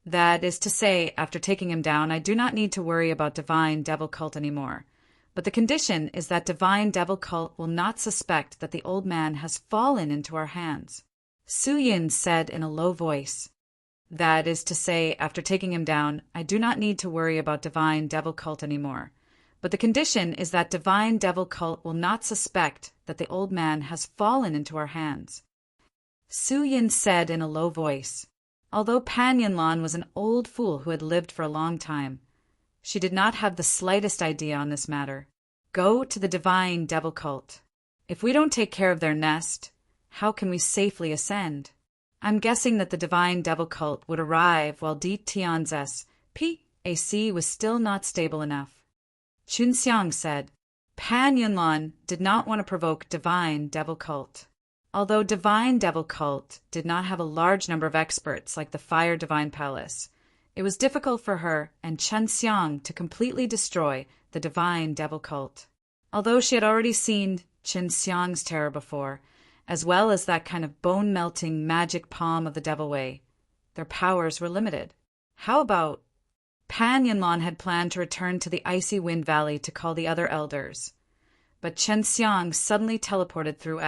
That is to say, after taking him down, I do not need to worry about divine devil cult anymore. But the condition is that divine devil cult will not suspect that the old man has fallen into our hands. Su Yin said in a low voice. That is to say, after taking him down, I do not need to worry about divine devil cult anymore. But the condition is that divine devil cult will not suspect that the old man has fallen into our hands. Su Yin said in a low voice. Although Pan Yinlan was an old fool who had lived for a long time, she did not have the slightest idea on this matter. Go to the divine devil cult. If we don't take care of their nest, how can we safely ascend? I'm guessing that the divine devil cult would arrive while Di Tianz's PAC was still not stable enough. Chun Xiang said. Pan Yinlan did not want to provoke divine devil cult. Although divine devil cult did not have a large number of experts like the Fire Divine Palace, it was difficult for her and Chun Xiang to completely destroy the divine devil cult. Although she had already seen Chun Xiang's terror before, as well as that kind of bone-melting magic palm of the devil way, their powers were limited. How about Pan Yinlan had planned to return to the icy wind valley to call the other elders, but Chun Xiang suddenly teleported through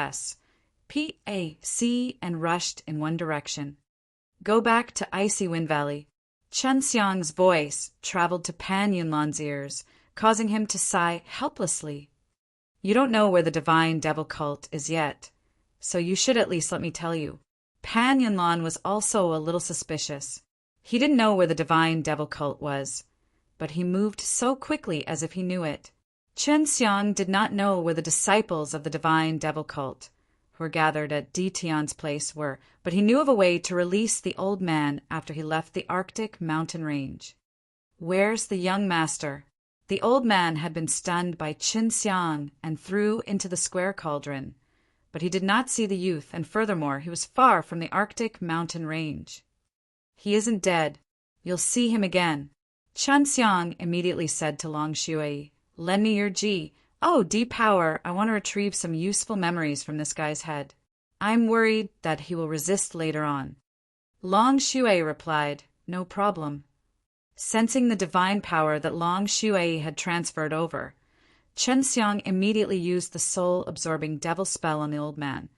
PAC and rushed in one direction. Go back to Icy Wind Valley. Chun Xiang's voice traveled to Pan Yunlan's ears, causing him to sigh helplessly. You don't know where the divine devil cult is yet, so you should at least let me tell you. Pan Yunlan was also a little suspicious. He didn't know where the divine devil cult was, but he moved so quickly as if he knew it. Chun Xiang did not know where the disciples of the divine devil cult who were gathered at Di Tian's place were, but he knew of a way to release the old man after he left the Arctic mountain range. Where's the young master? The old man had been stunned by Chun Xiang and threw into the square cauldron, but he did not see the youth, and furthermore, he was far from the Arctic mountain range. He isn't dead. You'll see him again. Chun Xiang immediately said to Long Shui, lend me your Ji. Oh, deep power, I want to retrieve some useful memories from this guy's head. I'm worried that he will resist later on. Long Shui replied, no problem. Sensing the divine power that Long Shui had transferred over, Chun Xiang immediately used the soul-absorbing devil spell on the old man,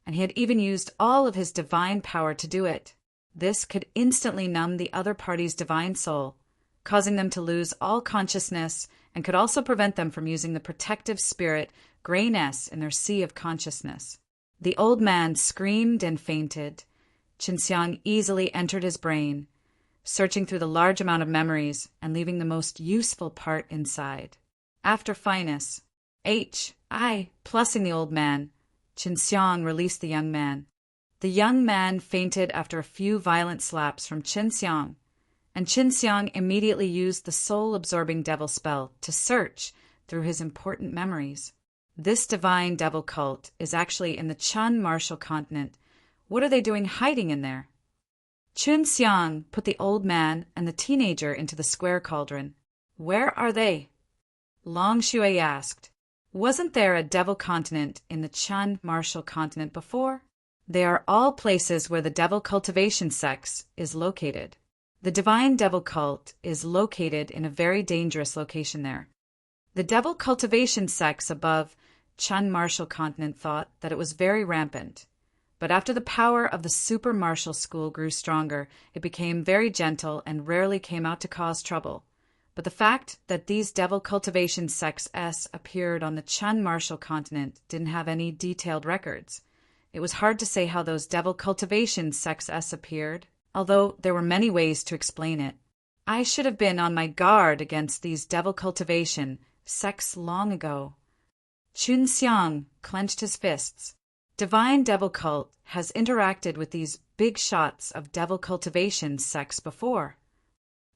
and he had even used all of his divine power to do it. This could instantly numb the other party's divine soul, causing them to lose all consciousness, and could also prevent them from using the protective spirit grayness in their sea of consciousness. The old man screamed and fainted. Chun Xiang easily entered his brain, searching through the large amount of memories and leaving the most useful part inside. After finus, plussing the old man, Chun Xiang released the young man. The young man fainted after a few violent slaps from Chun Xiang, and Chun Xiang immediately used the soul-absorbing devil spell to search through his important memories. This divine devil cult is actually in the Chun Martial Continent. What are they doing hiding in there? Chun Xiang put the old man and the teenager into the square cauldron. Where are they? Long Shui asked. Wasn't there a devil continent in the Chun Martial Continent before? They are all places where the devil cultivation sects is located. The divine devil cult is located in a very dangerous location there. The devil cultivation sects above Chun Martial Continent thought that it was very rampant, but after the power of the super martial school grew stronger, it became very gentle and rarely came out to cause trouble. But the fact that these devil cultivation sects appeared on the Chun Martial Continent didn't have any detailed records. It was hard to say how those devil cultivation sects appeared, although there were many ways to explain it. I should have been on my guard against these devil cultivation sects long ago. Chun Xiang clenched his fists. Divine devil cult has interacted with these big shots of devil cultivation sects before.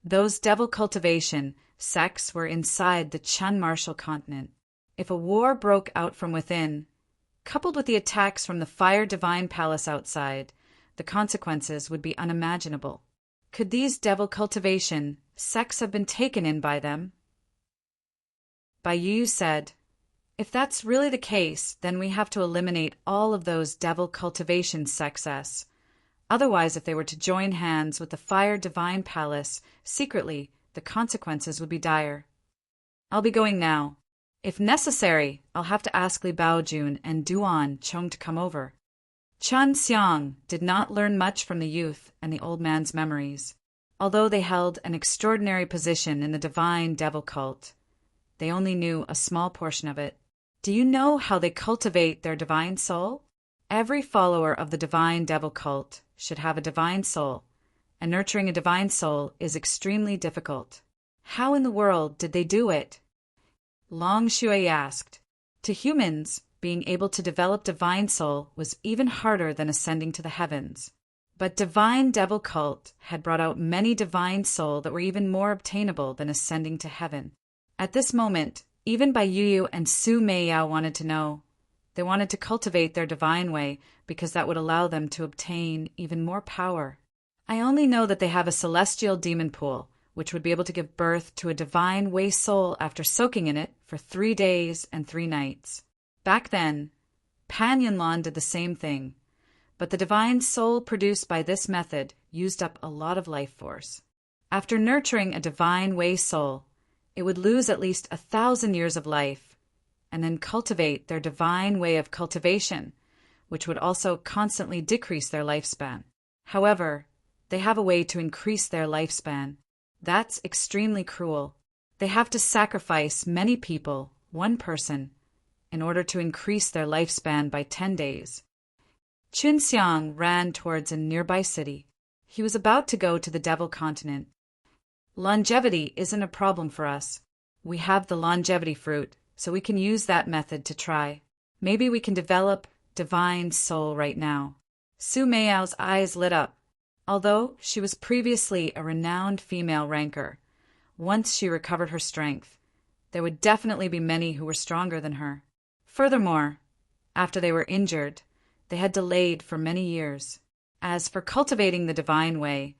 Those devil cultivation sects were inside the Chun Martial Continent. If a war broke out from within, coupled with the attacks from the Fire Divine Palace outside, the consequences would be unimaginable. Could these devil cultivation sects have been taken in by them? Bai Yu said, if that's really the case, then we have to eliminate all of those devil cultivation sects. Otherwise, if they were to join hands with the Fire Divine Palace secretly, the consequences would be dire. I'll be going now. If necessary, I'll have to ask Li Baojun and Duan Chong to come over. Chun Xiang did not learn much from the youth and the old man's memories. Although they held an extraordinary position in the divine devil cult, they only knew a small portion of it. Do you know how they cultivate their divine soul? Every follower of the divine devil cult should have a divine soul, and nurturing a divine soul is extremely difficult. How in the world did they do it? Long Shui asked. To humans, being able to develop divine soul was even harder than ascending to the heavens. But divine devil cult had brought out many divine soul that were even more obtainable than ascending to heaven. At this moment, even Bai Yuyu and Su Meiyao wanted to know. They wanted to cultivate their divine way because that would allow them to obtain even more power. I only know that they have a celestial demon pool, which would be able to give birth to a divine way soul after soaking in it for 3 days and 3 nights. Back then, Pan Yunlan did the same thing. But the divine soul produced by this method used up a lot of life force. After nurturing a divine way soul, it would lose at least 1,000 years of life, and then cultivate their divine way of cultivation, which would also constantly decrease their lifespan. However, they have a way to increase their lifespan. That's extremely cruel. They have to sacrifice many people, one person, in order to increase their lifespan by 10 days. Chun Xiang ran towards a nearby city. He was about to go to the Devil Continent. Longevity isn't a problem for us. We have the longevity fruit, so we can use that method to try. Maybe we can develop divine soul right now. Su Meiao's eyes lit up. Although she was previously a renowned female ranker, once she recovered her strength, there would definitely be many who were stronger than her. Furthermore, after they were injured, they had delayed for many years. As for cultivating the divine way,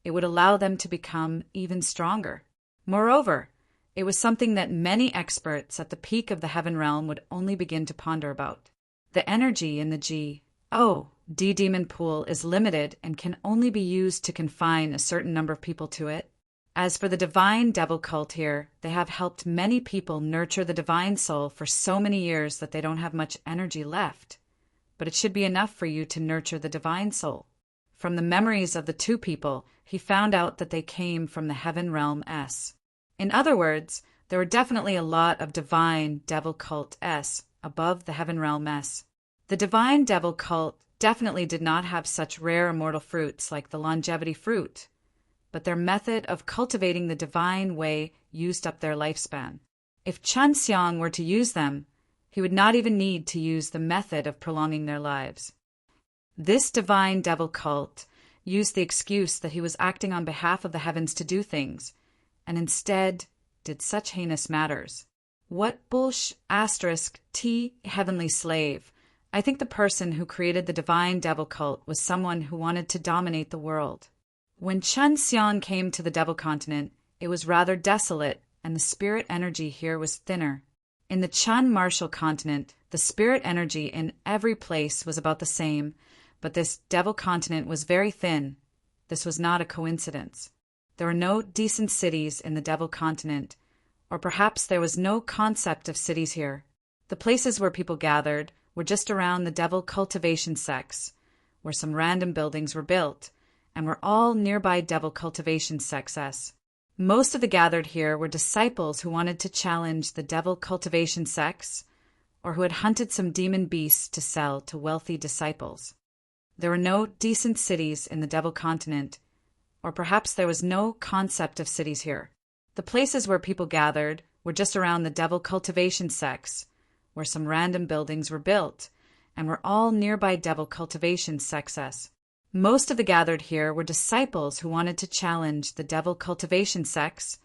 it would allow them to become even stronger. Moreover, it was something that many experts at the peak of the heaven realm would only begin to ponder about. The energy in the D demon pool is limited and can only be used to confine a certain number of people to it. As for the divine devil cult here, they have helped many people nurture the divine soul for so many years that they don't have much energy left. But it should be enough for you to nurture the divine soul. From the memories of the 2 people, he found out that they came from the heaven realm S. In other words, there were definitely a lot of divine devil cult S above the heaven realm S. The divine devil cult definitely did not have such rare immortal fruits like the longevity fruit, but their method of cultivating the divine way used up their lifespan. If Chun Xiang were to use them, he would not even need to use the method of prolonging their lives. This divine devil cult used the excuse that he was acting on behalf of the heavens to do things, and instead did such heinous matters. What T heavenly slave? I think the person who created the divine devil cult was someone who wanted to dominate the world. When Chun Xiang came to the Devil Continent, it was rather desolate, and the spirit energy here was thinner. In the Chun Martial Continent, the spirit energy in every place was about the same, but this Devil Continent was very thin. This was not a coincidence. There were no decent cities in the Devil Continent, or perhaps there was no concept of cities here. The places where people gathered were just around the Devil Cultivation Sects, where some random buildings were built, and were all nearby Devil Cultivation Sects. Most of the gathered here were disciples who wanted to challenge the Devil Cultivation Sects, or who had hunted some demon beasts to sell to wealthy disciples. There were no decent cities in the Devil Continent, or perhaps there was no concept of cities here. The places where people gathered were just around the Devil Cultivation Sects, where some random buildings were built, and were all nearby Devil Cultivation Sects. Most of the gathered here were disciples who wanted to challenge the Devil Cultivation Sects,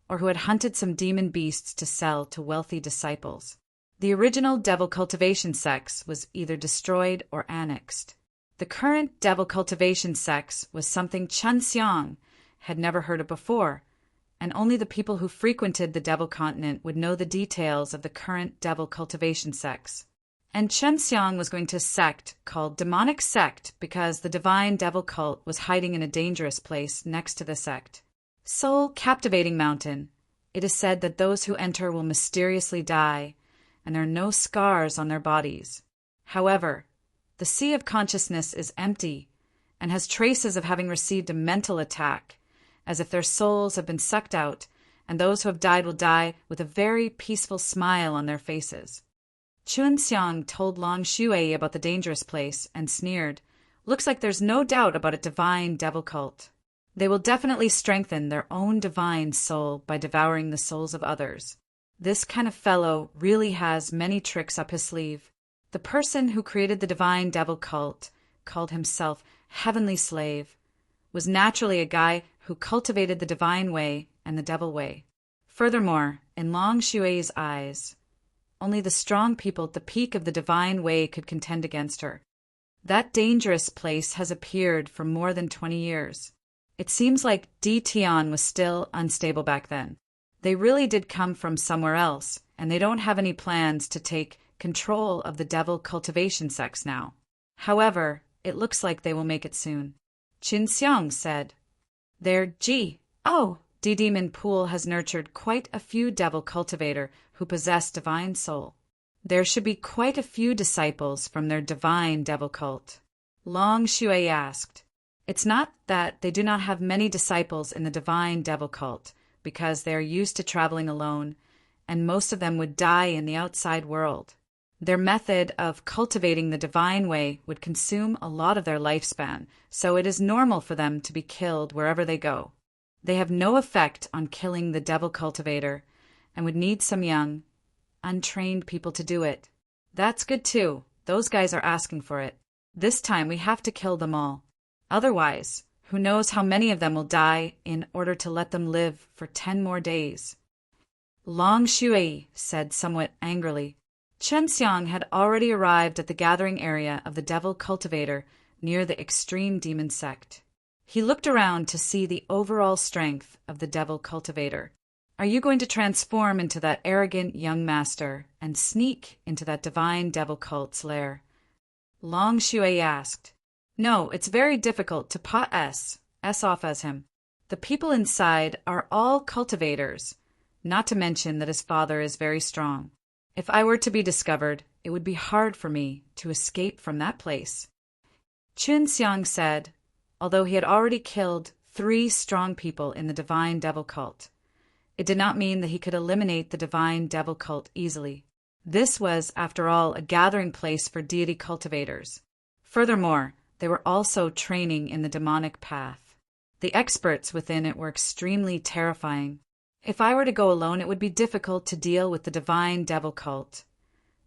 or who had hunted some demon beasts to sell to wealthy disciples. The original Devil Cultivation Sects was either destroyed or annexed. The current Devil Cultivation Sects was something Chun Xiang had never heard of before, and only the people who frequented the Devil Continent would know the details of the current Devil Cultivation Sects. And Chen Xiang was going to a sect called Demonic Sect because the divine devil cult was hiding in a dangerous place next to the sect. Soul Captivating Mountain. It is said that those who enter will mysteriously die, and there are no scars on their bodies. However, the sea of consciousness is empty and has traces of having received a mental attack, as if their souls have been sucked out, and those who have died will die with a very peaceful smile on their faces. Chun Xiang told Long Shui about the dangerous place and sneered, "Looks like there's no doubt about a divine devil cult. They will definitely strengthen their own divine soul by devouring the souls of others. This kind of fellow really has many tricks up his sleeve." The person who created the divine devil cult, called himself Heavenly Slave, was naturally a guy who cultivated the divine way and the devil way. Furthermore, in Long Shui's eyes, only the strong people at the peak of the divine way could contend against her. That dangerous place has appeared for more than 20 years. It seems like Di Tian was still unstable back then. They really did come from somewhere else, and they don't have any plans to take control of the devil cultivation sects now. However, it looks like they will make it soon. Qin Xiang said, "Their Di Demon Pool has nurtured quite a few devil cultivator who possess divine soul. There should be quite a few disciples from their divine devil cult." Long Shui asked, "It's not that they do not have many disciples in the divine devil cult, because they are used to traveling alone, and most of them would die in the outside world. Their method of cultivating the divine way would consume a lot of their lifespan, so it is normal for them to be killed wherever they go. They have no effect on killing the devil cultivator, and would need some young, untrained people to do it. That's good too. Those guys are asking for it. This time we have to kill them all. Otherwise, who knows how many of them will die in order to let them live for 10 more days." Long Shui said somewhat angrily. Chen Xiang had already arrived at the gathering area of the devil cultivator near the extreme demon sect. He looked around to see the overall strength of the devil cultivator. "Are you going to transform into that arrogant young master and sneak into that divine devil cult's lair?" Long Shui asked. "No, it's very difficult to pot S off as him. The people inside are all cultivators, not to mention that his father is very strong. If I were to be discovered, it would be hard for me to escape from that place." Chun Xiang said, although he had already killed 3 strong people in the divine devil cult, it did not mean that he could eliminate the divine devil cult easily. This was, after all, a gathering place for deity cultivators. Furthermore, they were also training in the demonic path. The experts within it were extremely terrifying. If I were to go alone, it would be difficult to deal with the divine devil cult.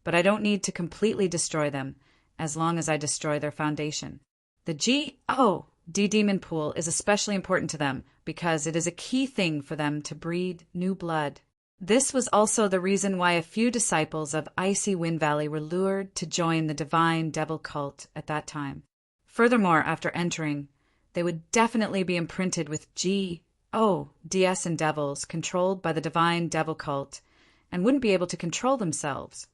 But I don't need to completely destroy them, as long as I destroy their foundation. The D Demon Pool is especially important to them because it is a key thing for them to breed new blood. This was also the reason why a few disciples of Icy Wind Valley were lured to join the divine devil cult at that time. Furthermore, after entering, they would definitely be imprinted with DS and devils controlled by the divine devil cult and wouldn't be able to control themselves.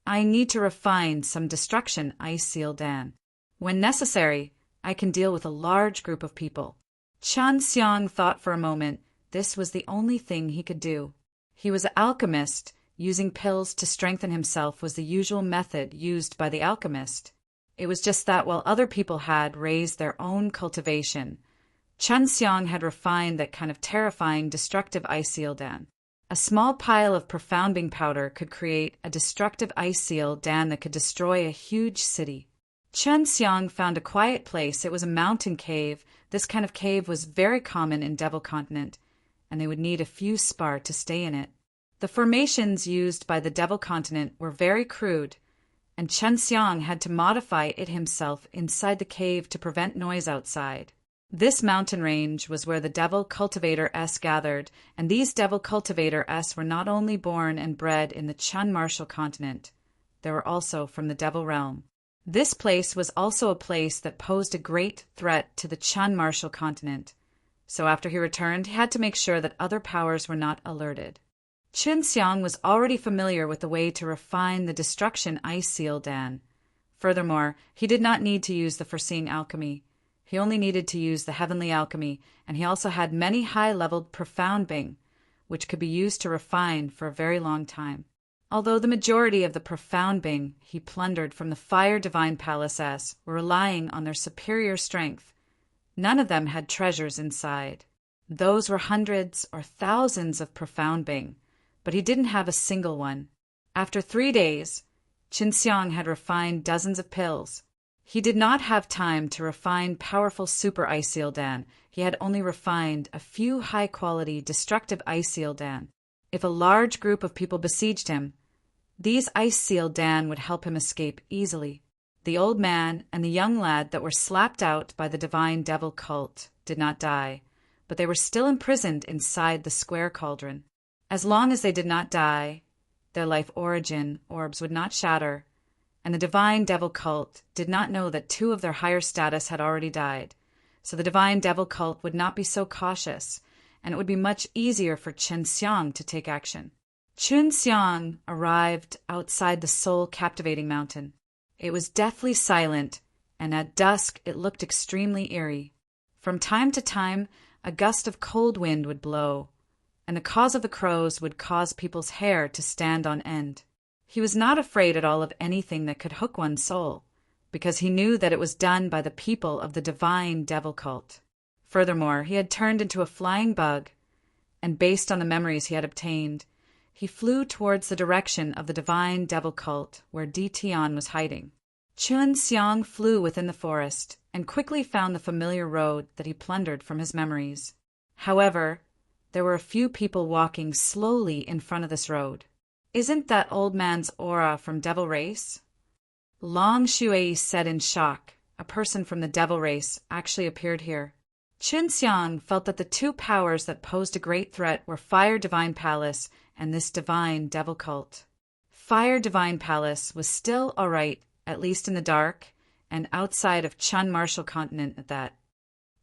I need to refine some destruction Ice Seal Dan. When necessary, I can deal with a large group of people. Chan Xiang thought for a moment this was the only thing he could do. He was an alchemist. Using pills to strengthen himself was the usual method used by the alchemist. It was just that while other people had raised their own cultivation, Chen Xiang had refined that kind of terrifying, destructive ice seal dan. A small pile of profounding powder could create a destructive ice seal dan that could destroy a huge city. Chen Xiang found a quiet place. It was a mountain cave. This kind of cave was very common in Devil Continent, and they would need a few spar to stay in it. The formations used by the Devil Continent were very crude, and Chen Xiang had to modify it himself inside the cave to prevent noise outside. This mountain range was where the Devil Cultivator S gathered, and these Devil Cultivator S were not only born and bred in the Chun Martial Continent, they were also from the Devil Realm. This place was also a place that posed a great threat to the Chun Martial Continent, so after he returned, he had to make sure that other powers were not alerted. Xiang was already familiar with the way to refine the destruction ice seal Dan. Furthermore, he did not need to use the foreseeing alchemy. He only needed to use the heavenly alchemy, and he also had many high-leveled profound bing, which could be used to refine for a very long time. Although the majority of the profound bing he plundered from the Fire Divine Palaces were relying on their superior strength, none of them had treasures inside. Those were hundreds or thousands of profound bing, but he didn't have a single one. After 3 days, Xiang had refined dozens of pills. He did not have time to refine powerful super ice seal Dan. He had only refined a few high-quality destructive ice seal Dan. If a large group of people besieged him, these ice seal Dan would help him escape easily. The old man and the young lad that were slapped out by the divine devil cult did not die, but they were still imprisoned inside the square cauldron. As long as they did not die, their life origin orbs would not shatter, and the divine devil cult did not know that 2 of their higher status had already died, so the divine devil cult would not be so cautious, and it would be much easier for Xiang to take action. Xiang arrived outside the soul-captivating mountain. It was deathly silent, and at dusk it looked extremely eerie. From time to time, a gust of cold wind would blow, and the caws of the crows would cause people's hair to stand on end. He was not afraid at all of anything that could hook one's soul, because he knew that it was done by the people of the divine devil cult. Furthermore, he had turned into a flying bug, and based on the memories he had obtained, he flew towards the direction of the divine devil cult where Di Tian was hiding. Xiang flew within the forest and quickly found the familiar road that he plundered from his memories. However, there were a few people walking slowly in front of this road. Isn't that old man's aura from Devil Race? Long Shui said in shock. A person from the Devil Race actually appeared here. Xiang felt that the 2 powers that posed a great threat were Fire Divine Palace and this divine devil cult. Fire Divine Palace was still all right, at least in the dark, and outside of Chun Martial Continent at that.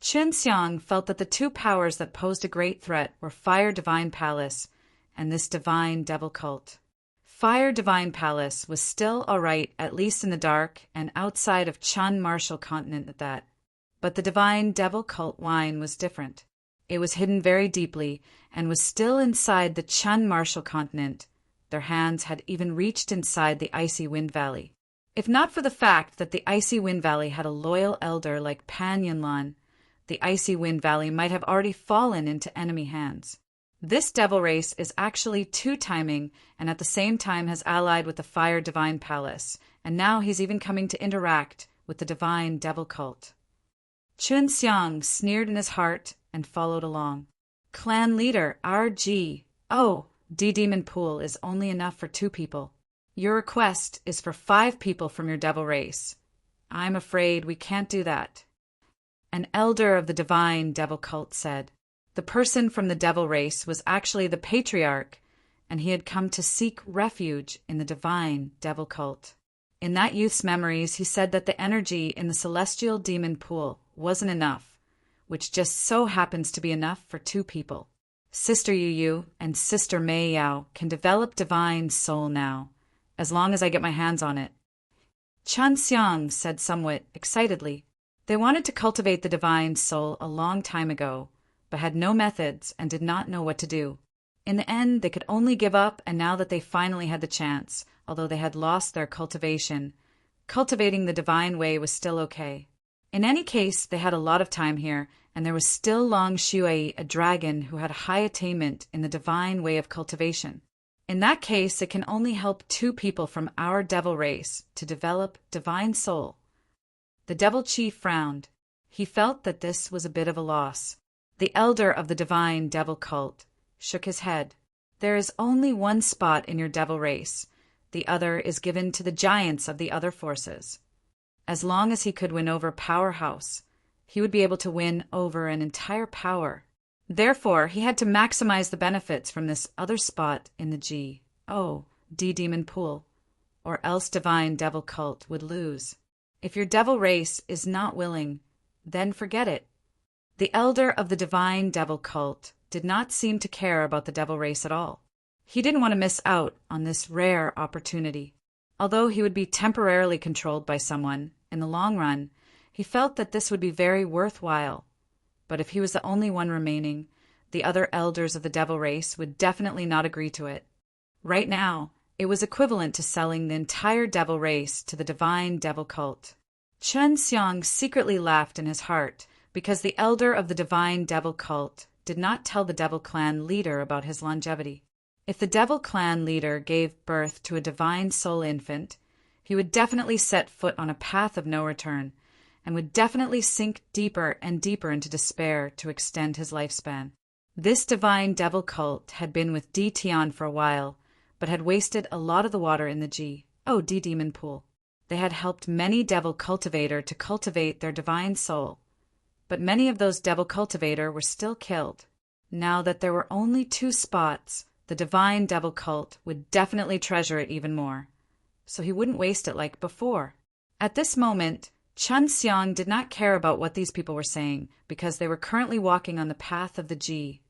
Xiang felt that the 2 powers that posed a great threat were Fire Divine Palace and this divine devil cult. Fire Divine Palace was still all right, at least in the dark, and outside of Chun Martial Continent at that. But the divine devil cult wine was different. It was hidden very deeply and was still inside the Chun Martial Continent. Their hands had even reached inside the icy Wind Valley. If not for the fact that the icy Wind Valley had a loyal elder like Pan Yunlan, the icy Wind Valley might have already fallen into enemy hands. This devil race is actually 2-timing and at the same time has allied with the Fire Divine Palace, and now he's even coming to interact with the divine devil cult. Xiang sneered in his heart and followed along. Clan leader RG. Oh, D-Demon Pool is only enough for 2 people. Your request is for 5 people from your devil race. I'm afraid we can't do that. An elder of the divine devil cult said. The person from the devil race was actually the patriarch, and he had come to seek refuge in the divine devil cult. In that youth's memories, he said that the energy in the celestial demon pool wasn't enough, which just so happens to be enough for 2 people. Sister Yu Yu and Sister Mei Yao can develop divine soul now, as long as I get my hands on it. Xiang said somewhat excitedly. They wanted to cultivate the divine soul a long time ago, but had no methods and did not know what to do. In the end, they could only give up, and now that they finally had the chance, although they had lost their cultivation, cultivating the divine way was still okay. In any case, they had a lot of time here, and there was still Long Shui, a dragon who had a high attainment in the divine way of cultivation. In that case, it can only help 2 people from our devil race to develop divine soul. The devil chief frowned. He felt that this was a bit of a loss. The elder of the divine devil cult shook his head. There is only 1 spot in your devil race. The other is given to the giants of the other forces. As long as he could win over Powerhouse, he would be able to win over an entire power. Therefore, he had to maximize the benefits from this other spot in the D-Demon Pool, or else divine devil cult would lose. If your devil race is not willing, then forget it. The elder of the divine devil cult did not seem to care about the devil race at all. He didn't want to miss out on this rare opportunity. Although he would be temporarily controlled by someone, in the long run, he felt that this would be very worthwhile. But if he was the only one remaining, the other elders of the devil race would definitely not agree to it. Right now, it was equivalent to selling the entire devil race to the divine devil cult. Chen Xiang secretly laughed in his heart because the elder of the divine devil cult did not tell the devil clan leader about his longevity. If the devil clan leader gave birth to a divine soul infant, he would definitely set foot on a path of no return and would definitely sink deeper and deeper into despair to extend his lifespan. This divine devil cult had been with D Tian for a while, but had wasted a lot of the water in the D demon pool. They had helped many devil cultivator to cultivate their divine soul, but many of those devil cultivator were still killed. Now that there were only 2 spots, the divine devil cult would definitely treasure it even more, so he wouldn't waste it like before. At this moment, Chen Xiang did not care about what these people were saying because they were currently walking on the path of the D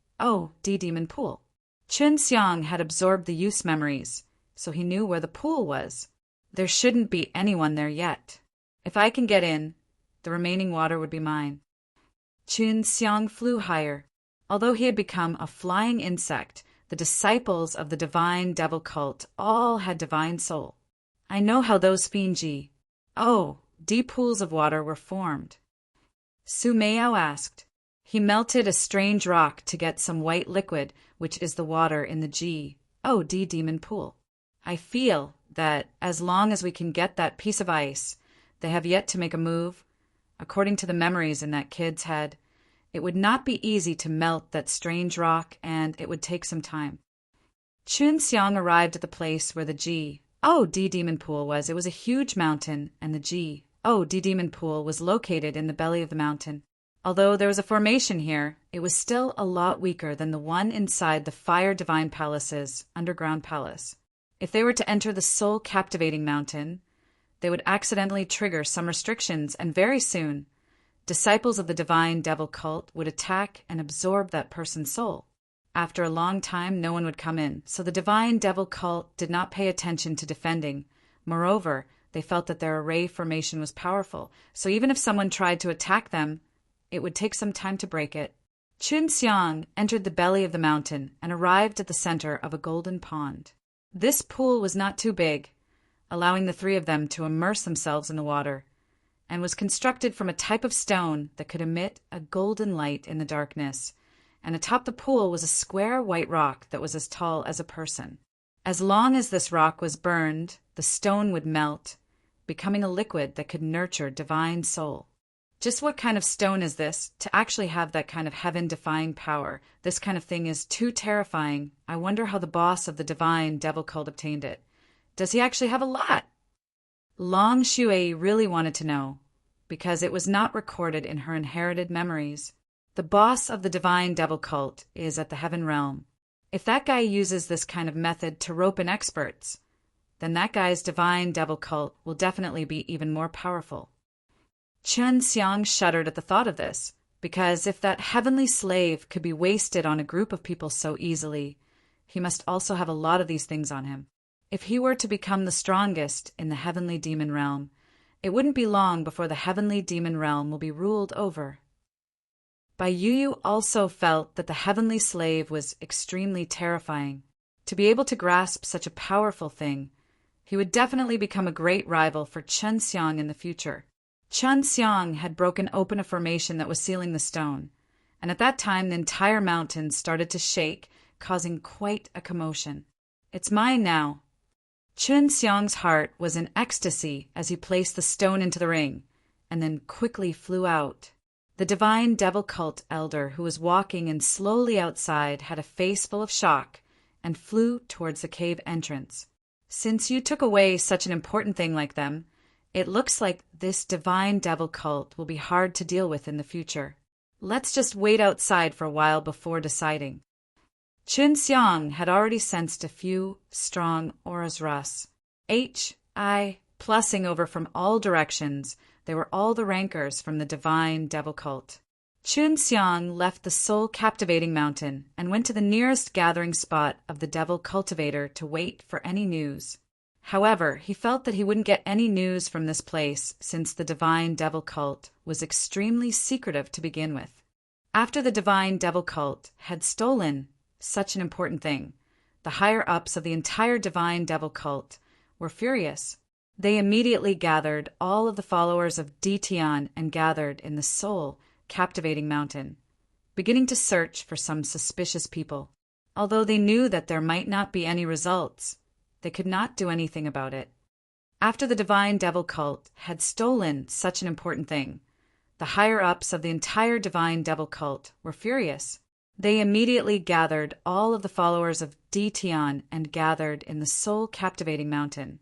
demon pool. Chen Xiang had absorbed the use memories, so he knew where the pool was. There shouldn't be anyone there yet. If I can get in, the remaining water would be mine. Chen Xiang flew higher. Although he had become a flying insect, the disciples of the divine devil cult all had divine soul. I know how those Fiji deep pools of water were formed. Su Meiyao asked. He melted a strange rock to get some white liquid, which is the water in the D demon pool. I feel that as long as we can get that piece of ice, they have yet to make a move. According to the memories in that kid's head, it would not be easy to melt that strange rock, and it would take some time. Chun Xiang arrived at the place where the D demon pool was. It was a huge mountain, and the D demon pool was located in the belly of the mountain. Although there was a formation here, it was still a lot weaker than the one inside the Fire Divine Palace's underground palace. If they were to enter the Soul Captivating Mountain, they would accidentally trigger some restrictions, and very soon, disciples of the divine devil cult would attack and absorb that person's soul. After a long time, no one would come in, so the divine devil cult did not pay attention to defending. Moreover, they felt that their array formation was powerful, so even if someone tried to attack them, it would take some time to break it. Chun Xiang entered the belly of the mountain and arrived at the center of a golden pond. This pool was not too big, allowing the 3 of them to immerse themselves in the water, and was constructed from a type of stone that could emit a golden light in the darkness, and atop the pool was a square white rock that was as tall as a person. As long as this rock was burned, the stone would melt, becoming a liquid that could nurture divine soul. Just what kind of stone is this to actually have that kind of heaven-defying power? This kind of thing is too terrifying. I wonder how the boss of the divine devil cult obtained it. Does he actually have a lot? Long Shui really wanted to know, because it was not recorded in her inherited memories. The boss of the divine devil cult is at the heaven realm. If that guy uses this kind of method to rope in experts, then that guy's divine devil cult will definitely be even more powerful. Chen Xiang shuddered at the thought of this, because if that heavenly slave could be wasted on a group of people so easily, he must also have a lot of these things on him. If he were to become the strongest in the heavenly demon realm, it wouldn't be long before the heavenly demon realm will be ruled over. Bai Yuyu also felt that the heavenly slave was extremely terrifying. To be able to grasp such a powerful thing, he would definitely become a great rival for Chen Xiang in the future. Chen Xiang had broken open a formation that was sealing the stone, and at that time the entire mountain started to shake, causing quite a commotion. It's mine now. Chen Xiang's heart was in ecstasy as he placed the stone into the ring, and then quickly flew out. The divine devil cult elder who was walking in slowly outside had a face full of shock and flew towards the cave entrance. Since you took away such an important thing like them, it looks like this divine devil cult will be hard to deal with in the future. Let's just wait outside for a while before deciding. Chen Xiang had already sensed a few strong auras rush. Plussing over from all directions. They were all the rankers from the divine devil cult. Chun Xiang left the soul-captivating mountain and went to the nearest gathering spot of the devil cultivator to wait for any news. However, he felt that he wouldn't get any news from this place since the divine devil cult was extremely secretive to begin with. After the divine devil cult had stolen such an important thing, the higher-ups of the entire divine devil cult were furious. They immediately gathered all of the followers of Ditian and gathered in the soul-captivating mountain, beginning to search for some suspicious people. Although they knew that there might not be any results, they could not do anything about it. After the divine devil cult had stolen such an important thing, the higher-ups of the entire divine devil cult were furious. They immediately gathered all of the followers of Ditian and gathered in the soul-captivating mountain,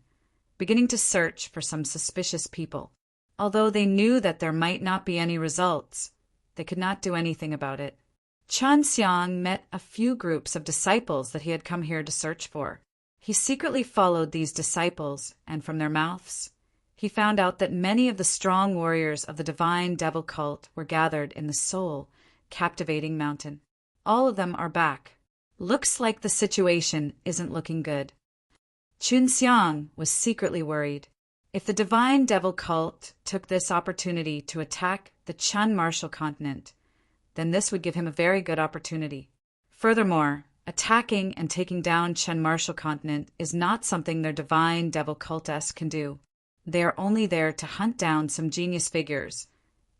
beginning to search for some suspicious people. Although they knew that there might not be any results, they could not do anything about it. Chun Xiang met a few groups of disciples that he had come here to search for. He secretly followed these disciples, and from their mouths, he found out that many of the strong warriors of the divine devil cult were gathered in the soul-captivating mountain. All of them are back. Looks like the situation isn't looking good. Chun Xiang was secretly worried. If the divine devil cult took this opportunity to attack the Chun Martial continent, then this would give him a very good opportunity. Furthermore, attacking and taking down Chun Martial continent is not something their divine devil cultists can do. They are only there to hunt down some genius figures,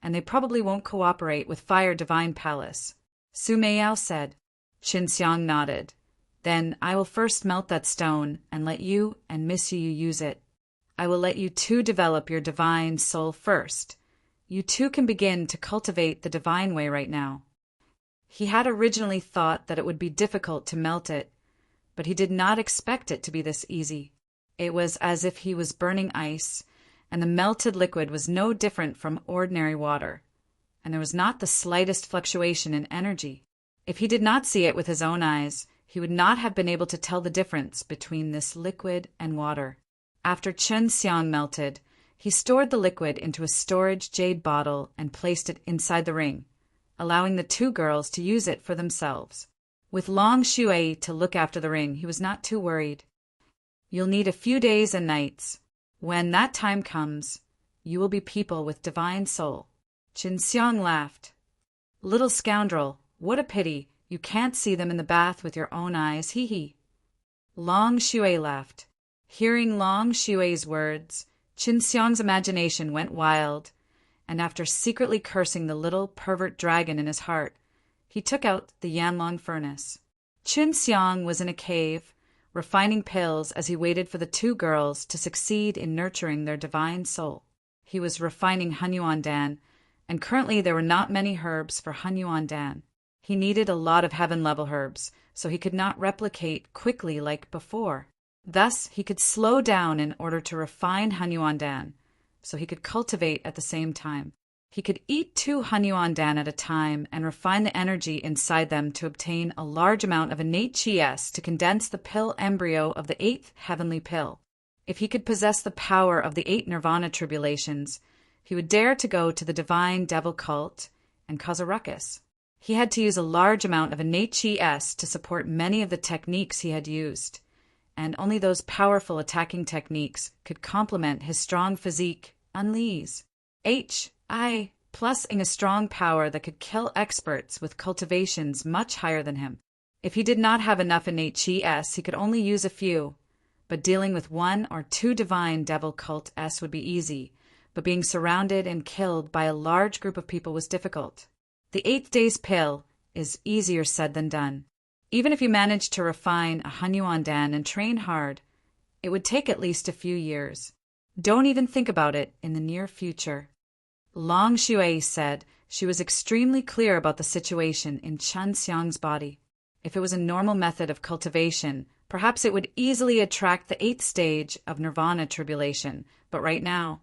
and they probably won't cooperate with Fire Divine Palace. Su Meiyao said. Chun Xiang nodded. Then I will first melt that stone and let you and Miss Yu use it. I will let you two develop your divine soul first. You two can begin to cultivate the divine way right now. He had originally thought that it would be difficult to melt it, but he did not expect it to be this easy. It was as if he was burning ice, and the melted liquid was no different from ordinary water, and there was not the slightest fluctuation in energy. If he did not see it with his own eyes, he would not have been able to tell the difference between this liquid and water. After Chun Xiang melted, he stored the liquid into a storage jade bottle and placed it inside the ring, allowing the two girls to use it for themselves. With Long Shui to look after the ring, he was not too worried. You'll need a few days and nights. When that time comes, you will be people with divine soul. Chun Xiang laughed. Little scoundrel, what a pity, you can't see them in the bath with your own eyes, hee. Long Shui laughed. Hearing Long Shui's words, Chun Xiang's imagination went wild, and after secretly cursing the little pervert dragon in his heart, he took out the Yanlong furnace. Chun Xiang was in a cave, refining pills as he waited for the two girls to succeed in nurturing their divine soul. He was refining Hunyuan Dan, and currently there were not many herbs for Hunyuan Dan. He needed a lot of heaven-level herbs, so he could not replicate quickly like before. Thus, he could slow down in order to refine Hunyuan Dan, so he could cultivate at the same time. He could eat 2 Hunyuan Dan at a time and refine the energy inside them to obtain a large amount of innate chi-s to condense the pill embryo of the 8th heavenly pill. If he could possess the power of the 8 nirvana tribulations, he would dare to go to the divine devil cult and cause a ruckus. He had to use a large amount of innate chi-s to support many of the techniques he had used, and only those powerful attacking techniques could complement his strong physique, unleash. H.I. plus a strong power that could kill experts with cultivations much higher than him. If he did not have enough innate chi-s, he could only use a few, but dealing with 1 or 2 divine devil cult s would be easy, but being surrounded and killed by a large group of people was difficult. The 8th day's pill is easier said than done. Even if you managed to refine a Hunyuan Dan and train hard, it would take at least a few years. Don't even think about it in the near future. Long Shui said she was extremely clear about the situation in Chun Xiang's body. If it was a normal method of cultivation, perhaps it would easily attract the 8th stage of nirvana tribulation, but right now,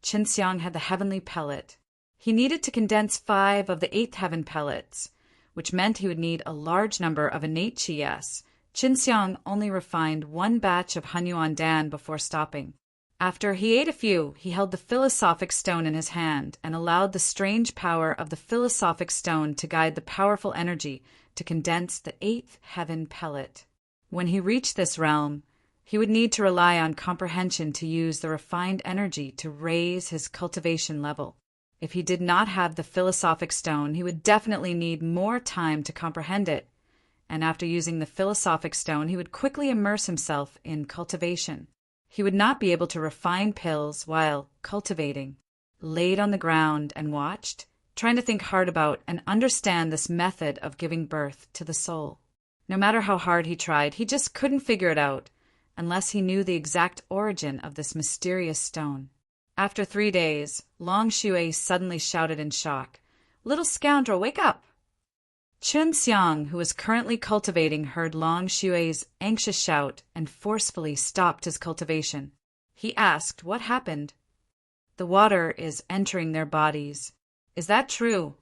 Chun Xiang had the heavenly pellet. He needed to condense 5 of the 8th heaven pellets, which meant he would need a large number of innate chi-s. Chun Xiang only refined 1 batch of Hunyuan Dan before stopping. After he ate a few, he held the philosophic stone in his hand and allowed the strange power of the philosophic stone to guide the powerful energy to condense the eighth heaven pellet. When he reached this realm, he would need to rely on comprehension to use the refined energy to raise his cultivation level. If he did not have the philosophic stone, he would definitely need more time to comprehend it, and after using the philosophic stone, he would quickly immerse himself in cultivation. He would not be able to refine pills while cultivating. Laid on the ground and watched, trying to think hard about and understand this method of giving birth to the soul. No matter how hard he tried, he just couldn't figure it out unless he knew the exact origin of this mysterious stone. After 3 days, Long Shui suddenly shouted in shock, "Little scoundrel, wake up!" Chun Xiang, who was currently cultivating, heard Long Shui's anxious shout and forcefully stopped his cultivation. He asked, "What happened?" "The water is entering their bodies. Is that true?"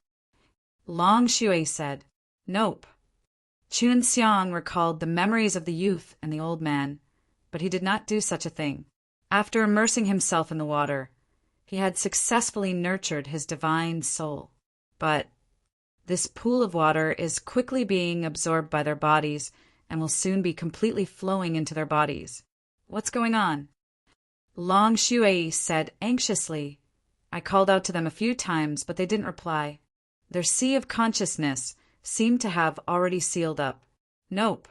Long Shui said, "Nope." Chun Xiang recalled the memories of the youth and the old man, but he did not do such a thing. After immersing himself in the water, he had successfully nurtured his divine soul. But this pool of water is quickly being absorbed by their bodies and will soon be completely flowing into their bodies. What's going on? Long Shui said anxiously. I called out to them a few times, but they didn't reply. Their sea of consciousness seemed to have already sealed up. Nope.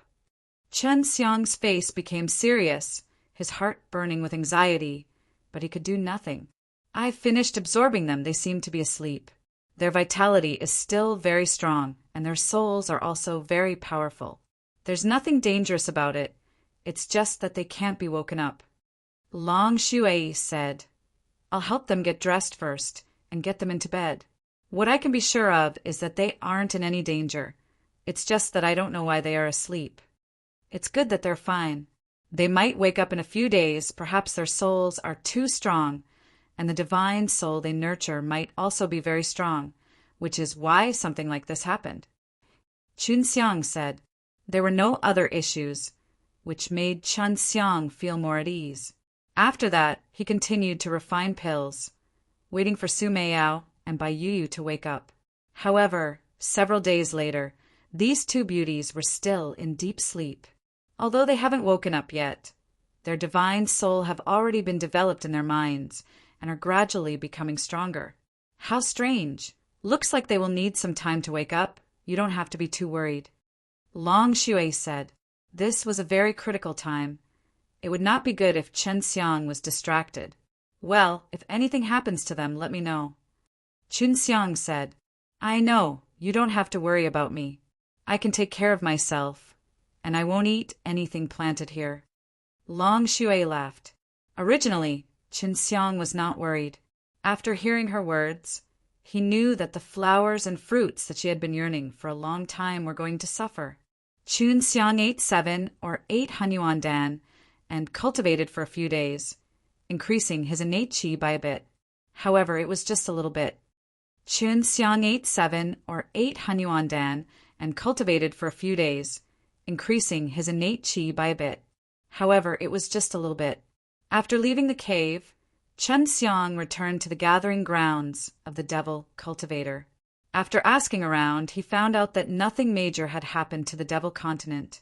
Chun Xiang's face became serious, his heart burning with anxiety, but he could do nothing. I finished absorbing them. They seem to be asleep. Their vitality is still very strong, and their souls are also very powerful. There's nothing dangerous about it. It's just that they can't be woken up. Long Shui said, I'll help them get dressed first and get them into bed. What I can be sure of is that they aren't in any danger. It's just that I don't know why they are asleep. It's good that they're fine. They might wake up in a few days. Perhaps their souls are too strong, and the divine soul they nurture might also be very strong, which is why something like this happened. Chun Xiang said. There were no other issues, which made Chun Xiang feel more at ease. After that, he continued to refine pills, waiting for Su Meiyao and Bai Yuyu to wake up. However, several days later, these two beauties were still in deep sleep. Although they haven't woken up yet, their divine soul have already been developed in their minds and are gradually becoming stronger. How strange. Looks like they will need some time to wake up. You don't have to be too worried. Long Shui said, this was a very critical time. It would not be good if Chun Xiang was distracted. Well, if anything happens to them, let me know. Chun Xiang said, I know, you don't have to worry about me. I can take care of myself, and I won't eat anything planted here. Long Shui laughed. Originally, Chun Xiang was not worried. After hearing her words, he knew that the flowers and fruits that she had been yearning for a long time were going to suffer. Chun Xiang ate 7 or 8 Hanyuan Dan and cultivated for a few days, increasing his innate qi by a bit. However, it was just a little bit. Chun Xiang ate 7 or 8 Hanyuan Dan and cultivated for a few days, increasing his innate qi by a bit. However, it was just a little bit. After leaving the cave, Chun Xiang returned to the gathering grounds of the devil cultivator. After asking around, he found out that nothing major had happened to the devil continent,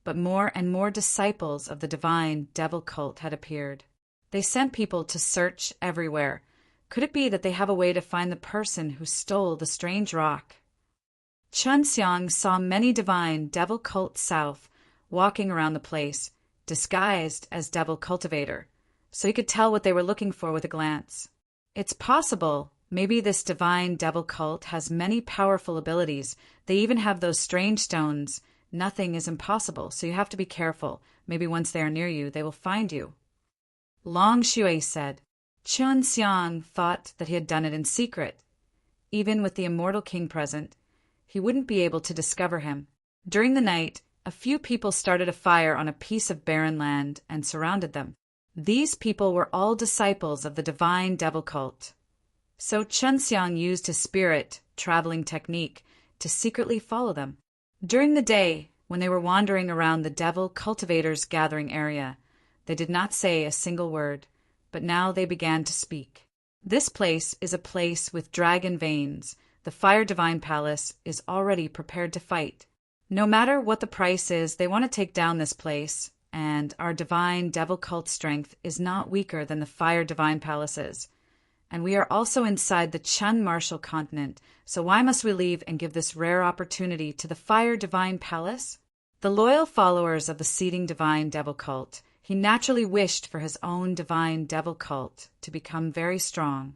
but more and more disciples of the divine devil cult had appeared. They sent people to search everywhere. Could it be that they have a way to find the person who stole the strange rock? Chun Xiang saw many divine devil cult south walking around the place, disguised as devil cultivator, so he could tell what they were looking for with a glance. It's possible maybe this divine devil cult has many powerful abilities. They even have those strange stones. Nothing is impossible, so you have to be careful. Maybe once they are near you, they will find you. Long Shui said. Chun Xiang thought that he had done it in secret. Even with the immortal king present, he wouldn't be able to discover him. During the night, a few people started a fire on a piece of barren land and surrounded them. These people were all disciples of the divine devil cult. So Chun Xiang used his spirit traveling technique to secretly follow them. During the day, when they were wandering around the devil cultivator's gathering area, they did not say a single word, but now they began to speak. This place is a place with dragon veins. The Fire Divine Palace is already prepared to fight. No matter what the price is, they want to take down this place, and our divine devil cult strength is not weaker than the Fire Divine Palace's. And we are also inside the Chun Martial continent, so why must we leave and give this rare opportunity to the Fire Divine Palace? The loyal followers of the seeding divine devil cult, he naturally wished for his own divine devil cult to become very strong.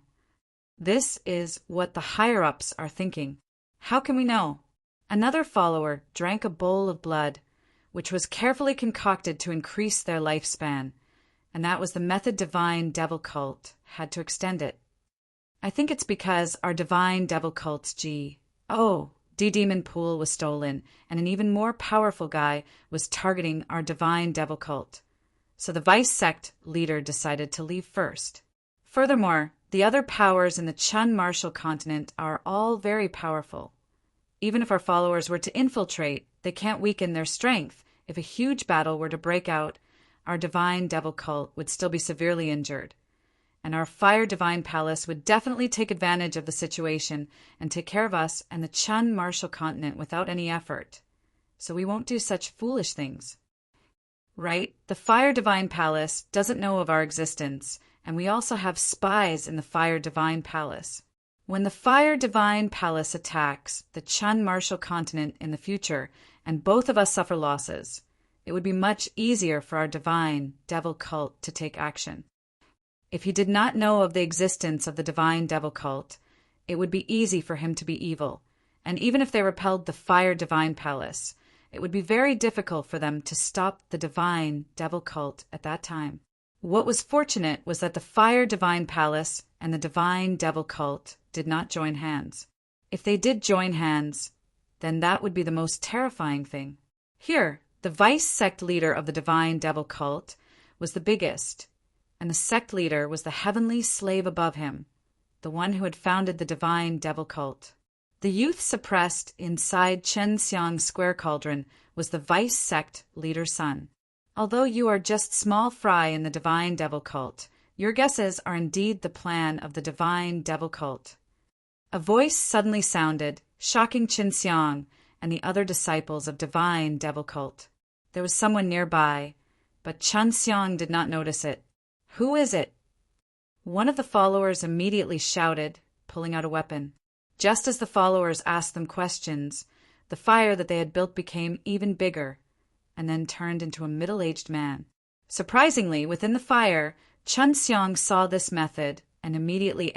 This is what the higher-ups are thinking. How can we know? Another follower drank a bowl of blood, which was carefully concocted to increase their lifespan, and that was the method divine devil cult had to extend it. I think it's because our divine devil cult's D-demon pool was stolen, and an even more powerful guy was targeting our divine devil cult. So the vice sect leader decided to leave first. Furthermore, the other powers in the Chun Martial continent are all very powerful. Even if our followers were to infiltrate, they can't weaken their strength. If a huge battle were to break out, our divine devil cult would still be severely injured. And our Fire Divine Palace would definitely take advantage of the situation and take care of us and the Chun Martial continent without any effort. So we won't do such foolish things. Right? The Fire Divine Palace doesn't know of our existence, and we also have spies in the Fire Divine Palace. When the Fire Divine Palace attacks the Chun Martial continent in the future, and both of us suffer losses, it would be much easier for our divine devil cult to take action. If he did not know of the existence of the divine devil cult, it would be easy for him to be evil, and even if they repelled the Fire Divine Palace, it would be very difficult for them to stop the divine devil cult at that time. What was fortunate was that the Fire Divine Palace and the divine devil cult did not join hands. If they did join hands, then that would be the most terrifying thing. Here, the vice sect leader of the divine devil cult was the biggest, and the sect leader was the heavenly slave above him, the one who had founded the divine devil cult. The youth suppressed inside Chen Xiang's square cauldron was the vice sect leader's son. Although you are just small fry in the divine devil cult, your guesses are indeed the plan of the divine devil cult. A voice suddenly sounded, shocking Chen Xiang and the other disciples of divine devil cult. There was someone nearby, but Chen Xiang did not notice it. Who is it? One of the followers immediately shouted, pulling out a weapon. Just as the followers asked them questions, the fire that they had built became even bigger, and then turned into a middle-aged man. Surprisingly, within the fire, Chen Xiang saw this method and immediately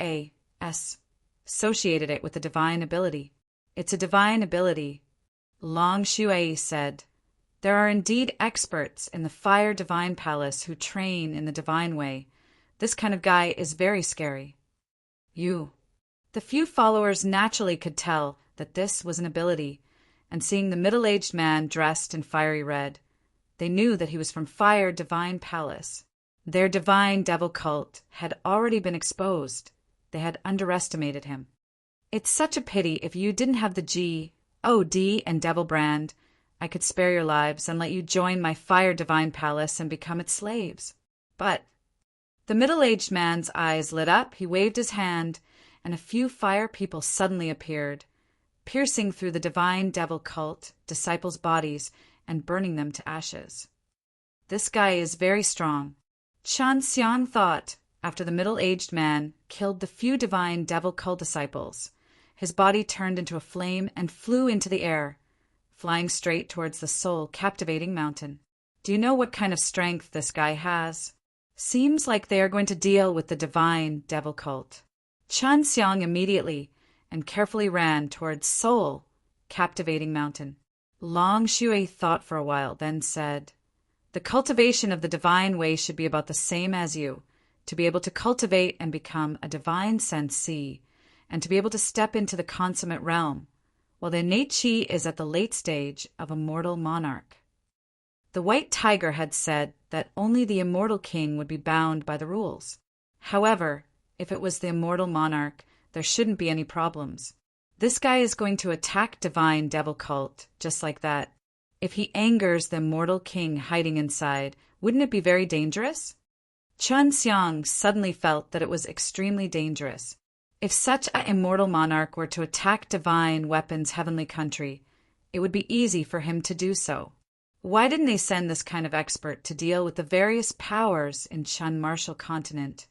associated it with a divine ability. It's a divine ability. Long Shui said, "There are indeed experts in the Fire Divine Palace who train in the divine way. This kind of guy is very scary." The few followers naturally could tell that this was an ability, and seeing the middle-aged man dressed in fiery red, they knew that he was from Fire Divine Palace. Their divine devil cult had already been exposed. They had underestimated him. It's such a pity if you didn't have the G.O.D. and devil brand. I could spare your lives and let you join my Fire Divine Palace and become its slaves. But the middle-aged man's eyes lit up, he waved his hand, and a few fire people suddenly appeared, piercing through the divine devil cult disciples' bodies and burning them to ashes. This guy is very strong. Chen Xiang thought, after the middle-aged man killed the few divine devil cult disciples, his body turned into a flame and flew into the air, flying straight towards the soul-captivating mountain. Do you know what kind of strength this guy has? Seems like they are going to deal with the divine devil cult. Chen Xiang immediately and carefully ran towards soul-captivating mountain. Long Shui thought for a while, then said, "The cultivation of the divine way should be about the same as you, to be able to cultivate and become a divine sensei, and to be able to step into the consummate realm, while the innate chi is at the late stage of a mortal monarch." The White Tiger had said that only the immortal king would be bound by the rules. However, if it was the immortal monarch, there shouldn't be any problems. This guy is going to attack divine devil cult just like that. If he angers the immortal king hiding inside, wouldn't it be very dangerous? Chun Xiang suddenly felt that it was extremely dangerous. If such an immortal monarch were to attack divine weapons' heavenly country, it would be easy for him to do so. Why didn't they send this kind of expert to deal with the various powers in Chun Martial Continent?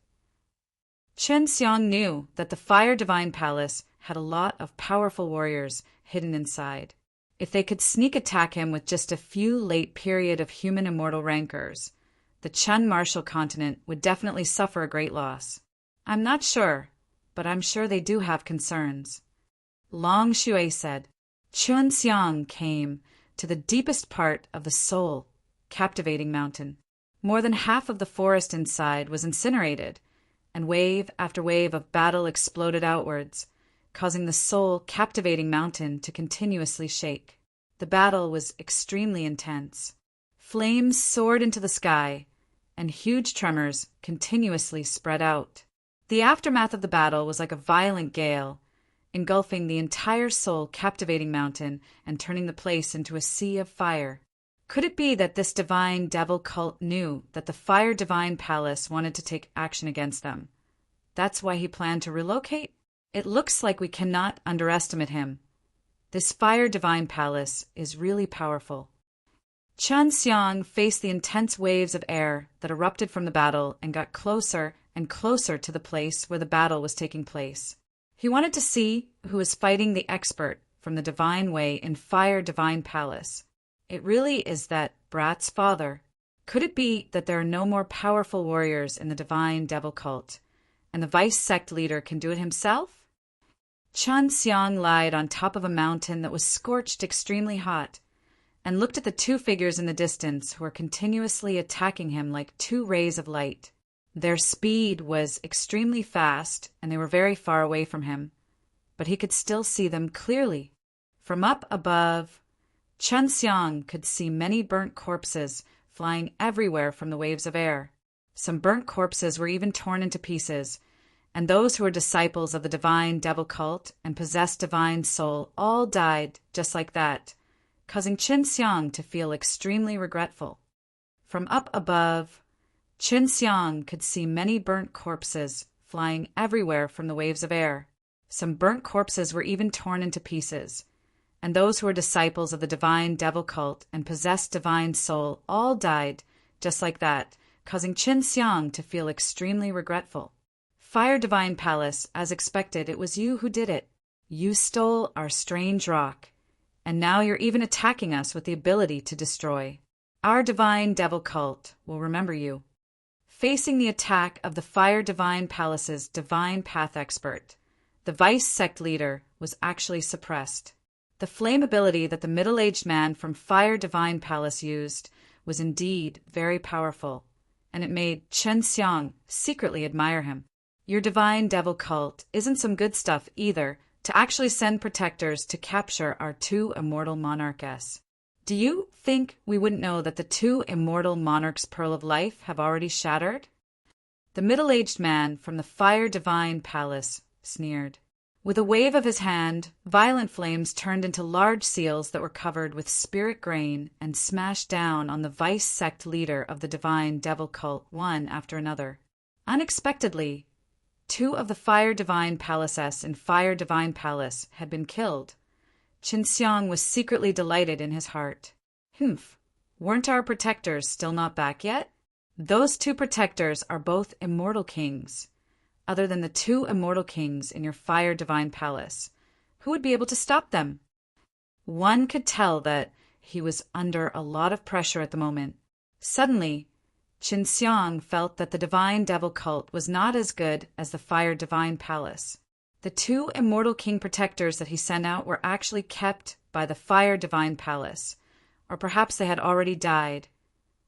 Chun Xiang knew that the Fire Divine Palace had a lot of powerful warriors hidden inside. If they could sneak attack him with just a few late period of human immortal rancors, the Chun Martial Continent would definitely suffer a great loss. I'm not sure, but I'm sure they do have concerns. Long Shui said. Chun Xiang came to the deepest part of the soul, captivating mountain. More than half of the forest inside was incinerated, and wave after wave of battle exploded outwards, causing the soul captivating mountain to continuously shake. The battle was extremely intense. Flames soared into the sky, and huge tremors continuously spread out. The aftermath of the battle was like a violent gale, engulfing the entire soul captivating mountain and turning the place into a sea of fire. Could it be that this divine devil cult knew that the Fire Divine Palace wanted to take action against them? That's why he planned to relocate? It looks like we cannot underestimate him. This Fire Divine Palace is really powerful. Chun Xiang faced the intense waves of air that erupted from the battle and got closer and closer to the place where the battle was taking place. He wanted to see who was fighting the expert from the Divine Way in Fire Divine Palace. It really is that brat's father. Could it be that there are no more powerful warriors in the Divine Devil Cult, and the vice sect leader can do it himself? Chun Xiang lied on top of a mountain that was scorched extremely hot, and looked at the two figures in the distance who were continuously attacking him like two rays of light. Their speed was extremely fast, and they were very far away from him, but he could still see them clearly. From up above, Chun Xiang could see many burnt corpses flying everywhere from the waves of air. Some burnt corpses were even torn into pieces, and those who were disciples of the divine devil cult and possessed divine soul all died just like that, causing Chun Xiang to feel extremely regretful. From up above, Chun Xiang could see many burnt corpses flying everywhere from the waves of air. Some burnt corpses were even torn into pieces, and those who were disciples of the divine devil cult and possessed divine soul all died just like that, causing Chun Xiang to feel extremely regretful. Fire Divine Palace, as expected, it was you who did it. You stole our strange rock, and now you're even attacking us with the ability to destroy. Our divine devil cult will remember you. Facing the attack of the Fire Divine Palace's divine path expert, the vice sect leader was actually suppressed. The flame ability that the middle-aged man from Fire Divine Palace used was indeed very powerful, and it made Chun Xiang secretly admire him. Your divine devil cult isn't some good stuff either to actually send protectors to capture our two immortal monarchs. Do you think we wouldn't know that the two immortal monarchs' pearl of life have already shattered? The middle-aged man from the Fire Divine Palace sneered. With a wave of his hand, violent flames turned into large seals that were covered with spirit grain and smashed down on the vice sect leader of the divine devil cult one after another. Unexpectedly, two of the Fire Divine Palaces in Fire Divine Palace had been killed. Chun Xiang was secretly delighted in his heart. Weren't our protectors still not back yet? Those two protectors are both immortal kings. Other than the two immortal kings in your Fire Divine Palace, who would be able to stop them? One could tell that he was under a lot of pressure at the moment. Suddenly, Chun Xiang felt that the divine devil cult was not as good as the Fire Divine Palace. The two immortal king protectors that he sent out were actually kept by the Fire Divine Palace, or perhaps they had already died,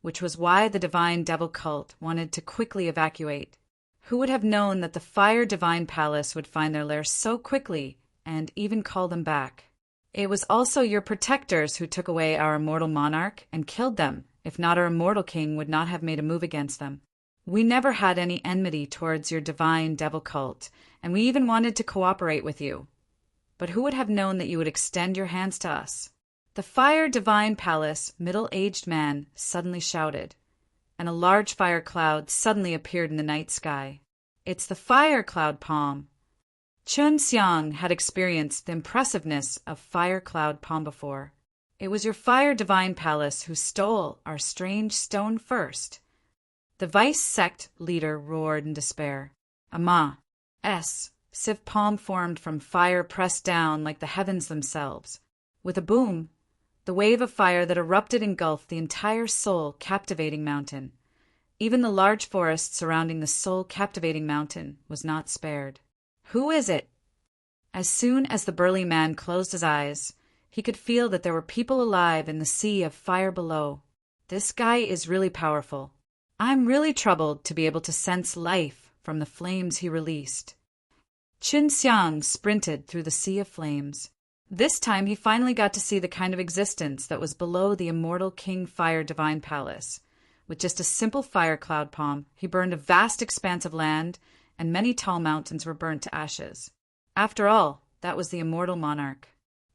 which was why the divine devil cult wanted to quickly evacuate. Who would have known that the Fire Divine Palace would find their lair so quickly and even call them back? It was also your protectors who took away our immortal monarch and killed them. If not, our immortal king would not have made a move against them. We never had any enmity towards your divine devil cult, and we even wanted to cooperate with you. But who would have known that you would extend your hands to us? The Fire Divine Palace middle-aged man suddenly shouted, and a large fire cloud suddenly appeared in the night sky. It's the fire cloud palm. Chun Xiang had experienced the impressiveness of fire cloud palm before. It was your fire divine palace who stole our strange stone first. The vice sect leader roared in despair. Civ palm formed from fire pressed down like the heavens themselves. With a boom, the wave of fire that erupted engulfed the entire soul-captivating mountain. Even the large forest surrounding the soul-captivating mountain was not spared. Who is it? As soon as the burly man closed his eyes, he could feel that there were people alive in the sea of fire below. This guy is really powerful. I'm really troubled to be able to sense life from the flames he released. Chun Xiang sprinted through the sea of flames. This time he finally got to see the kind of existence that was below the immortal King Fire Divine Palace. With just a simple fire cloud palm, he burned a vast expanse of land, and many tall mountains were burnt to ashes. After all, that was the immortal monarch.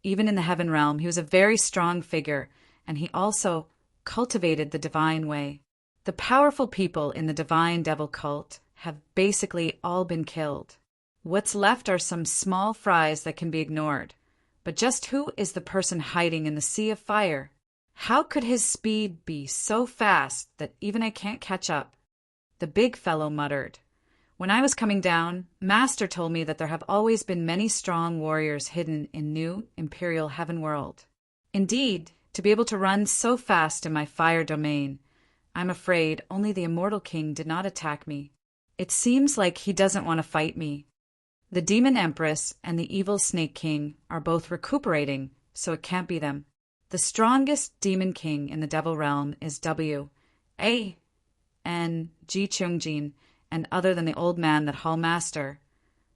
Even in the heaven realm, he was a very strong figure, and he also cultivated the divine way. The powerful people in the divine devil cult have basically all been killed. What's left are some small fries that can be ignored. But just who is the person hiding in the sea of fire? How could his speed be so fast that even I can't catch up? The big fellow muttered. When I was coming down, Master told me that there have always been many strong warriors hidden in new imperial heaven world. Indeed, to be able to run so fast in my fire domain, I'm afraid only the immortal king did not attack me. It seems like he doesn't want to fight me. The demon empress and the evil snake king are both recuperating, so it can't be them. The strongest demon king in the devil realm is W.A.N.G. Chungjin, and other than the old man that Hall Master,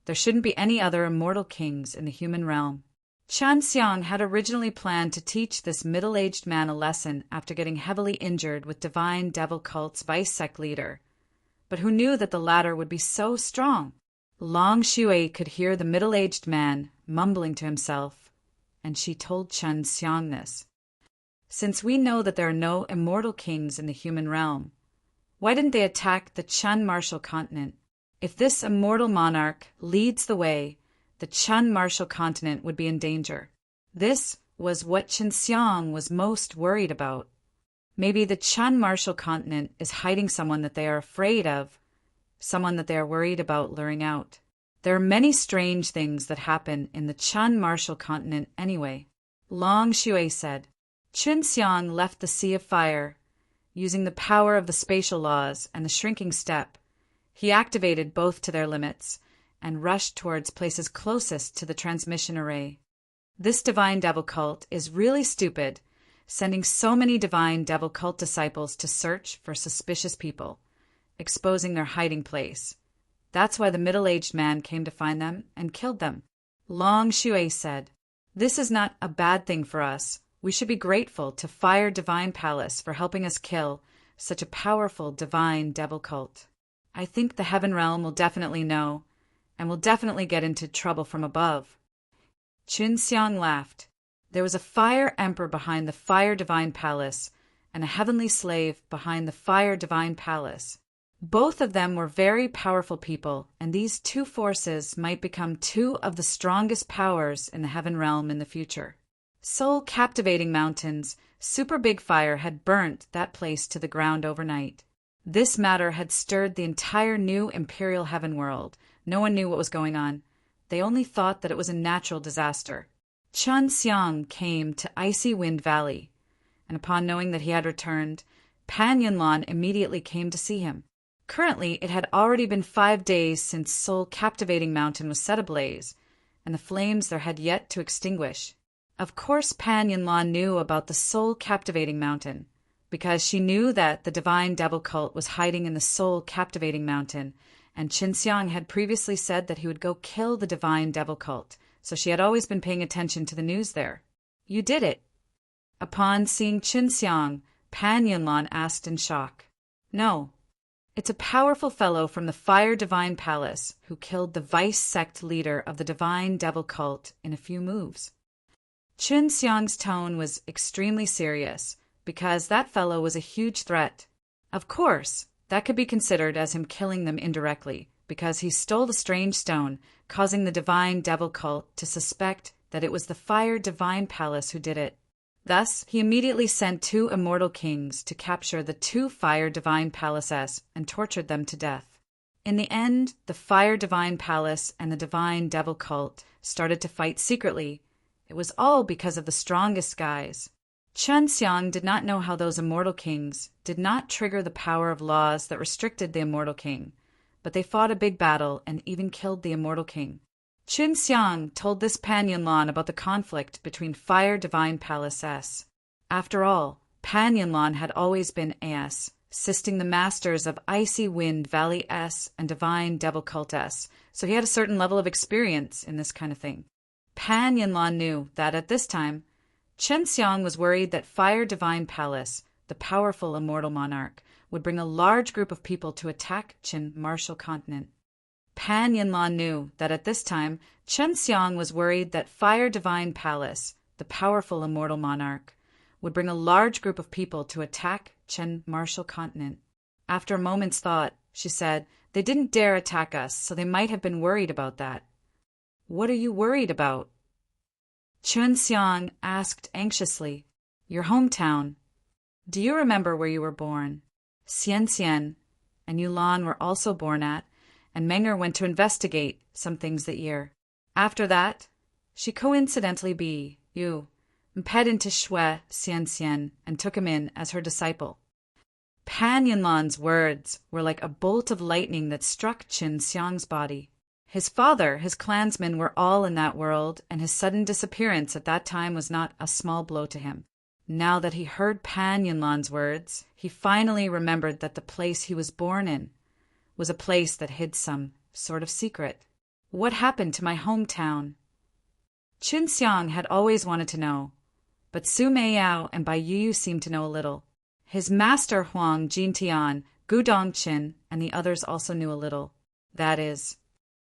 there shouldn't be any other immortal kings in the human realm. Chun Xiang had originally planned to teach this middle-aged man a lesson after getting heavily injured with divine devil cult's vice sect leader, but who knew that the latter would be so strong? Long Shui could hear the middle-aged man mumbling to himself, and she told Chun Xiang this. Since we know that there are no immortal kings in the human realm, why didn't they attack the Chun Martial Continent? If this immortal monarch leads the way, the Chun Martial Continent would be in danger. This was what Chun Xiang was most worried about. Maybe the Chun Martial Continent is hiding someone that they are afraid of, someone that they are worried about luring out. There are many strange things that happen in the Chun Martial Continent anyway. Long Shui said. Chun Xiang left the Sea of Fire. Using the power of the spatial laws and the shrinking step, he activated both to their limits and rushed towards places closest to the transmission array. This divine devil cult is really stupid, sending so many divine devil cult disciples to search for suspicious people, exposing their hiding place. That's why the middle-aged man came to find them and killed them. Long Shui said, "This is not a bad thing for us. We should be grateful to Fire Divine Palace for helping us kill such a powerful divine devil cult. I think the heaven realm will definitely know, and will definitely get into trouble from above." Chun Xiang laughed. There was a fire emperor behind the Fire Divine Palace and a heavenly slave behind the Fire Divine Palace. Both of them were very powerful people, and these two forces might become two of the strongest powers in the heaven realm in the future. Soul-captivating mountains, super big fire had burnt that place to the ground overnight. This matter had stirred the entire new imperial heaven world. No one knew what was going on. They only thought that it was a natural disaster. Chun Xiang came to Icy Wind Valley, and upon knowing that he had returned, Pan Yunlan immediately came to see him. Currently, it had already been 5 days since Soul-Captivating Mountain was set ablaze, and the flames there had yet to extinguish. Of course Pan Yunlan knew about the Soul-Captivating Mountain, because she knew that the divine devil cult was hiding in the Soul-Captivating Mountain, and Chun Xiang had previously said that he would go kill the divine devil cult, so she had always been paying attention to the news there. "You did it." Upon seeing Chun Xiang, Pan Yunlan asked in shock. "No. It's a powerful fellow from the Fire Divine Palace who killed the vice sect leader of the divine devil cult in a few moves." Chun Xiang's tone was extremely serious, because that fellow was a huge threat. Of course, that could be considered as him killing them indirectly, because he stole the strange stone, causing the divine devil cult to suspect that it was the Fire Divine Palace who did it. Thus, he immediately sent 2 immortal kings to capture the 2 Fire Divine Palaces and tortured them to death. In the end, the Fire Divine Palace and the Divine Devil Cult started to fight secretly. It was all because of the strongest guys. Chen Xiang did not know how those immortal kings did not trigger the power of laws that restricted the immortal king, but they fought a big battle and even killed the immortal king. Chen Xiang told this Pan Yunlan about the conflict between Fire Divine Palace S. After all, Pan Yunlan had always been AS, assisting the masters of Icy Wind Valley S and Divine Devil Cult S, so he had a certain level of experience in this kind of thing. Pan Yunlan knew that at this time, Chen Xiang was worried that Fire Divine Palace, the powerful immortal monarch, would bring a large group of people to attack Qin Martial Continent. Pan Yunlan knew that at this time, Chen Xiang was worried that Fire Divine Palace, the powerful immortal monarch, would bring a large group of people to attack Qin Martial Continent. After a moment's thought, she said, "They didn't dare attack us, so they might have been worried about that." "What are you worried about?" Chen Xiang asked anxiously. "Your hometown. Do you remember where you were born? Xian and Yulan were also born at, and Menger went to investigate some things that year. After that, she coincidentally imped into Shui Xian and took him in as her disciple." Pan Yunlan's words were like a bolt of lightning that struck Chen Xiang's body. His father, his clansmen were all in that world, and his sudden disappearance at that time was not a small blow to him. Now that he heard Pan Yunlan's words, he finally remembered that the place he was born in was a place that hid some sort of secret. "What happened to my hometown?" Chen Xiang had always wanted to know, but Su Meiyao and Bai Yu seemed to know a little. His master Huang Jintian, Gu Dongqin, and the others also knew a little. That is,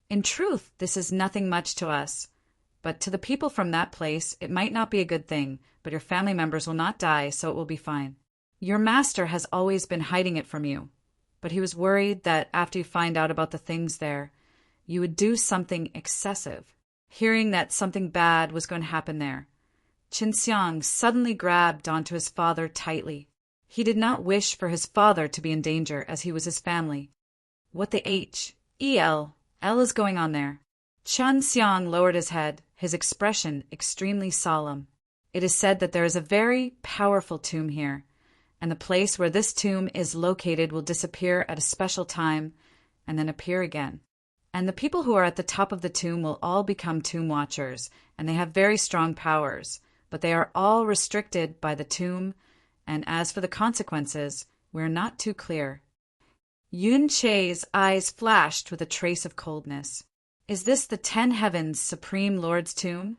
"In truth, this is nothing much to us, but to the people from that place it might not be a good thing, but your family members will not die, so it will be fine. Your master has always been hiding it from you, but he was worried that after you find out about the things there, you would do something excessive." Hearing that something bad was going to happen there, Chen Xiang suddenly grabbed onto his father tightly. He did not wish for his father to be in danger, as he was his family. "What the L is going on there?" Chen Xiang lowered his head, his expression extremely solemn. "It is said that there is a very powerful tomb here, and the place where this tomb is located will disappear at a special time and then appear again. And the people who are at the top of the tomb will all become tomb watchers, and they have very strong powers, but they are all restricted by the tomb, and as for the consequences, we are not too clear." Yun Che's eyes flashed with a trace of coldness. "Is this the 10 Heavens Supreme Lord's tomb?"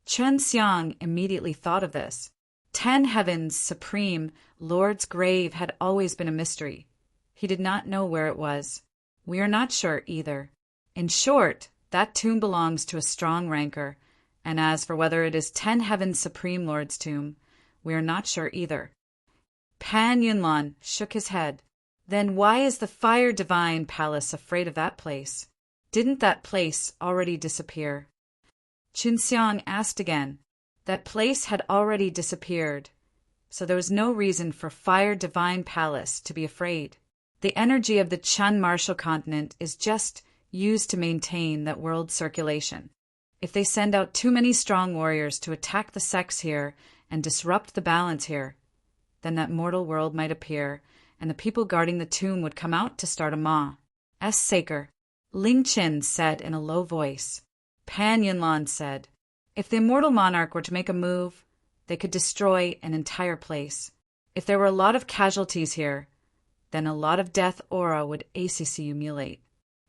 Chen Xiang immediately thought of this. 10 Heavens Supreme Lord's grave had always been a mystery. He did not know where it was. We are not sure either. In short, that tomb belongs to a strong rancor, and as for whether it is 10 Heavens Supreme Lord's tomb, we are not sure either. Pan Yunlan shook his head. "Then why is the Fire Divine Palace afraid of that place? Didn't that place already disappear?" Chen Xiang asked again. That place had already disappeared, so there was no reason for Fire Divine Palace to be afraid. The energy of the Qin Martial Continent is just used to maintain that world circulation. If they send out too many strong warriors to attack the sects here and disrupt the balance here, then that mortal world might appear, and the people guarding the tomb would come out to start a Ma. S. Saker, Ling Qin said in a low voice. Pan Yunlan said, "If the immortal monarch were to make a move, they could destroy an entire place. If there were a lot of casualties here, then a lot of death aura would accumulate.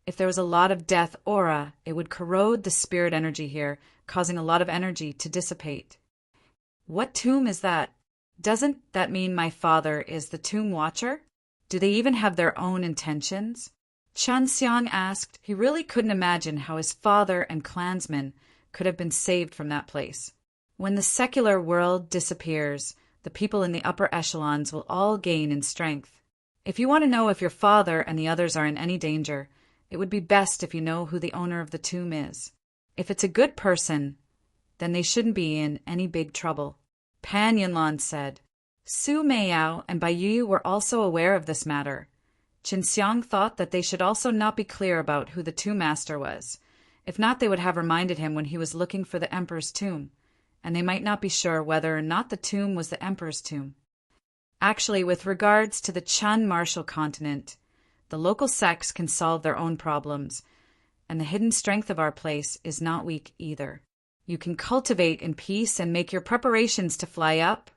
If there was a lot of death aura, it would corrode the spirit energy here, causing a lot of energy to dissipate." "What tomb is that? Doesn't that mean my father is the tomb watcher? Do they even have their own intentions?" Chen Xiang asked. He really couldn't imagine how his father and clansmen could have been saved from that place. When the secular world disappears, the people in the upper echelons will all gain in strength. If you want to know if your father and the others are in any danger, it would be best if you know who the owner of the tomb is. If it's a good person, then they shouldn't be in any big trouble. Pan Yunlan said. Su Meiyao and Bai Yu were also aware of this matter. Qin Xiang thought that they should also not be clear about who the tomb master was. If not, they would have reminded him when he was looking for the emperor's tomb, and they might not be sure whether or not the tomb was the emperor's tomb. Actually, with regards to the Chan martial continent, the local sects can solve their own problems, and the hidden strength of our place is not weak either. You can cultivate in peace and make your preparations to fly up.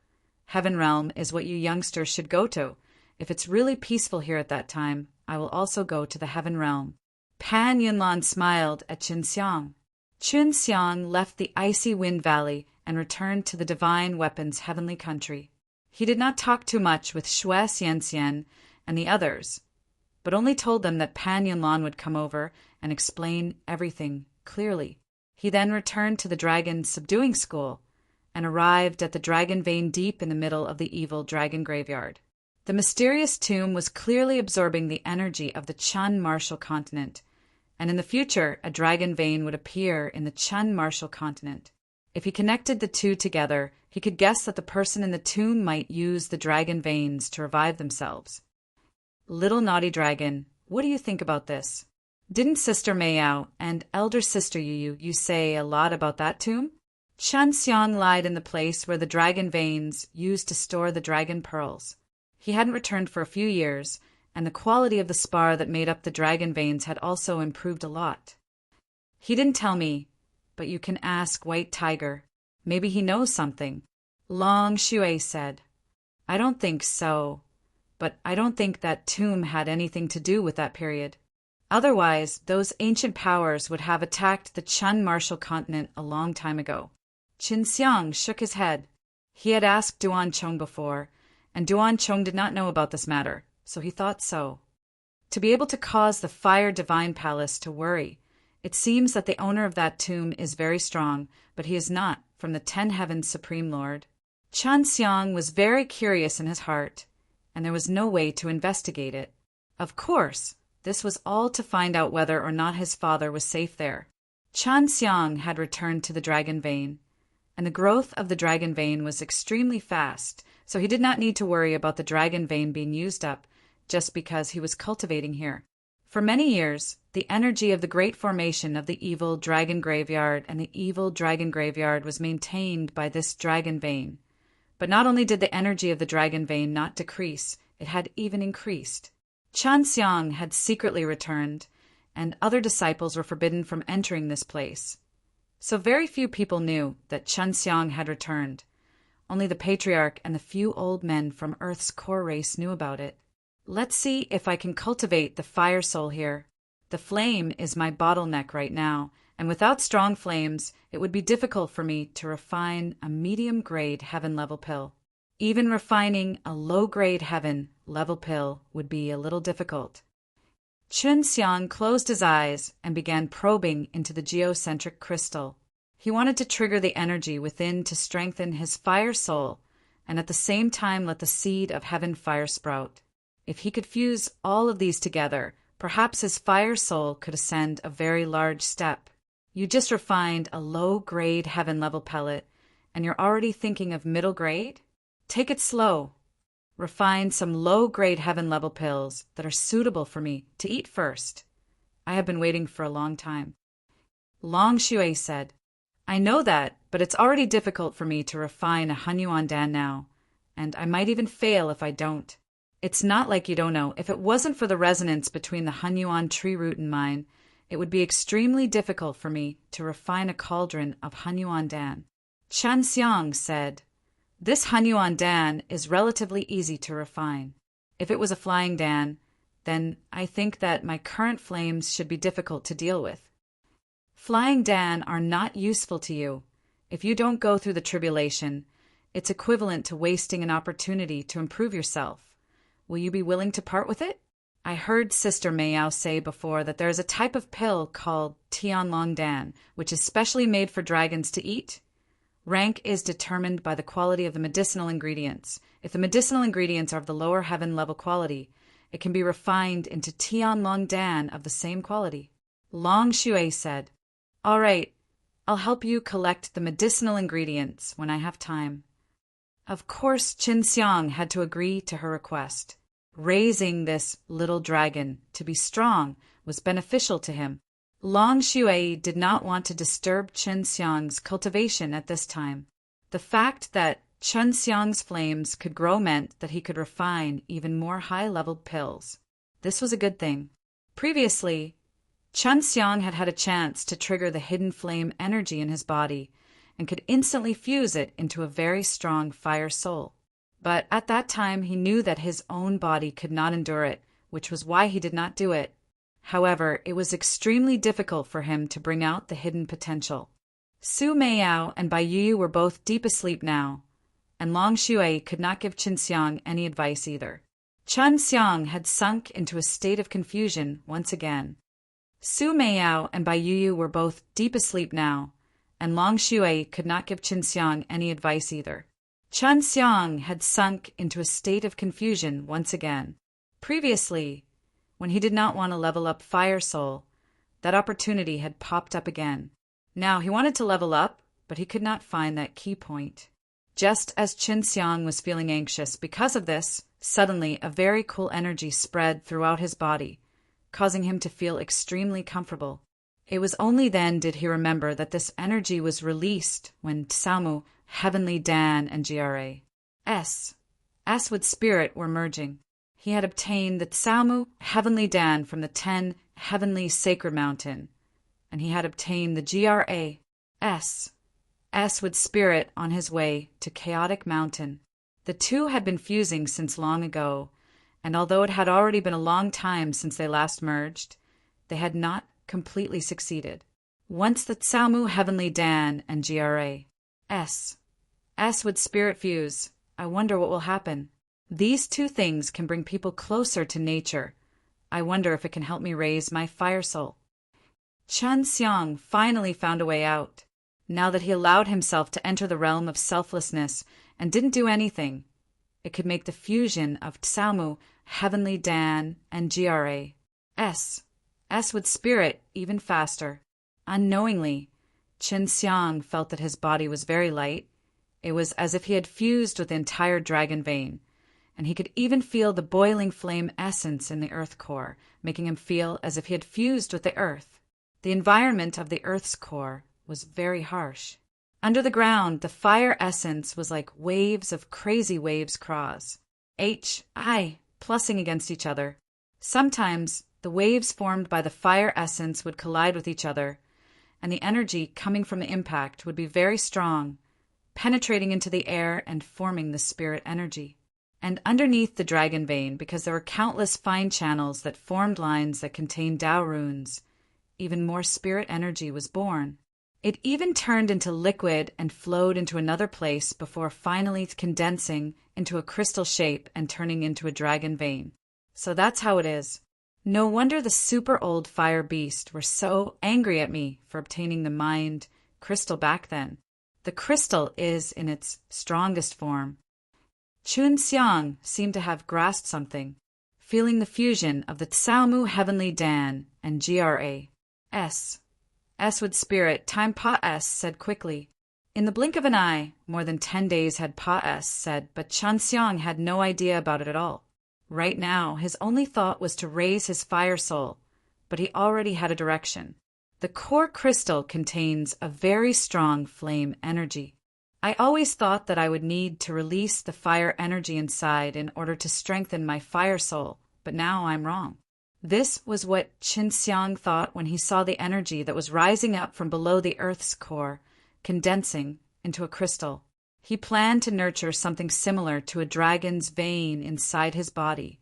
Heaven Realm is what you youngsters should go to. If it's really peaceful here at that time, I will also go to the Heaven Realm. Pan Yunlan smiled at Qin Xiang. Qin Xiang left the icy wind valley and returned to the divine weapon's heavenly country. He did not talk too much with Xue Xianxian and the others, but only told them that Pan Yunlan would come over and explain everything clearly. He then returned to the dragon subduing school and arrived at the dragon vein deep in the middle of the evil dragon graveyard. The mysterious tomb was clearly absorbing the energy of the Chan martial continent, and in the future a dragon vein would appear in the Chan martial continent. If he connected the two together, he could guess that the person in the tomb might use the dragon veins to revive themselves. Little naughty dragon, what do you think about this? Didn't Sister Meiyao and Elder Sister Yu say a lot about that tomb? Qin Xiang lied in the place where the dragon veins used to store the dragon pearls. He hadn't returned for a few years, and the quality of the spar that made up the dragon veins had also improved a lot. He didn't tell me, but you can ask White Tiger. Maybe he knows something. Long Shui said. I don't think so, but I don't think that tomb had anything to do with that period. Otherwise, those ancient powers would have attacked the Chan martial continent a long time ago. Qin Xiang shook his head. He had asked Duan Chong before, and Duan Chong did not know about this matter, so he thought so. To be able to cause the Fire Divine Palace to worry, it seems that the owner of that tomb is very strong, but he is not from the 10 Heavens Supreme Lord. Qin Xiang was very curious in his heart, and there was no way to investigate it. Of course, this was all to find out whether or not his father was safe there. Qin Xiang had returned to the Dragon Vein, and the growth of the Dragon Vein was extremely fast, so he did not need to worry about the Dragon Vein being used up just because he was cultivating here. For many years, the energy of the great formation of the evil Dragon Graveyard and the evil Dragon Graveyard was maintained by this Dragon Vein. But not only did the energy of the Dragon Vein not decrease, it had even increased. Qin Xiang had secretly returned, and other disciples were forbidden from entering this place. So very few people knew that Qin Xiang had returned. Only the Patriarch and the few old men from Earth's core race knew about it. Let's see if I can cultivate the fire soul here. The flame is my bottleneck right now, and without strong flames, it would be difficult for me to refine a medium-grade heaven-level pill. Even refining a low-grade heaven-level pill would be a little difficult. Qin Xiang closed his eyes and began probing into the geocentric crystal. He wanted to trigger the energy within to strengthen his fire soul, and at the same time let the seed of heaven fire sprout. If he could fuse all of these together, perhaps his fire soul could ascend a very large step. You just refined a low-grade heaven-level pellet, and you're already thinking of middle grade? Take it slow. Refine some low-grade heaven-level pills that are suitable for me to eat first. I have been waiting for a long time. Long Shui said, I know that, but it's already difficult for me to refine a Hunyuan Dan now, and I might even fail if I don't. It's not like you don't know. If it wasn't for the resonance between the Hunyuan tree root and mine, it would be extremely difficult for me to refine a cauldron of Hunyuan Dan. Qin Xiang said, This Hunyuan Dan is relatively easy to refine. If it was a flying Dan, then I think that my current flames should be difficult to deal with. Flying Dan are not useful to you. If you don't go through the tribulation, it's equivalent to wasting an opportunity to improve yourself. Will you be willing to part with it? I heard Sister Meiyao say before that there is a type of pill called Tianlong Dan, which is specially made for dragons to eat. Rank is determined by the quality of the medicinal ingredients. If the medicinal ingredients are of the lower heaven level quality, it can be refined into Tian Long Dan of the same quality. Long Shui said, "All right, I'll help you collect the medicinal ingredients when I have time." Of course, Qin Xiang had to agree to her request. Raising this little dragon to be strong was beneficial to him. Long Shui did not want to disturb Qin Xiang's cultivation at this time. The fact that Qin Xiang's flames could grow meant that he could refine even more high-level pills. This was a good thing. Previously, Qin Xiang had had a chance to trigger the hidden flame energy in his body and could instantly fuse it into a very strong fire soul. But at that time he knew that his own body could not endure it, which was why he did not do it. However, it was extremely difficult for him to bring out the hidden potential. Su Meiyao and Bai Yu were both deep asleep now, and Long Shui could not give Qin Xiang any advice either. Qin Xiang had sunk into a state of confusion once again. Su Meiyao and Bai Yu were both deep asleep now, and Long Shui could not give Qin Xiang any advice either. Qin Xiang had sunk into a state of confusion once again. Previously, when he did not want to level up Fire Soul, that opportunity had popped up again. Now he wanted to level up, but he could not find that key point. Just as Qin Xiang was feeling anxious because of this, suddenly a very cool energy spread throughout his body, causing him to feel extremely comfortable. It was only then did he remember that this energy was released when Tsamu, Heavenly Dan, and S with Spirit were merging. He had obtained the Tsamu, Heavenly Dan from the 10 Heavenly Sacred Mountain, and he had obtained the S with Spirit on his way to Chaotic Mountain. The two had been fusing since long ago, and although it had already been a long time since they last merged, they had not completely succeeded. Once the Tsamu, Heavenly Dan, and S with Spirit fuse, I wonder what will happen. These two things can bring people closer to nature. I wonder if it can help me raise my fire soul. Qin Xiang finally found a way out. Now that he allowed himself to enter the realm of selflessness and didn't do anything, it could make the fusion of Tsamu, Heavenly Dan, and S with Spirit even faster. Unknowingly, Qin Xiang felt that his body was very light. It was as if he had fused with the entire dragon vein, and he could even feel the boiling flame essence in the earth core, making him feel as if he had fused with the earth. The environment of the earth's core was very harsh. Under the ground, the fire essence was like waves of crazy waves cross, plussing against each other. Sometimes the waves formed by the fire essence would collide with each other, and the energy coming from the impact would be very strong, penetrating into the air and forming the spirit energy. And underneath the dragon vein, because there were countless fine channels that formed lines that contained Tao runes, even more spirit energy was born. It even turned into liquid and flowed into another place before finally condensing into a crystal shape and turning into a dragon vein. So that's how it is. No wonder the super old fire beast were so angry at me for obtaining the mind crystal back then. The crystal is in its strongest form. Qin Xiang seemed to have grasped something, feeling the fusion of the Tsamu, Heavenly Dan, and S with Spirit. Time Pa S said quickly. In the blink of an eye, more than 10 days had Pa S said, but Qin Xiang had no idea about it at all. Right now, his only thought was to raise his fire soul, but he already had a direction. The core crystal contains a very strong flame energy. I always thought that I would need to release the fire energy inside in order to strengthen my fire soul, but now I'm wrong. This was what Qin Xiang thought when he saw the energy that was rising up from below the Earth's core, condensing into a crystal. He planned to nurture something similar to a dragon's vein inside his body,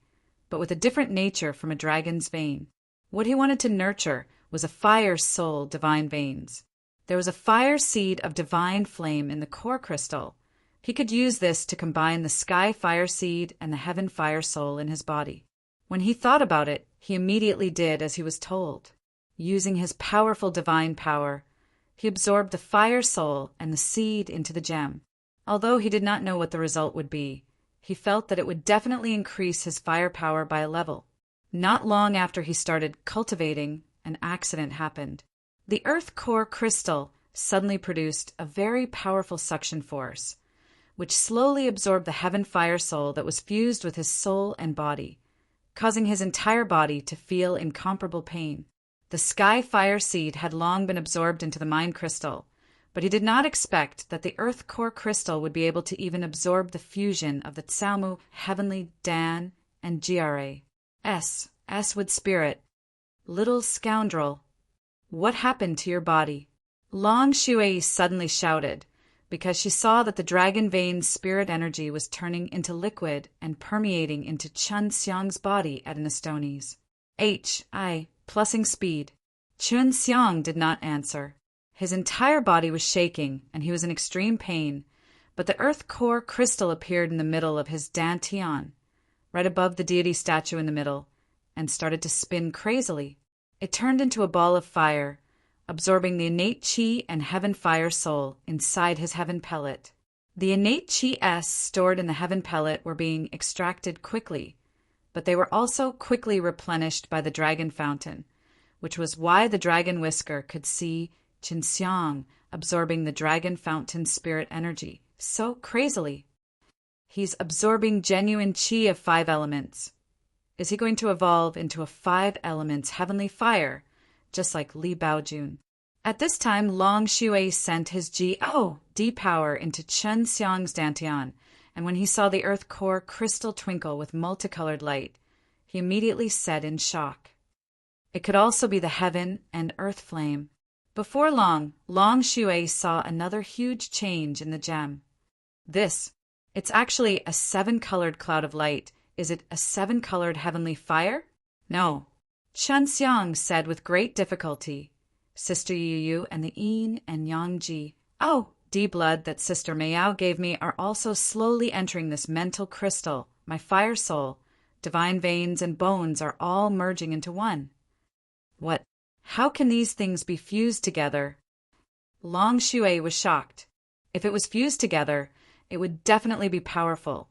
but with a different nature from a dragon's vein. What he wanted to nurture was a fire soul divine veins. There was a fire seed of divine flame in the core crystal. He could use this to combine the sky fire seed and the heaven fire soul in his body. When he thought about it, he immediately did as he was told. Using his powerful divine power, He absorbed the fire soul and the seed into the gem. Although he did not know what the result would be, he felt that it would definitely increase his fire power by a level. Not long after he started cultivating, an accident happened. The earth core crystal suddenly produced a very powerful suction force, which slowly absorbed the heaven fire soul that was fused with his soul and body, causing his entire body to feel incomparable pain. The sky fire seed had long been absorbed into the mind crystal, but he did not expect that the earth core crystal would be able to even absorb the fusion of the Tsamu, heavenly Dan, and Gra. S with spirit. Little scoundrel, what happened to your body? Long Shui suddenly shouted, because she saw that the dragon vein's spirit energy was turning into liquid and permeating into Chun Xiang's body at an Astonies. Plussing speed. Chun Xiang did not answer. His entire body was shaking, and he was in extreme pain, but the earth core crystal appeared in the middle of his dantian, right above the deity statue in the middle, and started to spin crazily. It turned into a ball of fire, absorbing the innate chi and heaven fire soul inside his heaven pellet. The innate chi stored in the heaven pellet were being extracted quickly, but they were also quickly replenished by the dragon fountain, which was why the dragon whisker could see Qin Xiang absorbing the dragon fountain spirit energy so crazily. He's absorbing genuine chi of 5 elements. Is he going to evolve into a 5 elements heavenly fire, just like Li Baojun? At this time, Long Shui sent his D power into Chen Xiang's dantian, and when he saw the earth core crystal twinkle with multicolored light, he immediately said in shock. It could also be the heaven and earth flame. Before long, Long Shui saw another huge change in the gem. It's actually a 7-colored cloud of light. Is it a 7-colored heavenly fire? No. Chen Xiang said with great difficulty. Sister Yu and the Yin and Yang Ji. D blood that Sister Miao gave me are also slowly entering this mental crystal. My fire soul, divine veins and bones are all merging into one. What? How can these things be fused together? Long Shui was shocked. If it was fused together, it would definitely be powerful.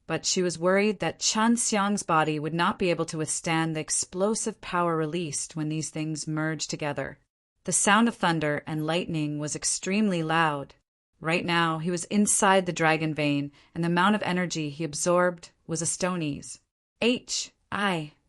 But she was worried that Chen Xiang's body would not be able to withstand the explosive power released when these things merged together. The sound of thunder and lightning was extremely loud. Right now, he was inside the dragon vein, and the amount of energy he absorbed was Astonies.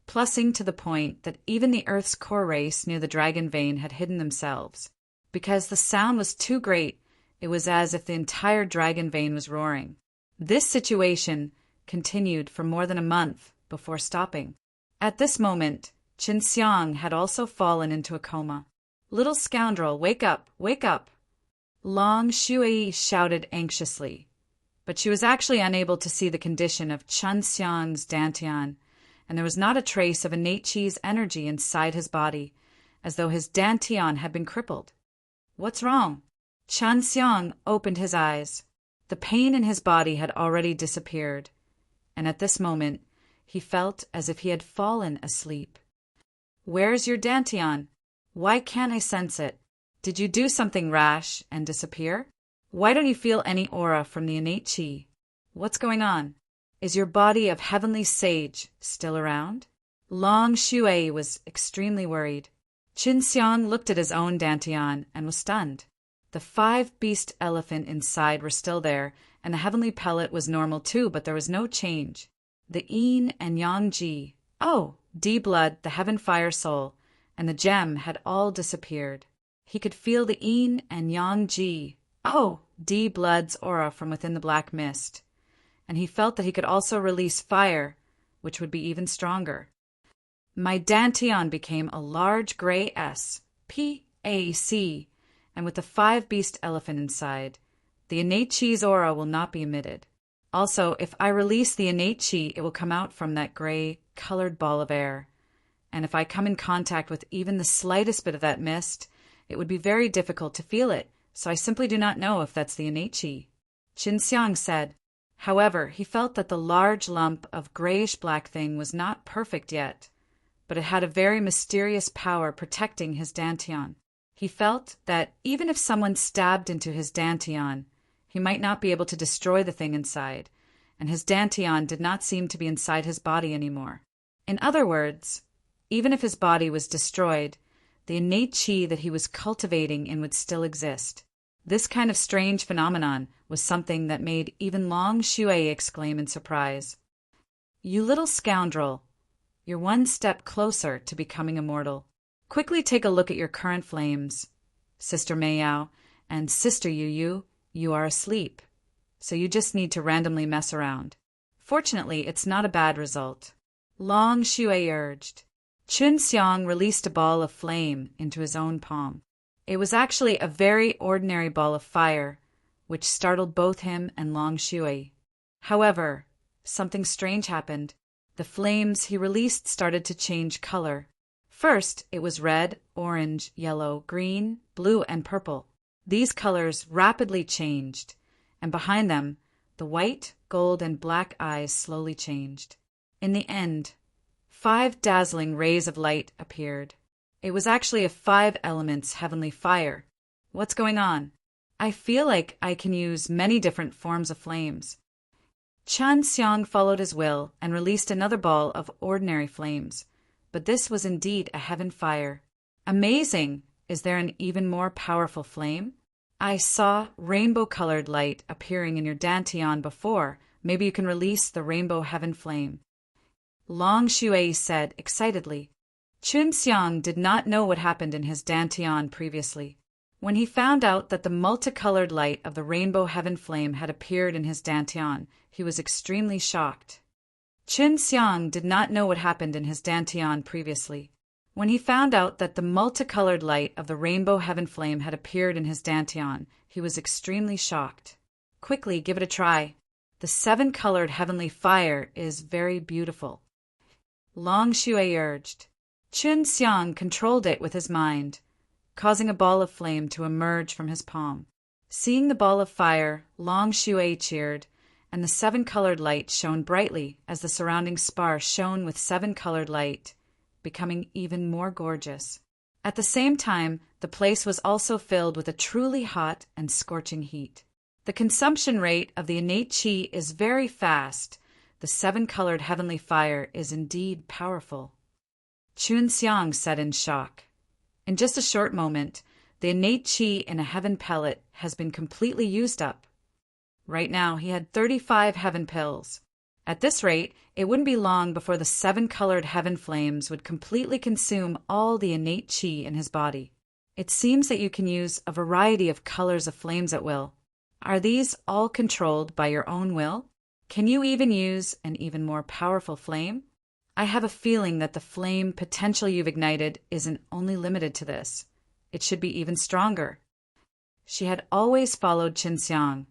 Plussing to the point that even the Earth's core race near the dragon vein had hidden themselves. Because the sound was too great, it was as if the entire dragon vein was roaring. This situation continued for more than a month before stopping. At this moment, Qin Xiang had also fallen into a coma. Little scoundrel, wake up, wake up! Long Shui shouted anxiously, but she was actually unable to see the condition of Chen Xiang's dantian, and there was not a trace of innate chi's energy inside his body, as though his dantian had been crippled. What's wrong? Chen Xiang opened his eyes. The pain in his body had already disappeared, and at this moment he felt as if he had fallen asleep. Where's your dantian? Why can't I sense it? Did you do something rash and disappear? Why don't you feel any aura from the innate chi? What's going on? Is your body of heavenly sage still around? Long Shui was extremely worried. Qin Xiang looked at his own dantian and was stunned. The 5-beast elephant inside were still there, and the heavenly pellet was normal too, but there was no change. The Yin and Yang Ji, D blood, the heaven fire soul, and the gem had all disappeared. He could feel the Yin and Yang Ji, D blood's aura from within the black mist, and he felt that he could also release fire, which would be even stronger. My dantian became a large gray SPAC, and with the 5-beast elephant inside, the innate chi's aura will not be emitted. Also, if I release the innate chi, it will come out from that gray-colored ball of air, and if I come in contact with even the slightest bit of that mist, it would be very difficult to feel it, so I simply do not know if that's the innate chi. Qin Xiang said. However, he felt that the large lump of grayish-black thing was not perfect yet, but it had a very mysterious power protecting his dantian. He felt that even if someone stabbed into his dantian, he might not be able to destroy the thing inside, and his dantian did not seem to be inside his body anymore. In other words, even if his body was destroyed, the innate qi that he was cultivating in would still exist. This kind of strange phenomenon was something that made even Long Shui exclaim in surprise. "You little scoundrel! You're one step closer to becoming immortal. Quickly take a look at your current flames. Sister Meiyao and Sister Yu, you are asleep, so you just need to randomly mess around. Fortunately, it's not a bad result," Long Shui urged. Chun Xiang released a ball of flame into his own palm. It was actually a very ordinary ball of fire, which startled both him and Long Shui. However, something strange happened. The flames he released started to change color. First, it was red, orange, yellow, green, blue, and purple. These colors rapidly changed, and behind them, the white, gold, and black eyes slowly changed. In the end, 5 dazzling rays of light appeared. It was actually a 5 elements heavenly fire. What's going on? I feel like I can use many different forms of flames. Chun Xiang followed his will and released another ball of ordinary flames, but this was indeed a heaven fire. Amazing! Is there an even more powerful flame? I saw rainbow-colored light appearing in your dantian before. Maybe you can release the rainbow heaven flame. Long Shui said excitedly. Chun Xiang did not know what happened in his dantian previously. When he found out that the multicolored light of the rainbow heaven flame had appeared in his dantian, he was extremely shocked. Chun Xiang did not know what happened in his dantian previously. When he found out that the multicolored light of the rainbow heaven flame had appeared in his dantian, he was extremely shocked. Quickly, give it a try. The 7-colored heavenly fire is very beautiful, Long Shui urged. Chun Xiang controlled it with his mind, causing a ball of flame to emerge from his palm. Seeing the ball of fire, Long Shui cheered, and the 7-colored light shone brightly as the surrounding spar shone with 7-colored light, becoming even more gorgeous. At the same time, the place was also filled with a truly hot and scorching heat. The consumption rate of the innate qi is very fast. The 7-colored heavenly fire is indeed powerful, Chun Xiang said in shock. In just a short moment, the innate qi in a heaven pellet has been completely used up. Right now, he had 35 heaven pills. At this rate, it wouldn't be long before the 7-colored heaven flames would completely consume all the innate qi in his body. It seems that you can use a variety of colors of flames at will. Are these all controlled by your own will? Can you even use an even more powerful flame? I have a feeling that the flame potential you've ignited isn't only limited to this. It should be even stronger. She had always followed Chun Xiang,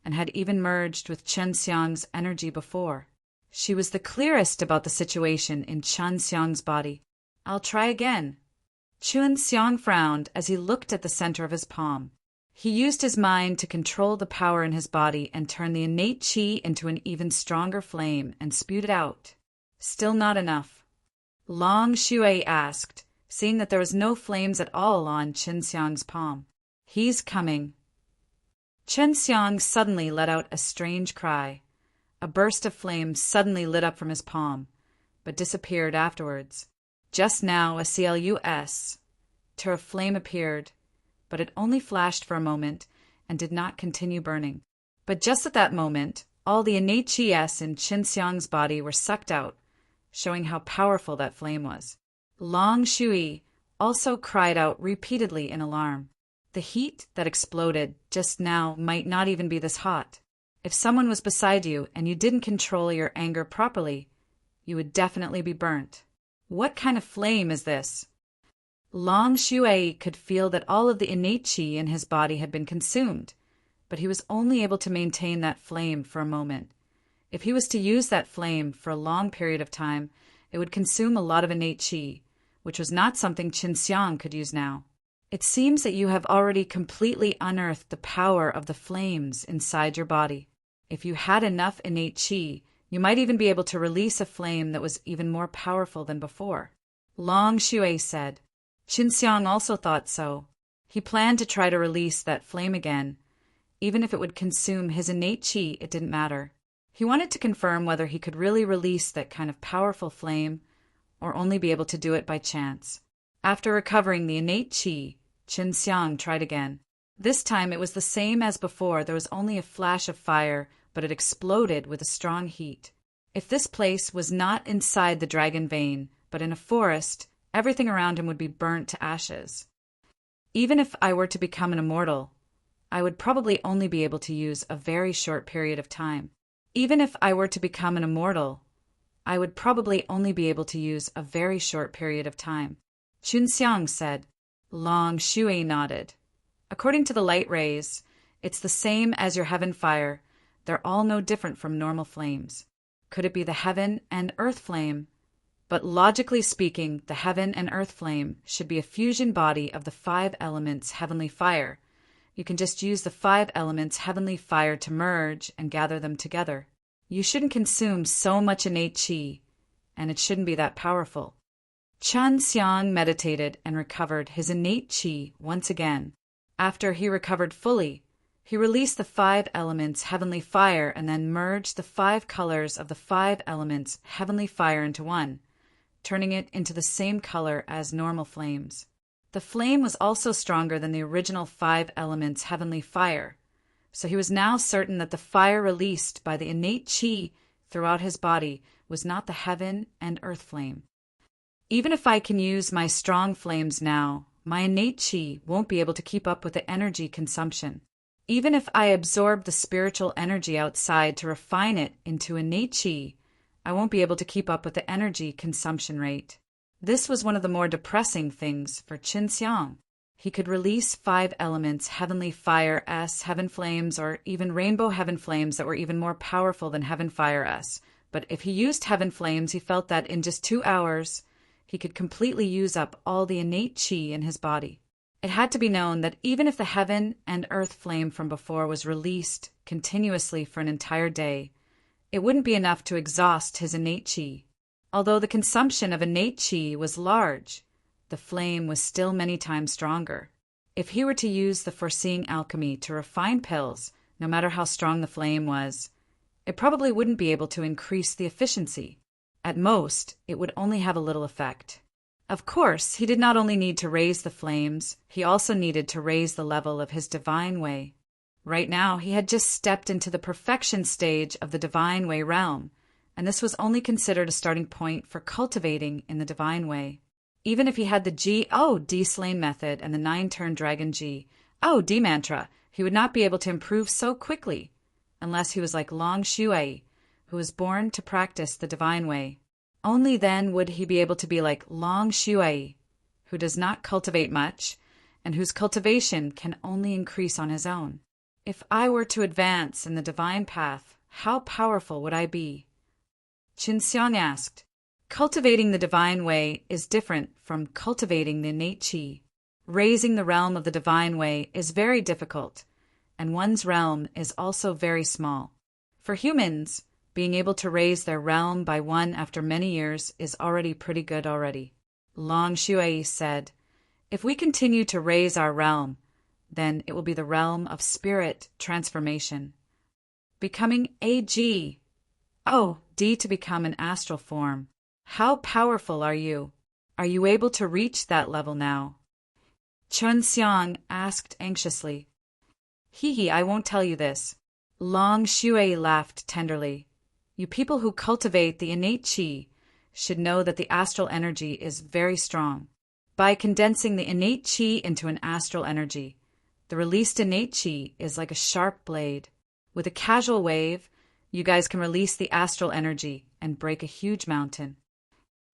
and had even merged with Chun Xiang's energy before. She was the clearest about the situation in Chun Xiang's body. I'll try again. Chun Xiang frowned as he looked at the center of his palm. He used his mind to control the power in his body and turn the innate qi into an even stronger flame and spewed it out. Still not enough. Long Shui asked, seeing that there was no flames at all on Chun Xiang's palm. He's coming. Chun Xiang suddenly let out a strange cry. A burst of flame suddenly lit up from his palm, but disappeared afterwards. Just now a CLUS. A flame appeared, but it only flashed for a moment and did not continue burning. But just at that moment, all the innate qi in Chun Xiang's body were sucked out, showing how powerful that flame was. Long Shui also cried out repeatedly in alarm. The heat that exploded just now might not even be this hot. If someone was beside you and you didn't control your anger properly, you would definitely be burnt. What kind of flame is this? Long Shui could feel that all of the innate qi in his body had been consumed, but he was only able to maintain that flame for a moment. If he was to use that flame for a long period of time, it would consume a lot of innate qi, which was not something Chun Xiang could use now. It seems that you have already completely unearthed the power of the flames inside your body. If you had enough innate qi, you might even be able to release a flame that was even more powerful than before, Long Shui said. Chun Xiang also thought so. He planned to try to release that flame again. Even if it would consume his innate qi, it didn't matter. He wanted to confirm whether he could really release that kind of powerful flame, or only be able to do it by chance. After recovering the innate qi, Qin Xiang tried again. This time it was the same as before. There was only a flash of fire, but it exploded with a strong heat. If this place was not inside the dragon vein, but in a forest, everything around him would be burnt to ashes. Even if I were to become an immortal, I would probably only be able to use a very short period of time. Even if I were to become an immortal, I would probably only be able to use a very short period of time. Qin Xiang said. Long Shui nodded. According to the light rays, it's the same as your heaven fire. They're all no different from normal flames. Could it be the heaven and earth flame? But logically speaking, the heaven and earth flame should be a fusion body of the 5 elements heavenly fire. You can just use the 5 elements heavenly fire to merge and gather them together. You shouldn't consume so much innate qi, and it shouldn't be that powerful. Qin Xiang meditated and recovered his innate qi once again. After he recovered fully, he released the 5 elements heavenly fire and then merged the 5 colors of the 5 elements heavenly fire into one, turning it into the same color as normal flames. The flame was also stronger than the original 5 elements heavenly fire, so he was now certain that the fire released by the innate qi throughout his body was not the heaven and earth flame. Even if I can use my strong flames now, my innate qi won't be able to keep up with the energy consumption. Even if I absorb the spiritual energy outside to refine it into innate qi, I won't be able to keep up with the energy consumption rate. This was one of the more depressing things for Qin Xiang. He could release 5 elements, heavenly fire S, heaven flames, or even rainbow heaven flames that were even more powerful than heaven fire S. But if he used heaven flames, he felt that in just 2 hours, he could completely use up all the innate qi in his body. It had to be known that even if the heaven and earth flame from before was released continuously for an entire day, it wouldn't be enough to exhaust his innate qi. Although the consumption of innate qi was large, the flame was still many times stronger. If he were to use the foreseeing alchemy to refine pills, no matter how strong the flame was, it probably wouldn't be able to increase the efficiency. At most, it would only have a little effect. Of course, he did not only need to raise the flames, he also needed to raise the level of his divine way. Right now, he had just stepped into the perfection stage of the divine way realm, and this was only considered a starting point for cultivating in the divine way. Even if he had the G-O-D Slain method and the 9-turn dragon G-O-D mantra, he would not be able to improve so quickly, unless he was like Long Shui, who was born to practice the divine way. Only then would he be able to be like Long Shui, who does not cultivate much, and whose cultivation can only increase on his own. If I were to advance in the divine path, how powerful would I be? Qin Xiang asked. Cultivating the divine way is different from cultivating the innate qi. Raising the realm of the divine way is very difficult, and one's realm is also very small. For humans, being able to raise their realm by 1 after many years is already pretty good already. Long Shui said, if we continue to raise our realm, then it will be the realm of spirit transformation. Becoming AG. Oh, D to become an astral form. How powerful are you? Are you able to reach that level now? Qin Xiang asked anxiously. Hee, I won't tell you this. Long Shui laughed tenderly. You people who cultivate the innate qi should know that the astral energy is very strong. By condensing the innate qi into an astral energy, the released innate qi is like a sharp blade. With a casual wave, you guys can release the astral energy and break a huge mountain.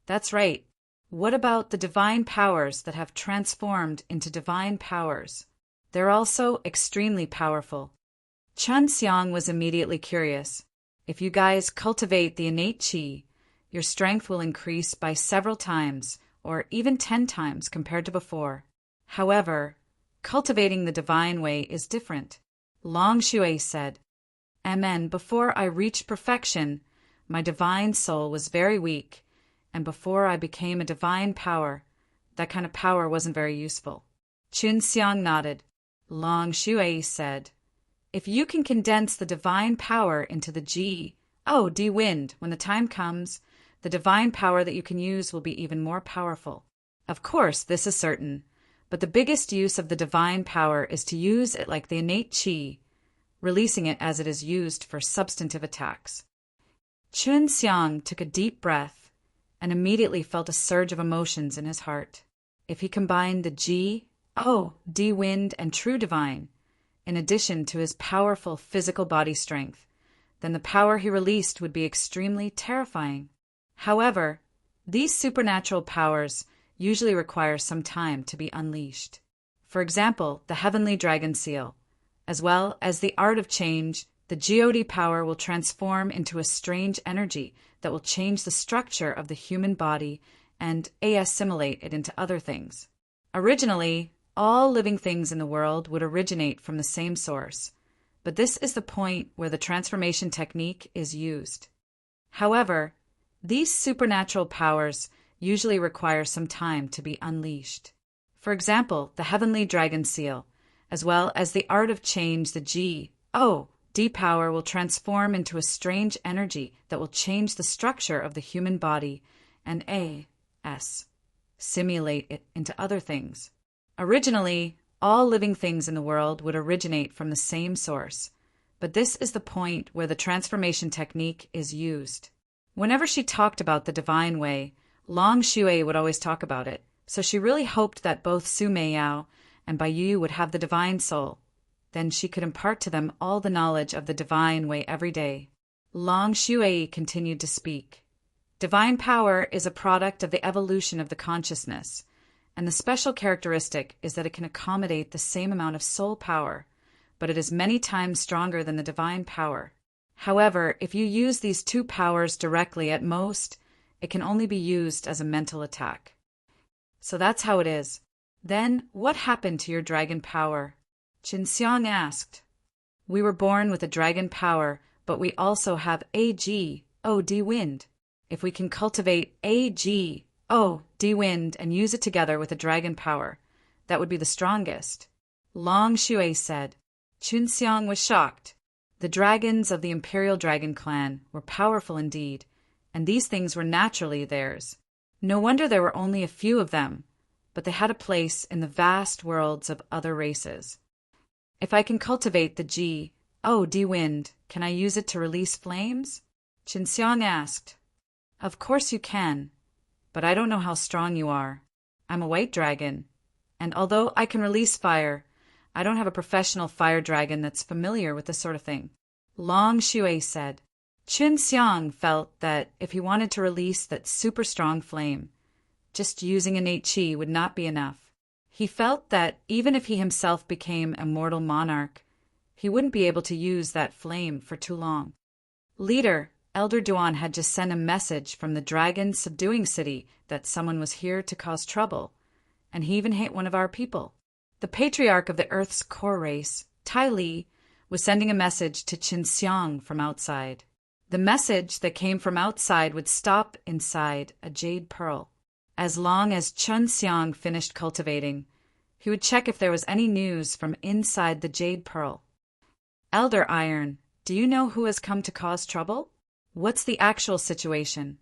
That's right. What about the divine powers that have transformed into divine powers? They're also extremely powerful. Qin Xiang was immediately curious. If you guys cultivate the innate qi, your strength will increase by several times, or even 10 times compared to before. However, cultivating the divine way is different. Long Shui said, Amen. Before I reached perfection, my divine soul was very weak, and before I became a divine power, that kind of power wasn't very useful. Chunxiang nodded. Long Shui said, "If you can condense the divine power into the G-O-D wind, when the time comes, the divine power that you can use will be even more powerful. Of course, this is certain, but the biggest use of the divine power is to use it like the innate qi, releasing it as it is used for substantive attacks." Chunxiang took a deep breath and immediately felt a surge of emotions in his heart. If he combined the G-O-D wind and true divine, in addition to his powerful physical body strength, then the power he released would be extremely terrifying. However, these supernatural powers usually require some time to be unleashed. For example, the heavenly dragon seal, as well as the art of change, the God power will transform into a strange energy that will change the structure of the human body and assimilate it into other things. Originally, all living things in the world would originate from the same source, but this is the point where the transformation technique is used. However, these supernatural powers usually require some time to be unleashed. For example, the heavenly dragon seal, as well as the art of change, the G-O-D power will transform into a strange energy that will change the structure of the human body and assimilate it into other things. Originally, all living things in the world would originate from the same source, but this is the point where the transformation technique is used. Whenever she talked about the divine way, Long Shui would always talk about it, so she really hoped that both Su Meiyao and Baiyu would have the divine soul. Then she could impart to them all the knowledge of the divine way every day. Long Shui continued to speak. Divine power is a product of the evolution of the consciousness, and the special characteristic is that it can accommodate the same amount of soul power, but it is many times stronger than the divine power. However, if you use these two powers directly at most, it can only be used as a mental attack. So that's how it is. Then, what happened to your dragon power? Chunxiang asked. We were born with a dragon power, but we also have A-G-O-D wind. If we can cultivate A-G-O-D wind and use it together with a dragon power, that would be the strongest. Long Shui said. Chunxiang was shocked. The dragons of the Imperial Dragon Clan were powerful indeed, and these things were naturally theirs. No wonder there were only a few of them, but they had a place in the vast worlds of other races. If I can cultivate the G-O-D wind, can I use it to release flames? Chunxiang asked. Of course you can, but I don't know how strong you are. I'm a white dragon, and although I can release fire, I don't have a professional fire dragon that's familiar with this sort of thing. Long Shui said. Chunxiang felt that if he wanted to release that super strong flame, just using innate qi would not be enough. He felt that even if he himself became a mortal monarch, he wouldn't be able to use that flame for too long. Leader, Elder Duan had just sent a message from the dragon subduing city that someone was here to cause trouble, and he even hit one of our people. The patriarch of the Earth's core race, Tai Li, was sending a message to Chunxiang from outside. The message that came from outside would stop inside a jade pearl. As long as Chunxiang finished cultivating, he would check if there was any news from inside the jade pearl. Elder Iron, do you know who has come to cause trouble? What's the actual situation?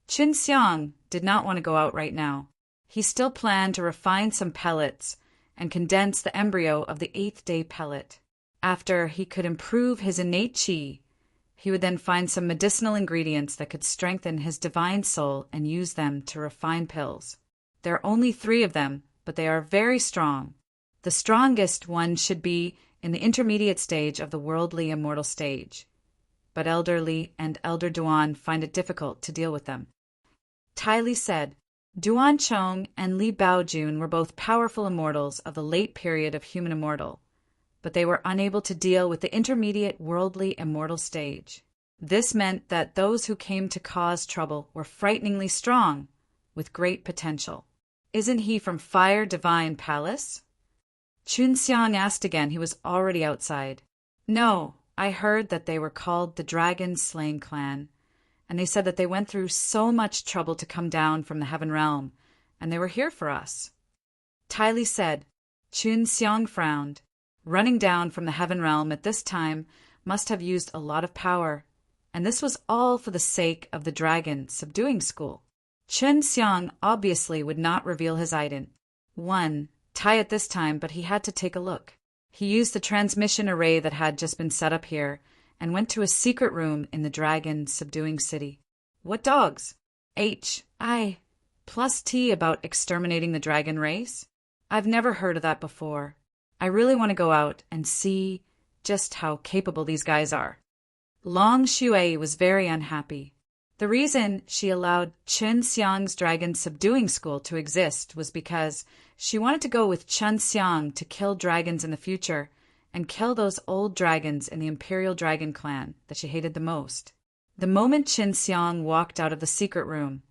Chunxiang did not want to go out right now. He still planned to refine some pellets and condense the embryo of the 8th day pellet. After he could improve his innate qi, he would then find some medicinal ingredients that could strengthen his divine soul and use them to refine pills. There are only 3 of them, but they are very strong. The strongest one should be in the intermediate stage of the worldly immortal stage, but Elder Li and Elder Duan find it difficult to deal with them. Tai Li said, Duan Chong and Li Baojun were both powerful immortals of the late period of human immortal, but they were unable to deal with the intermediate worldly immortal stage. This meant that those who came to cause trouble were frighteningly strong, with great potential. Isn't he from Fire Divine Palace? Chunxiang asked again. He was already outside. No, I heard that they were called the Dragon Slaying Clan, and they said that they went through so much trouble to come down from the Heaven Realm, and they were here for us. Tai Li said, Chun Xiang frowned. Running down from the heaven realm at this time must have used a lot of power, and this was all for the sake of the dragon subduing school. Chun Xiang obviously would not reveal his tie at this time, but he had to take a look. He used the transmission array that had just been set up here and went to a secret room in the dragon subduing city. What dogs? I plus T about exterminating the dragon race? I've never heard of that before. I really want to go out and see just how capable these guys are. Long Shui was very unhappy. The reason she allowed Chun Xiang's dragon subduing school to exist was because she wanted to go with Chun Xiang to kill dragons in the future and kill those old dragons in the Imperial Dragon clan that she hated the most. The moment Chun Xiang walked out of the secret room,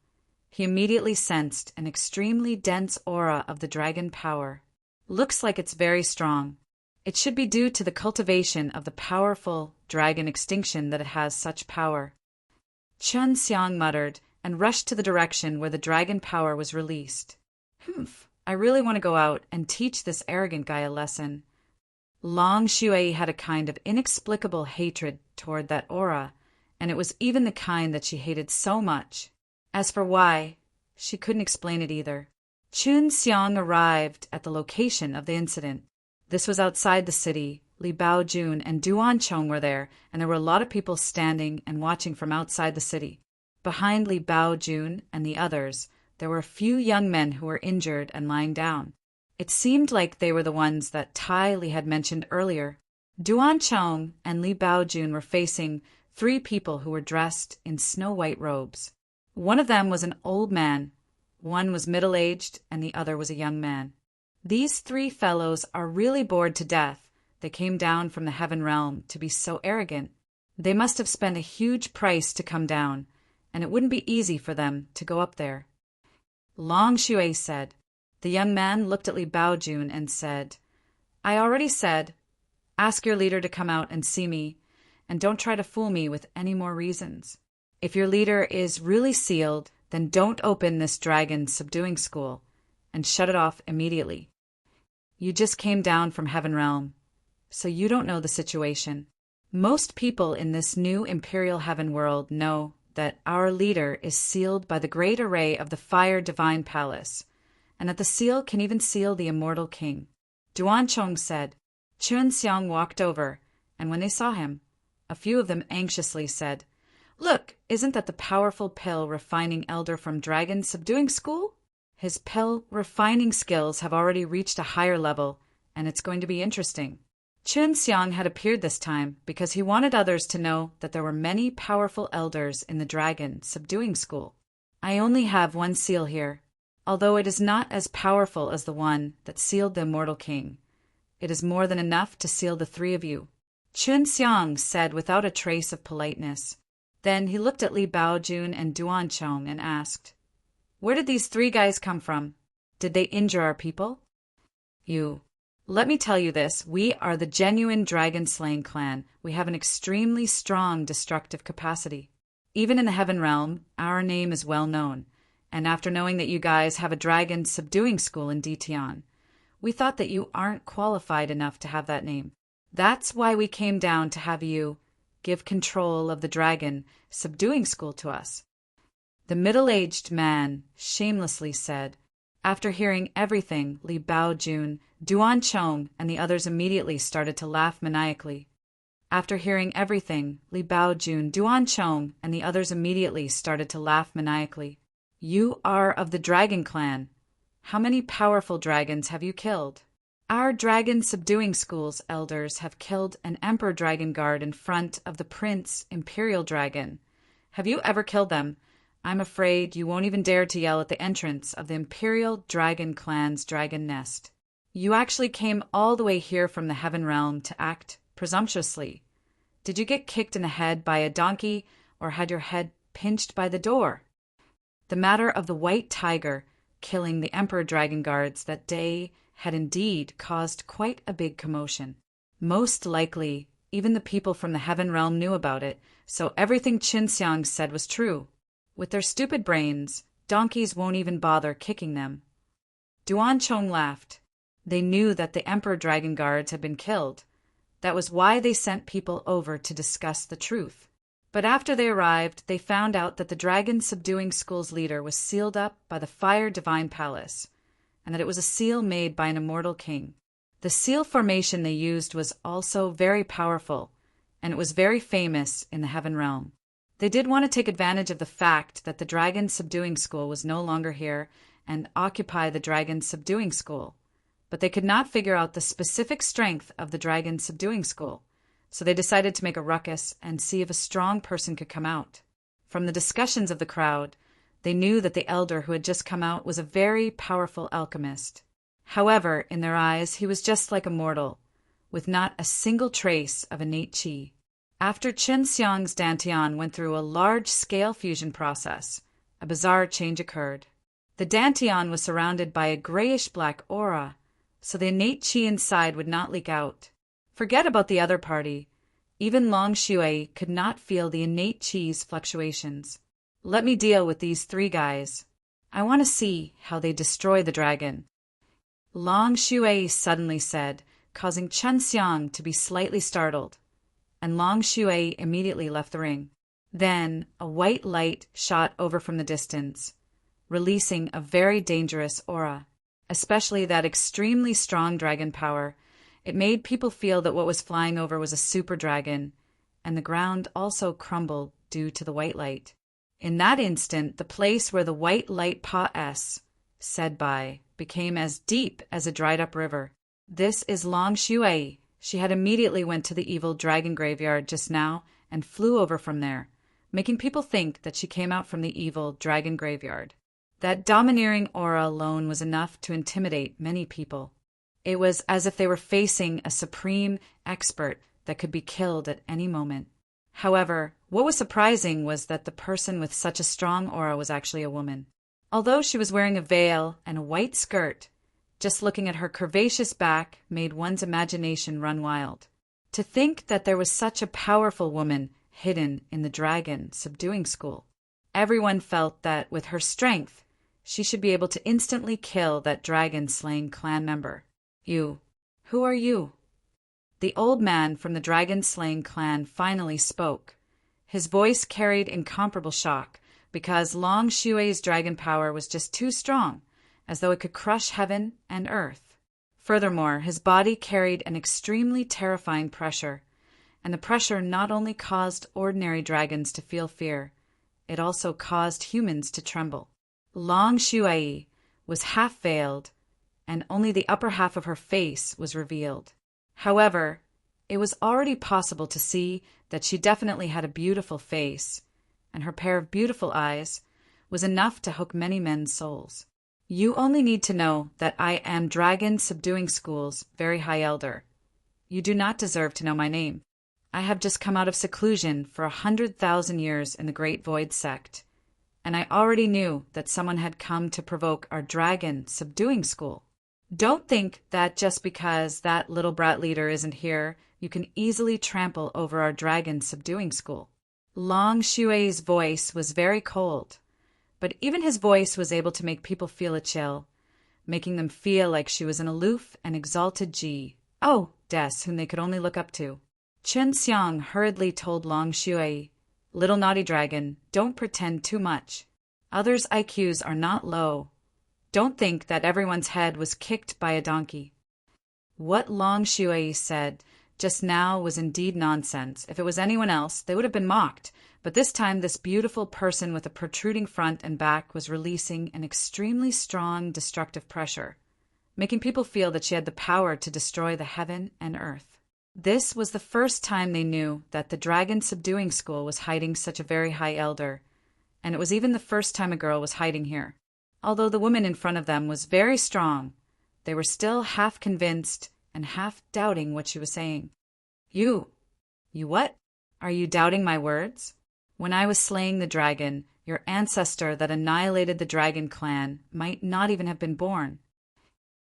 he immediately sensed an extremely dense aura of the dragon power. Looks like it's very strong. It should be due to the cultivation of the powerful dragon extinction that it has such power. Chun Xiang muttered and rushed to the direction where the dragon power was released. I really want to go out and teach this arrogant guy a lesson. Long Shui had a kind of inexplicable hatred toward that aura, and it was even the kind that she hated so much. As for why, she couldn't explain it either. Chun Xiang arrived at the location of the incident. This was outside the city. Li Baojun and Duan Chong were there, and there were a lot of people standing and watching from outside the city. Behind Li Baojun and the others, there were a few young men who were injured and lying down. It seemed like they were the ones that Tai Li had mentioned earlier. Duan Chong and Li Baojun were facing 3 people who were dressed in snow-white robes. One of them was an old man, one was middle-aged, and the other was a young man. These 3 fellows are really bored to death. They came down from the heaven realm to be so arrogant. They must have spent a huge price to come down, and it wouldn't be easy for them to go up there. Long Shui said. The young man looked at Li Baojun and said, I already said, ask your leader to come out and see me, and don't try to fool me with any more reasons. If your leader is really sealed, then don't open this dragon subduing school, and shut it off immediately. You just came down from heaven realm, so you don't know the situation. Most people in this new Imperial Heaven world know that our leader is sealed by the great array of the Fire Divine Palace, and that the seal can even seal the immortal king. Duan Chong said. Chun Xiang walked over, and when they saw him, a few of them anxiously said, Look, isn't that the powerful pill refining elder from Dragon Subduing School? His pill refining skills have already reached a higher level, and it's going to be interesting. Chun Xiang had appeared this time because he wanted others to know that there were many powerful elders in the Dragon Subduing School. I only have one seal here, although it is not as powerful as the one that sealed the immortal king. It is more than enough to seal the 3 of you, Chun Xiang said without a trace of politeness. Then he looked at Li Baojun and Duan Chong and asked, Where did these 3 guys come from? Did they injure our people? Let me tell you this, we are the genuine dragon-slaying clan. We have an extremely strong destructive capacity. Even in the heaven realm, our name is well known, and after knowing that you guys have a dragon subduing school in Ditian, we thought that you aren't qualified enough to have that name. That's why we came down to have you give control of the dragon subduing school to us. The middle-aged man shamelessly said. After hearing everything, Li Baojun, Duan Chong, and the others immediately started to laugh maniacally. After hearing everything, Li Baojun, Duan Chong, and the others immediately started to laugh maniacally. You are of the Dragon Clan. How many powerful dragons have you killed? Our dragon subduing school's elders have killed an Emperor Dragon Guard in front of the Prince Imperial Dragon. Have you ever killed them? I'm afraid you won't even dare to yell at the entrance of the Imperial Dragon Clan's dragon nest. You actually came all the way here from the Heaven Realm to act presumptuously. Did you get kicked in the head by a donkey, or had your head pinched by the door? The matter of the White Tiger killing the Emperor Dragon Guards that day had indeed caused quite a big commotion. Most likely, even the people from the Heaven Realm knew about it, so everything Chun Xiang said was true. With their stupid brains, donkeys won't even bother kicking them. Duan Chong laughed. They knew that the Emperor Dragon Guards had been killed. That was why they sent people over to discuss the truth. But after they arrived, they found out that the Dragon Subduing School's leader was sealed up by the Fire Divine Palace, and that it was a seal made by an immortal king. The seal formation they used was also very powerful, and it was very famous in the Heaven Realm. They did want to take advantage of the fact that the Dragon Subduing School was no longer here and occupy the Dragon Subduing School, but they could not figure out the specific strength of the Dragon Subduing School, so they decided to make a ruckus and see if a strong person could come out. From the discussions of the crowd, they knew that the elder who had just come out was a very powerful alchemist. However, in their eyes, he was just like a mortal, with not a single trace of innate qi. After Chen Xiang's Dantian went through a large-scale fusion process, a bizarre change occurred. The Dantian was surrounded by a grayish-black aura, so the innate qi inside would not leak out. Forget about the other party. Even Long Shui could not feel the innate qi's fluctuations. Let me deal with these three guys. I want to see how they destroy the dragon. Long Shui suddenly said, causing Chen Xiang to be slightly startled, and Long Shui immediately left the ring. Then a white light shot over from the distance, releasing a very dangerous aura, especially that extremely strong dragon power. It made people feel that what was flying over was a super dragon, and the ground also crumbled due to the white light. In that instant, the place where the white light said by became as deep as a dried-up river. This is Long Shui. She had immediately went to the evil dragon graveyard just now and flew over from there, making people think that she came out from the evil dragon graveyard. That domineering aura alone was enough to intimidate many people. It was as if they were facing a supreme expert that could be killed at any moment. However, what was surprising was that the person with such a strong aura was actually a woman. Although she was wearing a veil and a white skirt, just looking at her curvaceous back made one's imagination run wild. To think that there was such a powerful woman hidden in the Dragon Subduing School. Everyone felt that with her strength, she should be able to instantly kill that dragon-slaying clan member. You. Who are you? The old man from the dragon-slaying clan finally spoke. His voice carried incomparable shock, because Long Shui's dragon power was just too strong, as though it could crush heaven and earth. Furthermore, his body carried an extremely terrifying pressure, and the pressure not only caused ordinary dragons to feel fear, it also caused humans to tremble. Long Shui was half-veiled, and only the upper half of her face was revealed. However, it was already possible to see that she definitely had a beautiful face, and her pair of beautiful eyes was enough to hook many men's souls. You only need to know that I am Dragon Subduing School's very high elder. You do not deserve to know my name. I have just come out of seclusion for 100,000 years in the Great Void Sect, and I already knew that someone had come to provoke our Dragon Subduing School. Don't think that just because that little brat leader isn't here, you can easily trample over our Dragon Subduing School. Long Shui's voice was very cold, but even his voice was able to make people feel a chill, making them feel like she was an aloof and exalted Des whom they could only look up to. Chen Xiang hurriedly told Long Shui, "Little naughty dragon, don't pretend too much. Others' IQs are not low. Don't think that everyone's head was kicked by a donkey." What Long Shui said just now was indeed nonsense. If it was anyone else, they would have been mocked. But this time, this beautiful person with a protruding front and back was releasing an extremely strong destructive pressure, making people feel that she had the power to destroy the heaven and earth. This was the first time they knew that the Dragon Subduing School was hiding such a very high elder, and it was even the first time a girl was hiding here. Although the woman in front of them was very strong, they were still half convinced and half doubting what she was saying. You what? Are you doubting my words? When I was slaying the dragon, your ancestor that annihilated the dragon clan might not even have been born.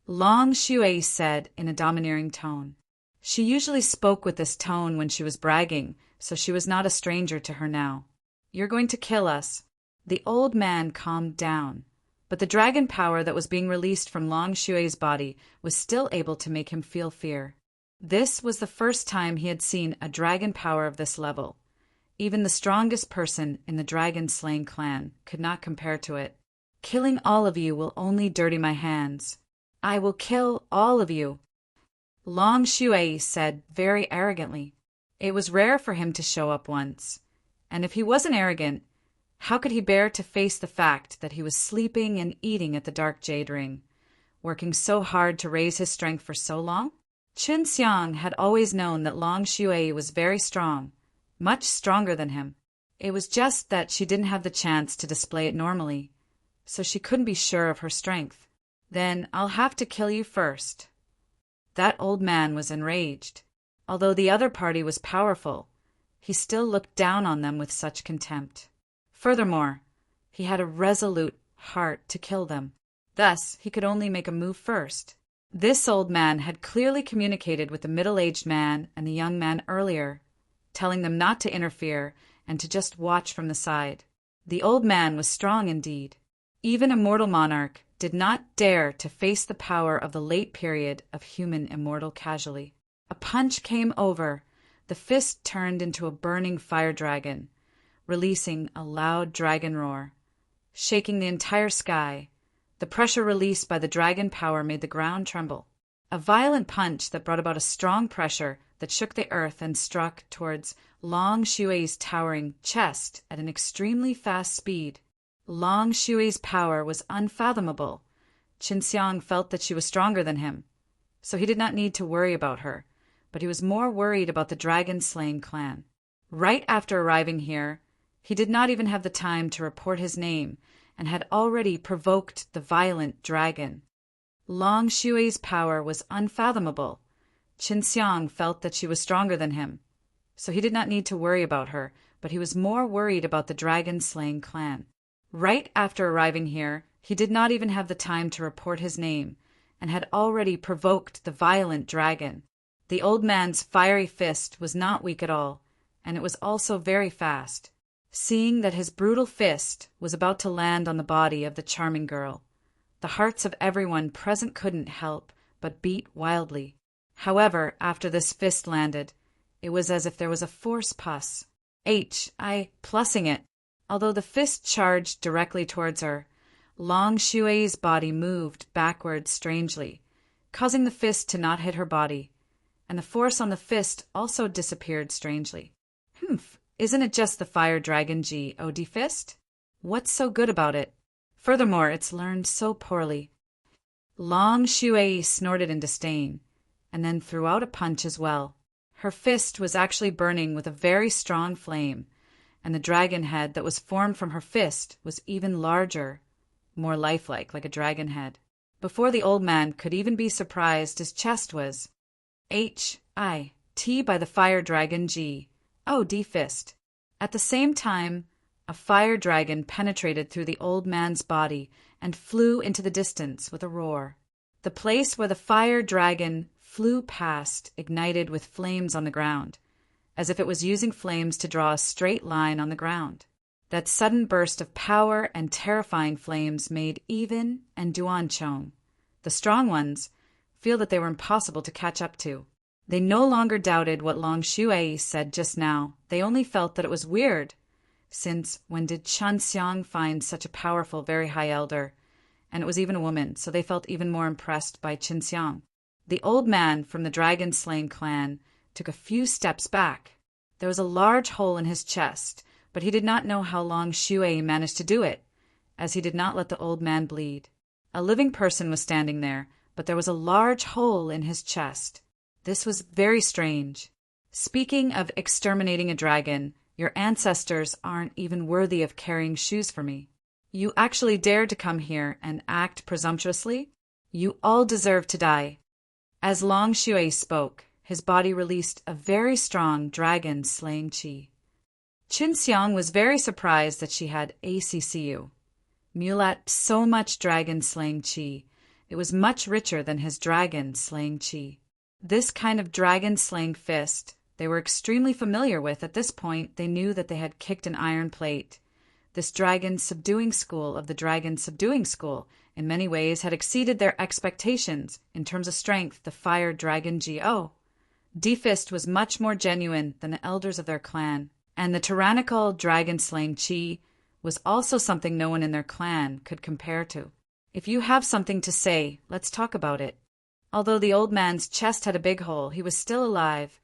Long Shui said in a domineering tone. She usually spoke with this tone when she was bragging, so she was not a stranger to her now. You're going to kill us. The old man calmed down, But the dragon power that was being released from Long Xue's body was still able to make him feel fear. This was the first time he had seen a dragon power of this level. Even the strongest person in the dragon-slaying clan could not compare to it. Killing all of you will only dirty my hands. I will kill all of you, Long Xue said very arrogantly. It was rare for him to show up once, and if he wasn't arrogant, how could he bear to face the fact that he was sleeping and eating at the Dark Jade Ring, working so hard to raise his strength for so long? Qin Xiang had always known that Long Xue was very strong, much stronger than him. It was just that she didn't have the chance to display it normally, so she couldn't be sure of her strength. Then I'll have to kill you first. That old man was enraged. Although the other party was powerful, he still looked down on them with such contempt. Furthermore, he had a resolute heart to kill them. Thus, he could only make a move first. This old man had clearly communicated with the middle-aged man and the young man earlier, telling them not to interfere and to just watch from the side. The old man was strong indeed. Even a mortal monarch did not dare to face the power of the late period of human immortal casually. A punch came over. The fist turned into a burning fire dragon, releasing a loud dragon roar, shaking the entire sky. The pressure released by the dragon power made the ground tremble. A violent punch that brought about a strong pressure that shook the earth and struck towards Long Xue's towering chest at an extremely fast speed. Long Xue's power was unfathomable. Qin Xiang felt that she was stronger than him, so he did not need to worry about her, but he was more worried about the dragon-slaying clan. Right after arriving here, he did not even have the time to report his name and had already provoked the violent dragon. Long Xue's power was unfathomable. Qin Xiang felt that she was stronger than him, so he did not need to worry about her, but he was more worried about the dragon-slaying clan. Right after arriving here, he did not even have the time to report his name and had already provoked the violent dragon. The old man's fiery fist was not weak at all, and it was also very fast. Seeing that his brutal fist was about to land on the body of the charming girl, the hearts of everyone present couldn't help but beat wildly. However, after this fist landed, it was as if there was a force pus. Plussing it. Although the fist charged directly towards her, Long Xue's body moved backwards strangely, causing the fist to not hit her body, and the force on the fist also disappeared strangely. Isn't it just the fire dragon God fist? What's so good about it? Furthermore, it's learned so poorly. Long Xue snorted in disdain, and then threw out a punch as well. Her fist was actually burning with a very strong flame, and the dragon head that was formed from her fist was even larger, more lifelike, like a dragon head. Before the old man could even be surprised, his chest was T by the fire dragon God fist. At the same time, a fire dragon penetrated through the old man's body and flew into the distance with a roar. The place where the fire dragon flew past ignited with flames on the ground, as if it was using flames to draw a straight line on the ground. That sudden burst of power and terrifying flames made Even and Duanchong, the strong ones, feel that they were impossible to catch up to. They no longer doubted what Long Xue said just now. They only felt that it was weird, since when did Qin Xiang find such a powerful, very high elder? And it was even a woman, so they felt even more impressed by Qin Xiang. The old man from the dragon-slaying clan took a few steps back. There was a large hole in his chest, but he did not know how Long Xue managed to do it, as he did not let the old man bleed. A living person was standing there, but there was a large hole in his chest. This was very strange. Speaking of exterminating a dragon, your ancestors aren't even worthy of carrying shoes for me. You actually dared to come here and act presumptuously? You all deserve to die. As Long Xue spoke, his body released a very strong dragon-slaying qi. Qin Xiang was very surprised that she had ACCU. Mulat so much dragon-slaying qi. It was much richer than his dragon-slaying qi. This kind of dragon-slaying fist they were extremely familiar with. At this point, they knew that they had kicked an iron plate. This dragon subduing school of the dragon subduing school in many ways had exceeded their expectations. In terms of strength, the fire dragon Go. Defist was much more genuine than the elders of their clan, and the tyrannical dragon-slaying Chi was also something no one in their clan could compare to. If you have something to say, let's talk about it. Although the old man's chest had a big hole, he was still alive,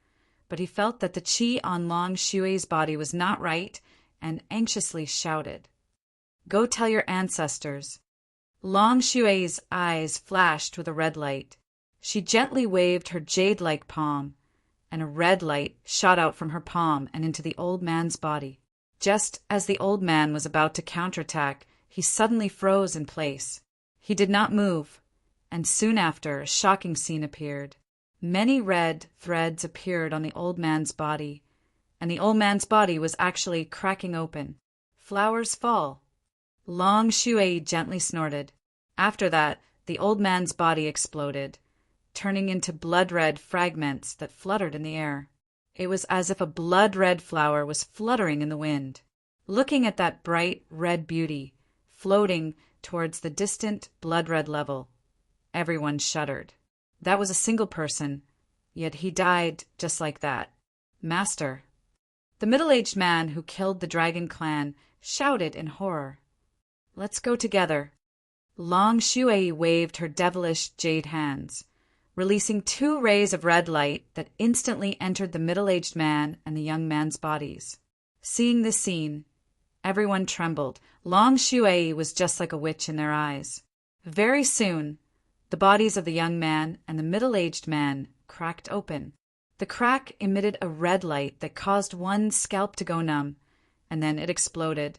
but he felt that the Chi on Long Xue's body was not right and anxiously shouted, "Go tell your ancestors." Long Xue's eyes flashed with a red light. She gently waved her jade-like palm, and a red light shot out from her palm and into the old man's body. Just as the old man was about to counterattack, he suddenly froze in place. He did not move, and soon after a shocking scene appeared. Many red threads appeared on the old man's body, and the old man's body was actually cracking open. Flowers fall. Long Xue gently snorted. After that, the old man's body exploded, turning into blood-red fragments that fluttered in the air. It was as if a blood-red flower was fluttering in the wind. Looking at that bright red beauty, floating towards the distant blood-red level, everyone shuddered. That was a single person, yet he died just like that. Master. The middle-aged man who killed the dragon clan shouted in horror. Let's go together. Long Xue waved her devilish jade hands, releasing 2 rays of red light that instantly entered the middle-aged man and the young man's bodies. Seeing this scene, everyone trembled. Long Xue was just like a witch in their eyes. Very soon, the bodies of the young man and the middle-aged man cracked open. The crack emitted a red light that caused one scalp to go numb, and then it exploded,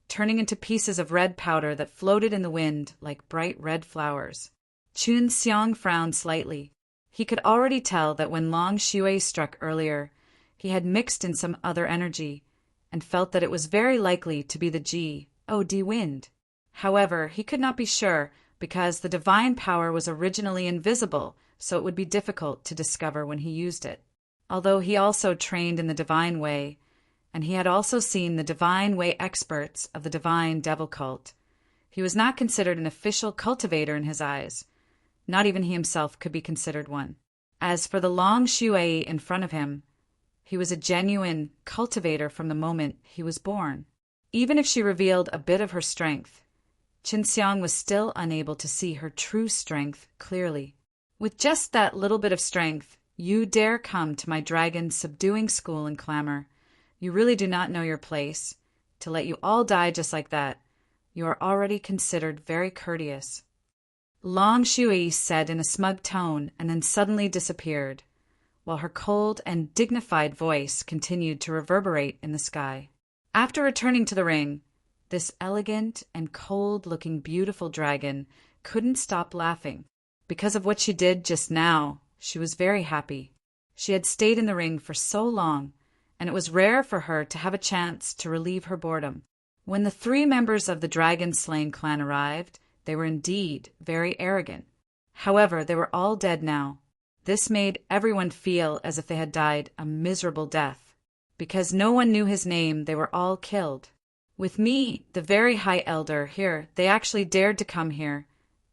turning into pieces of red powder that floated in the wind like bright red flowers. Chun Xiang frowned slightly. He could already tell that when Long Xue struck earlier, he had mixed in some other energy, and felt that it was very likely to be the G.O.D. wind. However, he could not be sure, because the divine power was originally invisible, so it would be difficult to discover when he used it. Although he also trained in the divine way, and he had also seen the divine way experts of the divine devil cult, he was not considered an official cultivator in his eyes. Not even he himself could be considered one. As for the Long Xue in front of him, he was a genuine cultivator from the moment he was born. Even if she revealed a bit of her strength, Qin Xiang was still unable to see her true strength clearly. With just that little bit of strength, you dare come to my dragon subduing school and clamor. You really do not know your place. To let you all die just like that, you are already considered very courteous. Long Xue said in a smug tone and then suddenly disappeared, while her cold and dignified voice continued to reverberate in the sky. After returning to the ring, this elegant and cold-looking beautiful dragon couldn't stop laughing. Because of what she did just now, she was very happy. She had stayed in the ring for so long, and it was rare for her to have a chance to relieve her boredom. When the 3 members of the dragon-slaying clan arrived, they were indeed very arrogant. However, they were all dead now. This made everyone feel as if they had died a miserable death. Because no one knew his name, they were all killed. With me, the very high elder, here, they actually dared to come here,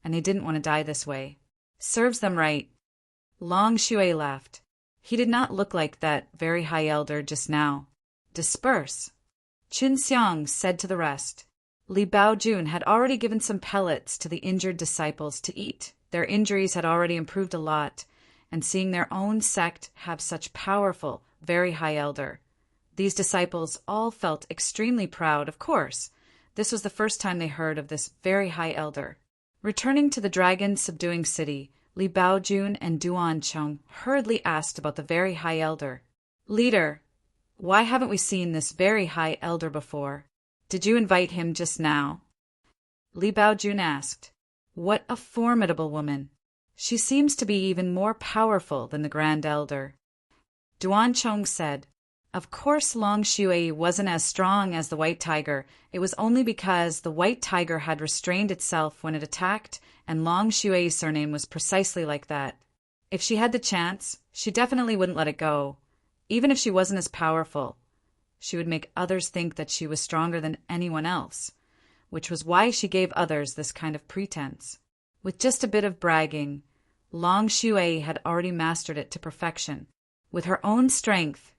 and they didn't want to die this way. Serves them right. Long Xue laughed. He did not look like that very high elder just now. Disperse. Qin Xiang said to the rest. Li Baojun had already given some pellets to the injured disciples to eat. Their injuries had already improved a lot, and seeing their own sect have such powerful, very high elder, these disciples all felt extremely proud, of course. This was the first time they heard of this very high elder. Returning to the dragon subduing city, Li Baojun and Duan Cheng hurriedly asked about the very high elder. Leader, why haven't we seen this very high elder before? Did you invite him just now? Li Baojun asked. What a formidable woman. She seems to be even more powerful than the grand elder. Duan Cheng said, Of course Long Xue wasn't as strong as the white tiger. It was only because the white tiger had restrained itself when it attacked, and Long Xue's surname was precisely like that. If she had the chance, she definitely wouldn't let it go, even if she wasn't as powerful. she would make others think that she was stronger than anyone else, which was why she gave others this kind of pretense. With just a bit of bragging, Long Shui had already mastered it to perfection. With her own strength,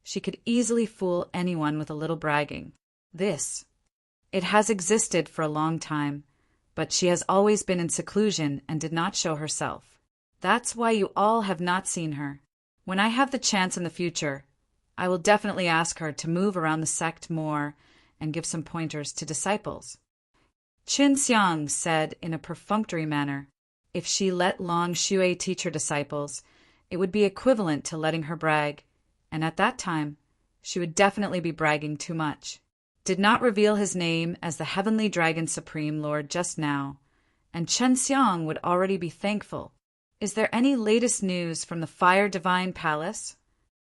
she could easily fool anyone with a little bragging. It has existed for a long time, but she has always been in seclusion and did not show herself. That's why you all have not seen her. When I have the chance in the future, I will definitely ask her to move around the sect more and give some pointers to disciples. Qin Xiang said in a perfunctory manner, if she let Long Shui teach her disciples, it would be equivalent to letting her brag, and at that time, she would definitely be bragging too much. Did not reveal his name as the Heavenly Dragon Supreme Lord just now, and Chen Xiang would already be thankful. Is there any latest news from the Fire Divine Palace?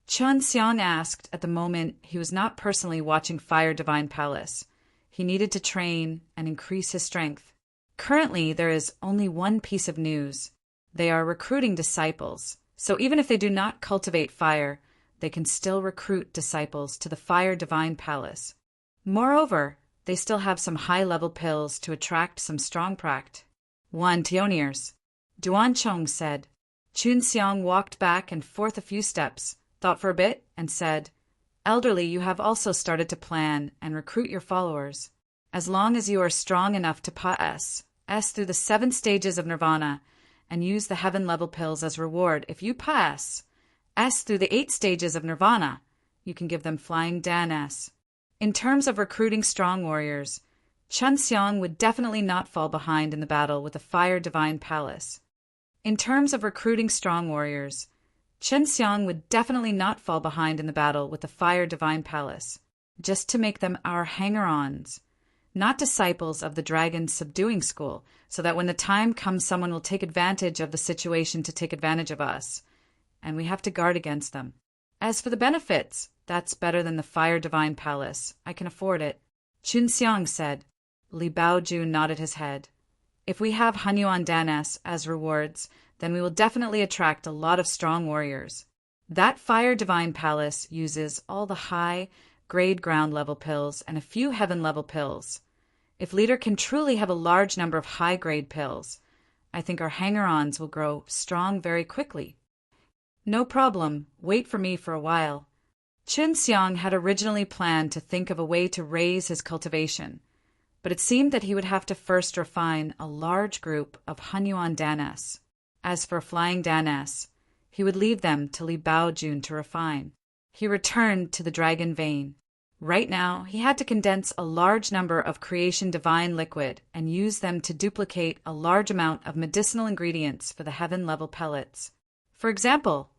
Chen Xiang asked at the moment he was not personally watching Fire Divine Palace. He needed to train and increase his strength. Currently, there is only one piece of news. They are recruiting disciples, so even if they do not cultivate fire, they can still recruit disciples to the Fire Divine Palace. Moreover, they still have some high-level pills to attract some strong pract. 1 Tioniers. Duan Chong said. Chun Xiang walked back and forth a few steps, thought for a bit, and said, Elderly, you have also started to plan and recruit your followers. As long as you are strong enough to pass through the 7 stages of nirvana and use the heaven-level pills as reward, if you pass through the 8 stages of nirvana, you can give them flying Dan S. In terms of recruiting strong warriors, Chen Xiang would definitely not fall behind in the battle with the Fire Divine Palace. In terms of recruiting strong warriors, Chen Xiang would definitely not fall behind in the battle with the Fire Divine Palace, just to make them our hanger-ons, not disciples of the Dragon's subduing school, so that when the time comes someone will take advantage of the situation to take advantage of us, and we have to guard against them. As for the benefits, that's better than the Fire Divine Palace. I can afford it. Chun Xiang said. Li Baojun nodded his head. If we have Hanyuan Danes as rewards, then we will definitely attract a lot of strong warriors. That Fire Divine Palace uses all the high-grade ground-level pills and a few heaven-level pills. If leader can truly have a large number of high-grade pills, I think our hanger-ons will grow strong very quickly. No problem, wait for me for a while. Qin Xiang had originally planned to think of a way to raise his cultivation, but it seemed that he would have to first refine a large group of Hanyuan Danes. As for flying Danes, he would leave them to Li Baojun to refine. He returned to the dragon vein. Right now, he had to condense a large number of creation divine liquid and use them to duplicate a large amount of medicinal ingredients for the heaven-level pellets. For example,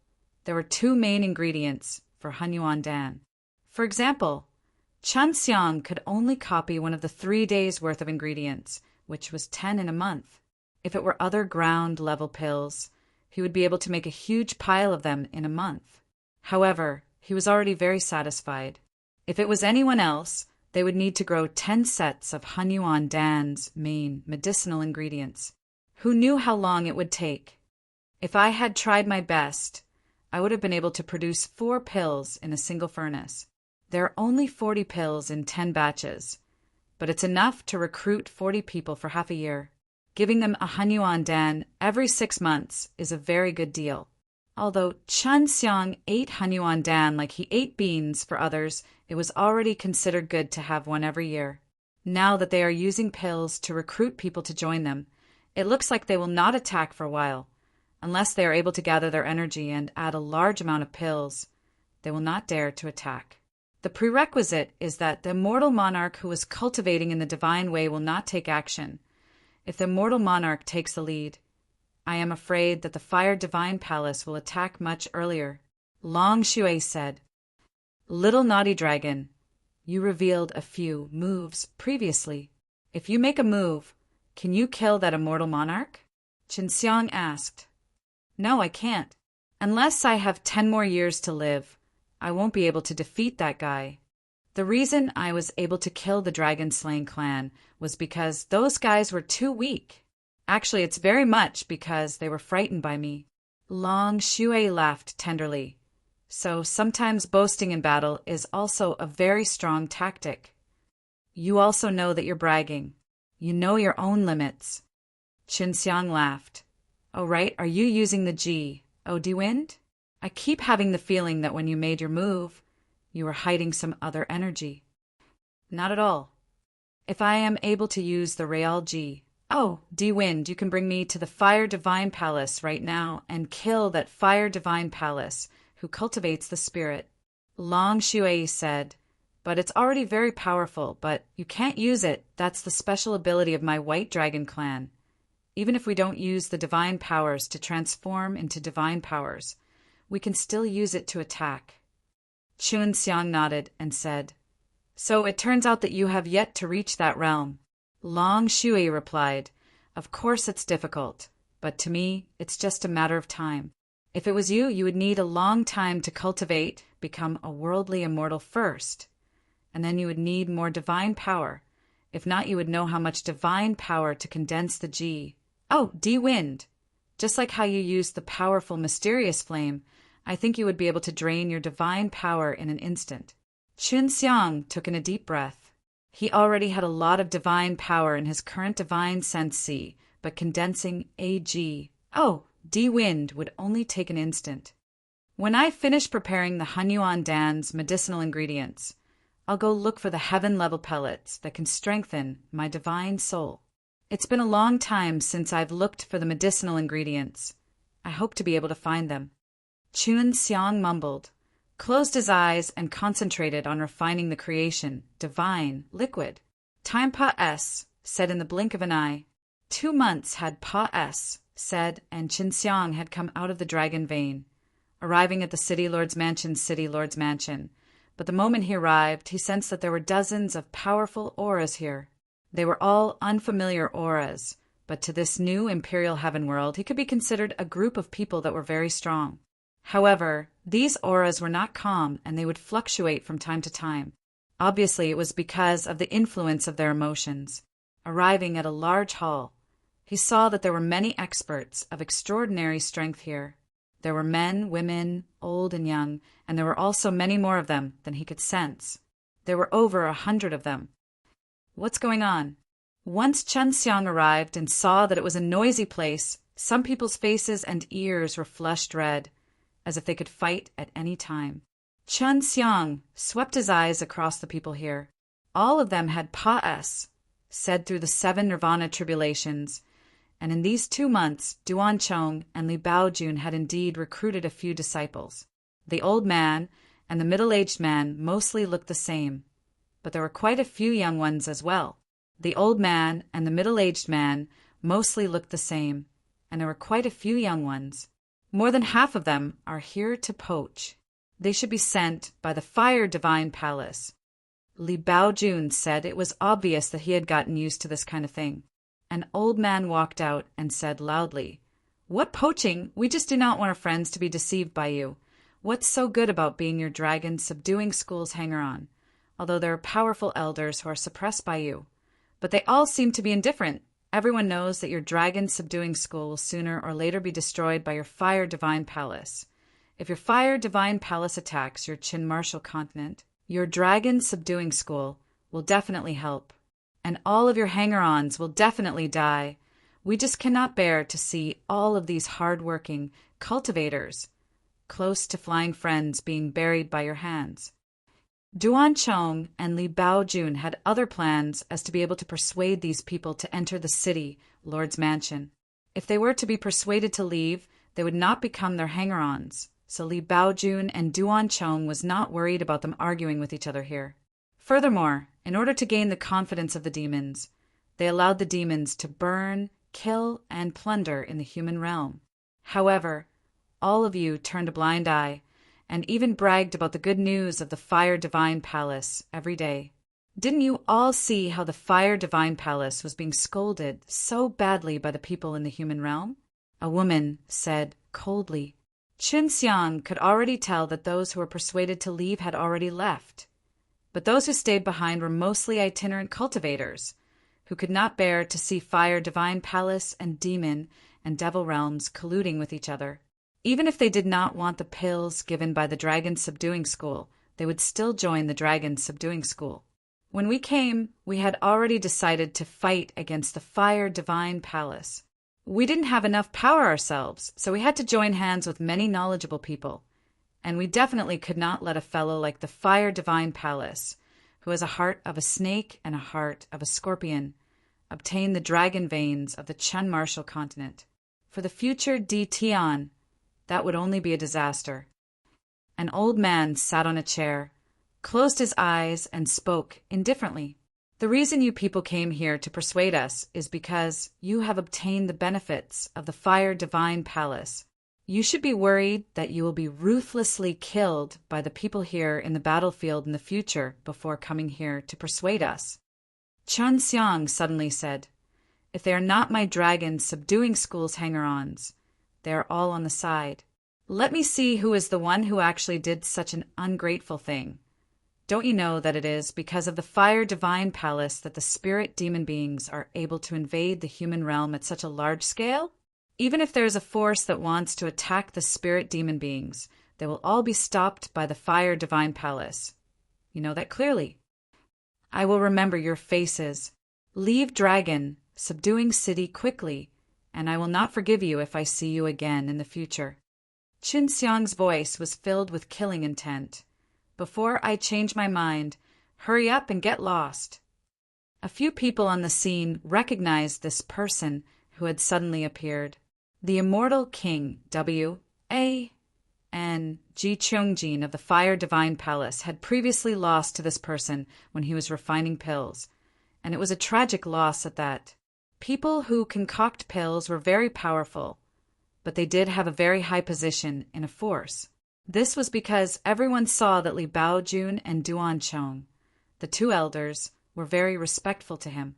there were 2 main ingredients for Hanyuan Dan. For example, Chen Xiang could only copy one of the 3 days' worth of ingredients, which was 10 in a month. If it were other ground-level pills, he would be able to make a huge pile of them in a month. However, he was already very satisfied. If it was anyone else, they would need to grow 10 sets of Hanyuan Dan's main medicinal ingredients. Who knew how long it would take? If I had tried my best, I would have been able to produce 4 pills in a single furnace. There are only 40 pills in 10 batches, but it's enough to recruit 40 people for half a year. Giving them a Hanyuan Dan every 6 months is a very good deal. Although Chen Xiang ate Hanyuan Dan like he ate beans for others, it was already considered good to have one every year. Now that they are using pills to recruit people to join them, it looks like they will not attack for a while. Unless they are able to gather their energy and add a large amount of pills, they will not dare to attack. The prerequisite is that the immortal monarch who is cultivating in the divine way will not take action. If the immortal monarch takes the lead, I am afraid that the Fire Divine Palace will attack much earlier. Long Shui said, Little naughty dragon, you revealed a few moves previously. If you make a move, can you kill that immortal monarch? Qin Xiang asked. No, I can't. Unless I have 10 more years to live, I won't be able to defeat that guy. The reason I was able to kill the dragon-slaying clan was because those guys were too weak. Actually, it's very much because they were frightened by me. Long Shui laughed tenderly. So sometimes boasting in battle is also a very strong tactic. You also know that you're bragging. You know your own limits. Qinxiang laughed. Oh, right, are you using the G? Oh, Diwind? I keep having the feeling that when you made your move, you were hiding some other energy. Not at all. If I am able to use the Real G, oh, Diwind, you can bring me to the Fire Divine Palace right now and kill that Fire Divine Palace who cultivates the spirit. Long Shui said, but it's already very powerful, but you can't use it. That's the special ability of my White Dragon clan. Even if we don't use the divine powers to transform into divine powers, we can still use it to attack. Qinxiang nodded and said, so it turns out that you have yet to reach that realm. Long Shui replied, of course it's difficult, but to me, it's just a matter of time. If it was you, you would need a long time to cultivate, become a worldly immortal first, and then you would need more divine power. If not, you would know how much divine power to condense the G. Oh, D-Wind! Just like how you used the powerful mysterious flame, I think you would be able to drain your divine power in an instant. Qinxiang took in a deep breath. He already had a lot of divine power in his current divine sense C, but condensing AG, oh, D-Wind would only take an instant. When I finish preparing the Hunyuan Dan's medicinal ingredients, I'll go look for the heaven-level pellets that can strengthen my divine soul. It's been a long time since I've looked for the medicinal ingredients. I hope to be able to find them. Qinxiang mumbled, closed his eyes, and concentrated on refining the creation, divine, liquid. Time Pa-S, said in the blink of an eye. 2 months had Pa-S, said, and Qinxiang had come out of the dragon vein, arriving at the City Lord's mansion. But the moment he arrived, he sensed that there were dozens of powerful auras here. They were all unfamiliar auras, but to this new imperial heaven world, he could be considered a group of people that were very strong. However, these auras were not calm, and they would fluctuate from time to time. Obviously, it was because of the influence of their emotions. Arriving at a large hall, he saw that there were many experts of extraordinary strength here. There were men, women, old and young, and there were also many more of them than he could sense. There were over 100 of them. What's going on? Once Qinxiang arrived and saw that it was a noisy place, some people's faces and ears were flushed red, as if they could fight at any time. Qinxiang swept his eyes across the people here. All of them had Pa-S, said through the 7 Nirvana tribulations, and in these 2 months, Duanchong and Li Baojun had indeed recruited a few disciples. The old man and the middle-aged man mostly looked the same, but there were quite a few young ones as well. The old man and the middle-aged man mostly looked the same, and there were quite a few young ones. More than half of them are here to poach. They should be sent by the Fire Divine Palace. Li Baojun said it was obvious that he had gotten used to this kind of thing. An old man walked out and said loudly, "What poaching? We just do not want our friends to be deceived by you. What's so good about being your dragon subduing school's hanger-on? Although there are powerful elders who are suppressed by you. But they all seem to be indifferent. Everyone knows that your dragon subduing school will sooner or later be destroyed by your Fire Divine Palace. If your Fire Divine Palace attacks your Qin Martial continent, your dragon subduing school will definitely help. And all of your hanger-ons will definitely die. We just cannot bear to see all of these hard-working cultivators close to flying friends being buried by your hands." Duanchong and Li Baojun had other plans as to be able to persuade these people to enter the city, Lord's mansion. If they were to be persuaded to leave, they would not become their hanger-ons, so Li Baojun and Duanchong was not worried about them arguing with each other here. Furthermore, in order to gain the confidence of the demons, they allowed the demons to burn, kill, and plunder in the human realm. However, all of you turned a blind eye, and even bragged about the good news of the Fire Divine Palace every day. Didn't you all see how the Fire Divine Palace was being scolded so badly by the people in the human realm? A woman said coldly. Qinxiang could already tell that those who were persuaded to leave had already left. But those who stayed behind were mostly itinerant cultivators, who could not bear to see Fire Divine Palace and demon and devil realms colluding with each other. Even if they did not want the pills given by the Dragon Subduing School, they would still join the Dragon Subduing School. When we came, we had already decided to fight against the Fire Divine Palace. We didn't have enough power ourselves, so we had to join hands with many knowledgeable people. And we definitely could not let a fellow like the Fire Divine Palace, who has a heart of a snake and a heart of a scorpion, obtain the dragon veins of the Chun Martial continent. For the future Tian, that would only be a disaster. An old man sat on a chair, closed his eyes, and spoke indifferently. The reason you people came here to persuade us is because you have obtained the benefits of the Fire Divine Palace. You should be worried that you will be ruthlessly killed by the people here in the battlefield in the future before coming here to persuade us. Chun Xiang suddenly said, "If they are not my Dragon Subduing School's hanger-ons, they are all on the side. Let me see who is the one who actually did such an ungrateful thing. Don't you know that it is because of the Fire Divine Palace that the spirit demon beings are able to invade the human realm at such a large scale? Even if there is a force that wants to attack the spirit demon beings, they will all be stopped by the Fire Divine Palace. You know that clearly. I will remember your faces. Leave Dragon Subduing City quickly, and I will not forgive you if I see you again in the future." Qin Xiang's voice was filled with killing intent. "Before I change my mind, hurry up and get lost." A few people on the scene recognized this person who had suddenly appeared. The immortal King W.A.N. Ji Cheongjin of the Fire Divine Palace had previously lost to this person when he was refining pills, and it was a tragic loss at that. People who concoct pills were very powerful, but they did have a very high position in a force. This was because everyone saw that Li Baojun and Duan Chong, the two elders, were very respectful to him.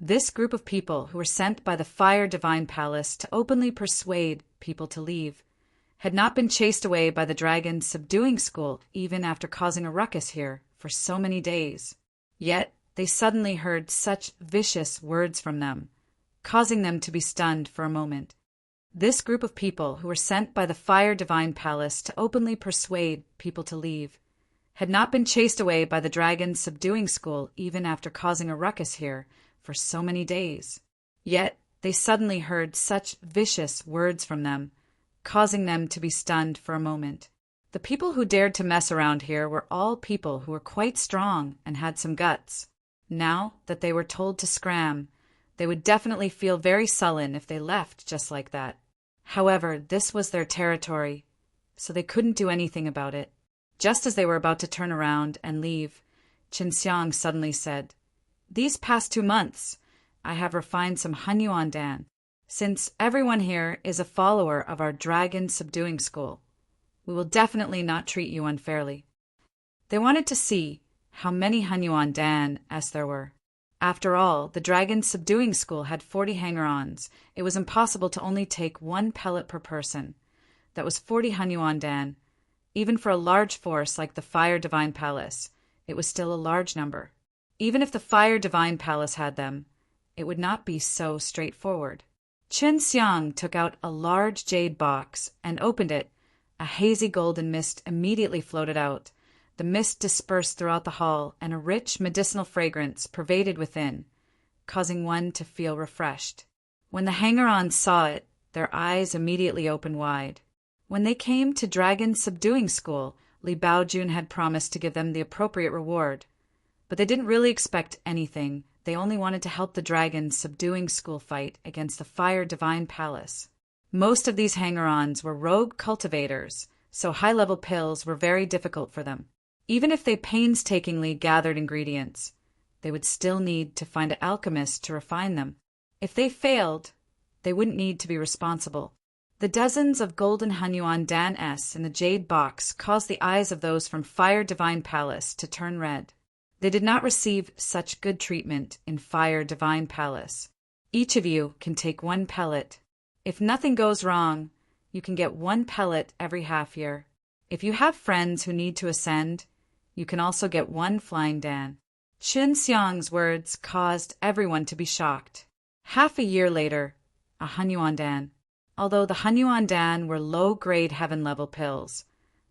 This group of people who were sent by the Fire Divine Palace to openly persuade people to leave had not been chased away by the Dragon Subduing School even after causing a ruckus here for so many days. Yet they suddenly heard such vicious words from them, causing them to be stunned for a moment. This group of people who were sent by the Fire Divine Palace to openly persuade people to leave had not been chased away by the Dragon Subduing School even after causing a ruckus here for so many days. Yet they suddenly heard such vicious words from them, causing them to be stunned for a moment. The people who dared to mess around here were all people who were quite strong and had some guts. Now that they were told to scram, they would definitely feel very sullen if they left just like that. However, this was their territory, so they couldn't do anything about it. Just as they were about to turn around and leave, Qin Xiang suddenly said, "These past 2 months, I have refined some Hanyuan Dan. Since everyone here is a follower of our Dragon Subduing School, we will definitely not treat you unfairly." They wanted to see how many Hanyuan Dan there were. After all, the Dragon Subduing School had 40 hanger-ons. It was impossible to only take 1 pellet per person. That was 40 Hanyuan Dan. Even for a large force like the Fire Divine Palace, it was still a large number. Even if the Fire Divine Palace had them, it would not be so straightforward. Qin Xiang took out a large jade box and opened it. A hazy golden mist immediately floated out. The mist dispersed throughout the hall, and a rich medicinal fragrance pervaded within, causing one to feel refreshed. When the hanger-ons saw it, their eyes immediately opened wide. When they came to Dragon Subduing School, Li Baojun had promised to give them the appropriate reward. But they didn't really expect anything. They only wanted to help the Dragon Subduing School fight against the Fire Divine Palace. Most of these hanger-ons were rogue cultivators, so high-level pills were very difficult for them. Even if they painstakingly gathered ingredients, they would still need to find an alchemist to refine them. If they failed, they wouldn't need to be responsible. The dozens of golden Hanyuan Dan in the jade box caused the eyes of those from Fire Divine Palace to turn red. They did not receive such good treatment in Fire Divine Palace. Each of you can take 1 pellet. If nothing goes wrong, you can get 1 pellet every half year. If you have friends who need to ascend, you can also get 1 flying Dan. Qin Xiang's words caused everyone to be shocked. Half a year later, a Hanyuan Dan. Although the Hunyuan Dan were low-grade heaven-level pills,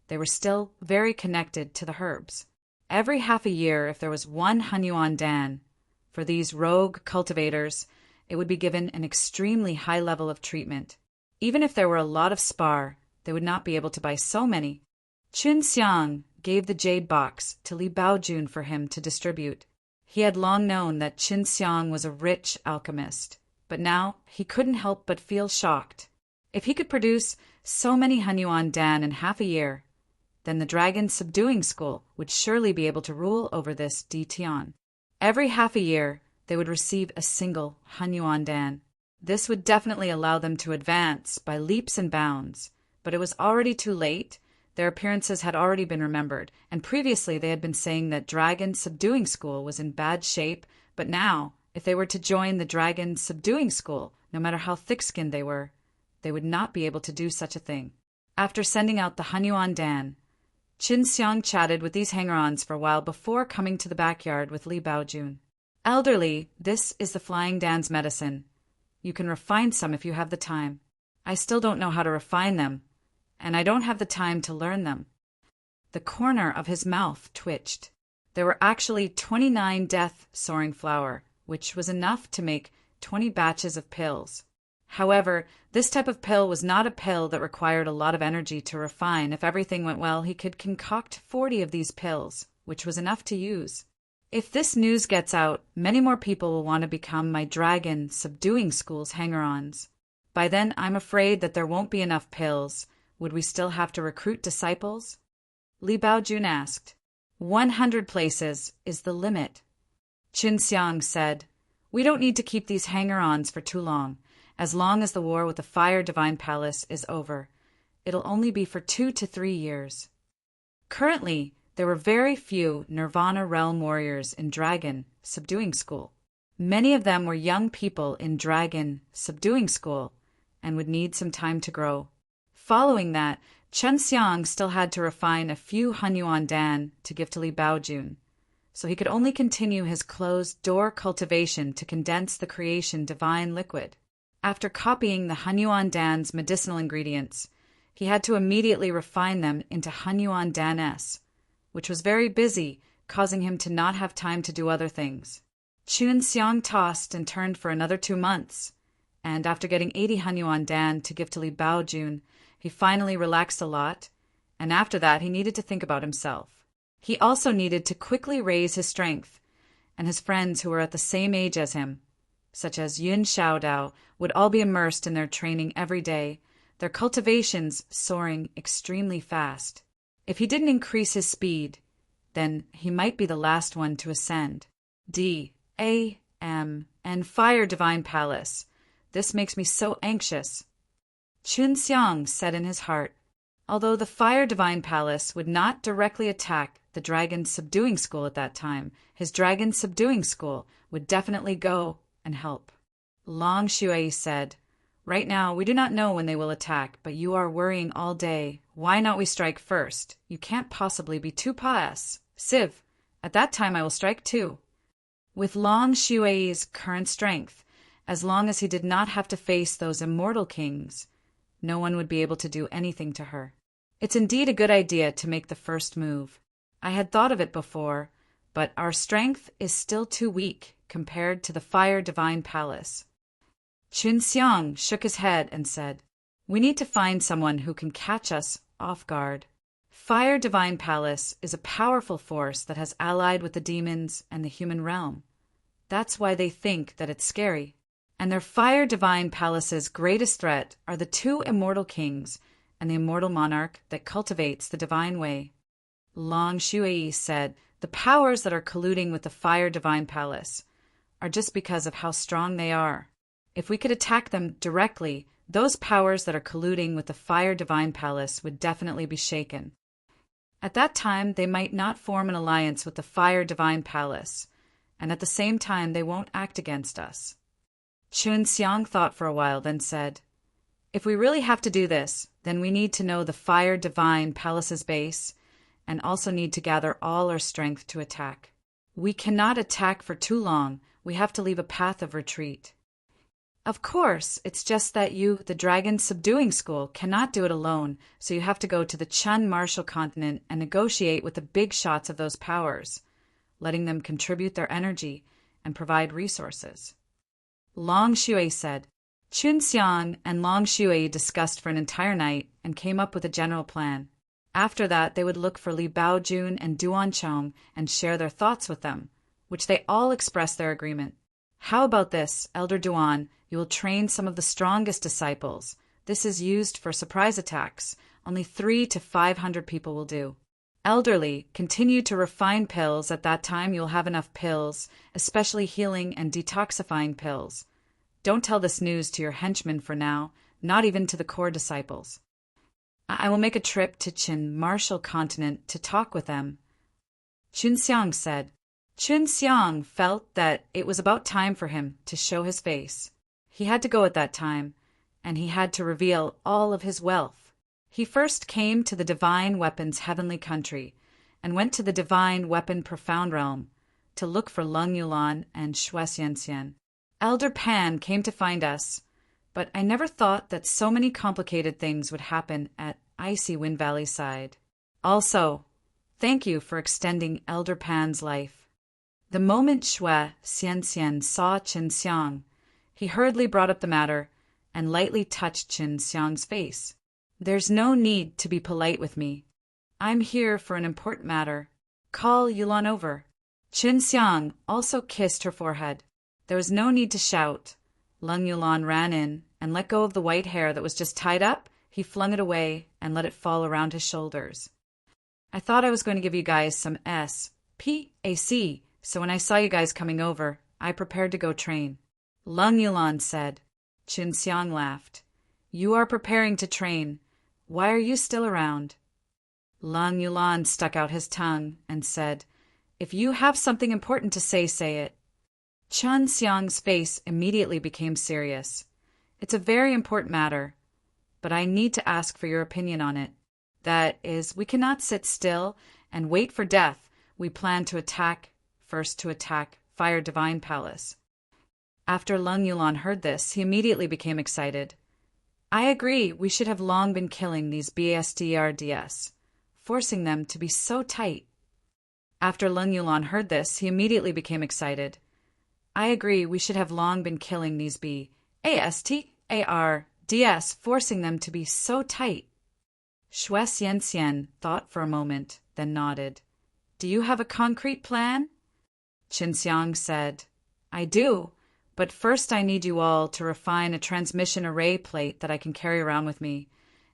they were still very connected to the herbs. Every half a year, if there was one Hunyuan Dan, for these rogue cultivators, it would be given an extremely high level of treatment. Even if there were a lot of spar, they would not be able to buy so many. Chun Xiang gave the jade box to Li Baojun for him to distribute. He had long known that Qin Xiang was a rich alchemist, but now he couldn't help but feel shocked. If he could produce so many Hunyuan Dan in half a year, then the dragon subduing school would surely be able to rule over this Di Tian. Every half a year, they would receive a single Hunyuan Dan. This would definitely allow them to advance by leaps and bounds, but it was already too late. Their appearances had already been remembered, and previously they had been saying that Dragon Subduing School was in bad shape, but now, if they were to join the Dragon Subduing School, no matter how thick-skinned they were, they would not be able to do such a thing. After sending out the Hunyuan Dan, Qin Xiang chatted with these hanger-ons for a while before coming to the backyard with Li Baojun. Elderly, this is the Flying Dan's medicine. You can refine some if you have the time. I still don't know how to refine them, and I don't have the time to learn them. The corner of his mouth twitched. There were actually 29 death soaring flower, which was enough to make 20 batches of pills. However, this type of pill was not a pill that required a lot of energy to refine. If everything went well, he could concoct 40 of these pills, which was enough to use. If this news gets out, many more people will want to become my Dragon Subduing School's hanger-ons. By then, I'm afraid that there won't be enough pills. Would we still have to recruit disciples? Li Baojun asked. 100 places is the limit. Qin Xiang said, We don't need to keep these hanger-ons for too long. As long as the war with the Fire Divine Palace is over, it'll only be for 2 to 3 years. Currently, there were very few Nirvana Realm warriors in Dragon Subduing School. Many of them were young people in Dragon Subduing School and would need some time to grow. Following that, Chen Xiang still had to refine a few Hunyuan Dan to give to Li Baojun, so he could only continue his closed-door cultivation to condense the creation divine liquid. After copying the Hunyuan Dan's medicinal ingredients, he had to immediately refine them into Hunyuan Dan S, which was very busy, causing him to not have time to do other things. Chun Xiang tossed and turned for another 2 months, and after getting 80 Hunyuan Dan to give to Li Baojun, he finally relaxed a lot, and after that he needed to think about himself. He also needed to quickly raise his strength, and his friends who were at the same age as him, such as Yun Xiaodao, would all be immersed in their training every day, their cultivations soaring extremely fast. If he didn't increase his speed, then he might be the last one to ascend. D.A.M. and Fire Divine Palace. This makes me so anxious. Chun Xiang said in his heart. Although the Fire Divine Palace would not directly attack the Dragon Subduing School at that time, his Dragon Subduing School would definitely go and help. Long Shui said, Right now, we do not know when they will attack, but you are worrying all day. Why not we strike first? You can't possibly be too pious. Siv, at that time I will strike too. With Long Shui's current strength, as long as he did not have to face those immortal kings, no one would be able to do anything to her. It's indeed a good idea to make the first move. I had thought of it before, but our strength is still too weak compared to the Fire Divine Palace. Chun Xiang shook his head and said, We need to find someone who can catch us off guard. Fire Divine Palace is a powerful force that has allied with the demons and the human realm. That's why they think that it's scary. And their Fire Divine Palace's greatest threat are the 2 immortal kings and the immortal monarch that cultivates the divine way. Long Shui said, The powers that are colluding with the Fire Divine Palace are just because of how strong they are. If we could attack them directly, those powers that are colluding with the Fire Divine Palace would definitely be shaken. At that time, they might not form an alliance with the Fire Divine Palace, and at the same time they won't act against us. Chun Xiang thought for a while, then said, If we really have to do this, then we need to know the Fire Divine Palace's base, and also need to gather all our strength to attack. We cannot attack for too long. We have to leave a path of retreat. Of course, it's just that you, the dragon subduing school, cannot do it alone, so you have to go to the Chun martial continent and negotiate with the big shots of those powers, letting them contribute their energy and provide resources. Long Shui said. Chun Xiang and Long Shui discussed for an entire night and came up with a general plan. After that, they would look for Li Baojun and Duan Chong and share their thoughts with them, which they all expressed their agreement. How about this, Elder Duan? You will train some of the strongest disciples. This is used for surprise attacks. Only 300 to 500 people will do. Elderly, continue to refine pills. At that time, you'll have enough pills, especially healing and detoxifying pills. Don't tell this news to your henchmen for now, not even to the core disciples. I will make a trip to Qin martial continent to talk with them. Chun Xiang said. Chun Xiang felt that it was about time for him to show his face. He had to go at that time, and he had to reveal all of his wealth. He first came to the Divine Weapon's heavenly country, and went to the Divine Weapon Profound Realm to look for Lung Yulan and Xue Xianxian. Elder Pan came to find us, but I never thought that so many complicated things would happen at Icy Wind Valley side. Also, thank you for extending Elder Pan's life. The moment Xue Xianxian saw Qin Xiang, he hurriedly brought up the matter and lightly touched Qin Xiang's face. There's no need to be polite with me. I'm here for an important matter. Call Yulan over. Qin Xiang also kissed her forehead. There was no need to shout. Lung Yulan ran in and let go of the white hair that was just tied up. He flung it away and let it fall around his shoulders. I thought I was going to give you guys some SPAC, so when I saw you guys coming over, I prepared to go train. Lung Yulan said. Qin Xiang laughed. You are preparing to train. Why are you still around? Lung Yulan stuck out his tongue and said, If you have something important to say, say it. Chun Xiang's face immediately became serious. It's a very important matter, but I need to ask for your opinion on it. That is, we cannot sit still and wait for death. We plan to attack Fire Divine Palace. After Lung Yulan heard this, he immediately became excited. I agree, we should have long been killing these BSDRDS, forcing them to be so tight. After Lung Yulan heard this, he immediately became excited. I agree, we should have long been killing these BASTARDS, forcing them to be so tight. Xue Xianxian thought for a moment, then nodded. Do you have a concrete plan? Qin Xiang said, I do, but first I need you all to refine a transmission array plate that I can carry around with me,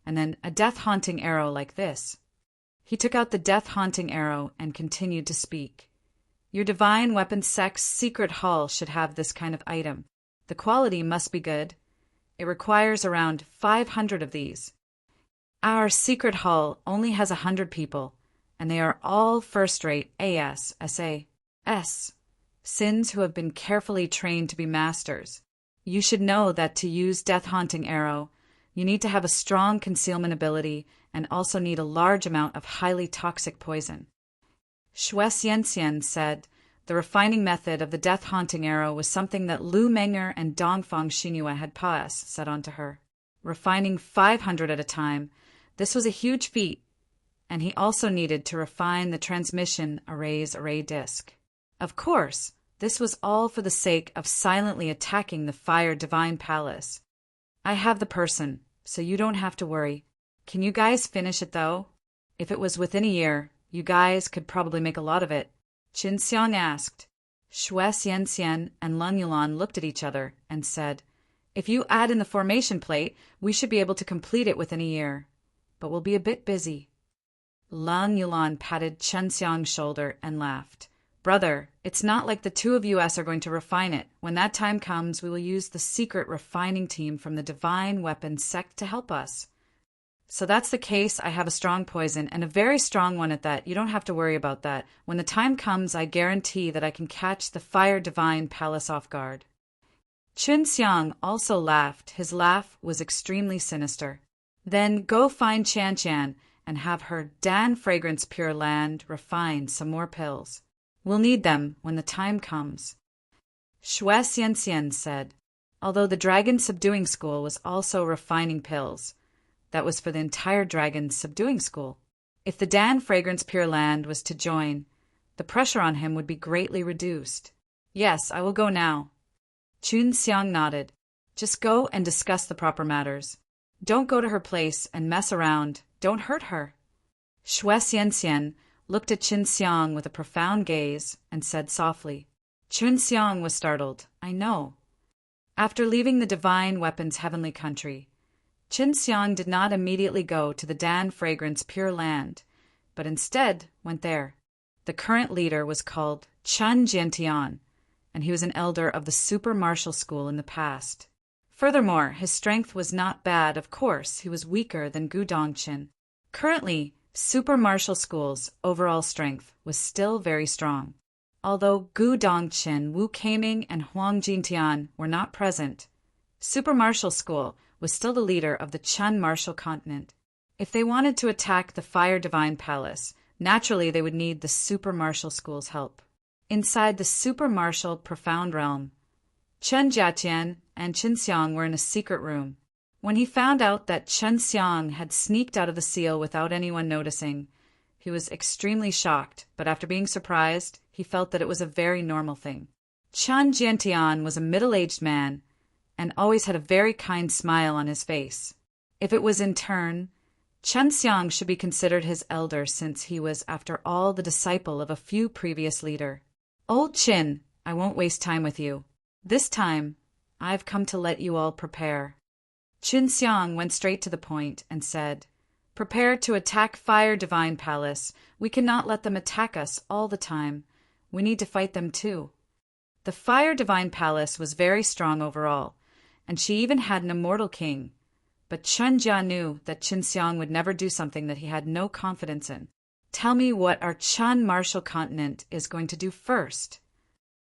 and then a death-haunting arrow like this. He took out the death-haunting arrow and continued to speak. Your Divine Weapon Sect's secret hull should have this kind of item. The quality must be good. It requires around 500 of these. Our secret hull only has 100 people, and they are all first-rate Sins who have been carefully trained to be masters. You should know that to use Death-Haunting Arrow, you need to have a strong concealment ability and also need a large amount of highly toxic poison. Xue Xianxian said the refining method of the Death-Haunting Arrow was something that Lu Menger and Dongfang Xinhua had said onto her. Refining 500 at a time, this was a huge feat, and he also needed to refine the transmission array's array disk. Of course, this was all for the sake of silently attacking the Fire Divine Palace. I have the person, so you don't have to worry. Can you guys finish it, though? If it was within a year, you guys could probably make a lot of it. Qin Xiang asked. Xue Xianxian and Lung Yulan looked at each other and said, If you add in the formation plate, we should be able to complete it within a year. But we'll be a bit busy. Lung Yulan patted Qin Xiang's shoulder and laughed. Brother, it's not like the two of us are going to refine it. When that time comes, we will use the secret refining team from the Divine Weapon Sect to help us. So that's the case. I have a strong poison, and a very strong one at that. You don't have to worry about that. When the time comes, I guarantee that I can catch the Fire Divine Palace off guard. Qin Xiang also laughed. His laugh was extremely sinister. Then go find Chan Chan and have her Dan Fragrance Pure Land refine some more pills. We'll need them when the time comes. Xue Xianxian said, Although the Dragon Subduing School was also refining pills. That was for the entire Dragon Subduing School. If the Dan Fragrance Pure Land was to join, the pressure on him would be greatly reduced. Yes, I will go now. Chun Xiang nodded. Just go and discuss the proper matters. Don't go to her place and mess around. Don't hurt her. Xue Xianxian looked at Qin Xiang with a profound gaze and said softly. Chun Xiang was startled. I know. After leaving the Divine Weapon's heavenly country, Qin Xiang did not immediately go to the Dan Fragrance Pure Land, but instead went there. The current leader was called Chun Jiantian, and he was an elder of the Super Martial School in the past. Furthermore, his strength was not bad. Of course, he was weaker than Gu Dongqin. Currently, Super Martial School's overall strength was still very strong. Although Gu Dongqin, Wu Keiming, and Huang Jintian were not present, Super Martial School was still the leader of the Chun Martial Continent. If they wanted to attack the Fire Divine Palace, naturally they would need the Super Martial School's help. Inside the Super Martial Profound Realm, Chen Jiatian and Qin Xiang were in a secret room. When he found out that Qin Xiang had sneaked out of the seal without anyone noticing, he was extremely shocked, but after being surprised, he felt that it was a very normal thing. Chen Jiantian was a middle-aged man and always had a very kind smile on his face. If it was in turn, Qin Xiang should be considered his elder since he was, after all, the disciple of a few previous leader. Old Qin, I won't waste time with you. This time, I've come to let you all prepare. Qin Xiang went straight to the point and said, Prepare to attack Fire Divine Palace. We cannot let them attack us all the time. We need to fight them too. The Fire Divine Palace was very strong overall, and she even had an immortal king. But Chen Jia knew that Qin Xiang would never do something that he had no confidence in. Tell me what our Chun Martial Continent is going to do first.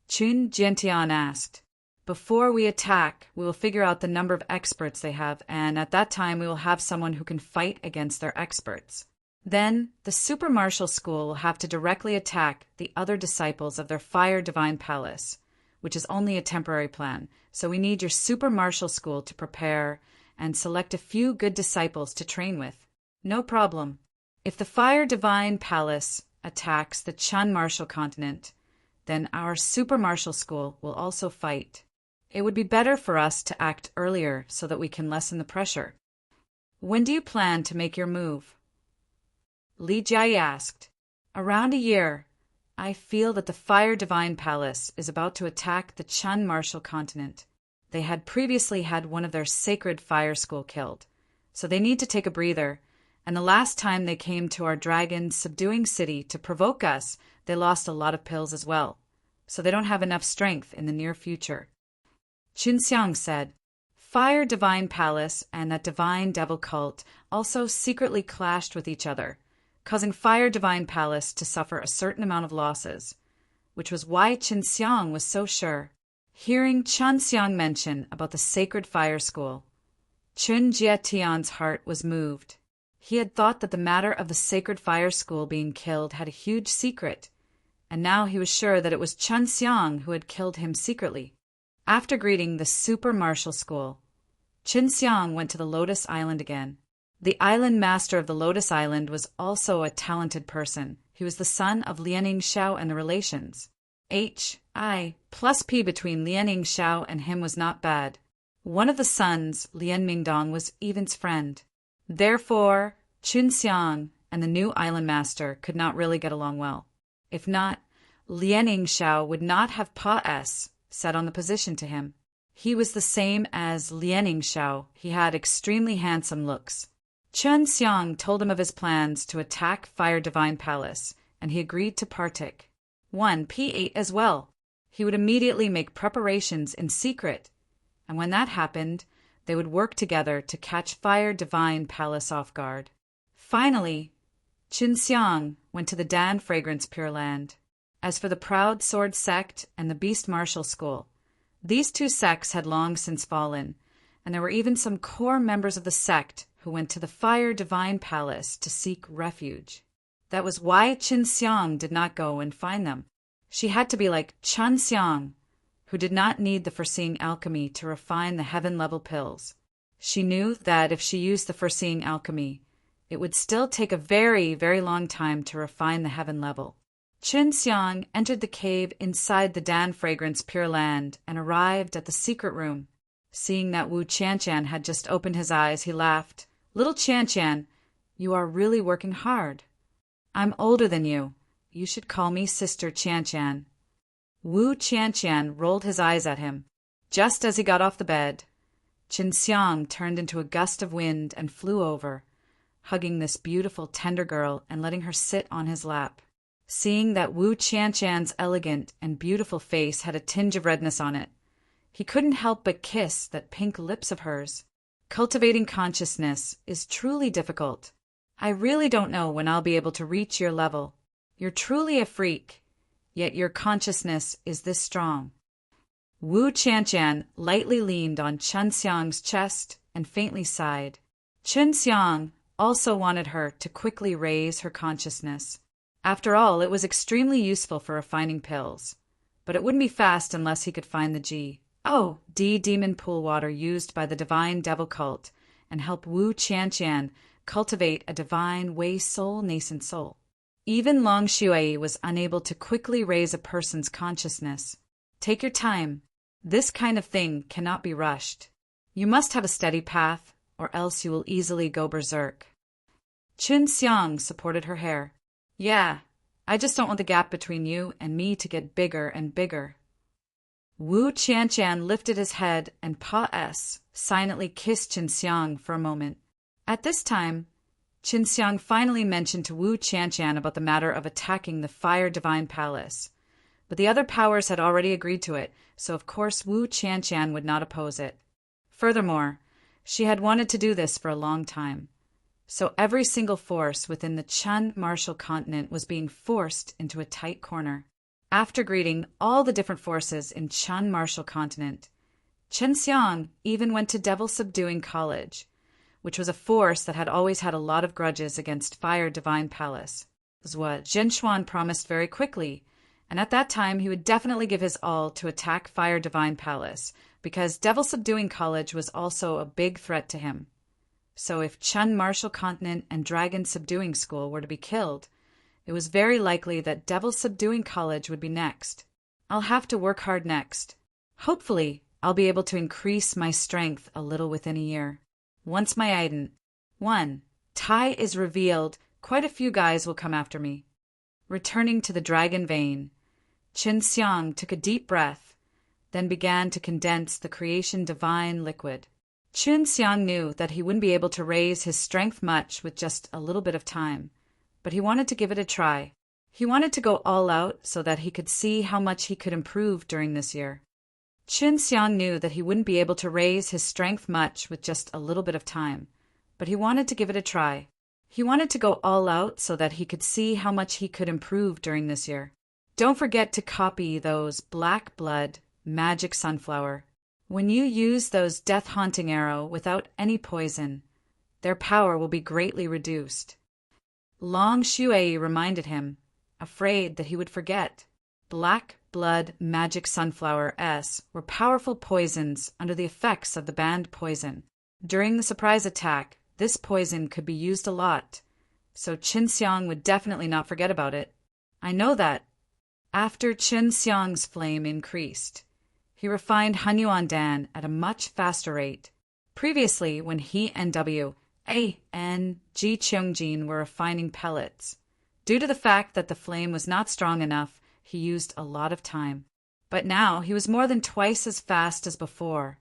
Chun Jiantian asked. Before we attack, we will figure out the number of experts they have, and at that time we will have someone who can fight against their experts. Then, the Super Martial School will have to directly attack the other disciples of their Fire Divine Palace, which is only a temporary plan, so we need your Super Martial School to prepare and select a few good disciples to train with. No problem. If the Fire Divine Palace attacks the Chun Martial Continent, then our Super Martial School will also fight. It would be better for us to act earlier so that we can lessen the pressure. When do you plan to make your move? Li Jiayi asked. Around a year. I feel that the Fire Divine Palace is about to attack the Chun Martial Continent. They had previously had one of their sacred fire school killed, so they need to take a breather, and the last time they came to our dragon subduing city to provoke us, they lost a lot of pills as well, so they don't have enough strength in the near future. Qin Xiang said, Fire Divine Palace and that Divine Devil Cult also secretly clashed with each other, causing Fire Divine Palace to suffer a certain amount of losses, which was why Qin Xiang was so sure. Hearing Qin Xiang mention about the sacred fire school, Chun Jiatian's heart was moved. He had thought that the matter of the sacred fire school being killed had a huge secret, and now he was sure that it was Qin Xiang who had killed him secretly. After greeting the Super Martial School, Qin Xiang went to the Lotus Island again. The island master of the Lotus Island was also a talented person. He was the son of Lianing Xiao, and the relations H.I.+P. between Lianing Xiao and him was not bad. One of the sons, Lian Mingdong, was Even's friend. Therefore, Qin Xiang and the new island master could not really get along well. If not, Lianing Xiao would not have Pa-S set on the position to him. He was the same as Lianing Xiao. He had extremely handsome looks. Qin Xiang told him of his plans to attack Fire Divine Palace, and he agreed to partake. 1 P8 as well. He would immediately make preparations in secret, and when that happened, they would work together to catch Fire Divine Palace off guard. Finally, Qin Xiang went to the Dan Fragrance Pure Land. As for the Proud Sword Sect and the Beast Martial School, these two sects had long since fallen, and there were even some core members of the sect who went to the Fire Divine Palace to seek refuge. That was why Qin Xiang did not go and find them. She had to be like Qin Xiang, who did not need the foreseeing alchemy to refine the heaven-level pills. She knew that if she used the foreseeing alchemy, it would still take a very, very long time to refine the heaven level. Qin Xiang entered the cave inside the Dan Fragrance Pure Land and arrived at the secret room. Seeing that Wu Qianqian had just opened his eyes, he laughed. "Little Qianqian, you are really working hard. I'm older than you. You should call me Sister Qianqian." Wu Qianqian rolled his eyes at him. Just as he got off the bed, Qin Xiang turned into a gust of wind and flew over, hugging this beautiful, tender girl and letting her sit on his lap. Seeing that Wu Qianqian's elegant and beautiful face had a tinge of redness on it, he couldn't help but kiss that pink lips of hers. Cultivating consciousness is truly difficult. I really don't know when I'll be able to reach your level. You're truly a freak, yet your consciousness is this strong. Wu Qianqian lightly leaned on Qin Xiang's chest and faintly sighed. Qin Xiang also wanted her to quickly raise her consciousness. After all, it was extremely useful for refining pills, but it wouldn't be fast unless he could find the G.O.D. demon pool water used by the divine devil cult and help Wu Qianqian cultivate a divine Wei soul nascent soul. Even Long Shui was unable to quickly raise a person's consciousness. Take your time. This kind of thing cannot be rushed. You must have a steady path, or else you will easily go berserk. Qin Xiang supported her hair. Yeah, I just don't want the gap between you and me to get bigger and bigger. Wu Qianqian lifted his head and silently kissed Qin Xiang for a moment. At this time, Qin Xiang finally mentioned to Wu Qianqian about the matter of attacking the Fire Divine Palace. But the other powers had already agreed to it, so of course Wu Qianqian would not oppose it. Furthermore, she had wanted to do this for a long time. So every single force within the Chun martial continent was being forced into a tight corner. After greeting all the different forces in Chun martial continent, Qin Xiang even went to Devil Subduing College, which was a force that had always had a lot of grudges against Fire Divine Palace. This was what Zhenxuan promised very quickly, and at that time he would definitely give his all to attack Fire Divine Palace, because Devil Subduing College was also a big threat to him. So if Chun Martial Continent and Dragon Subduing School were to be killed, it was very likely that Devil Subduing College would be next. I'll have to work hard next. Hopefully, I'll be able to increase my strength a little within a year. Once my item 1 Tai is revealed, quite a few guys will come after me. Returning to the dragon vein, Qin Xiang took a deep breath, then began to condense the creation divine liquid. Qin Xiang knew that he wouldn't be able to raise his strength much with just a little bit of time, but he wanted to give it a try. He wanted to go all out so that he could see how much he could improve during this year. Qin Xiang knew that he wouldn't be able to raise his strength much with just a little bit of time, but he wanted to give it a try. He wanted to go all out so that he could see how much he could improve during this year. Don't forget to copy those Black Blood Magic Sunflower. When you use those Death Haunting Arrow without any poison, their power will be greatly reduced. Long Shui reminded him, afraid that he would forget. Black Blood Magic Sunflower S were powerful poisons under the effects of the banned poison. During the surprise attack, this poison could be used a lot, so Qin Xiang would definitely not forget about it. I know that. After Qin Xiang's flame increased, he refined Hunyuan Dan at a much faster rate. Previously, when he and Ji Cheongjin were refining pellets, due to the fact that the flame was not strong enough, he used a lot of time. But now he was more than twice as fast as before,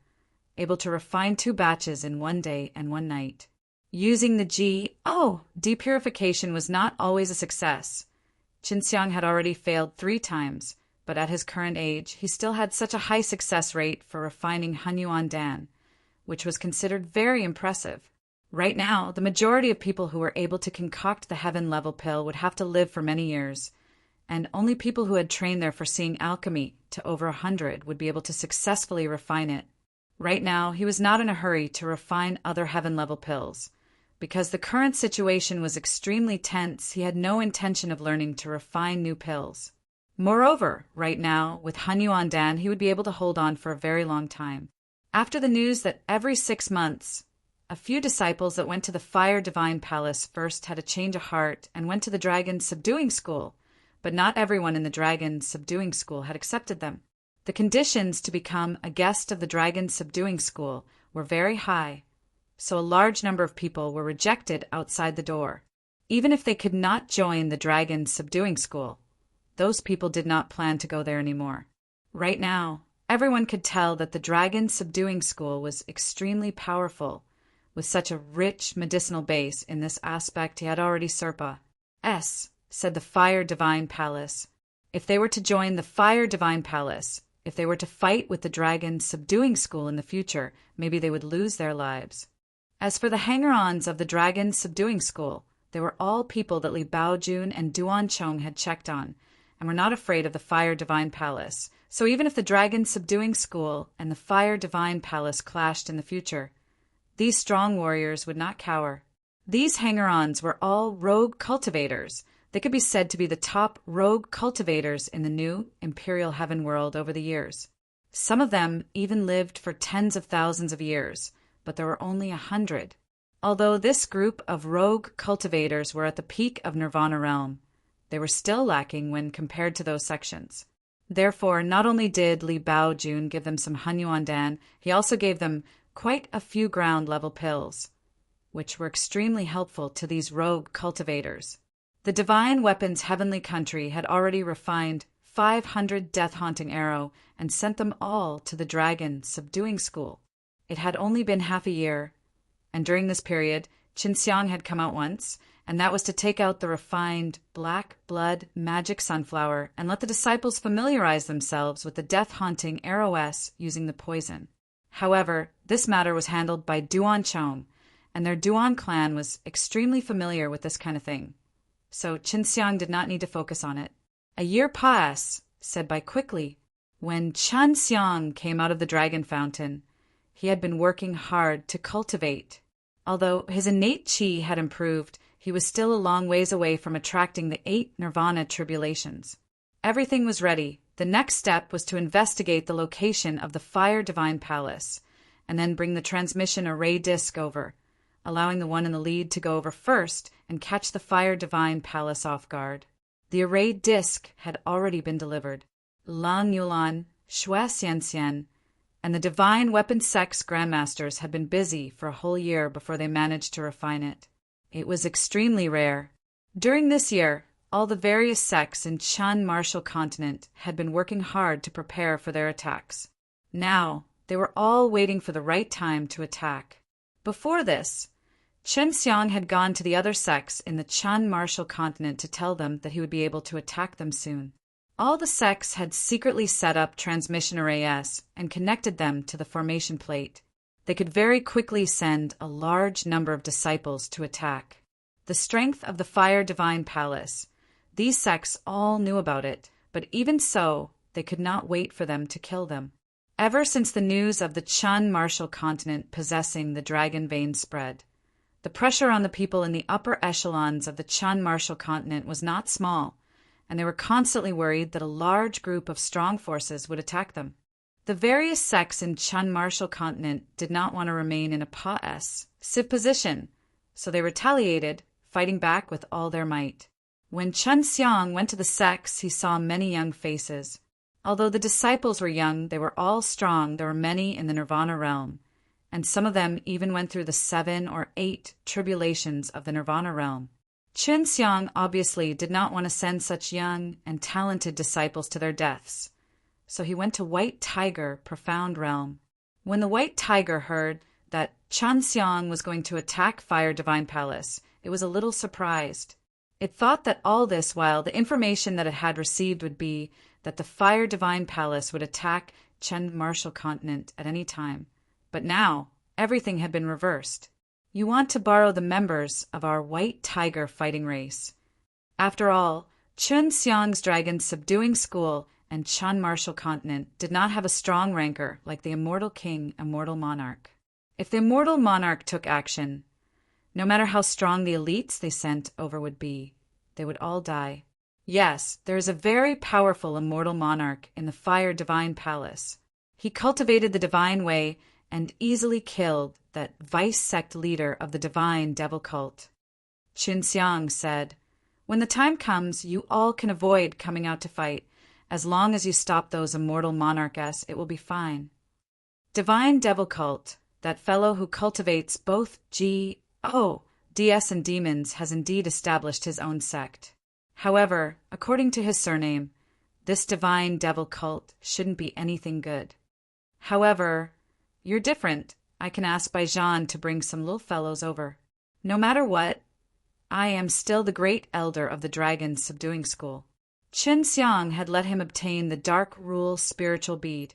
able to refine 2 batches in one day and one night. Using the Depurification was not always a success. Qin Xiang had already failed 3 times, but at his current age, he still had such a high success rate for refining Hunyuan Dan, which was considered very impressive. Right now, the majority of people who were able to concoct the heaven-level pill would have to live for many years, and only people who had trained their foreseeing alchemy to over 100 would be able to successfully refine it. Right now, he was not in a hurry to refine other heaven-level pills. Because the current situation was extremely tense, he had no intention of learning to refine new pills. Moreover, right now, with Han Yuandan, he would be able to hold on for a very long time. After the news that every 6 months, a few disciples that went to the Fire Divine Palace first had a change of heart and went to the Dragon Subduing School, but not everyone in the Dragon Subduing School had accepted them. The conditions to become a guest of the Dragon Subduing School were very high, so a large number of people were rejected outside the door. Even if they could not join the Dragon Subduing School, those people did not plan to go there anymore. Right now, everyone could tell that the Dragon Subduing School was extremely powerful. With such a rich medicinal base in this aspect, he had already said the Fire Divine Palace. If they were to join the Fire Divine Palace, if they were to fight with the Dragon Subduing School in the future, maybe they would lose their lives. As for the hanger-ons of the Dragon Subduing School, they were all people that Li Baojun and Duan Chong had checked on, and were not afraid of the Fire Divine Palace. So even if the Dragon Subduing School and the Fire Divine Palace clashed in the future, these strong warriors would not cower. These hanger-ons were all rogue cultivators. They could be said to be the top rogue cultivators in the new Imperial Heaven world over the years. Some of them even lived for tens of thousands of years, but there were only 100. Although this group of rogue cultivators were at the peak of Nirvana realm, they were still lacking when compared to those sections. Therefore, not only did Li Baojun give them some Han Yuandan, he also gave them quite a few ground-level pills, which were extremely helpful to these rogue cultivators. The Divine Weapons Heavenly Country had already refined 500 death-haunting arrow and sent them all to the Dragon Subduing School. It had only been half a year, and during this period, Qin Xiang had come out once, and that was to take out the refined black blood magic sunflower and let the disciples familiarize themselves with the death-haunting arrow-s using the poison. However, this matter was handled by Duan Chong, and their Duan clan was extremely familiar with this kind of thing, so Qin Xiang did not need to focus on it. A year said by quickly. When Qin Xiang came out of the dragon fountain, he had been working hard to cultivate. Although his innate qi had improved, he was still a long ways away from attracting the 8 nirvana tribulations. Everything was ready. The next step was to investigate the location of the Fire Divine Palace, and then bring the transmission array disc over, allowing the one in the lead to go over first and catch the Fire Divine Palace off guard. The array disc had already been delivered. Lang Yulan, Xue Xianxian, and the Divine Weapon Sect's Grandmasters had been busy for a whole year before they managed to refine it. It was extremely rare. During this year, all the various sects in Chan Martial Continent had been working hard to prepare for their attacks. Now, they were all waiting for the right time to attack. Before this, Qin Xiang had gone to the other sects in the Chan Martial Continent to tell them that he would be able to attack them soon. All the sects had secretly set up transmission arrays and connected them to the formation plate. They could very quickly send a large number of disciples to attack. The strength of the Fire Divine Palace. These sects all knew about it, but even so, they could not wait for them to kill them. Ever since the news of the Chan Martial Continent possessing the dragon vein spread, the pressure on the people in the upper echelons of the Chan Martial Continent was not small, and they were constantly worried that a large group of strong forces would attack them. The various sects in Chan Martial Continent did not want to remain in a passive position, so they retaliated, fighting back with all their might. When Qin Xiang went to the sects, he saw many young faces. Although the disciples were young, they were all strong. There were many in the Nirvana realm, and some of them even went through the 7 or 8 tribulations of the Nirvana realm. Qin Xiang obviously did not want to send such young and talented disciples to their deaths, so he went to White Tiger, Profound Realm. When the White Tiger heard that Qin Xiang was going to attack Fire Divine Palace, it was a little surprised. It thought that all this while the information that it had received would be that the Fire Divine Palace would attack Chan Martial Continent at any time. But now, everything had been reversed. You want to borrow the members of our White Tiger fighting race. After all, Qin Xiang's Dragon Subduing School and Chan Martial Continent did not have a strong ranker like the Immortal King, Immortal Monarch. If the Immortal Monarch took action, no matter how strong the elites they sent over would be, they would all die. Yes, there is a very powerful immortal monarch in the Fire Divine Palace. He cultivated the divine way and easily killed that vice sect leader of the divine devil cult. Qinxiang said, "When the time comes, you all can avoid coming out to fight. As long as you stop those immortal monarchs, it will be fine." Divine devil cult, that fellow who cultivates both DS and demons, has indeed established his own sect. However, according to his surname, this divine devil cult shouldn't be anything good. However, you're different. I can ask Baijan to bring some little fellows over. No matter what, I am still the great elder of the Dragon Subduing School. Qinxiang had let him obtain the Dark Rule spiritual bead,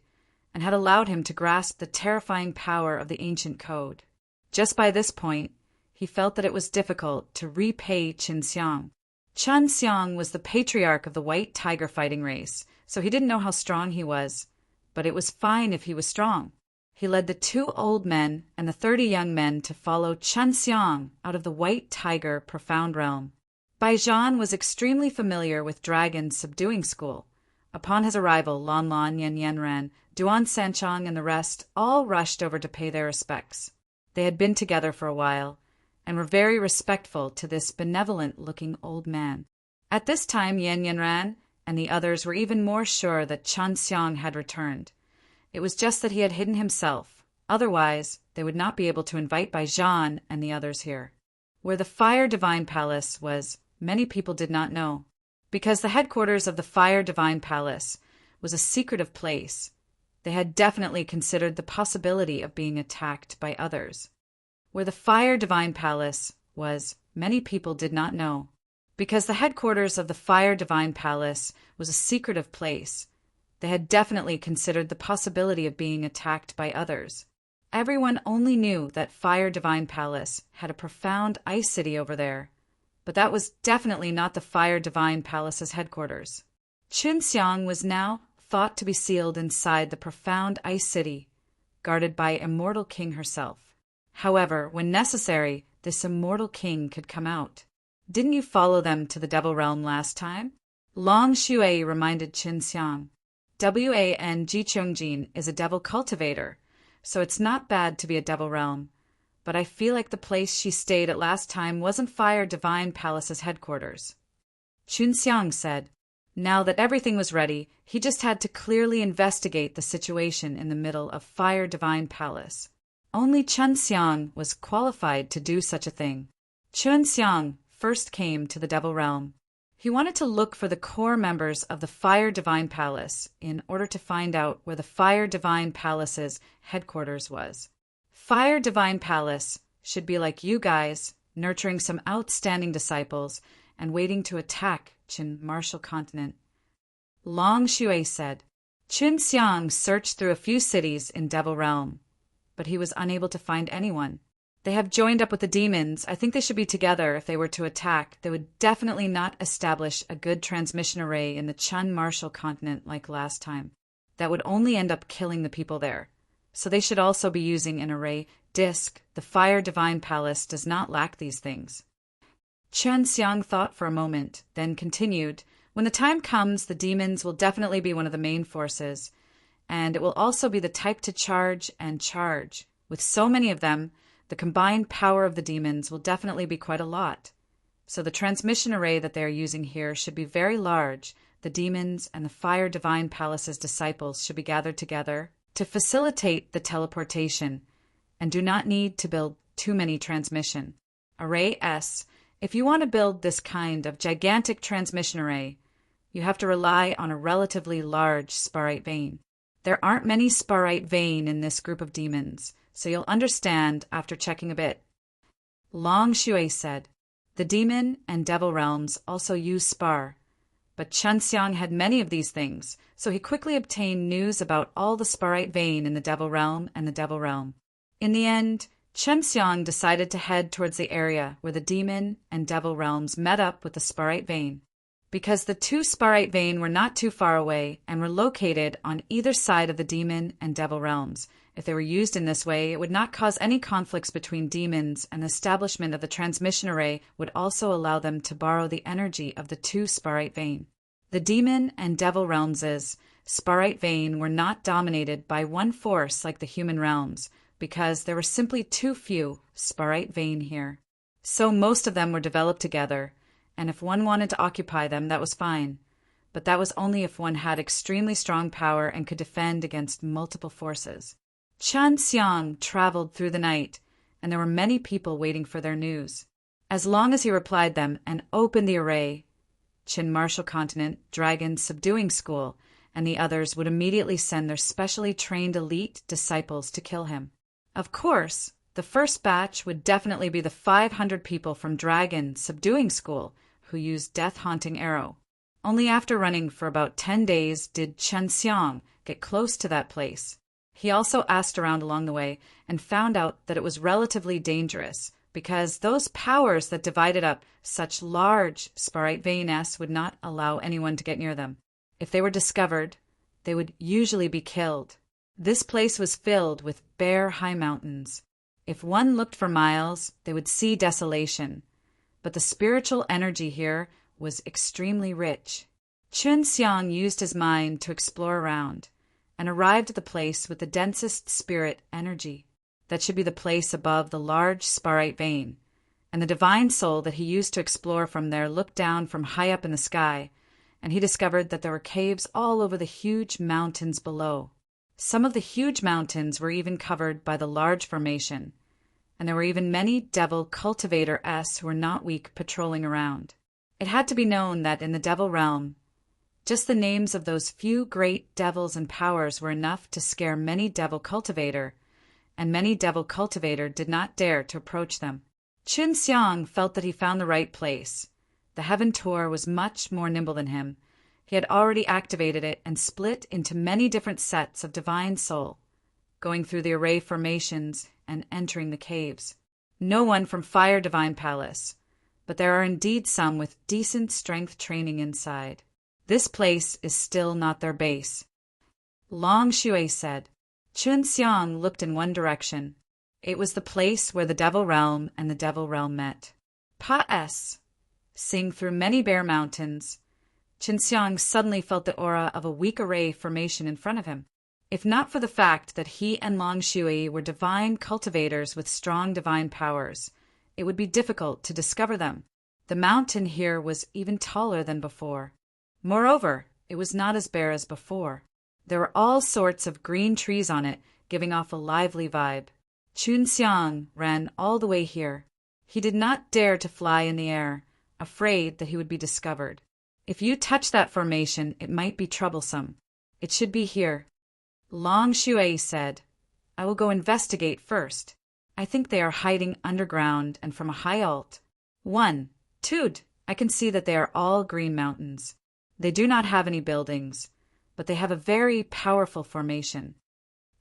and had allowed him to grasp the terrifying power of the ancient code. Just by this point, he felt that it was difficult to repay Qinxiang. Qinxiang was the patriarch of the White Tiger fighting race, so he didn't know how strong he was, but it was fine if he was strong. He led the 2 old men and the 30 young men to follow Qinxiang out of the White Tiger profound realm. Baijan was extremely familiar with Dragon Subduing School. Upon his arrival, Lan Lan, Yan Yanran, Duan Sanchang, and the rest all rushed over to pay their respects. They had been together for a while, and were very respectful to this benevolent-looking old man. At this time, Yan Yanran and the others were even more sure that Qinxiang had returned. It was just that he had hidden himself. Otherwise, they would not be able to invite Baijan and the others here. Where the Fire Divine Palace was, many people did not know, because the headquarters of the Fire Divine Palace was a secretive place. They had definitely considered the possibility of being attacked by others. Where the Fire Divine Palace was, many people did not know, because the headquarters of the Fire Divine Palace was a secretive place. They had definitely considered the possibility of being attacked by others. Everyone only knew that Fire Divine Palace had a profound ice city over there, but that was definitely not the Fire Divine Palace's headquarters. Qinxiang was now thought to be sealed inside the profound ice city, guarded by Immortal King herself. However, when necessary, this immortal king could come out. "Didn't you follow them to the Devil Realm last time?" Long Shui reminded Qinxiang. Wan Jichongjin is a devil cultivator, so it's not bad to be a Devil Realm. But I feel like the place she stayed at last time wasn't Fire Divine Palace's headquarters. Qinxiang said. Now that everything was ready, he just had to clearly investigate the situation in the middle of Fire Divine Palace. Only Qinxiang was qualified to do such a thing. Qinxiang first came to the Devil Realm. He wanted to look for the core members of the Fire Divine Palace in order to find out where the Fire Divine Palace's headquarters was. Fire Divine Palace should be like you guys, nurturing some outstanding disciples and waiting to attack Qin Martial Continent. Long Shui said. Qinxiang searched through a few cities in Devil Realm, but he was unable to find anyone. They have joined up with the demons. I think they should be together if they were to attack. They would definitely not establish a good transmission array in the Qin Martial Continent like last time. That would only end up killing the people there. So they should also be using an array disc. The Fire Divine Palace does not lack these things. Qinxiang thought for a moment, then continued, when the time comes, the demons will definitely be one of the main forces, and it will also be the type to charge and charge. With so many of them, the combined power of the demons will definitely be quite a lot. So the transmission array that they are using here should be very large. The demons and the Fire Divine Palace's disciples should be gathered together to facilitate the teleportation, and do not need to build too many transmission. Array S. If you want to build this kind of gigantic transmission array, you have to rely on a relatively large sparite vein. There aren't many sparite vein in this group of demons, so you'll understand after checking a bit. Long Shui said, the demon and devil realms also use spar, but Qinxiang had many of these things, so he quickly obtained news about all the sparite vein in the devil realm and the devil realm. In the end, Qinxiang decided to head towards the area where the demon and devil realms met up with the sparite vein. Because the two sparite vein were not too far away and were located on either side of the demon and devil realms, If they were used in this way, it would not cause any conflicts between demons, and the establishment of the transmission array would also allow them to borrow the energy of the two Sparite vein. The demon and devil realms' Sparite vein were not dominated by one force like the human realms, because there were simply too few Sparite vein here. So most of them were developed together, and if one wanted to occupy them, that was fine. But that was only if one had extremely strong power and could defend against multiple forces. Chen Xiang traveled through the night, and there were many people waiting for their news. As long as he replied them and opened the array, Qin Martial Continent, Dragon Subduing School, and the others would immediately send their specially trained elite disciples to kill him. Of course, the first batch would definitely be the 500 people from Dragon Subduing School who used Death-Haunting Arrow. Only after running for about 10 days did Chen Xiang get close to that place. He also asked around along the way and found out that it was relatively dangerous because those powers that divided up such large Sparite veins would not allow anyone to get near them. If they were discovered, they would usually be killed. This place was filled with bare high mountains. If one looked for miles, they would see desolation. But the spiritual energy here was extremely rich. Chen Xiang used his mind to explore around, and arrived at the place with the densest spirit energy. That should be the place above the large Sparite vein, and the divine soul that he used to explore from there looked down from high up in the sky, and he discovered that there were caves all over the huge mountains below. Some of the huge mountains were even covered by the large formation, and there were even many devil cultivator-s who were not weak patrolling around. It had to be known that in the devil realm, just the names of those few great devils and powers were enough to scare many devil cultivator, and many devil cultivator did not dare to approach them. Chen Xiang felt that he found the right place. The Heaven Tour was much more nimble than him. He had already activated it and split into many different sets of divine soul, going through the array formations and entering the caves. No one from Fire Divine Palace, but there are indeed some with decent strength training inside. This place is still not their base. Long Shui said. Chen Xiang looked in one direction. It was the place where the Devil Realm and the Devil Realm met. Pa-S. Seeing through many bare mountains, Chen Xiang suddenly felt the aura of a weak array formation in front of him. If not for the fact that he and Long Shui were divine cultivators with strong divine powers, it would be difficult to discover them. The mountain here was even taller than before. Moreover, it was not as bare as before. There were all sorts of green trees on it, giving off a lively vibe. Chen Xiang ran all the way here. He did not dare to fly in the air, afraid that he would be discovered. If you touch that formation, it might be troublesome. It should be here. Long Shui said, I will go investigate first. I think they are hiding underground and from a high alt. 1. Tud, I can see that they are all green mountains. They do not have any buildings, but they have a very powerful formation.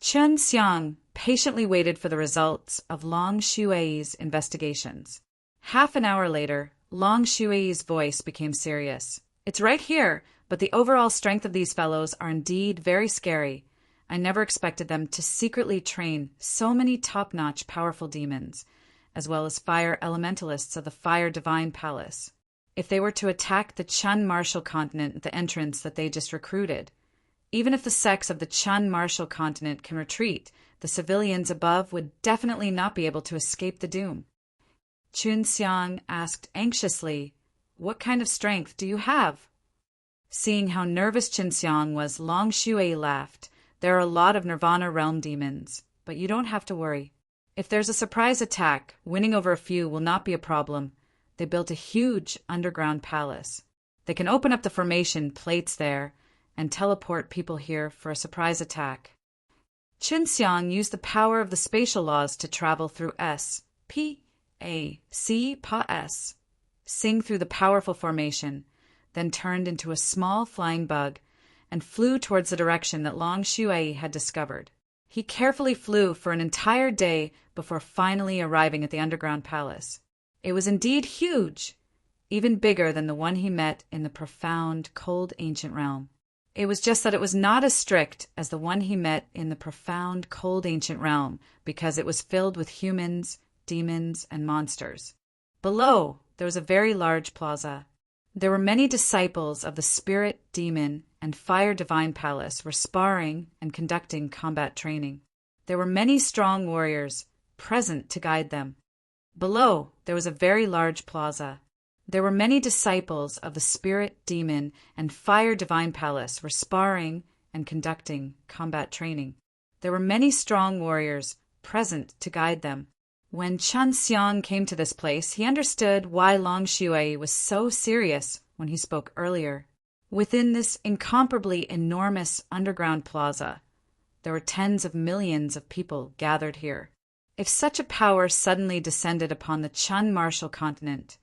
Chen Xiang patiently waited for the results of Long Shui's investigations. Half an hour later, Long Shui's voice became serious. It's right here, but the overall strength of these fellows are indeed very scary. I never expected them to secretly train so many top-notch powerful demons, as well as fire elementalists of the Fire Divine Palace. If they were to attack the Chun Martial Continent at the entrance that they just recruited, even if the sects of the Chun Martial Continent can retreat, the civilians above would definitely not be able to escape the doom. Chen Xiang asked anxiously, What kind of strength do you have? Seeing how nervous Chen Xiang was, Long Shui laughed. There are a lot of Nirvana realm demons, but you don't have to worry. If there's a surprise attack, winning over a few will not be a problem. They built a huge underground palace. They can open up the formation plates there and teleport people here for a surprise attack. Chen Xiang used the power of the spatial laws to travel through S-P-A-C-Pa-S, sing through the powerful formation, then turned into a small flying bug and flew towards the direction that Long Shui had discovered. He carefully flew for an entire day before finally arriving at the underground palace. It was indeed huge, even bigger than the one he met in the profound, cold ancient realm. It was just that it was not as strict as the one he met in the profound, cold ancient realm, because it was filled with humans, demons, and monsters. Below, there was a very large plaza. There were many disciples of the spirit, demon, and fire divine palace were sparring and conducting combat training. There were many strong warriors present to guide them. Below, there was a very large plaza. There were many disciples of the spirit, demon, and fire divine palace were sparring and conducting combat training. There were many strong warriors present to guide them. When Chen Xiang came to this place, he understood why Long Shui was so serious when he spoke earlier. Within this incomparably enormous underground plaza, there were tens of millions of people gathered here. If such a power suddenly descended upon the Chun martial continent,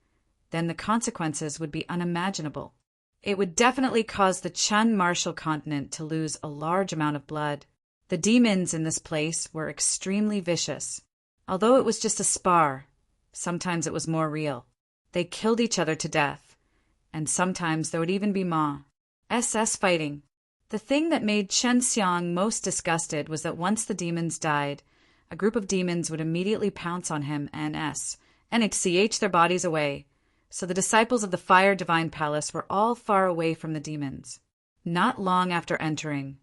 then the consequences would be unimaginable. It would definitely cause the Chun martial continent to lose a large amount of blood. The demons in this place were extremely vicious. Although it was just a spar, sometimes it was more real. They killed each other to death, and sometimes there would even be SS fighting. The thing that made Chen Xiang most disgusted was that once the demons died, a group of demons would immediately pounce on him and NHCH their bodies away. So the disciples of the Fire Divine Palace were all far away from the demons. Not long after entering,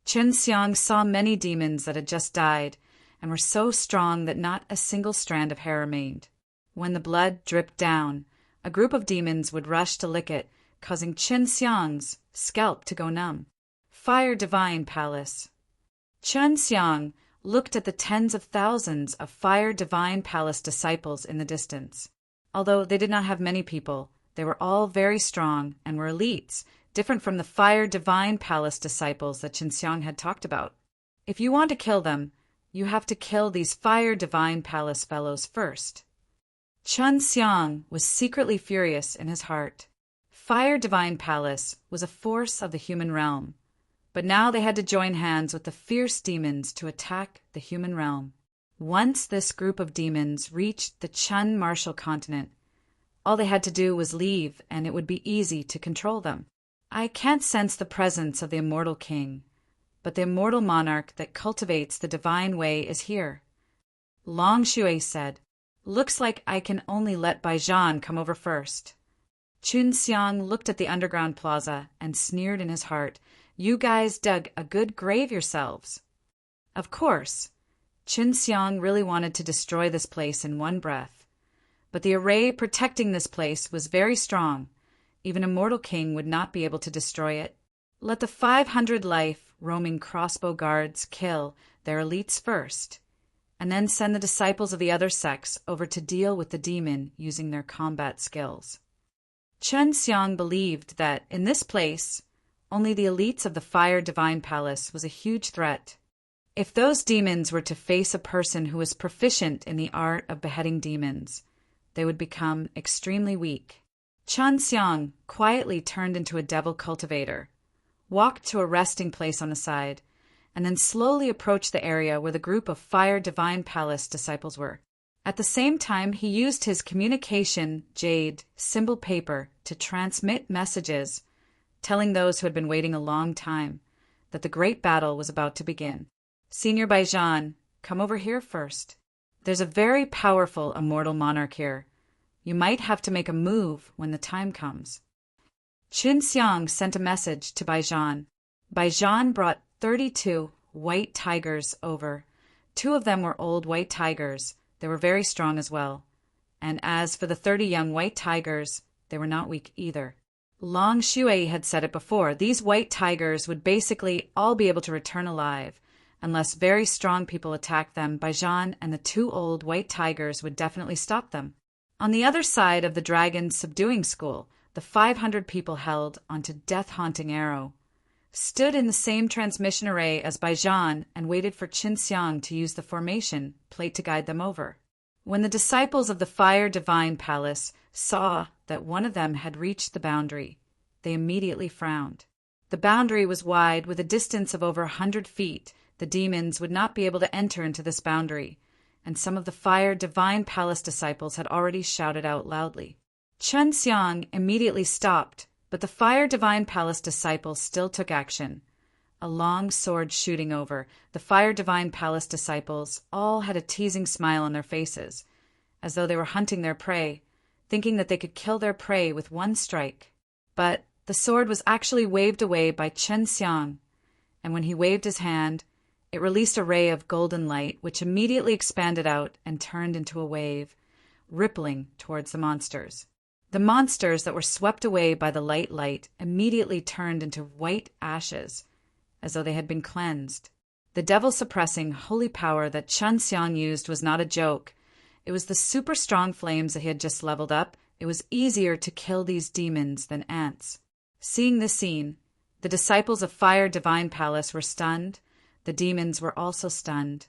Chen Xiang saw many demons that had just died and were so strong that not a single strand of hair remained. When the blood dripped down, a group of demons would rush to lick it, causing Chen Xiang's scalp to go numb. Fire Divine Palace. Chen Xiang looked at the tens of thousands of Fire Divine Palace disciples in the distance. Although they did not have many people, they were all very strong and were elites, different from the Fire Divine Palace disciples that Chen Xiang had talked about. If you want to kill them, you have to kill these Fire Divine Palace fellows first. Chen Xiang was secretly furious in his heart. Fire Divine Palace was a force of the human realm, but now they had to join hands with the fierce demons to attack the human realm. Once this group of demons reached the Chun martial continent, all they had to do was leave and it would be easy to control them. I can't sense the presence of the immortal king, but the immortal monarch that cultivates the divine way is here. Long Shui said, "Looks like I can only let Baijan come over first." Chun Xiang looked at the underground plaza and sneered in his heart, "You guys dug a good grave yourselves." Of course, Chen Xiang really wanted to destroy this place in one breath, but the array protecting this place was very strong. Even a mortal king would not be able to destroy it. Let the 500 life roaming crossbow guards kill their elites first, and then send the disciples of the other sects over to deal with the demon using their combat skills. Chen Xiang believed that in this place, only the elites of the Fire Divine Palace was a huge threat. If those demons were to face a person who was proficient in the art of beheading demons, they would become extremely weak. Chen Xiang quietly turned into a devil cultivator, walked to a resting place on the side, and then slowly approached the area where the group of Fire Divine Palace disciples were. At the same time, he used his communication jade symbol paper to transmit messages, telling those who had been waiting a long time that the great battle was about to begin. "Senior Baijan, come over here first. There's a very powerful immortal monarch here. You might have to make a move when the time comes." Chen Xiang sent a message to Baijan. Baijan brought 32 white tigers over. 2 of them were old white tigers. They were very strong as well. And as for the 30 young white tigers, they were not weak either. Long Shui had said it before. These white tigers would basically all be able to return alive. Unless very strong people attacked them, Baijan and the 2 old white tigers would definitely stop them. On the other side of the dragon's subduing school, the 500 people held onto Death-Haunting Arrow stood in the same transmission array as Baijan and waited for Chen Xiang to use the formation plate to guide them over. When the disciples of the Fire Divine Palace saw that one of them had reached the boundary, they immediately frowned. The boundary was wide with a distance of over 100 feet. The demons would not be able to enter into this boundary, and some of the Fire Divine Palace disciples had already shouted out loudly. Chen Xiang immediately stopped But the Fire Divine Palace disciples still took action. A long sword shooting over, the Fire Divine Palace disciples all had a teasing smile on their faces, as though they were hunting their prey, thinking that they could kill their prey with one strike. But the sword was actually waved away by Chen Xiang, and when he waved his hand, it released a ray of golden light, which immediately expanded out and turned into a wave, rippling towards the monsters. The monsters that were swept away by the light immediately turned into white ashes, as though they had been cleansed. The devil-suppressing holy power that Chen Xiang used was not a joke. It was the super strong flames that he had just leveled up. It was easier to kill these demons than ants. Seeing this scene, the disciples of Fire Divine Palace were stunned. The demons were also stunned.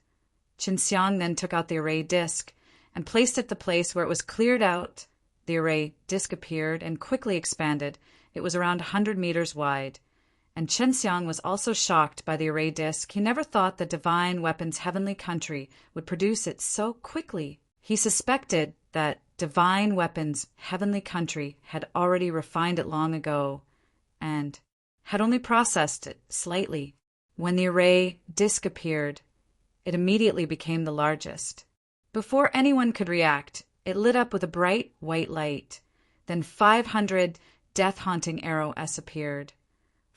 Chen Xiang then took out the array disc and placed it the place where it was cleared out. The array disc appeared and quickly expanded. It was around 100 meters wide. And Chen Xiang was also shocked by the array disc. He never thought the Divine Weapons Heavenly Country would produce it so quickly. He suspected that Divine Weapons Heavenly Country had already refined it long ago and had only processed it slightly. When the array disc appeared, it immediately became the largest. Before anyone could react, it lit up with a bright white light. Then 500 death-haunting arrows appeared,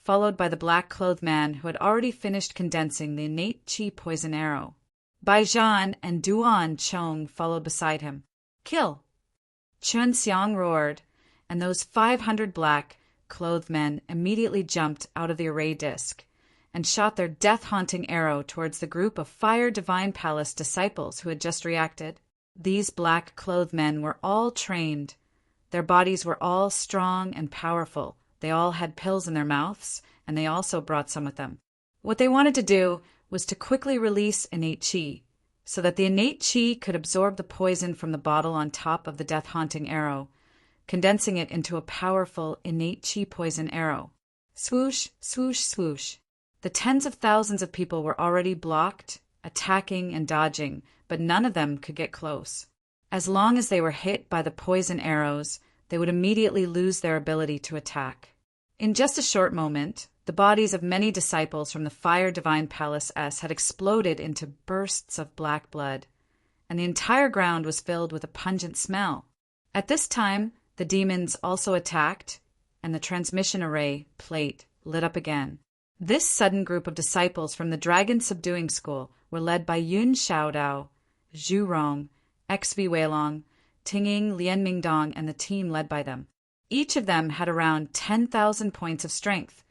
followed by the black-clothed man who had already finished condensing the innate chi poison arrow. Baijan and Duan Chong followed beside him. "Kill!" Chen Xiang roared, and those 500 black-clothed men immediately jumped out of the array disc and shot their death-haunting arrow towards the group of Fire Divine Palace disciples who had just reacted. These black-clothed men were all trained. Their bodies were all strong and powerful. They all had pills in their mouths, and they also brought some with them. What they wanted to do was to quickly release innate chi, so that the innate chi could absorb the poison from the bottle on top of the death-haunting arrow, condensing it into a powerful innate chi poison arrow. Swoosh, swoosh, swoosh. The tens of thousands of people were already blocked, attacking and dodging, but none of them could get close. As long as they were hit by the poison arrows, they would immediately lose their ability to attack. In just a short moment, the bodies of many disciples from the Fire Divine Palace S had exploded into bursts of black blood, and the entire ground was filled with a pungent smell. At this time, the demons also attacked, and the transmission array plate lit up again. This sudden group of disciples from the Dragon Subduing School were led by Yun Xiaodao, Zhu Rong, XV Weilong, Tingying Lianmingdong, and the team led by them. Each of them had around 10,000 points of strength,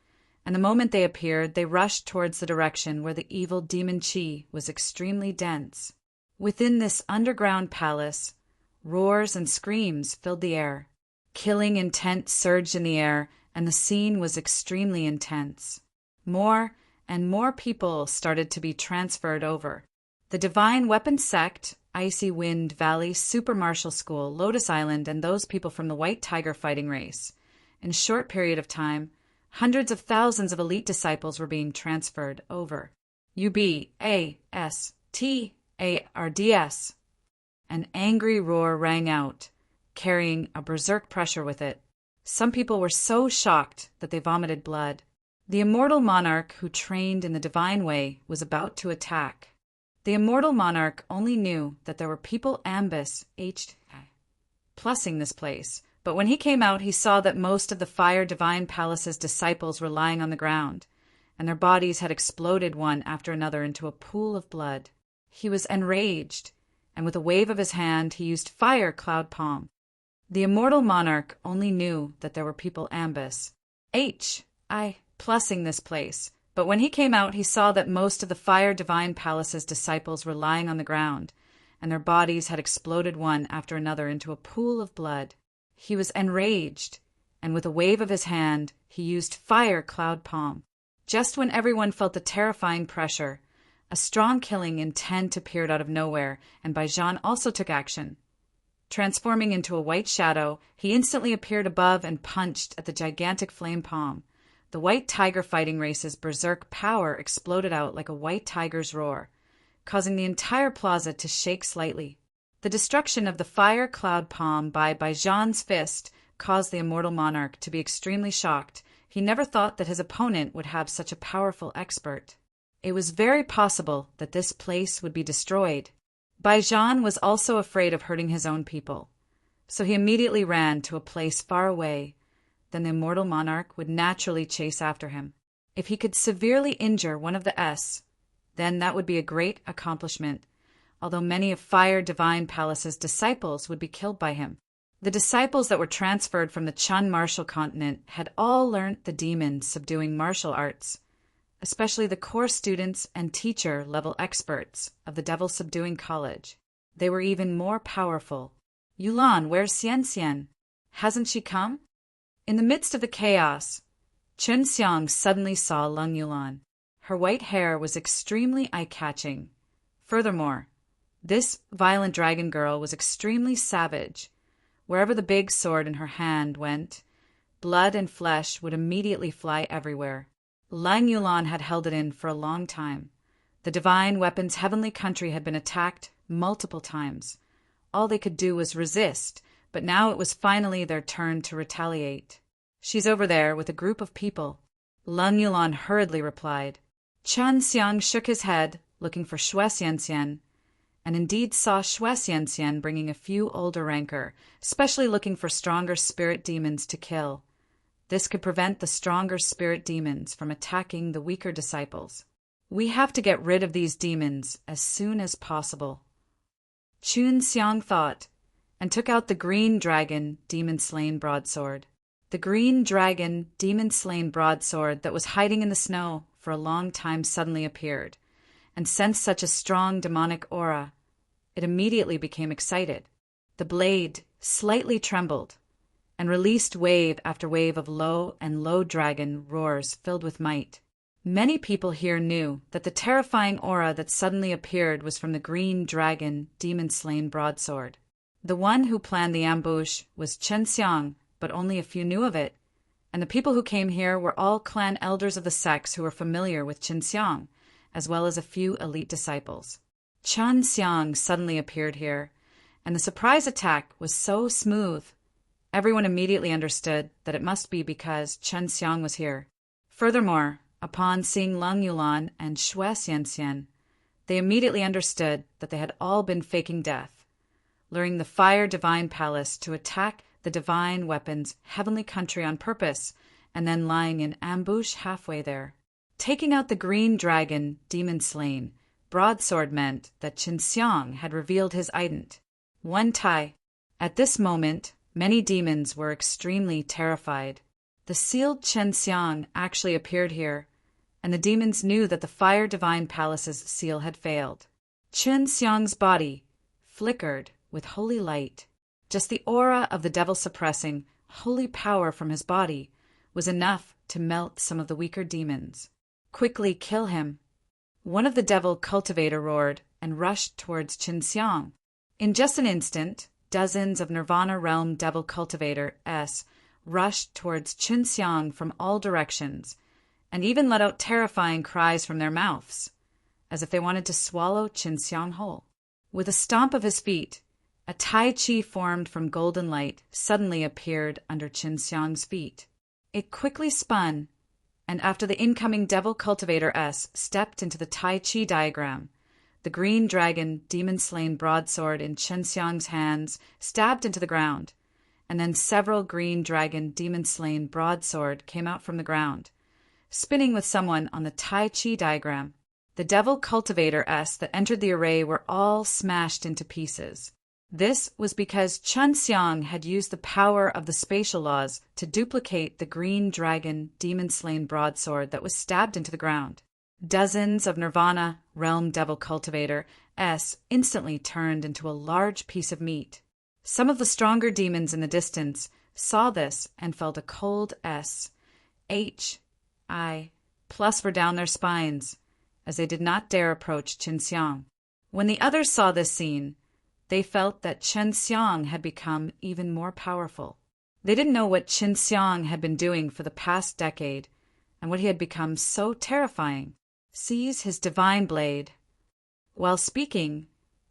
and the moment they appeared, they rushed towards the direction where the evil demon chi was extremely dense. Within this underground palace, roars and screams filled the air. Killing intent surged in the air, and the scene was extremely intense. More and more people started to be transferred over. The Divine Weapon Sect, Icy Wind Valley Super Martial School, Lotus Island, and those people from the White Tiger fighting race. In a short period of time, hundreds of thousands of elite disciples were being transferred over. UBASTARDS. An angry roar rang out, carrying a berserk pressure with it. Some people were so shocked that they vomited blood. The immortal monarch who trained in the divine way was about to attack. The immortal monarch only knew that there were people plussing this place, but when he came out he saw that most of the Fire Divine Palace's disciples were lying on the ground, and their bodies had exploded one after another into a pool of blood. He was enraged, and with a wave of his hand he used Fire Cloud Palm. The immortal monarch only knew that there were people plussing this place, but when he came out he saw that most of the Fire Divine Palace's disciples were lying on the ground, and their bodies had exploded one after another into a pool of blood. He was enraged, and with a wave of his hand he used Fire Cloud Palm. Just when everyone felt the terrifying pressure, a strong killing intent appeared out of nowhere, and Baijan also took action. Transforming into a white shadow, he instantly appeared above and punched at the gigantic flame palm. The White Tiger fighting race's berserk power exploded out like a white tiger's roar, causing the entire plaza to shake slightly. The destruction of the Fire Cloud Palm by Baijan's fist caused the immortal monarch to be extremely shocked. He never thought that his opponent would have such a powerful expert. It was very possible that this place would be destroyed. Baijan was also afraid of hurting his own people, so he immediately ran to a place far away. Then the immortal monarch would naturally chase after him. If he could severely injure one of the then that would be a great accomplishment, although many of Fire Divine Palace's disciples would be killed by him. The disciples that were transferred from the Chun martial continent had all learnt the demon-subduing martial arts, especially the core students and teacher-level experts of the Devil-Subduing College. They were even more powerful. Yulan, where's Xian Xian? Hasn't she come? In the midst of the chaos, Chen Xiang suddenly saw Lung Yulan. Her white hair was extremely eye-catching. Furthermore, this violent dragon girl was extremely savage. Wherever the big sword in her hand went, blood and flesh would immediately fly everywhere. Lang Yulan had held it in for a long time. The divine weapon's heavenly country had been attacked multiple times. All they could do was resist, but now it was finally their turn to retaliate. She's over there with a group of people. Lung Yulan hurriedly replied. Chen Xiang shook his head, looking for Xue Xianxian, and indeed saw Xue Xianxian bringing a few older rancor, especially looking for stronger spirit demons to kill. This could prevent the stronger spirit demons from attacking the weaker disciples. We have to get rid of these demons as soon as possible. Chun Xiang thought, and took out the green dragon demon-slain broadsword. The green dragon demon-slain broadsword that was hiding in the snow for a long time suddenly appeared, and sensed such a strong demonic aura. It immediately became excited. The blade slightly trembled, and released wave after wave of low and low dragon roars filled with might. Many people here knew that the terrifying aura that suddenly appeared was from the green dragon demon-slain broadsword. The one who planned the ambush was Chen Xiang, but only a few knew of it, and the people who came here were all clan elders of the sects who were familiar with Chen Xiang, as well as a few elite disciples. Chen Xiang suddenly appeared here, and the surprise attack was so smooth. Everyone immediately understood that it must be because Chen Xiang was here. Furthermore, upon seeing Lung Yulan and Xue Xianxian, they immediately understood that they had all been faking death, luring the Fire Divine Palace to attack the divine weapon's heavenly country on purpose, and then lying in ambush halfway there. Taking out the green dragon, demon-slain, broadsword meant that Chen Xiang had revealed his ident. One Tai. At this moment, many demons were extremely terrified. The sealed Chen Xiang actually appeared here, and the demons knew that the Fire Divine Palace's seal had failed. Chen Xiang's body flickered with holy light. Just the aura of the devil-suppressing, holy power from his body was enough to melt some of the weaker demons. Quickly kill him. One of the devil cultivator roared and rushed towards Chen Xiang. In just an instant, dozens of Nirvana Realm devil cultivator rushed towards Chen Xiang from all directions, and even let out terrifying cries from their mouths, as if they wanted to swallow Chen Xiang whole. With a stomp of his feet, a Tai Chi formed from golden light suddenly appeared under Chen Xiang's feet. It quickly spun, and after the incoming devil cultivator stepped into the Tai Chi diagram, the green dragon demon-slain broadsword in Chen Xiang's hands stabbed into the ground, and then several green dragon demon-slain broadsword came out from the ground, spinning with someone on the Tai Chi diagram. The devil cultivator that entered the array were all smashed into pieces. This was because Chen Xiang had used the power of the spatial laws to duplicate the green dragon demon-slain broadsword that was stabbed into the ground. Dozens of Nirvana Realm Devil Cultivator instantly turned into a large piece of meat. Some of the stronger demons in the distance saw this and felt a cold plus were down their spines, as they did not dare approach Chen Xiang. When the others saw this scene, they felt that Chen Xiang had become even more powerful. They didn't know what Chen Xiang had been doing for the past decade, and what he had become so terrifying. Seize his divine blade. While speaking,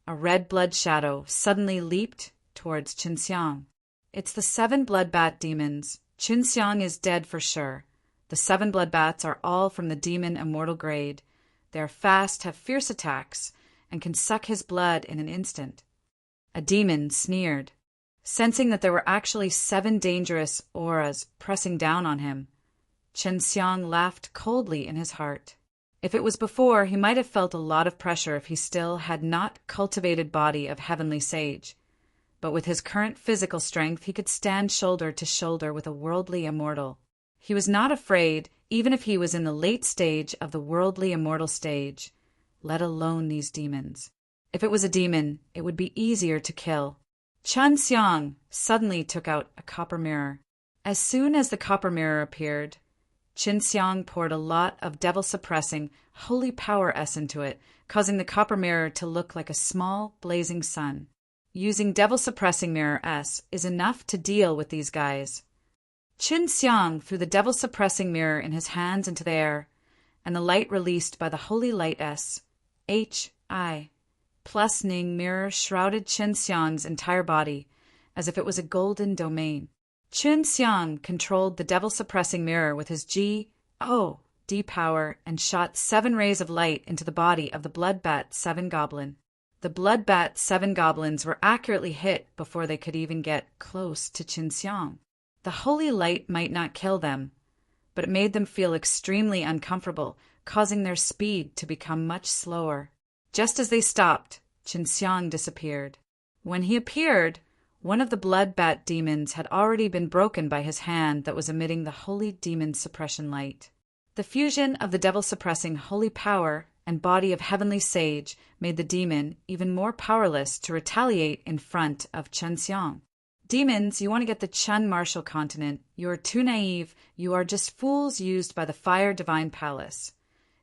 a red blood shadow suddenly leaped towards Chen Xiang. It's the 7 blood bat demons. Qin Xiang is dead for sure. The 7 blood bats are all from the demon immortal grade. They are fast, have fierce attacks, and can suck his blood in an instant. A demon sneered. Sensing that there were actually 7 dangerous auras pressing down on him, Qin Xiang laughed coldly in his heart. If it was before, he might have felt a lot of pressure if he still had not cultivated body of heavenly sage. But with his current physical strength, he could stand shoulder to shoulder with a worldly immortal. He was not afraid, even if he was in the late stage of the worldly immortal stage, let alone these demons. If it was a demon, it would be easier to kill. Qin Xiang suddenly took out a copper mirror. As soon as the copper mirror appeared, Qin Xiang poured a lot of devil-suppressing, holy power S into it, causing the copper mirror to look like a small, blazing sun. Using devil-suppressing mirror S is enough to deal with these guys. Qin Xiang threw the devil-suppressing mirror in his hands into the air, and the light released by the holy light S, H.I. plus Ning mirror shrouded Qin Xiang's entire body, as if it was a golden domain. Qin Xiang controlled the devil-suppressing mirror with his G.O.D power and shot 7 rays of light into the body of the Blood Bat 7 goblin. The Blood Bat 7 goblins were accurately hit before they could even get close to Qin Xiang. The holy light might not kill them, but it made them feel extremely uncomfortable, causing their speed to become much slower. Just as they stopped, Qin Xiang disappeared. When he appeared, one of the Blood Bat demons had already been broken by his hand that was emitting the holy demon suppression light. The fusion of the devil-suppressing holy power and body of heavenly sage made the demon even more powerless to retaliate in front of Qin Xiang. Demons, you want to get the Chen Martial Continent. You are too naive. You are just fools used by the Fire Divine Palace.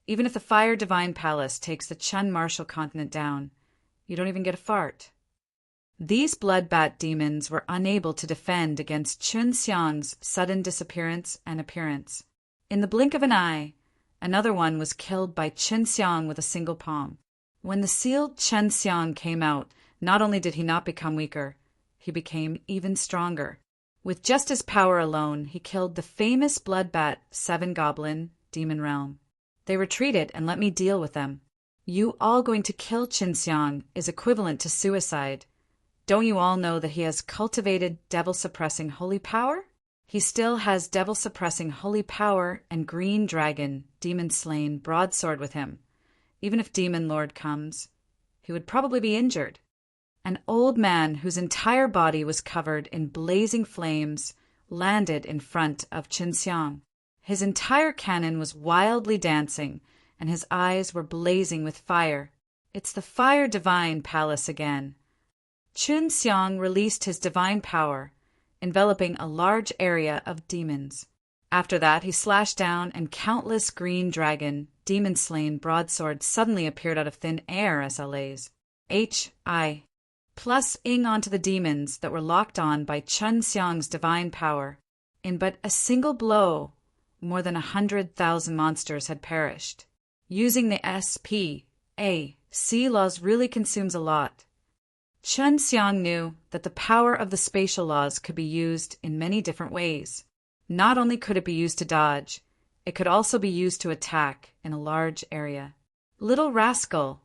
Even if the Fire Divine Palace takes the Chen Martial Continent down, you don't even get a fart. These Blood Bat demons were unable to defend against Qin Xiang's sudden disappearance and appearance. In the blink of an eye, another one was killed by Qin Xiang with a single palm. When the sealed Qin Xiang came out, not only did he not become weaker, he became even stronger. With just his power alone, he killed the famous Blood Bat 7 goblin demon realm. They retreated and let me deal with them. You all going to kill Qin Xiang is equivalent to suicide. Don't you all know that he has cultivated devil-suppressing holy power? He still has devil-suppressing holy power and green dragon, demon-slain broadsword with him. Even if Demon Lord comes, he would probably be injured. An old man whose entire body was covered in blazing flames landed in front of Qin Xiang. His entire cannon was wildly dancing, and his eyes were blazing with fire. It's the Fire Divine Palace again. Qin Xiang released his divine power, enveloping a large area of demons. After that, he slashed down, and countless green dragon, demon-slain broadswords suddenly appeared out of thin air SLAs. H.I. plus ing onto the demons that were locked on by Qin Xiang's divine power. In but a single blow, more than 100,000 monsters had perished. Using the S.P.A.C. laws really consumes a lot. Qin Xiang knew that the power of the spatial laws could be used in many different ways. Not only could it be used to dodge, it could also be used to attack in a large area. Little rascal,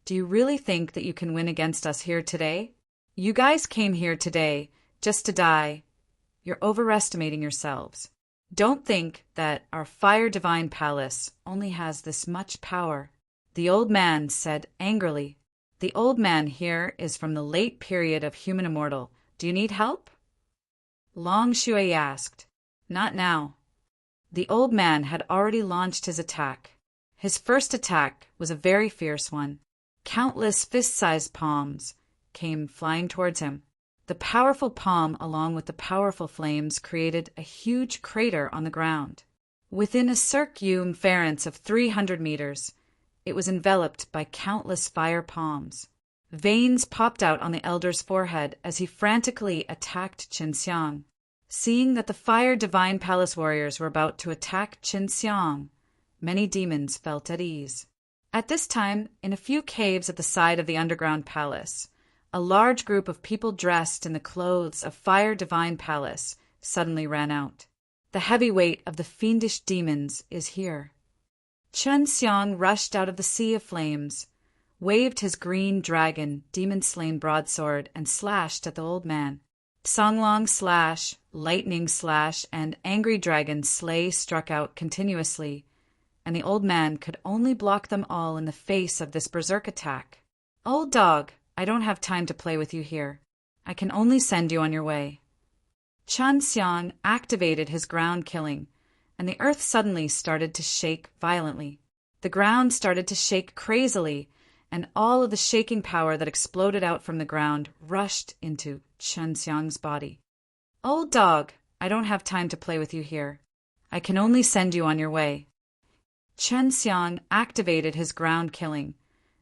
do you really think that you can win against us here today? You guys came here today just to die. You're overestimating yourselves. Don't think that our Fire Divine Palace only has this much power. The old man said angrily. The old man here is from the late period of human immortal. Do you need help? Long Shui asked. Not now. The old man had already launched his attack. His first attack was a very fierce one. Countless fist-sized palms came flying towards him. The powerful palm, along with the powerful flames, created a huge crater on the ground. Within a circumference of 300 meters, it was enveloped by countless fire palms. Veins popped out on the elder's forehead as he frantically attacked Qin Xiang. Seeing that the Fire Divine Palace warriors were about to attack Qin Xiang, many demons felt at ease. At this time, in a few caves at the side of the underground palace, a large group of people dressed in the clothes of Fire Divine Palace suddenly ran out. The heavy weight of the fiendish demons is here. Chen Xiang rushed out of the sea of flames, waved his green dragon, demon-slain broadsword, and slashed at the old man. Songlong slash, lightning slash, and angry dragon slay struck out continuously, and the old man could only block them all in the face of this berserk attack. Old dog, I don't have time to play with you here. I can only send you on your way. Chen Xiang activated his ground killing, and the earth suddenly started to shake violently. The ground started to shake crazily, and all of the shaking power that exploded out from the ground rushed into Chen Xiang's body. Old dog, I don't have time to play with you here. I can only send you on your way. Chen Xiang activated his ground killing,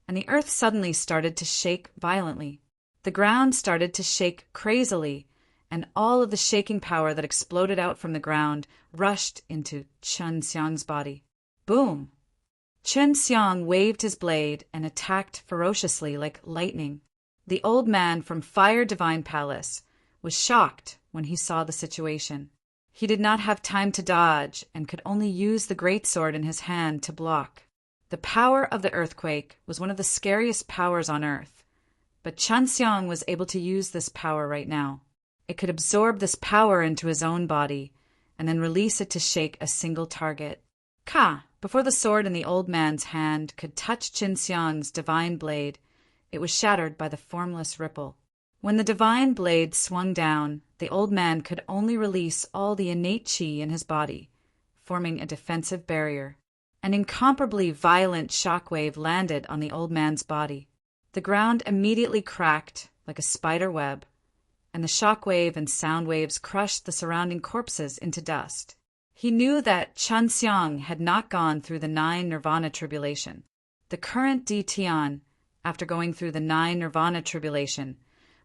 and the earth suddenly started to shake violently. The ground started to shake crazily, and all of the shaking power that exploded out from the ground rushed into Chen Xiang's body. Boom! Chen Xiang waved his blade and attacked ferociously like lightning. The old man from Fire Divine Palace was shocked when he saw the situation. He did not have time to dodge and could only use the great sword in his hand to block. The power of the earthquake was one of the scariest powers on earth, but Chen Xiang was able to use this power right now. It could absorb this power into his own body and then release it to shake a single target. Ka! Before the sword in the old man's hand could touch Chen Xiang's divine blade, it was shattered by the formless ripple. When the divine blade swung down, the old man could only release all the innate qi in his body, forming a defensive barrier. An incomparably violent shockwave landed on the old man's body. The ground immediately cracked like a spider web, and the shockwave and sound waves crushed the surrounding corpses into dust. He knew that Chen Xiang had not gone through the 9 Nirvana tribulation. The current Di Tian, after going through the 9 Nirvana tribulation,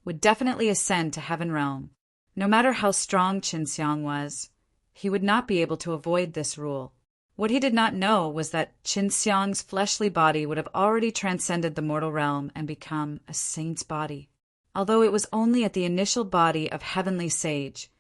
would definitely ascend to heaven realm. No matter how strong Chen Xiang was, he would not be able to avoid this rule. What he did not know was that Chen Xiang's fleshly body would have already transcended the mortal realm and become a saint's body. Although it was only at the initial body of heavenly sage,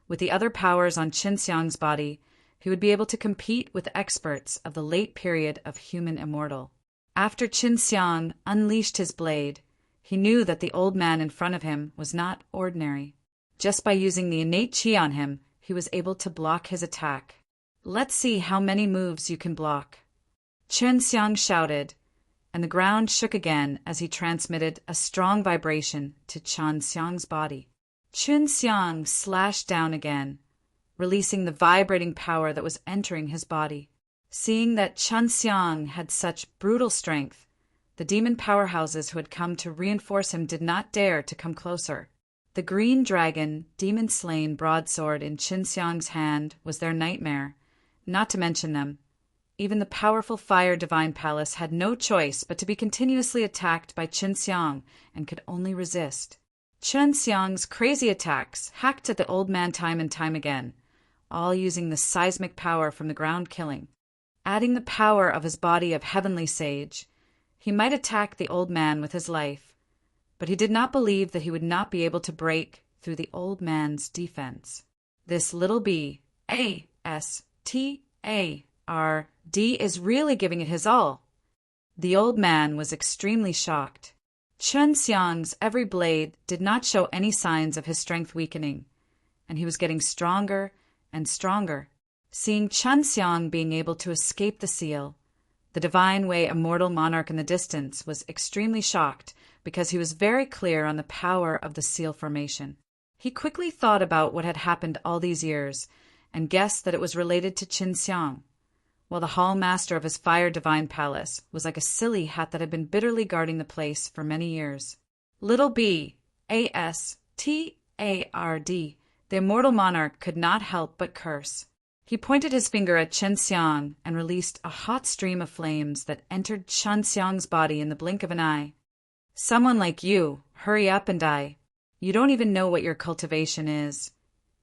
with the other powers on Chen Xiang's body, he would be able to compete with experts of the late period of human immortal. After Chen Xiang unleashed his blade, he knew that the old man in front of him was not ordinary. Just by using the innate qi on him, he was able to block his attack. Let's see how many moves you can block. Chen Xiang shouted, and the ground shook again as he transmitted a strong vibration to Chen Xiang's body. Chen Xiang slashed down again, releasing the vibrating power that was entering his body. Seeing that Chen Xiang had such brutal strength, the demon powerhouses who had come to reinforce him did not dare to come closer. The green dragon, demon-slain broadsword in Chen Xiang's hand was their nightmare, not to mention them. Even the powerful Fire Divine Palace had no choice but to be continuously attacked by Chen Xiang and could only resist. Chen Xiang's crazy attacks hacked at the old man time and time again, all using the seismic power from the ground killing. Adding the power of his body of heavenly sage, he might attack the old man with his life, but he did not believe that he would not be able to break through the old man's defense. This little b, A-S-T-A-R-D, is really giving it his all. The old man was extremely shocked. Chen Xiang's every blade did not show any signs of his strength weakening, and he was getting stronger and stronger. Seeing Chen Xiang being able to escape the seal, the divine way immortal monarch in the distance was extremely shocked because he was very clear on the power of the seal formation. He quickly thought about what had happened all these years and guessed that it was related to Chen Xiang, while the hall master of his Fire Divine Palace was like a silly hat that had been bitterly guarding the place for many years. Little b, A-S-T-A-R-D, the immortal monarch could not help but curse. He pointed his finger at Chen Xiang and released a hot stream of flames that entered Chen Xiang's body in the blink of an eye. Someone like you, hurry up and die. You don't even know what your cultivation is.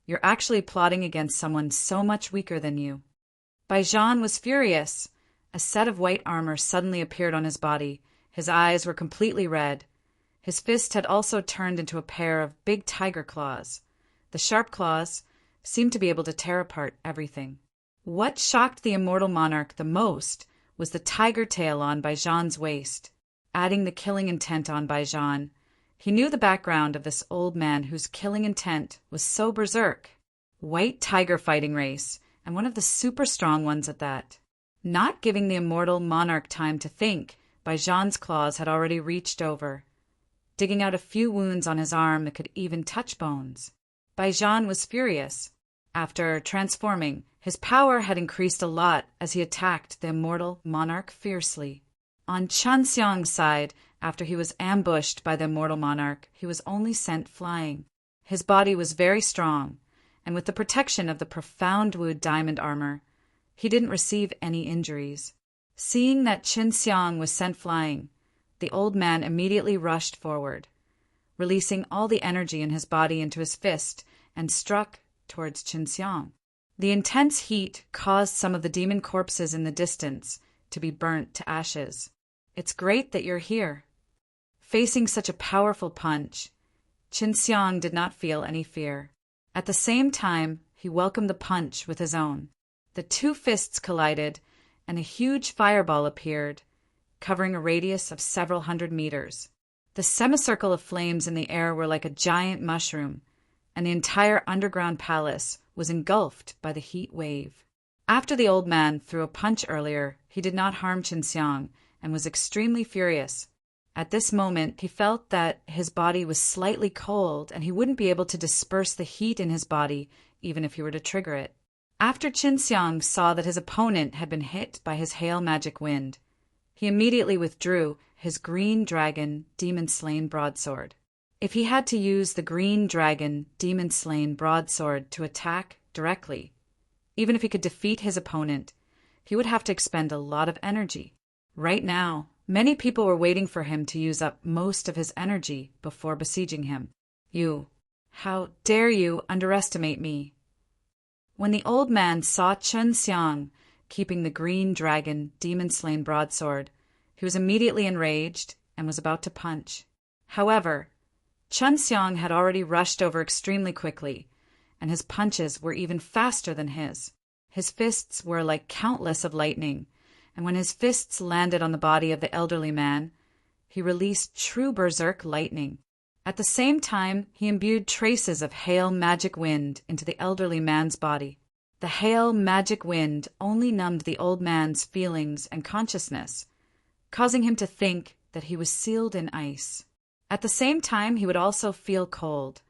You're actually plotting against someone so much weaker than you. Baijian was furious. A set of white armor suddenly appeared on his body. His eyes were completely red. His fist had also turned into a pair of big tiger claws. The sharp claws seemed to be able to tear apart everything. What shocked the immortal monarch the most was the tiger tail on Baijan's waist, adding the killing intent on Baijan. He knew the background of this old man whose killing intent was so berserk. White tiger fighting race, and one of the super strong ones at that. Not giving the immortal monarch time to think, Baijan's claws had already reached over, digging out a few wounds on his arm that could even touch bones. Baijan was furious. After transforming, his power had increased a lot as he attacked the immortal monarch fiercely. On Chen Xiang's side, after he was ambushed by the immortal monarch, he was only sent flying. His body was very strong, and with the protection of the profound wood diamond armor, he didn't receive any injuries. Seeing that Qin Xiang was sent flying, the old man immediately rushed forward, releasing all the energy in his body into his fist, and struck towards Qin Xiang. The intense heat caused some of the demon corpses in the distance to be burnt to ashes. "It's great that you're here." Facing such a powerful punch, Qin Xiang did not feel any fear. At the same time, he welcomed the punch with his own. The two fists collided, and a huge fireball appeared, covering a radius of several hundred meters. The semicircle of flames in the air were like a giant mushroom, and the entire underground palace was engulfed by the heat wave. After the old man threw a punch earlier, he did not harm Qin Xiang and was extremely furious. At this moment, he felt that his body was slightly cold and he wouldn't be able to disperse the heat in his body even if he were to trigger it. After Qin Xiang saw that his opponent had been hit by his hail magic wind, he immediately withdrew his green dragon demon-slain broadsword. If he had to use the green dragon demon-slain broadsword to attack directly, even if he could defeat his opponent, he would have to expend a lot of energy. Right now, many people were waiting for him to use up most of his energy before besieging him. How dare you underestimate me? When the old man saw Qin Xiang keeping the green dragon demon-slain broadsword, he was immediately enraged and was about to punch. However, Qin Xiang had already rushed over extremely quickly, and his punches were even faster than his. His fists were like countless of lightning, and when his fists landed on the body of the elderly man, he released true berserk lightning. At the same time, he imbued traces of hail magic wind into the elderly man's body. The hail magic wind only numbed the old man's feelings and consciousness, causing him to think that he was sealed in ice. At the same time, he would also feel cold,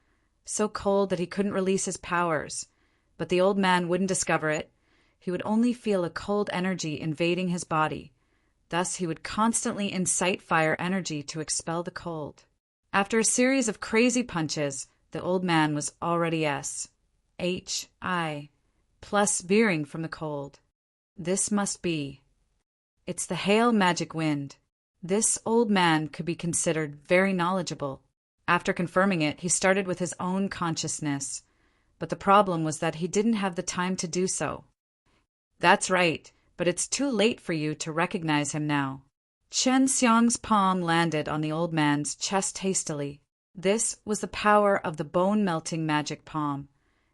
so cold that he couldn't release his powers, but the old man wouldn't discover it. He would only feel a cold energy invading his body. Thus, he would constantly incite fire energy to expel the cold. After a series of crazy punches, the old man was already S.H.I. plus veering from the cold. This must be. It's the hail magic wind. This old man could be considered very knowledgeable. After confirming it, he started with his own consciousness, but the problem was that he didn't have the time to do so. That's right, but it's too late for you to recognize him now. Qin Xiang's palm landed on the old man's chest hastily. This was the power of the bone-melting magic palm.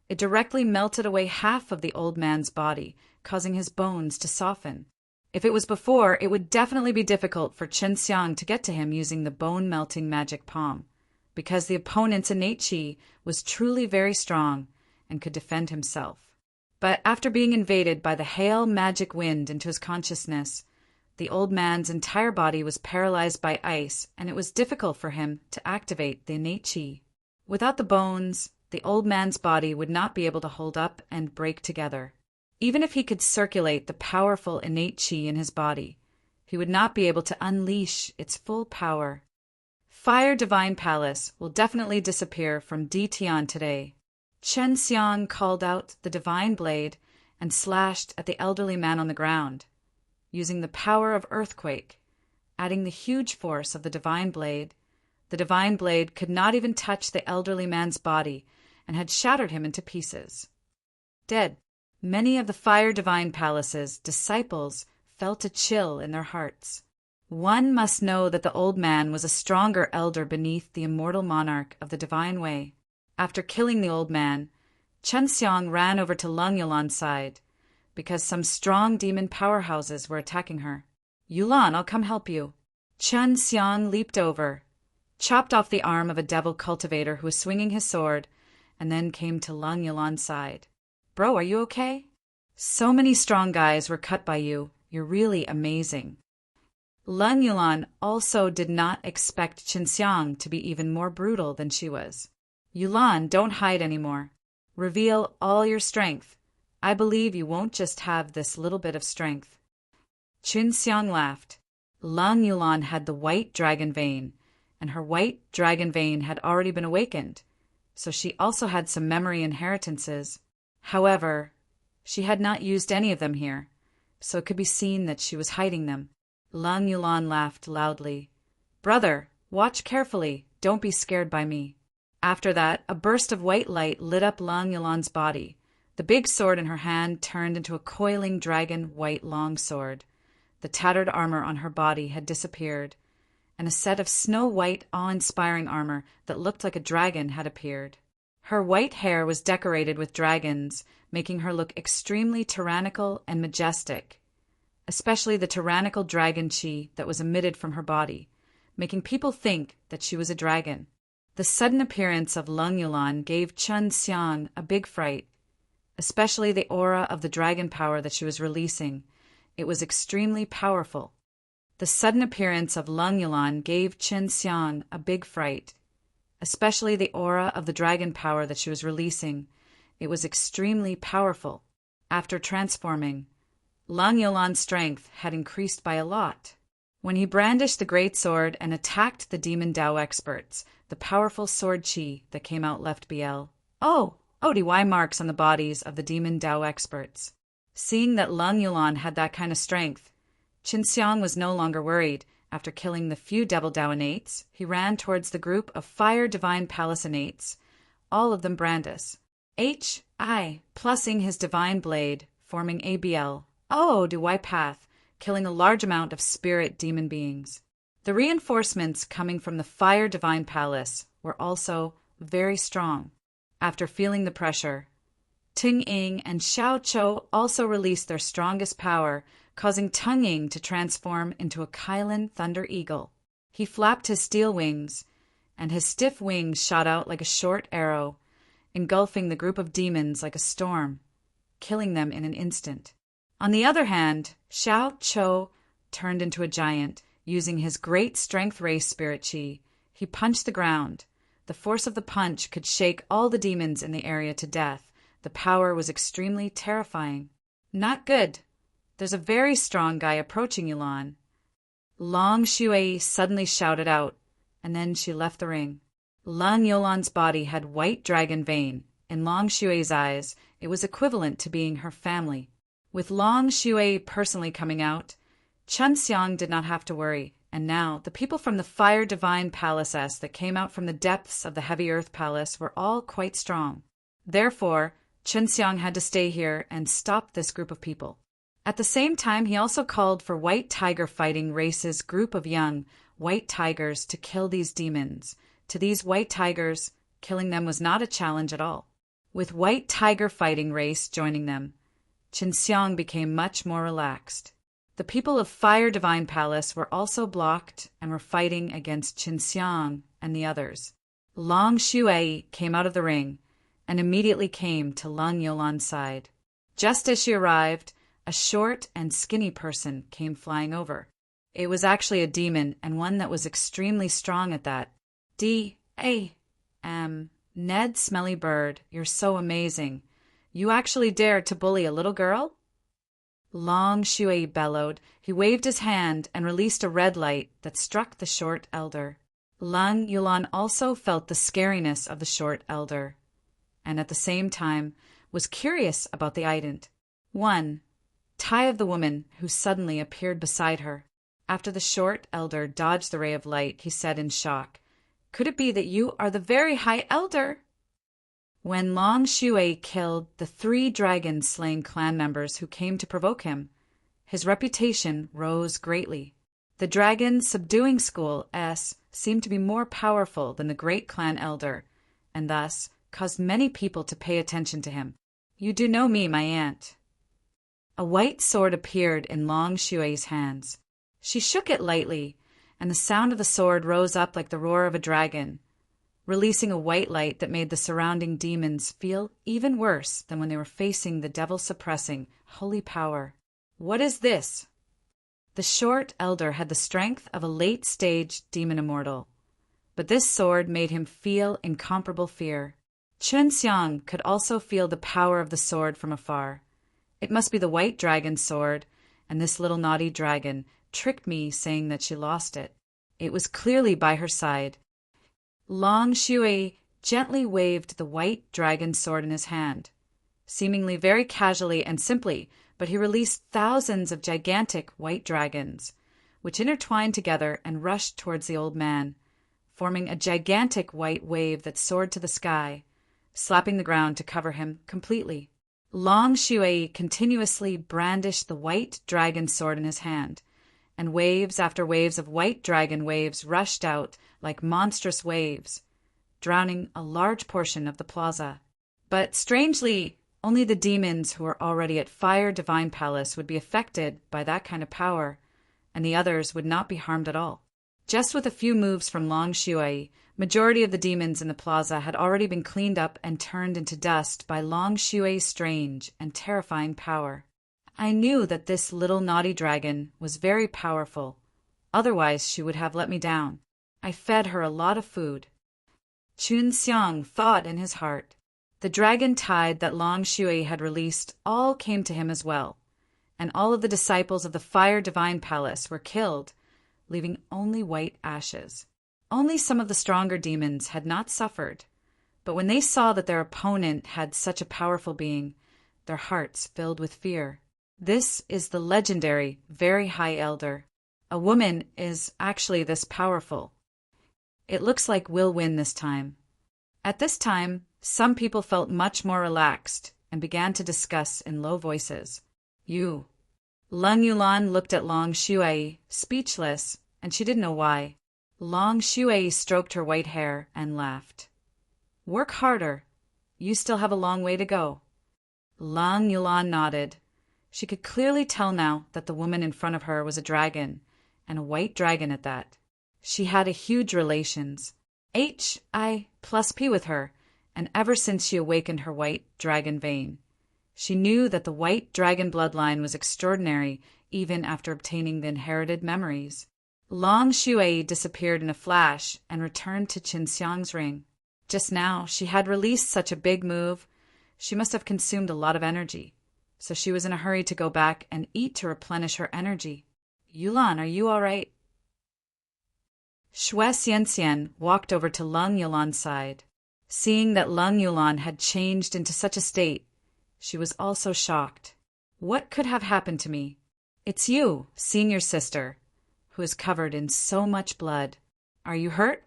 It directly melted away half of the old man's body, causing his bones to soften. If it was before, it would definitely be difficult for Qin Xiang to get to him using the bone-melting magic palm, because the opponent's innate qi was truly very strong and could defend himself. But after being invaded by the hail magic wind into his consciousness, the old man's entire body was paralyzed by ice, and it was difficult for him to activate the innate qi. Without the bones, the old man's body would not be able to hold up and break together. Even if he could circulate the powerful innate qi in his body, he would not be able to unleash its full power. Fire Divine Palace will definitely disappear from Ditian today. Qin Xiang called out the divine blade and slashed at the elderly man on the ground, using the power of earthquake. Adding the huge force of the divine blade could not even touch the elderly man's body and had shattered him into pieces. Dead. Many of the Fire Divine Palace's disciples felt a chill in their hearts. One must know that the old man was a stronger elder beneath the immortal monarch of the divine way. After killing the old man, Chen Xiang ran over to Lung Yulan's side, because some strong demon powerhouses were attacking her. Yulan, I'll come help you. Chen Xiang leaped over, chopped off the arm of a devil cultivator who was swinging his sword, and then came to Lung Yulan's side. Bro, are you okay? So many strong guys were cut by you. You're really amazing. Lung Yulan also did not expect Chen Xiang to be even more brutal than she was. Yulan, don't hide anymore. Reveal all your strength. I believe you won't just have this little bit of strength. Chen Xiang laughed. Lung Yulan had the white dragon vein, and her white dragon vein had already been awakened, so she also had some memory inheritances. However, she had not used any of them here, so it could be seen that she was hiding them. Lung Yulan laughed loudly. Brother, watch carefully. Don't be scared by me. After that, a burst of white light lit up Lung Yulan's body. The big sword in her hand turned into a coiling dragon white longsword. The tattered armor on her body had disappeared, and a set of snow-white, awe-inspiring armor that looked like a dragon had appeared. Her white hair was decorated with dragons, making her look extremely tyrannical and majestic, especially the tyrannical dragon chi that was emitted from her body, making people think that she was a dragon. The sudden appearance of Lung Yulan gave Chen Xiang a big fright, especially the aura of the dragon power that she was releasing. It was extremely powerful. The sudden appearance of Lung Yulan gave Chen Xiang a big fright, especially the aura of the dragon power that she was releasing. It was extremely powerful. After transforming, Lung Yulan's strength had increased by a lot. When he brandished the great sword and attacked the demon Dao experts, the powerful sword chi that came out left ODY marks on the bodies of the demon Dao experts. Seeing that Lung Yulan had that kind of strength, Chen Xiang was no longer worried. After killing the few Devil Dao innates, he ran towards the group of Fire Divine Palace innates, all of them brandis. HI, plussing his divine blade, forming ABL, ODY path, killing a large amount of spirit demon beings. The reinforcements coming from the Fire Divine Palace were also very strong. After feeling the pressure, Ting Ying and Xiao Chou also released their strongest power, causing Tung Ying to transform into a Kylan Thunder Eagle. He flapped his steel wings, and his stiff wings shot out like a short arrow, engulfing the group of demons like a storm, killing them in an instant. On the other hand, Xiao Chou turned into a giant. Using his great strength race spirit chi, he punched the ground. The force of the punch could shake all the demons in the area to death. The power was extremely terrifying. Not good. There's a very strong guy approaching Yulan. Long Shui suddenly shouted out, and then she left the ring. Lung Yulan's body had white dragon vein. In Long Shui's eyes, it was equivalent to being her family. With Long Shui personally coming out, Chen Xiang did not have to worry, and now the people from the Fire Divine Palaces that came out from the depths of the Heavy Earth Palace were all quite strong. Therefore, Chen Xiang had to stay here and stop this group of people. At the same time, he also called for White Tiger Fighting Race's group of young White Tigers to kill these demons. To these White Tigers, killing them was not a challenge at all. With White Tiger Fighting Race joining them, Chen Xiang became much more relaxed. The people of Fire Divine Palace were also blocked and were fighting against Chen Xiang and the others. Long Shui came out of the ring and immediately came to Lung Yulan's side. Just as she arrived, a short and skinny person came flying over. It was actually a demon, and one that was extremely strong at that. Ned Smelly Bird, you're so amazing. You actually dared to bully a little girl? Long Shui bellowed. He waved his hand and released a red light that struck the short elder. Lung Yulan also felt the scariness of the short elder, and at the same time was curious about the ident. 1. Tai of the woman who suddenly appeared beside her. After the short elder dodged the ray of light, he said in shock, "Could it be that you are the very high elder?" When Long Shui killed the 3 dragon-slaying clan members who came to provoke him, his reputation rose greatly. The dragon subduing school S seemed to be more powerful than the great clan elder, and thus caused many people to pay attention to him. You do know me, my aunt. A white sword appeared in Long Xue's hands. She shook it lightly, and the sound of the sword rose up like the roar of a dragon, releasing a white light that made the surrounding demons feel even worse than when they were facing the devil-suppressing holy power. What is this? The short elder had the strength of a late-stage demon immortal, but this sword made him feel incomparable fear. Chun Xiang could also feel the power of the sword from afar. It must be the white dragon's sword, and this little naughty dragon tricked me saying that she lost it. It was clearly by her side. Long Xue gently waved the white dragon sword in his hand, seemingly very casually and simply, but he released thousands of gigantic white dragons, which intertwined together and rushed towards the old man, forming a gigantic white wave that soared to the sky, slapping the ground to cover him completely. Long Xue continuously brandished the white dragon sword in his hand, and waves after waves of white dragon waves rushed out like monstrous waves, drowning a large portion of the plaza. But strangely, only the demons who were already at Fire Divine Palace would be affected by that kind of power, and the others would not be harmed at all. Just with a few moves from Long Xue, majority of the demons in the plaza had already been cleaned up and turned into dust by Long Xue's strange and terrifying power. I knew that this little naughty dragon was very powerful, otherwise she would have let me down. I fed her a lot of food. Chun Xiang thought in his heart. The dragon tide that Long Xue had released all came to him as well, and all of the disciples of the Fire Divine Palace were killed, leaving only white ashes. Only some of the stronger demons had not suffered, but when they saw that their opponent had such a powerful being, their hearts filled with fear. This is the legendary Very High Elder. A woman is actually this powerful. It looks like we'll win this time. At this time, some people felt much more relaxed and began to discuss in low voices. You. Leng Yulan looked at Long Xue, speechless, and she didn't know why. Long Xue stroked her white hair and laughed. Work harder. You still have a long way to go. Leng Yulan nodded. She could clearly tell now that the woman in front of her was a dragon, and a white dragon at that. She had a huge relations, HI+P with her, and ever since she awakened her white dragon vein. She knew that the white dragon bloodline was extraordinary even after obtaining the inherited memories. Long Xue disappeared in a flash and returned to Qin Xiang's ring. Just now, she had released such a big move, she must have consumed a lot of energy, so she was in a hurry to go back and eat to replenish her energy. Yulan, are you all right? Xue Xianxian walked over to Leng Yulan's side. Seeing that Leng Yulan had changed into such a state, she was also shocked. What could have happened to me? It's you, seeing your sister, who is covered in so much blood. Are you hurt?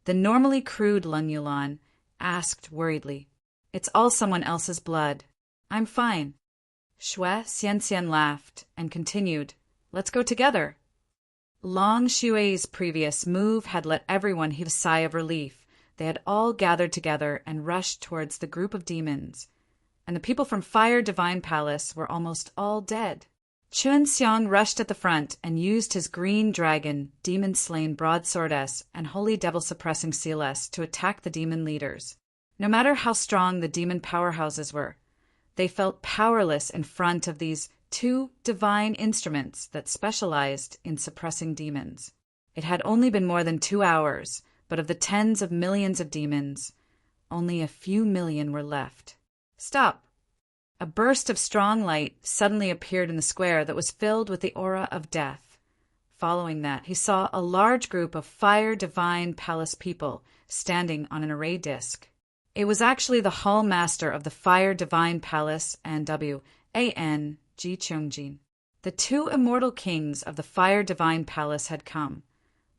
The normally crude Leng Yulan asked worriedly. It's all someone else's blood. I'm fine. Xue Xianxian laughed and continued, Let's go together. Long Xue's previous move had let everyone heave a sigh of relief. They had all gathered together and rushed towards the group of demons, and the people from Fire Divine Palace were almost all dead. Chun Xiang rushed at the front and used his green dragon, demon-slain broadsword S, and holy devil-suppressing seal S to attack the demon leaders. No matter how strong the demon powerhouses were, they felt powerless in front of these two divine instruments that specialized in suppressing demons. It had only been more than 2 hours, but of the tens of millions of demons, only a few million were left. Stop! A burst of strong light suddenly appeared in the square that was filled with the aura of death. Following that, he saw a large group of Fire Divine Palace people standing on an array disc. It was actually the Hall Master of the Fire Divine Palace and W.A.N. Ji Chongjin. The 2 immortal kings of the Fire Divine Palace had come,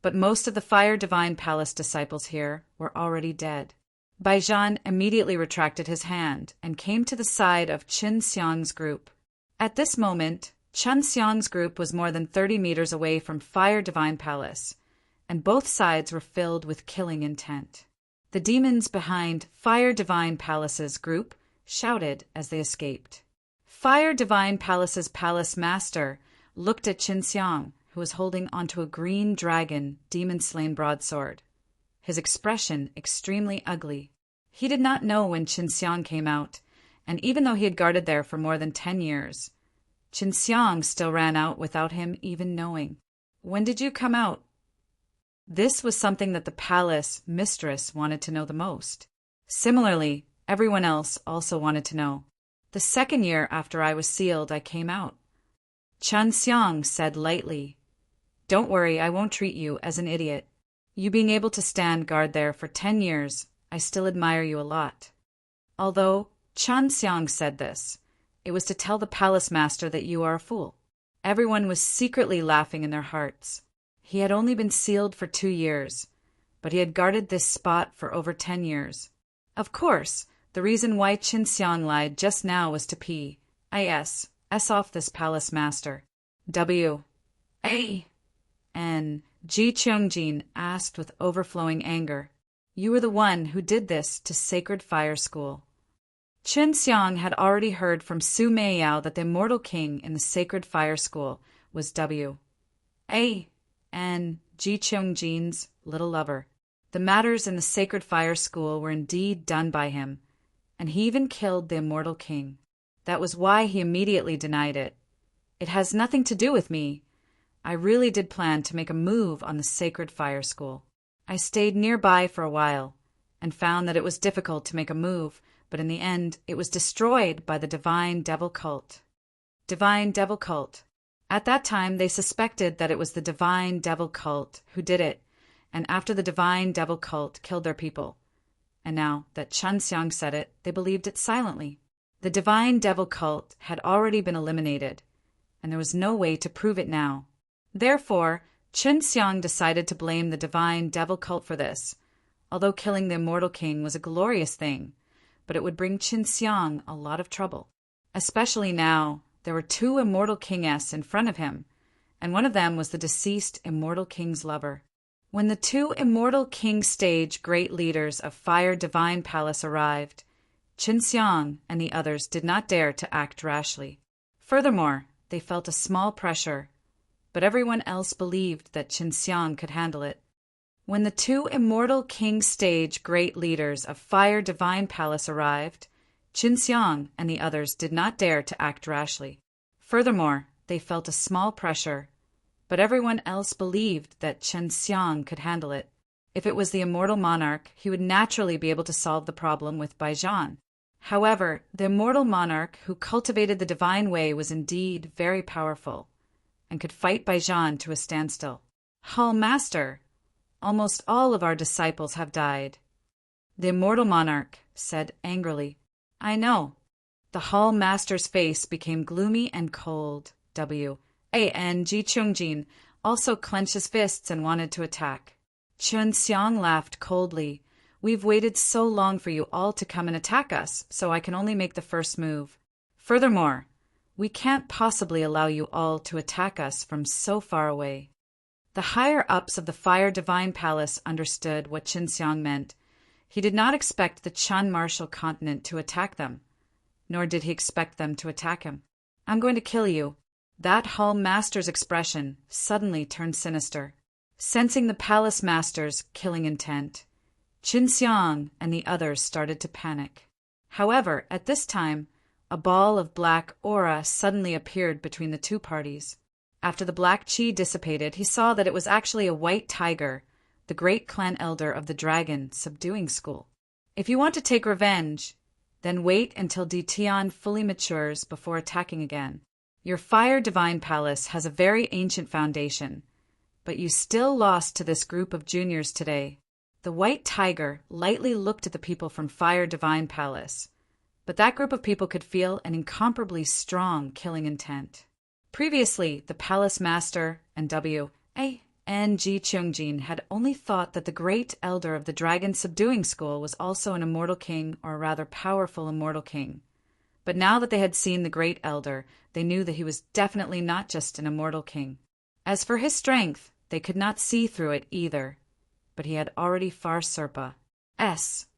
but most of the Fire Divine Palace disciples here were already dead. Baijan immediately retracted his hand and came to the side of Qin Xiang's group. At this moment, Chun Xiang's group was more than 30 meters away from Fire Divine Palace, and both sides were filled with killing intent. The demons behind Fire Divine Palace's group shouted as they escaped. Fire Divine Palace's palace master looked at Qin Xiang, who was holding onto a green dragon demon-slain broadsword, his expression extremely ugly. He did not know when Qin Xiang came out, and even though he had guarded there for more than 10 years, Qin Xiang still ran out without him even knowing. When did you come out? This was something that the palace mistress wanted to know the most. Similarly, everyone else also wanted to know. The second year after I was sealed, I came out. Qin Xiang said lightly, "Don't worry, I won't treat you as an idiot. You being able to stand guard there for 10 years, I still admire you a lot." Although Qin Xiang said this, it was to tell the palace master that you are a fool. Everyone was secretly laughing in their hearts. He had only been sealed for 2 years, but he had guarded this spot for over 10 years. Of course, the reason why Qin Xiang lied just now was to S off this palace master. And Ji Cheongjin asked with overflowing anger, "You were the one who did this to Sacred Fire School." Qin Xiang had already heard from Su Meiyao that the immortal king in the Sacred Fire School was and Ji Cheongjin's little lover. The matters in the Sacred Fire School were indeed done by him, and he even killed the immortal king. That was why he immediately denied it. "It has nothing to do with me. I really did plan to make a move on the Sacred Fire School. I stayed nearby for a while, and found that it was difficult to make a move, but in the end it was destroyed by the Divine Devil Cult." Divine Devil Cult. At that time they suspected that it was the Divine Devil Cult who did it, and after the Divine Devil Cult killed their people. And now that Qin Xiang said it, they believed it silently. The Divine Devil Cult had already been eliminated, and there was no way to prove it now. Therefore, Qin Xiang decided to blame the Divine Devil Cult for this, although killing the immortal king was a glorious thing, but it would bring Qin Xiang a lot of trouble. Especially now, there were 2 immortal kingesses in front of him, and one of them was the deceased immortal king's lover. When the 2 immortal king stage great leaders of Fire Divine Palace arrived, Qin Xiang and the others did not dare to act rashly. Furthermore, they felt a small pressure, but everyone else believed that Qin Xiang could handle it. When the 2 immortal king stage great leaders of Fire Divine Palace arrived, Qin Xiang and the others did not dare to act rashly. Furthermore, they felt a small pressure, but everyone else believed that Qin Xiang could handle it. If it was the immortal monarch, he would naturally be able to solve the problem with Baijian. However, the immortal monarch who cultivated the divine way was indeed very powerful, and could fight Baijian to a standstill. "Hall Master, almost all of our disciples have died," the immortal monarch said angrily. "I know." The Hall Master's face became gloomy and cold. And Ji Cheongjin also clenched his fists and wanted to attack. Qin Xiang laughed coldly. "We've waited so long for you all to come and attack us, so I can only make the first move. Furthermore, we can't possibly allow you all to attack us from so far away." The higher-ups of the Fire Divine Palace understood what Qin Xiang meant. He did not expect the Chun Martial Continent to attack them, nor did he expect them to attack him. "I'm going to kill you." That Hall Master's expression suddenly turned sinister. Sensing the Palace Master's killing intent, Qin Xiang and the others started to panic. However, at this time, a ball of black aura suddenly appeared between the 2 parties. After the black chi dissipated, he saw that it was actually a white tiger, the great clan elder of the Dragon Subduing School. "If you want to take revenge, then wait until Ditian fully matures before attacking again. Your Fire Divine Palace has a very ancient foundation, but you still lost to this group of juniors today." The white tiger lightly looked at the people from Fire Divine Palace, but that group of people could feel an incomparably strong killing intent. Previously, the Palace Master and Ji Cheongjin had only thought that the great elder of the Dragon Subduing School was also an immortal king, or a rather powerful immortal king. But now that they had seen the great elder, they knew that he was definitely not just an immortal king. As for his strength, they could not see through it either. But he had already far Serpa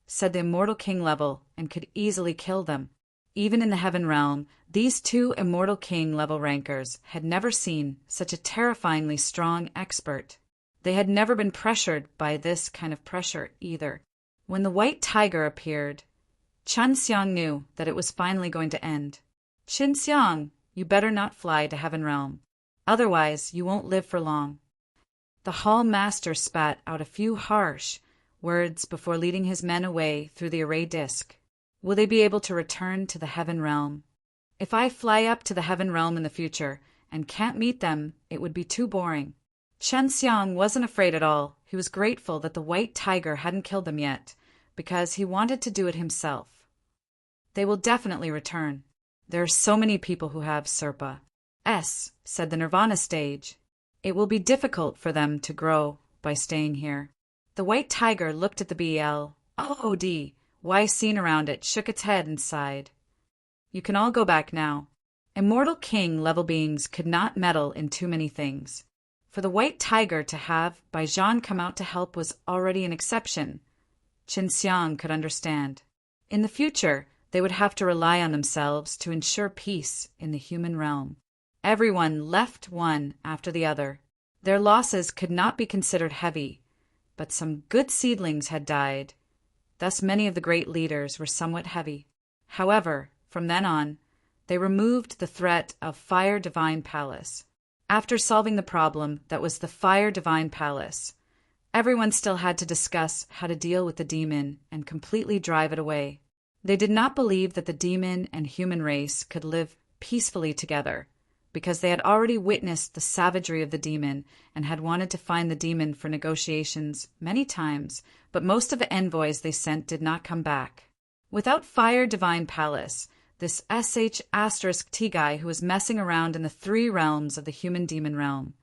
said the immortal king level, and could easily kill them. Even in the heaven realm, these two immortal king level rankers had never seen such a terrifyingly strong expert. They had never been pressured by this kind of pressure either. When the white tiger appeared, Chen Xiang knew that it was finally going to end. Qin Xiang, you better not fly to heaven realm. Otherwise, you won't live for long. The hall master spat out a few harsh words before leading his men away through the array disk. Will they be able to return to the heaven realm? If I fly up to the heaven realm in the future and can't meet them, it would be too boring. Chen Xiang wasn't afraid at all. He was grateful that the white tiger hadn't killed them yet, because he wanted to do it himself. They will definitely return. There are so many people who have Serpa. Said the Nirvana stage. It will be difficult for them to grow by staying here. The white tiger looked at the BLOD scene around it, shook its head and sighed. You can all go back now. Immortal king level beings could not meddle in too many things. For the white tiger to have Baijian come out to help was already an exception. Qin Xiang could understand. In the future, they would have to rely on themselves to ensure peace in the human realm. Everyone left one after the other. Their losses could not be considered heavy, but some good seedlings had died. Thus many of the great leaders were somewhat heavy. However, from then on, they removed the threat of Fire Divine Palace. After solving the problem that was the Fire Divine Palace, everyone still had to discuss how to deal with the demon and completely drive it away. They did not believe that the demon and human race could live peacefully together, because they had already witnessed the savagery of the demon and had wanted to find the demon for negotiations many times, but most of the envoys they sent did not come back. Without Fire Divine Palace, this *T guy who was messing around in the three realms of the human-demon realm,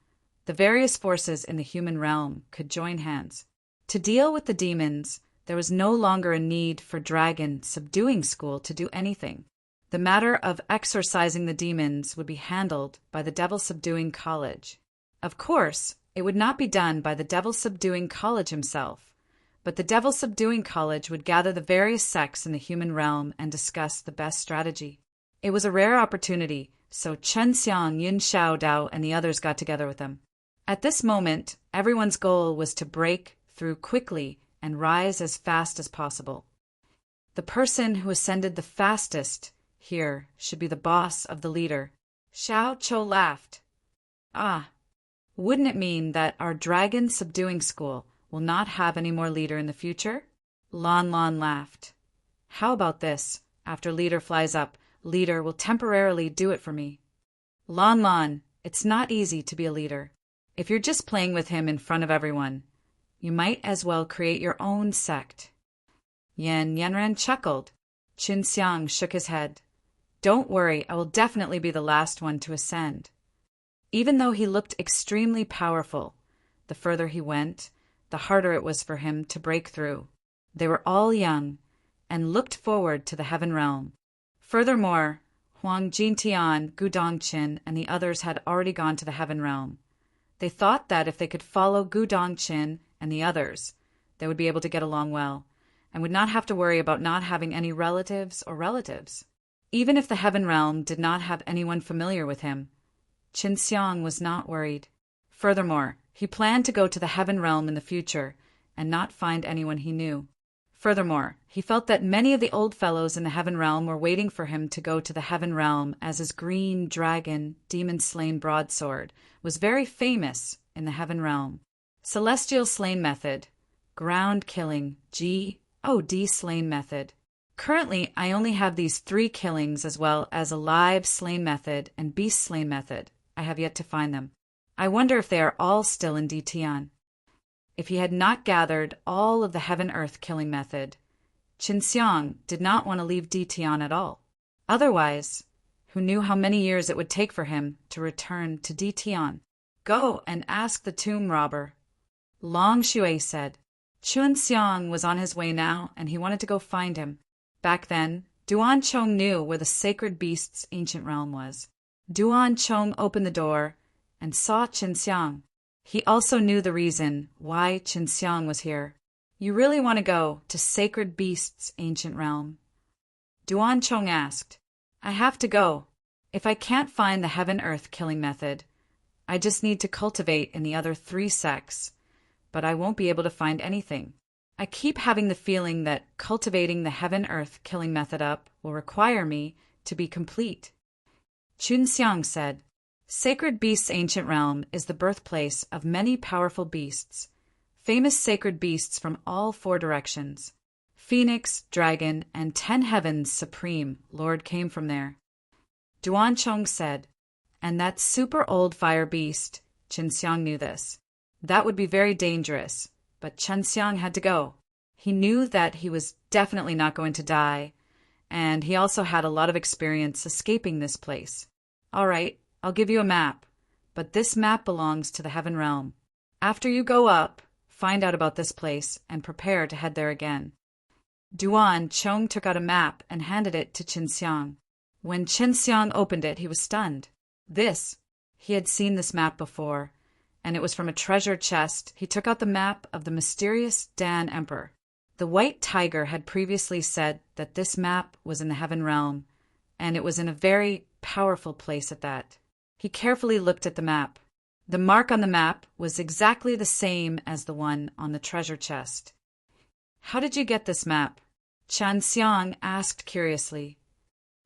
the various forces in the human realm could join hands. To deal with the demons, there was no longer a need for Dragon Subduing School to do anything. The matter of exorcising the demons would be handled by the Devil Subduing College. Of course, it would not be done by the Devil Subduing College himself, but the Devil Subduing College would gather the various sects in the human realm and discuss the best strategy. It was a rare opportunity, so Chen Xiang, Yin Xiao Dao, and the others got together with them. At this moment, everyone's goal was to break through quickly and rise as fast as possible. The person who ascended the fastest here should be the boss of the leader. Xiao Chou laughed. Wouldn't it mean that our Dragon Subduing School will not have any more leader in the future? Lon Lon laughed. How about this? After leader flies up, leader will temporarily do it for me. Lon Lon, it's not easy to be a leader. If you're just playing with him in front of everyone, you might as well create your own sect. Yanran chuckled. Qin Xiang shook his head. Don't worry, I will definitely be the last one to ascend. Even though he looked extremely powerful, the further he went, the harder it was for him to break through. They were all young and looked forward to the heaven realm. Furthermore, Huang Jintian, Gu Dongqin, and the others had already gone to the heaven realm. They thought that if they could follow Gu Dongqin and the others, they would be able to get along well, and would not have to worry about not having any relatives. Even if the heaven realm did not have anyone familiar with him, Qin Xiang was not worried. Furthermore, he planned to go to the heaven realm in the future and not find anyone he knew. Furthermore, he felt that many of the old fellows in the heaven realm were waiting for him to go to the heaven realm, as his green dragon, demon-slain broadsword, was very famous in the heaven realm. Celestial slain method, ground killing, GOD slain method. Currently, I only have these 3 killings as well as a live slain method and beast slain method. I have yet to find them. I wonder if they are all still in Dtian. If he had not gathered all of the heaven-earth killing method, Qin Xiang did not want to leave Dtian at all. Otherwise, who knew how many years it would take for him to return to Dtian? Go and ask the tomb robber. Long Shui said. Qin Xiang was on his way now, and he wanted to go find him. Back then, Duan Chong knew where the sacred beast's ancient realm was. Duan Chong opened the door and saw Qin Xiang. He also knew the reason why Qin Xiang was here. You really want to go to sacred beast's ancient realm? Duan Chong asked. I have to go. If I can't find the heaven-earth killing method, I just need to cultivate in the other 3 sects, but I won't be able to find anything. I keep having the feeling that cultivating the heaven-earth killing method up will require me to be complete. Qin Xiang said, Sacred Beast's ancient realm is the birthplace of many powerful beasts, famous sacred beasts from all 4 directions. Phoenix, Dragon, and 10 Heavens Supreme Lord came from there. Duan Chong said, and that super old fire beast, Qin Xiang knew this. That would be very dangerous, but Qin Xiang had to go. He knew that he was definitely not going to die, and he also had a lot of experience escaping this place. All right, I'll give you a map, but this map belongs to the Heaven Realm. After you go up, find out about this place and prepare to head there again. Duan Chong took out a map and handed it to Qin Xiang. When Qin Xiang opened it, he was stunned. He had seen this map before, and it was from a treasure chest. He took out the map of the mysterious Dan Emperor. The White Tiger had previously said that this map was in the Heaven Realm, and it was in a very powerful place at that. He carefully looked at the map. The mark on the map was exactly the same as the one on the treasure chest. How did you get this map? Qin Xiang asked curiously.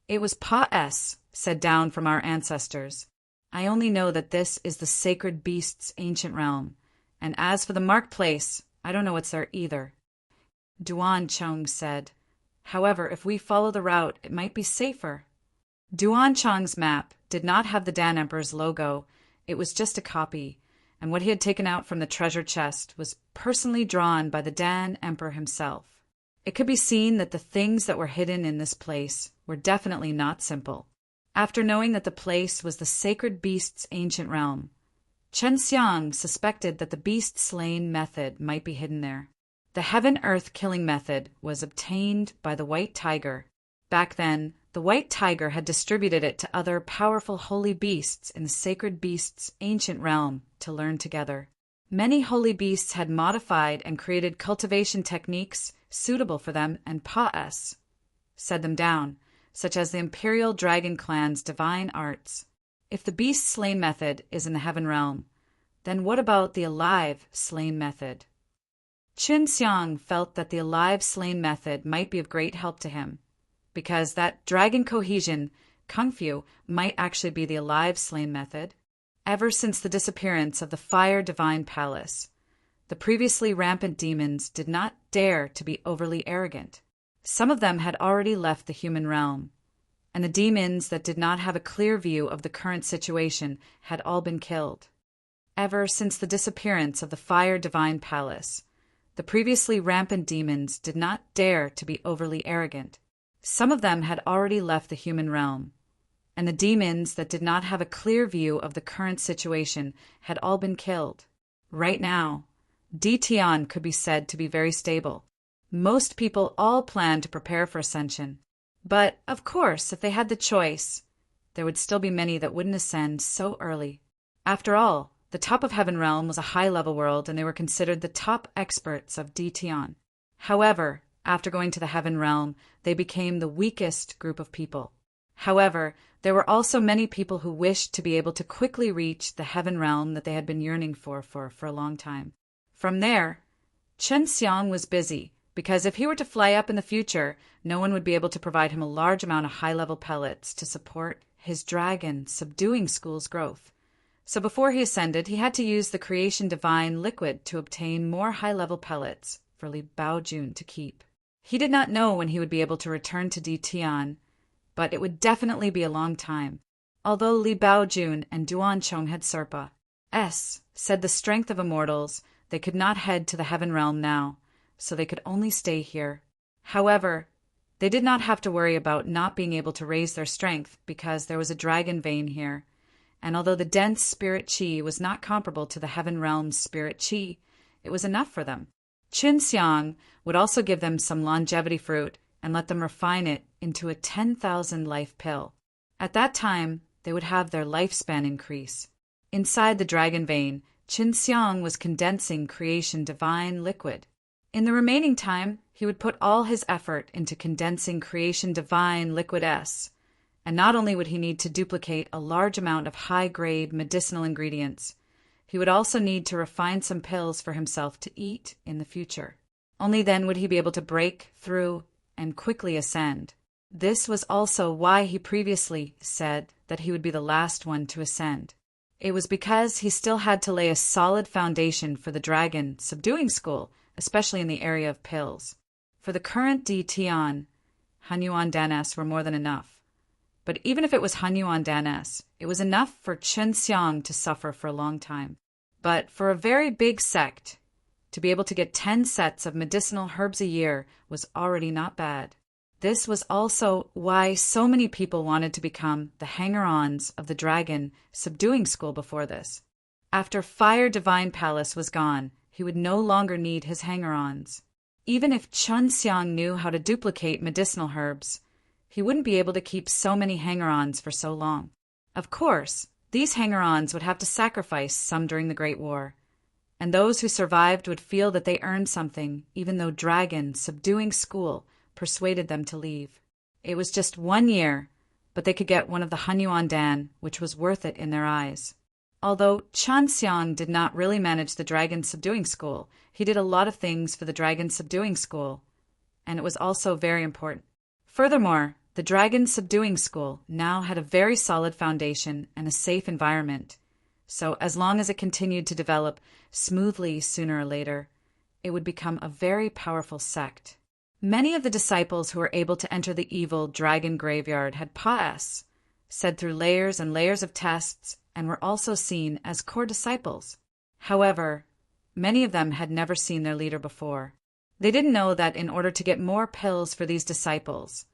It was Pa-S, said down from our ancestors. I only know that this is the sacred beast's ancient realm, and as for the marked place, I don't know what's there either. Duan Chong said, however, if we follow the route, it might be safer. Duan Chong's map did not have the Dan Emperor's logo. It was just a copy, and what he had taken out from the treasure chest was personally drawn by the Dan Emperor himself. It could be seen that the things that were hidden in this place were definitely not simple. After knowing that the place was the sacred beast's ancient realm, Qin Xiang suspected that the beast-slaying method might be hidden there. The heaven-earth killing method was obtained by the White Tiger. Back then, the White Tiger had distributed it to other powerful holy beasts in the sacred beast's ancient realm to learn together. Many holy beasts had modified and created cultivation techniques suitable for them, and Pa-S set them down, such as the Imperial Dragon Clan's divine arts. If the beast-slain method is in the Heaven Realm, then what about the alive-slain method? Qin Xiang felt that the alive-slain method might be of great help to him, because that dragon cohesion, Kung Fu, might actually be the alive-slain method. Ever since the disappearance of the Fire Divine Palace, the previously rampant demons did not dare to be overly arrogant. Some of them had already left the human realm, and the demons that did not have a clear view of the current situation had all been killed. Ever since the disappearance of the Fire Divine Palace, the previously rampant demons did not dare to be overly arrogant. Some of them had already left the human realm, and the demons that did not have a clear view of the current situation had all been killed. Right now, Ditian could be said to be very stable. Most people all plan to prepare for ascension. But, of course, if they had the choice, there would still be many that wouldn't ascend so early. After all, the top of Heaven Realm was a high-level world, and they were considered the top experts of Ditian. However, after going to the Heaven Realm, they became the weakest group of people. However, there were also many people who wished to be able to quickly reach the Heaven Realm that they had been yearning for a long time. From there, Qin Xiang was busy, because if he were to fly up in the future, no one would be able to provide him a large amount of high-level pellets to support his dragon subduing school's growth. So before he ascended, he had to use the Creation Divine liquid to obtain more high-level pellets for Li Baojun to keep. He did not know when he would be able to return to Ditian, but it would definitely be a long time. Although Li Baojun and Duan Chong had Serpa said the strength of immortals, they could not head to the Heaven Realm now, so they could only stay here. However, they did not have to worry about not being able to raise their strength because there was a dragon vein here, and although the dense spirit chi was not comparable to the Heaven Realm's spirit chi, it was enough for them. Qin Xiang would also give them some longevity fruit and let them refine it into a 10,000 life pill. At that time, they would have their lifespan increase. Inside the dragon vein, Qin Xiang was condensing creation divine liquid. In the remaining time, he would put all his effort into condensing creation divine liquid S. And not only would he need to duplicate a large amount of high-grade medicinal ingredients, he would also need to refine some pills for himself to eat in the future. Only then would he be able to break through and quickly ascend. This was also why he previously said that he would be the last one to ascend. It was because he still had to lay a solid foundation for the dragon subduing school, especially in the area of pills. For the current D-Tian, Hanyuan Danes were more than enough. But even if it was Hanyuan Danes, it was enough for Qin Xiang to suffer for a long time. But for a very big sect, to be able to get 10 sets of medicinal herbs a year was already not bad. This was also why so many people wanted to become the hanger-ons of the dragon subduing school before this. After Fire Divine Palace was gone, he would no longer need his hanger-ons. Even if Qin Xiang knew how to duplicate medicinal herbs, he wouldn't be able to keep so many hanger-ons for so long. Of course, these hanger-ons would have to sacrifice some during the Great War, and those who survived would feel that they earned something, even though dragon subduing school persuaded them to leave. It was just 1 year, but they could get one of the Hanyuan Dan, which was worth it in their eyes. Although Qin Xiang did not really manage the dragon subduing school, he did a lot of things for the dragon subduing school, and it was also very important. Furthermore, the dragon subduing school now had a very solid foundation and a safe environment, so as long as it continued to develop smoothly sooner or later, it would become a very powerful sect. Many of the disciples who were able to enter the evil dragon graveyard had pas, said through layers and layers of tests, and were also seen as core disciples. However, many of them had never seen their leader before. They didn't know that in order to get more pills for these disciples,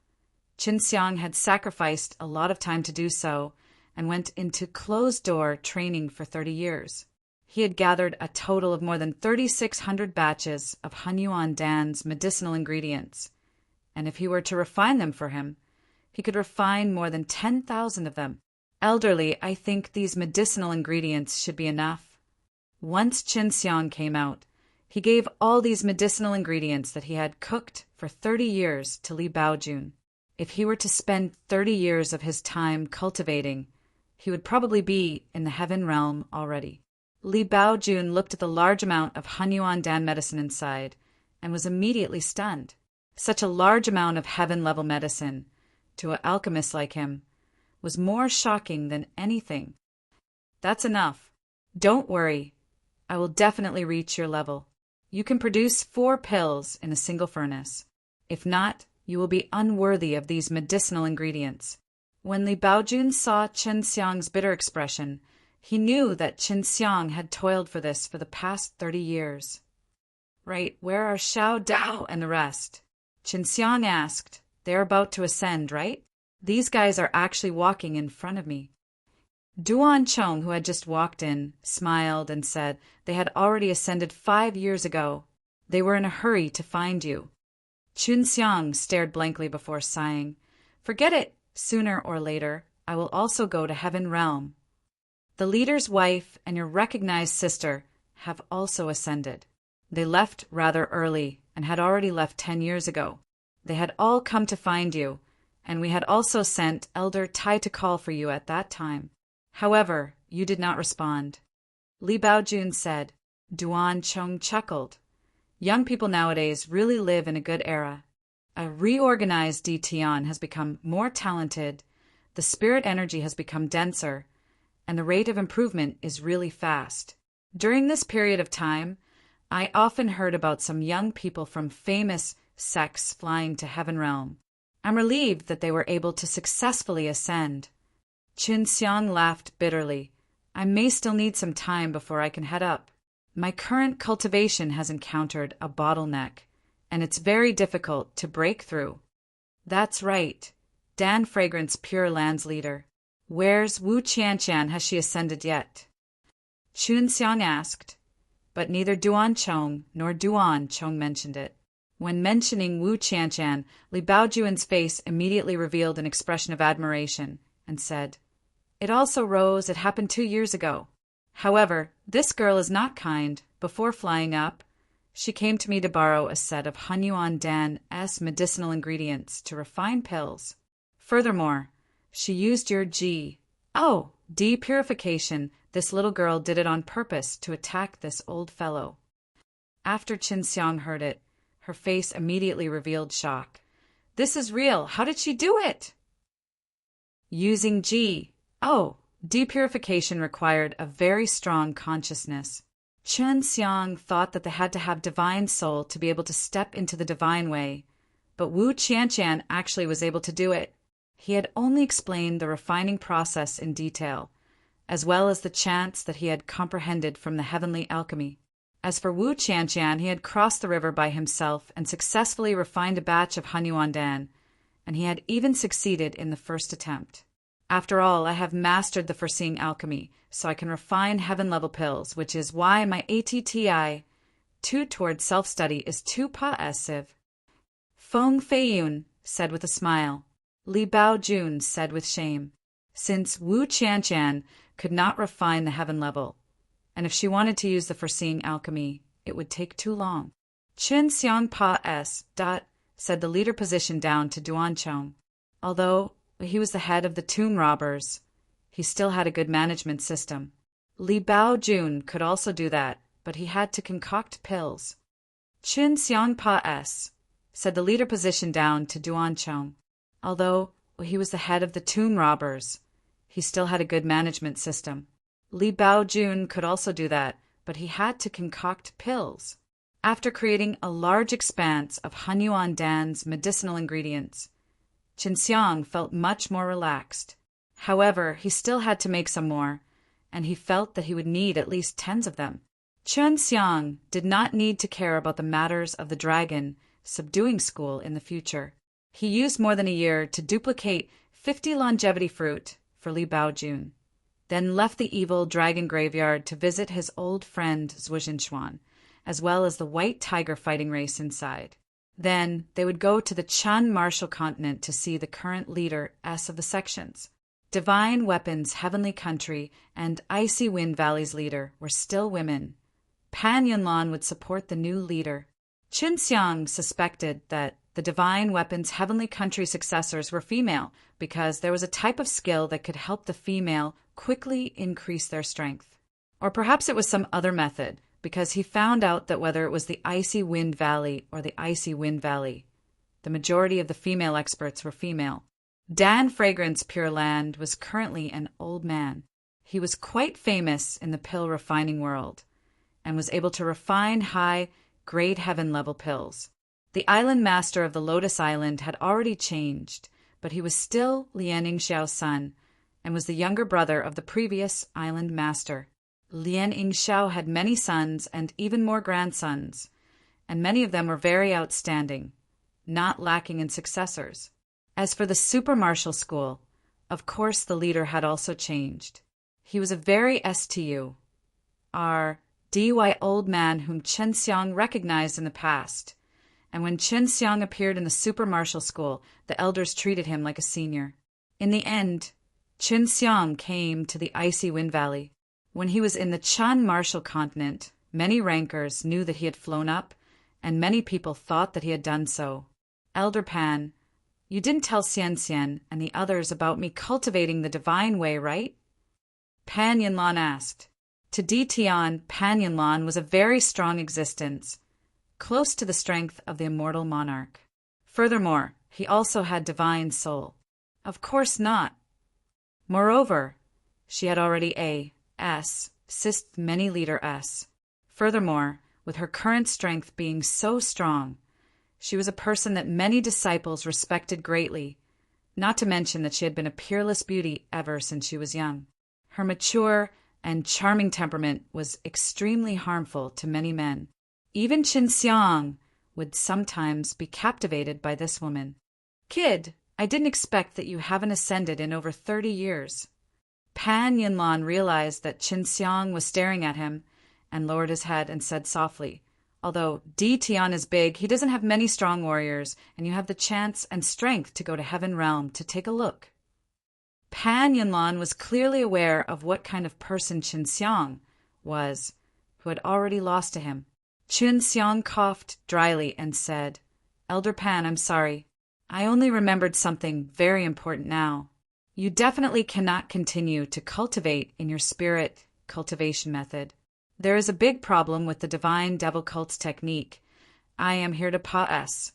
Qin Xiang had sacrificed a lot of time to do so and went into closed-door training for 30 years. He had gathered a total of more than 3,600 batches of Hanyuan Dan's medicinal ingredients, and if he were to refine them for him, he could refine more than 10,000 of them. Elderly, I think these medicinal ingredients should be enough. Once Qin Xiang came out, he gave all these medicinal ingredients that he had cooked for 30 years to Li Baojun. If he were to spend 30 years of his time cultivating, he would probably be in the heaven realm already. Li Baojun looked at the large amount of Hanyuan Dan medicine inside and was immediately stunned. Such a large amount of heaven-level medicine, to an alchemist like him, was more shocking than anything. That's enough. Don't worry. I will definitely reach your level. You can produce 4 pills in a single furnace. If not, you will be unworthy of these medicinal ingredients. When Li Baojun saw Qin Xiang's bitter expression, he knew that Qin Xiang had toiled for this for the past 30 years. Right, where are Xiao Dao and the rest? Qin Xiang asked. They're about to ascend, right? These guys are actually walking in front of me. Duan Chong, who had just walked in, smiled and said they had already ascended 5 years ago. They were in a hurry to find you. Qin Xiang stared blankly before sighing. Forget it. Sooner or later, I will also go to Heaven Realm. The leader's wife and your recognized sister have also ascended. They left rather early and had already left 10 years ago. They had all come to find you, and we had also sent Elder Tai to call for you at that time. However, you did not respond. Li Baojun said. Duan Chong chuckled. Young people nowadays really live in a good era. A reorganized D-Tian has become more talented, the spirit energy has become denser, and the rate of improvement is really fast. During this period of time, I often heard about some young people from famous sects flying to Heaven Realm. I'm relieved that they were able to successfully ascend. Qin Xiang laughed bitterly. I may still need some time before I can head up. My current cultivation has encountered a bottleneck, and it's very difficult to break through. That's right. Dan Fragrance Pure Land's leader. Where's Wu Qianqian? Has she ascended yet? Qin Xiang asked, but neither Duan Chong nor Duan Chong mentioned it. When mentioning Wu Qianqian, Li Baojun's face immediately revealed an expression of admiration and said, "It also rose, it happened 2 years ago. However, this girl is not kind. Before flying up, she came to me to borrow a set of Hunyuan Dan's medicinal ingredients to refine pills. Furthermore, she used your purification. This little girl did it on purpose to attack this old fellow." After Qin Xiang heard it, her face immediately revealed shock. "This is real. How did she do it?" Using depurification required a very strong consciousness. Qin Xiang thought that they had to have divine soul to be able to step into the divine way, but Wu Qianqian actually was able to do it. He had only explained the refining process in detail, as well as the chants that he had comprehended from the heavenly alchemy. As for Wu Qianqian, he had crossed the river by himself and successfully refined a batch of Hunyuan Dan, and he had even succeeded in the first attempt. "After all, I have mastered the foreseeing alchemy, so I can refine heaven-level pills, which is why my ATTI towards self-study is too passive." Feng Feiyun said with a smile. Li Baojun said with shame, since Wu Qianqian could not refine the heaven level, and if she wanted to use the foreseeing alchemy, it would take too long. Qin Xiang said the leader position down to Duancheng. Although he was the head of the tomb robbers, he still had a good management system. Li Baojun could also do that, but he had to concoct pills. Qin Xiang said the leader position down to Duancheng. Although he was the head of the tomb robbers, he still had a good management system. Li Baojun could also do that, but he had to concoct pills. After creating a large expanse of Hunyuan Dan's medicinal ingredients, Qin Xiang felt much more relaxed. However, he still had to make some more, and he felt that he would need at least 10 of them. Qin Xiang did not need to care about the matters of the dragon subduing school in the future. He used more than a year to duplicate 50 longevity fruit for Li Baojun, then left the evil dragon graveyard to visit his old friend Zhujinshuan, as well as the white tiger fighting race inside. Then they would go to the Chan martial continent to see the current leader of the sections. Divine Weapons Heavenly Country and Icy Wind Valley's leader were still women. Pan Yunlan would support the new leader. Qin Xiang suspected that the Divine Weapons Heavenly Country successors were female because there was a type of skill that could help the female quickly increase their strength. Or perhaps it was some other method, because he found out that whether it was the Icy Wind Valley or the Icy Wind Valley, the majority of the female experts were female. Dan Fragrance Pure Land was currently an old man. He was quite famous in the pill refining world and was able to refine high-grade heaven-level pills. The island master of the Lotus Island had already changed, but he was still Lian Yingxiao's son and was the younger brother of the previous island master. Lian Yingxiao had many sons and even more grandsons, and many of them were very outstanding, not lacking in successors. As for the super martial school, of course the leader had also changed. He was a very old man whom Qin Xiang recognized in the past, and when Qin Xiang appeared in the super martial school, the elders treated him like a senior. In the end, Qin Xiang came to the Icy Wind Valley. When he was in the Chan martial continent, many rankers knew that he had flown up, and many people thought that he had done so. Elder Pan, you didn't tell Xian Xian and the others about me cultivating the divine way, right? Pan Yunlan asked. To Di Tian, Pan Yunlan was a very strong existence, close to the strength of the immortal monarch. Furthermore, he also had divine soul. Of course not. Moreover, she had already assist many leader S. Furthermore, with her current strength being so strong, she was a person that many disciples respected greatly, not to mention that she had been a peerless beauty ever since she was young. Her mature and charming temperament was extremely harmful to many men. Even Qin Xiang would sometimes be captivated by this woman. Kid, I didn't expect that you haven't ascended in over 30 years. Pan Yunlan realized that Qin Xiang was staring at him and lowered his head and said softly, Although Di Tian is big, he doesn't have many strong warriors, and you have the chance and strength to go to Heaven Realm to take a look. Pan Yunlan was clearly aware of what kind of person Qin Xiang was, who had already lost to him. Qin Xiang coughed dryly and said, "Elder Pan, I'm sorry. I only remembered something very important now. You definitely cannot continue to cultivate in your spirit cultivation method. There is a big problem with the divine devil cult's technique. I am here to pass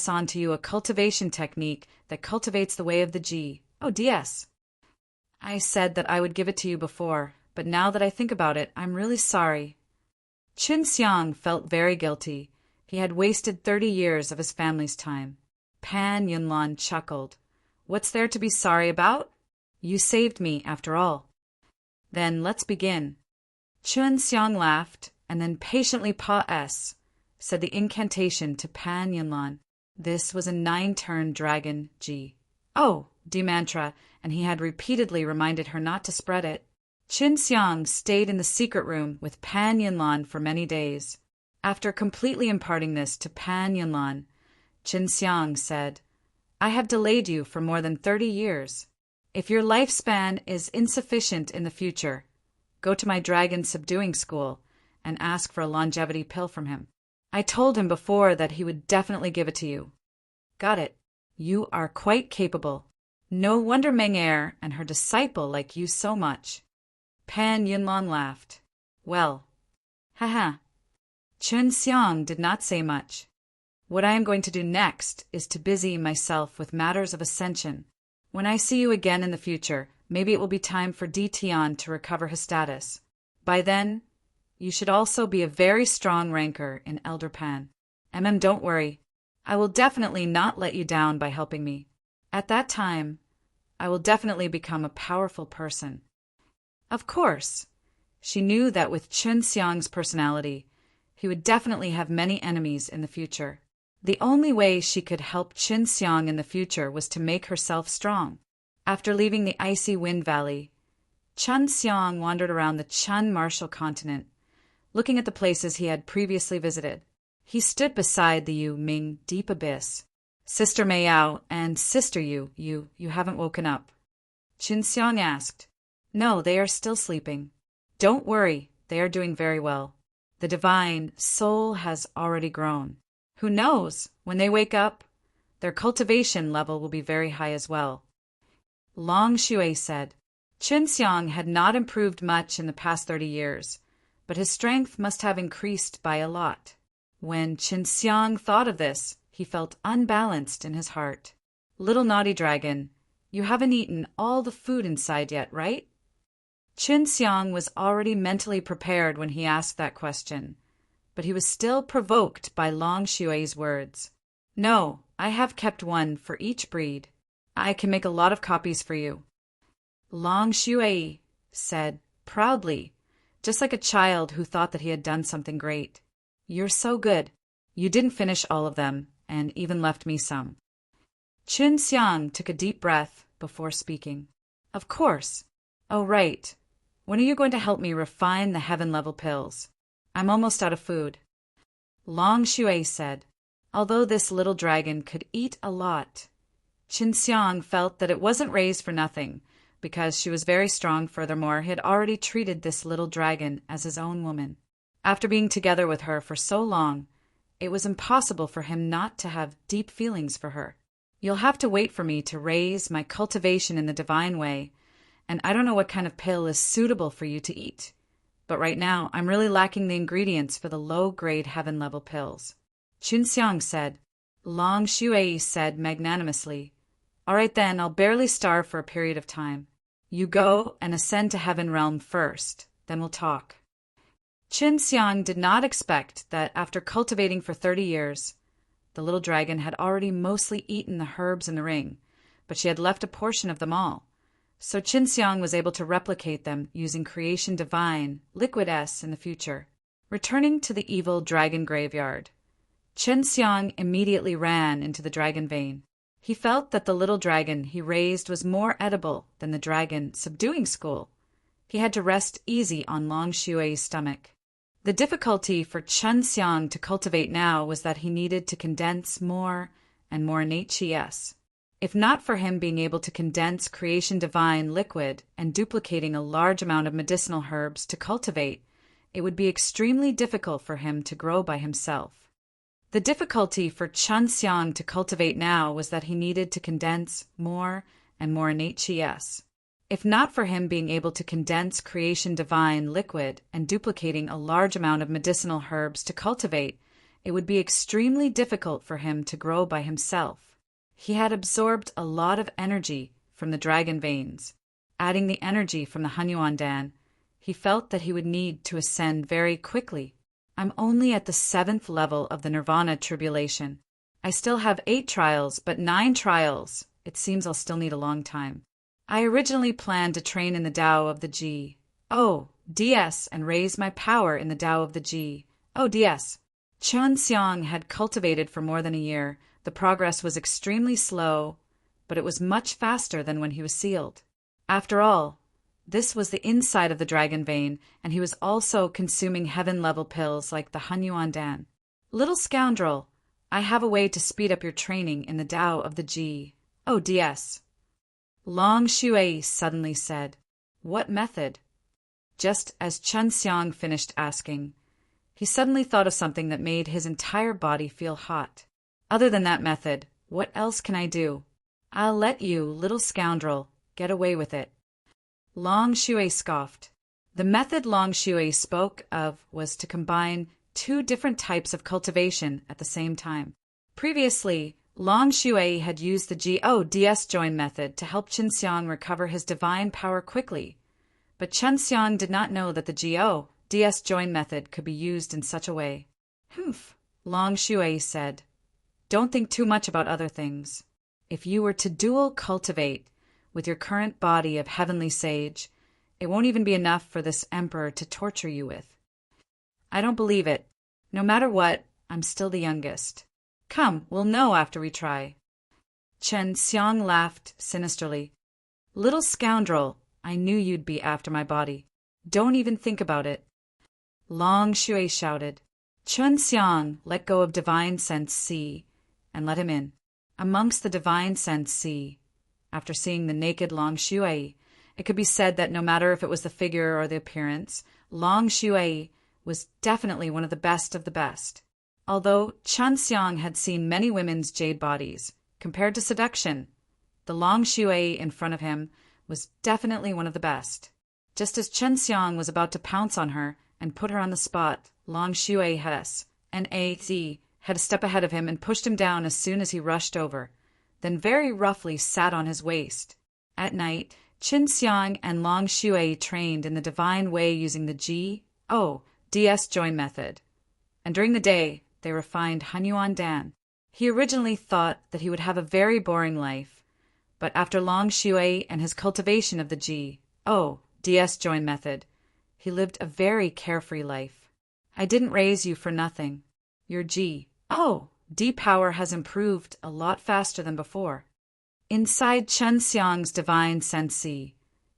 onto you a cultivation technique that cultivates the way of the G. Oh, DS. I said that I would give it to you before, but now that I think about it, I'm really sorry." Qin Xiang felt very guilty. He had wasted 30 years of his family's time. Pan Yunlan chuckled. "What's there to be sorry about? You saved me, after all." "Then let's begin." Qin Xiang laughed, and then patiently said the incantation to Pan Yunlan. This was a 9-turn dragon G. Oh, D mantra, and he had repeatedly reminded her not to spread it. Qin Xiang stayed in the secret room with Pan Yunlan for many days. After completely imparting this to Pan Yunlan, Qin Xiang said, "I have delayed you for more than 30 years. If your lifespan is insufficient in the future, go to my dragon subduing school and ask for a longevity pill from him. I told him before that he would definitely give it to you." "Got it. You are quite capable. No wonder Meng and her disciple like you so much." Pan Yunlan laughed. "Well, haha." Qin Xiang did not say much. "What I am going to do next is to busy myself with matters of ascension. When I see you again in the future, maybe it will be time for Di Tian to recover his status. By then, you should also be a very strong ranker in Elder Pan. Don't worry. I will definitely not let you down by helping me. At that time, I will definitely become a powerful person." Of course, she knew that with Qin Xiang's personality, he would definitely have many enemies in the future. The only way she could help Qin Xiang in the future was to make herself strong. After leaving the icy wind valley, Qin Xiang wandered around the Qin martial continent, looking at the places he had previously visited. He stood beside the Yu Ming deep abyss. "Sister Meiyao and Sister Yu, you haven't woken up?" Qin Xiang asked. "No, they are still sleeping." "Don't worry, they are doing very well. The divine soul has already grown. Who knows, when they wake up, their cultivation level will be very high as well." Long Shui said. Qin Xiang had not improved much in the past 30 years, but his strength must have increased by a lot. When Qin Xiang thought of this, he felt unbalanced in his heart. "Little naughty dragon, you haven't eaten all the food inside yet, right?" Qin Xiang was already mentally prepared when he asked that question, but he was still provoked by Long Shui's words. "No, I have kept one for each breed. I can make a lot of copies for you." Long Shui said proudly, just like a child who thought that he had done something great. "You're so good. You didn't finish all of them, and even left me some." Qin Xiang took a deep breath before speaking. "Of course. Oh, right. When are you going to help me refine the heaven-level pills? I'm almost out of food." Long Shui said. Although this little dragon could eat a lot, Qin Xiang felt that it wasn't raised for nothing, because she was very strong. Furthermore, he had already treated this little dragon as his own woman. After being together with her for so long, it was impossible for him not to have deep feelings for her. "You'll have to wait for me to raise my cultivation in the divine way, and I don't know what kind of pill is suitable for you to eat. But right now, I'm really lacking the ingredients for the low-grade heaven-level pills." Qin Xiang said. Long Shui said magnanimously, "All right then, I'll barely starve for a period of time. You go and ascend to heaven realm first, then we'll talk." Qin Xiang did not expect that after cultivating for 30 years, the little dragon had already mostly eaten the herbs in the ring, but she had left a portion of them all. So Qin Xiang was able to replicate them using Creation Divine, Liquid S in the future. Returning to the evil dragon graveyard, Qin Xiang immediately ran into the dragon vein. He felt that the little dragon he raised was more edible than the dragon subduing school. He had to rest easy on Long Shui's stomach. The difficulty for Chen Xiang to cultivate now was that he needed to condense more and more innate qis. If not for him being able to condense creation divine liquid and duplicating a large amount of medicinal herbs to cultivate, it would be extremely difficult for him to grow by himself. The difficulty for Chen Xiang to cultivate now was that he needed to condense more and more innate qis. If not for him being able to condense creation divine liquid and duplicating a large amount of medicinal herbs to cultivate, it would be extremely difficult for him to grow by himself. He had absorbed a lot of energy from the dragon veins. Adding the energy from the Hunyuan, he felt that he would need to ascend very quickly. I'm only at the 7th level of the Nirvana tribulation. I still have 8 trials, but 9 trials. It seems I'll still need a long time. I originally planned to train in the Tao of the G-O-DS and raise my power in the Tao of the G-O-DS. Chen Xiang had cultivated for more than a year. The progress was extremely slow, but it was much faster than when he was sealed. After all, this was the inside of the dragon vein, and he was also consuming heaven-level pills like the Hunyuan. Little scoundrel, I have a way to speed up your training in the Tao of the G-O-DS. Long Shui suddenly said, "What method?" Just as Chen Xiang finished asking, he suddenly thought of something that made his entire body feel hot. Other than that method, what else can I do? I'll let you, little scoundrel, get away with it. Long Shui scoffed. The method Long Shui spoke of was to combine 2 different types of cultivation at the same time. Previously, Long Shui had used the G-O-DS join method to help Chen Xiang recover his divine power quickly, but Chen Xiang did not know that the G-O-DS join method could be used in such a way. Humph, Long Shui said. Don't think too much about other things. If you were to dual cultivate with your current body of heavenly sage, it won't even be enough for this emperor to torture you with. I don't believe it. No matter what, I'm still the youngest. Come, we'll know after we try. Chen Xiang laughed sinisterly. Little scoundrel, I knew you'd be after my body. Don't even think about it. Long Shui shouted. Chen Xiang let go of divine sense C and let him in. Amongst the divine sense C, after seeing the naked Long Shui, it could be said that no matter if it was the figure or the appearance, Long Shui was definitely one of the best of the best. Although Chen Xiang had seen many women's jade bodies, compared to seduction, the Long Shui in front of him was definitely one of the best. Just as Chen Xiang was about to pounce on her and put her on the spot, Long Shui had a step ahead of him and pushed him down as soon as he rushed over, then very roughly sat on his waist. At night, Chen Xiang and Long Shui trained in the divine way using the G-O-DS join method, and during the day they refined Hunyuan. He originally thought that he would have a very boring life, but after Long Shui and his cultivation of the G-O-DS join method, he lived a very carefree life. I didn't raise you for nothing. Your G-O-D power has improved a lot faster than before. Inside Chen Xiang's divine sensi,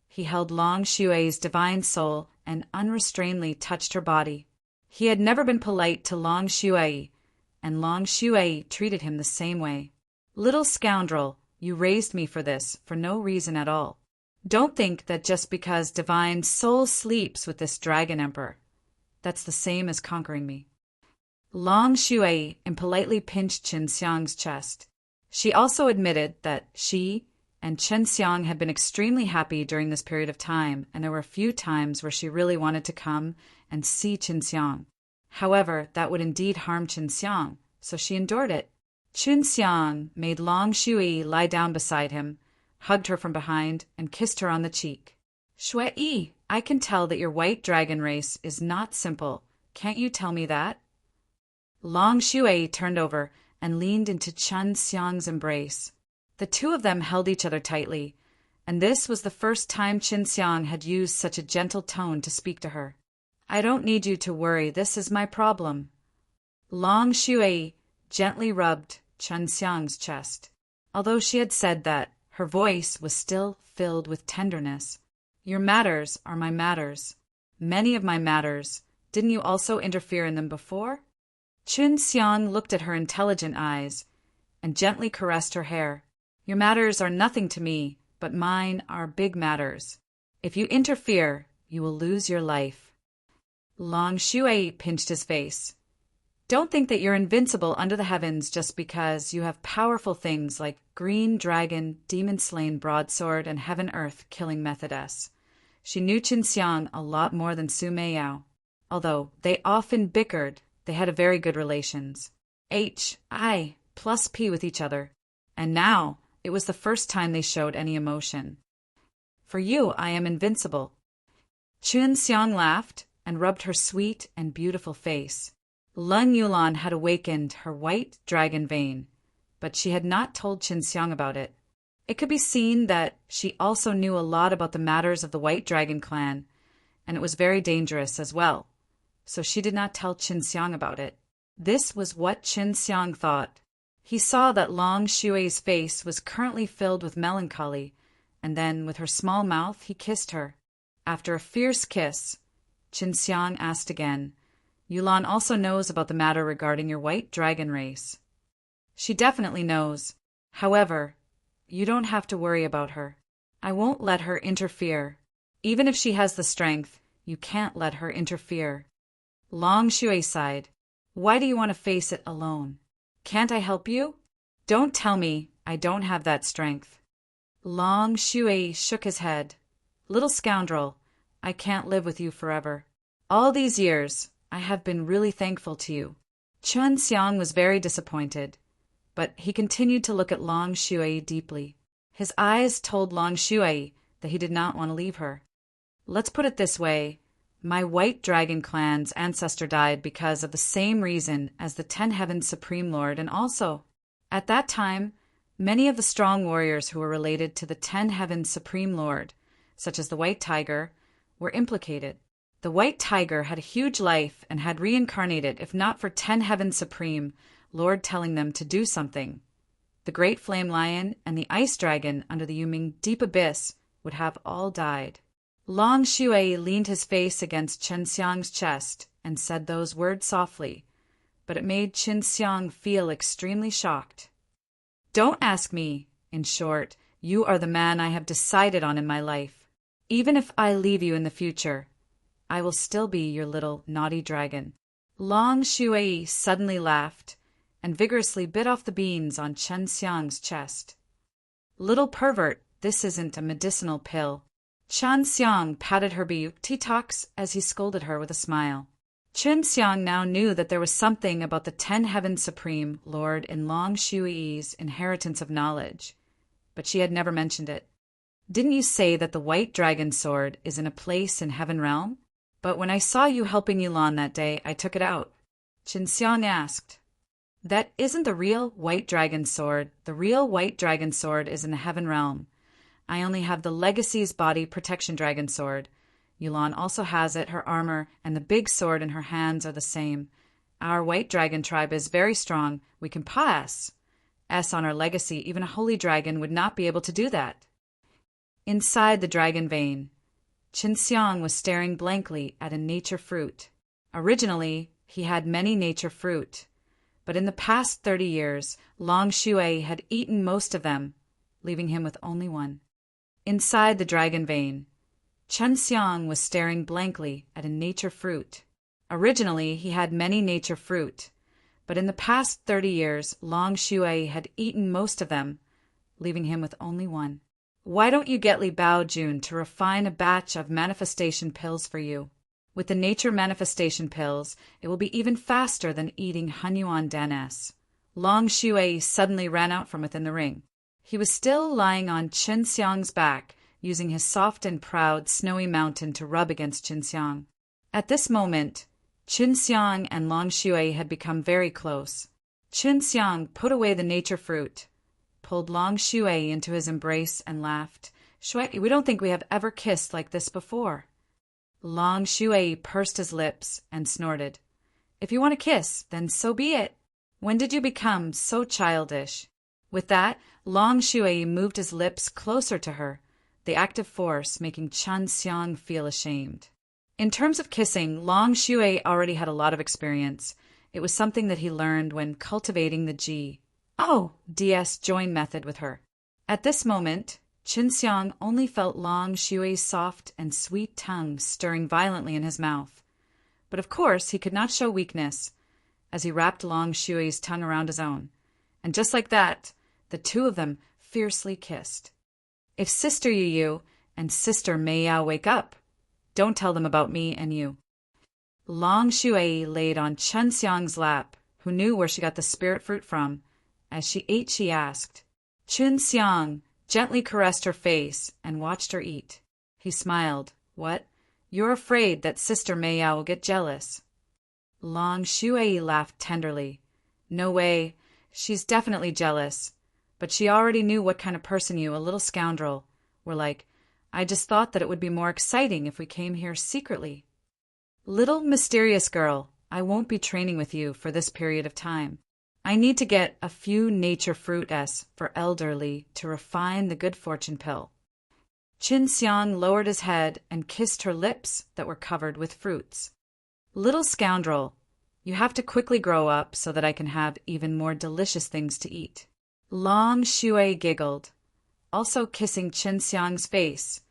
he held Long Shui's divine soul and unrestrainedly touched her body. He had never been polite to Long Shui, and Long Shui treated him the same way. Little scoundrel, you raised me for this, for no reason at all. Don't think that just because divine soul sleeps with this dragon emperor, that's the same as conquering me. Long Shui impolitely pinched Chen Xiang's chest. She also admitted that she and Chen Xiang had been extremely happy during this period of time, and there were a few times where she really wanted to come and see Chen Xiang. However, that would indeed harm Chen Xiang, so she endured it. Chen Xiang made Long Shui lie down beside him, hugged her from behind, and kissed her on the cheek. Shui, I can tell that your white dragon race is not simple. Can't you tell me that? Long Shui turned over and leaned into Chen Xiang's embrace. The two of them held each other tightly, and this was the first time Chen Xiang had used such a gentle tone to speak to her. I don't need you to worry, this is my problem. Long Shui gently rubbed Chen Xiang's chest. Although she had said that, her voice was still filled with tenderness. Your matters are my matters. Many of my matters Didn't you also interfere in them before? Chun Xiang looked at her intelligent eyes and gently caressed her hair. Your matters are nothing to me, but mine are big matters. If you interfere, you will lose your life. Long Shui pinched his face. Don't think that you're invincible under the heavens just because you have powerful things like green dragon, demon-slain broadsword, and heaven-earth killing methodess. She knew Qin Xiang a lot more than Su Meiyao. Although they often bickered, they had a very good relations. I plus P with each other. And now, it was the first time they showed any emotion. For you, I am invincible. Qin Xiang laughed and rubbed her sweet and beautiful face. Leng Yulan had awakened her white dragon vein, but she had not told Qin Xiang about it. It could be seen that she also knew a lot about the matters of the White Dragon clan, and it was very dangerous as well, so she did not tell Qin Xiang about it. This was what Qin Xiang thought. He saw that Long Shui's face was currently filled with melancholy, and then, with her small mouth, he kissed her. After a fierce kiss, Qin Xiang asked again, Yulan also knows about the matter regarding your white dragon race. She definitely knows. However, you don't have to worry about her. I won't let her interfere. Even if she has the strength, you can't let her interfere. Long Shui sighed. Why do you want to face it alone? Can't I help you? Don't tell me I don't have that strength. Long Shui shook his head. Little scoundrel, I can't live with you forever. All these years, I have been really thankful to you. Chun Xiang was very disappointed, but he continued to look at Long Shui deeply. His eyes told Long Shui that he did not want to leave her. Let's put it this way. My White Dragon clan's ancestor died because of the same reason as the Ten Heavens Supreme Lord, and also, at that time, many of the strong warriors who were related to the Ten Heavens Supreme Lord, such as the White Tiger, were implicated. The White Tiger had a huge life and had reincarnated if not for Ten Heavens Supreme Lord telling them to do something. The Great Flame Lion and the Ice Dragon under the Yuming Deep Abyss would have all died. Long Shui leaned his face against Qin Xiang's chest and said those words softly, but it made Qin Xiang feel extremely shocked. Don't ask me. In short, you are the man I have decided on in my life. Even if I leave you in the future, I will still be your little naughty dragon. Long Shui suddenly laughed and vigorously bit off the beans on Qin Xiang's chest. Little pervert, this isn't a medicinal pill. Qin Xiang patted her buttocks as he scolded her with a smile. Qin Xiang now knew that there was something about the Ten Heavens Supreme Lord in Long Shui's inheritance of knowledge, but she had never mentioned it. Didn't you say that the White Dragon sword is in a place in Heaven Realm? But when I saw you helping Yulan that day, I took it out. Qin Xiang asked. That isn't the real White Dragon sword. The real White Dragon sword is in the Heaven Realm. I only have the Legacy's body protection dragon sword. Yulan also has it, her armor, and the big sword in her hands are the same. Our White Dragon tribe is very strong. We can pass S on our legacy. Even a holy dragon would not be able to do that. Inside the dragon vein, Qin Xiang was staring blankly at a nature fruit. Originally, he had many nature fruit, but in the past 30 years, Long Shui had eaten most of them, leaving him with only one. Inside the dragon vein, Qin Xiang was staring blankly at a nature fruit. Originally, he had many nature fruit, but in the past 30 years, Long Shui had eaten most of them, leaving him with only one. Why don't you get Li Baojun to refine a batch of manifestation pills for you? With the nature manifestation pills, it will be even faster than eating Hunyuan Danes. Long Shui suddenly ran out from within the ring. He was still lying on Qin Xiang's back, using his soft and proud snowy mountain to rub against Qin Xiang. At this moment, Qin Xiang and Long Shui had become very close. Qin Xiang put away the nature fruit, pulled Long Shui into his embrace, and laughed. Shui, we don't think we have ever kissed like this before. Long Shui pursed his lips and snorted. If you want to kiss, then so be it. When did you become so childish? With that, Long Shui moved his lips closer to her, the active force making Qin Xiang feel ashamed. In terms of kissing, Long Shui already had a lot of experience. It was something that he learned when cultivating the DS join method with her. At this moment, Qin Xiang only felt Long Shui's soft and sweet tongue stirring violently in his mouth. But of course he could not show weakness, as he wrapped Long Shui's tongue around his own. And just like that, the two of them fiercely kissed. If Sister Yu and Sister Meiyao wake up, don't tell them about me and you. Long Shui laid on Chen Xiang's lap, who knew where she got the spirit fruit from. As she ate, she asked. Chen Xiang gently caressed her face and watched her eat. He smiled. What? You're afraid that Sister Meiyao will get jealous? Long Shui laughed tenderly. No way. She's definitely jealous. But she already knew what kind of person you, a little scoundrel, were like. I just thought that it would be more exciting if we came here secretly. Little mysterious girl, I won't be training with you for this period of time. I need to get a few nature fruit for elderly to refine the good fortune pill. Qin Xiang lowered his head and kissed her lips that were covered with fruits. Little scoundrel, you have to quickly grow up so that I can have even more delicious things to eat. Long Shui giggled, also kissing Qin Xiang's face,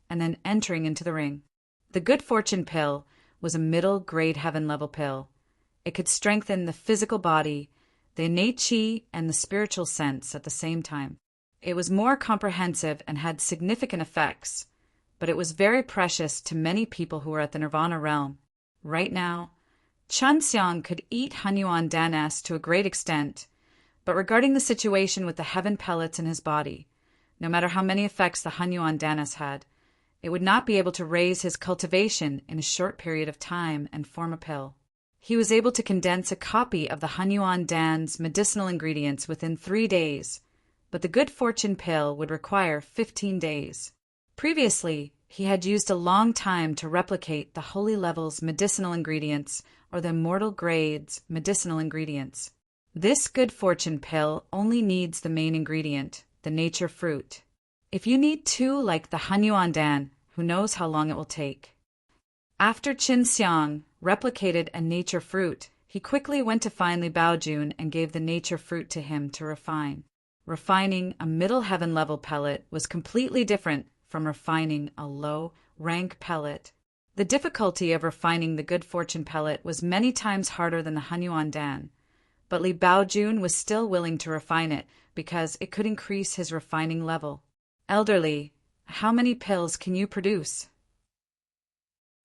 and then entering into the ring. The good fortune pill was a middle-grade heaven-level pill. It could strengthen the physical body, the innate qi, and the spiritual sense at the same time. It was more comprehensive and had significant effects, but it was very precious to many people who were at the nirvana realm. Right now, Chen Xiang could eat Hanyuan Danas to a great extent, but regarding the situation with the heaven pellets in his body, no matter how many effects the Hanyuan Danas had, it would not be able to raise his cultivation in a short period of time and form a pill. He was able to condense a copy of the Hanyuan Dan's medicinal ingredients within 3 days, but the good fortune pill would require 15 days. Previously, he had used a long time to replicate the holy level's medicinal ingredients or the immortal grade's medicinal ingredients. This good fortune pill only needs the main ingredient, the nature fruit. If you need 2 like the Hanyuan Dan, who knows how long it will take? After Qin Xiang replicated a nature fruit, he quickly went to find Li Baojun and gave the nature fruit to him to refine. Refining a middle heaven level pellet was completely different from refining a low rank pellet. The difficulty of refining the good fortune pellet was many times harder than the Hanyuan Dan, but Li Baojun was still willing to refine it because it could increase his refining level. Elderly, how many pills can you produce?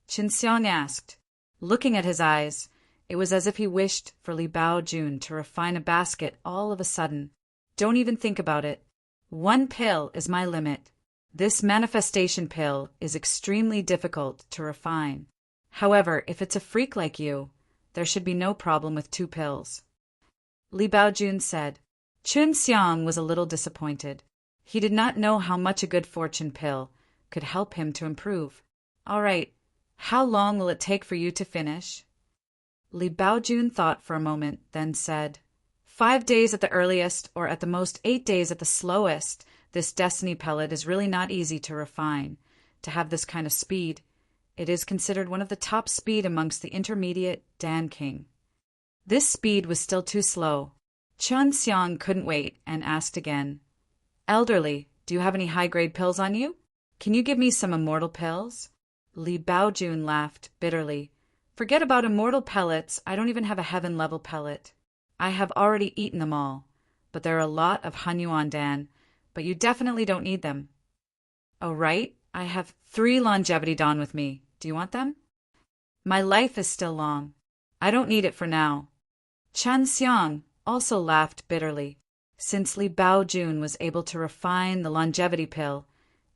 Qin Xiang asked. Looking at his eyes, it was as if he wished for Li Baojun to refine a basket all of a sudden. Don't even think about it. 1 pill is my limit. This manifestation pill is extremely difficult to refine. However, if it's a freak like you, there should be no problem with 2 pills. Li Baojun said. Qin Xiang was a little disappointed. He did not know how much a good fortune pill could help him to improve. All right, how long will it take for you to finish? Li Baojun thought for a moment, then said, 5 days at the earliest, or at the most 8 days at the slowest. This destiny pellet is really not easy to refine. To have this kind of speed, it is considered one of the top speed amongst the intermediate Dan King. This speed was still too slow. Qin Xiang couldn't wait and asked again, Elderly, do you have any high-grade pills on you? Can you give me some immortal pills? Li Baojun laughed bitterly. Forget about immortal pellets, I don't even have a heaven-level pellet. I have already eaten them all, but there are a lot of Hanyuan Dan, but you definitely don't need them. Oh, right, I have 3 longevity dawn with me. Do you want them? My life is still long. I don't need it for now. Chen Xiang also laughed bitterly. Since Li Baojun was able to refine the longevity pill,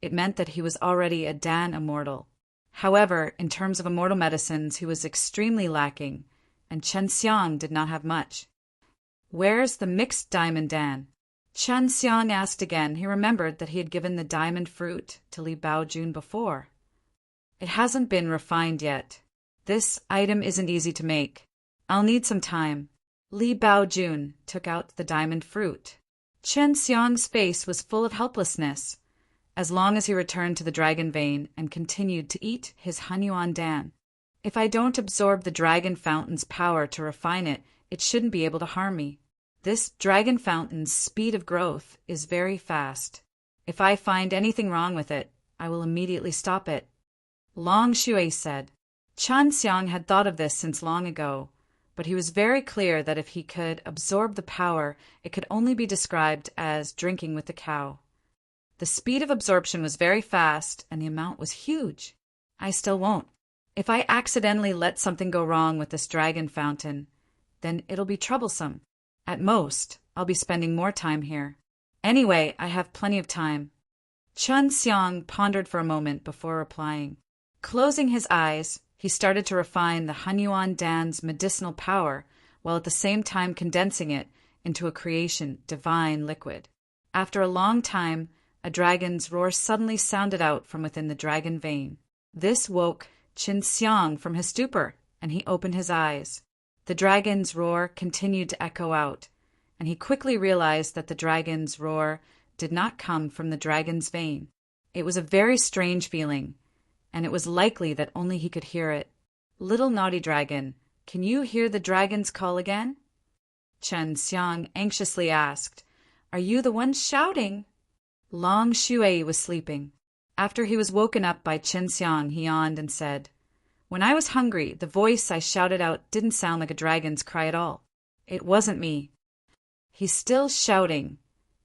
it meant that he was already a Dan immortal. However, in terms of immortal medicines, he was extremely lacking, and Chen Xiang did not have much. Where's the mixed diamond Dan? Chen Xiang asked again. He remembered that he had given the diamond fruit to Li Baojun before. It hasn't been refined yet. This item isn't easy to make. I'll need some time. Li Baojun took out the diamond fruit. Chen Xiang's face was full of helplessness. as long as he returned to the dragon vein and continued to eat his Hunyuan Dan. If I don't absorb the dragon fountain's power to refine it, it shouldn't be able to harm me. This dragon fountain's speed of growth is very fast. If I find anything wrong with it, I will immediately stop it. Long Shui said. Chen Xiang had thought of this since long ago, but he was very clear that if he could absorb the power, it could only be described as drinking with the cow. The speed of absorption was very fast, and the amount was huge. I still won't. If I accidentally let something go wrong with this dragon fountain, then it'll be troublesome. At most, I'll be spending more time here. Anyway, I have plenty of time. Chen Xiang pondered for a moment before replying. Closing his eyes, he started to refine the Hunyuan Dan's medicinal power, while at the same time condensing it into a creation divine liquid. After a long time, a dragon's roar suddenly sounded out from within the dragon vein. This woke Chen Xiang from his stupor, and he opened his eyes. The dragon's roar continued to echo out, and he quickly realized that the dragon's roar did not come from the dragon's vein. It was a very strange feeling, and it was likely that only he could hear it. Little naughty dragon, can you hear the dragon's call again? Chen Xiang anxiously asked. Are you the one shouting? Long Shui was sleeping. After he was woken up by Chen Xiang, he yawned and said, When I was hungry, the voice I shouted out didn't sound like a dragon's cry at all. It wasn't me. He's still shouting,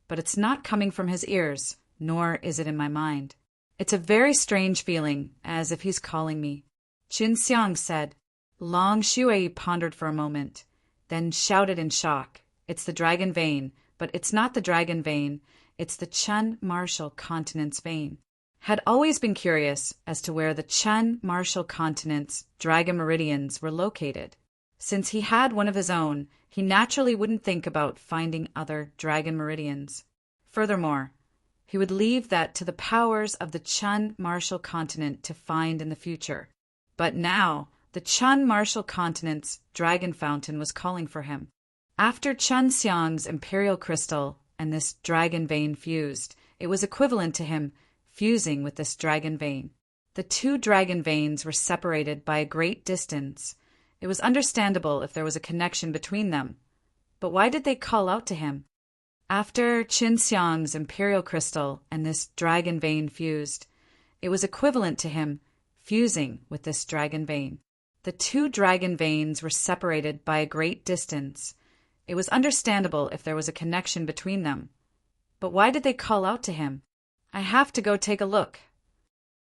but it's not coming from his ears, nor is it in my mind. It's a very strange feeling, as if he's calling me. Chen Xiang said. Long Shui pondered for a moment, then shouted in shock. It's the dragon vein, but it's not the dragon vein, it's the Chen Martial Continent's vein. Had always been curious as to where the Chen Martial Continent's dragon meridians were located. Since he had one of his own, he naturally wouldn't think about finding other dragon meridians. Furthermore, he would leave that to the powers of the Chen Martial Continent to find in the future. But now, the Chen Martial Continent's dragon fountain was calling for him. After Chen Xiang's imperial crystal and this dragon vein fused, it was equivalent to him fusing with this dragon vein. The two dragon veins were separated by a great distance. It was understandable if there was a connection between them. But why did they call out to him? After Chen Xiang's imperial crystal and this dragon vein fused, it was equivalent to him fusing with this dragon vein. The two dragon veins were separated by a great distance. It was understandable if there was a connection between them. But why did they call out to him? I have to go take a look.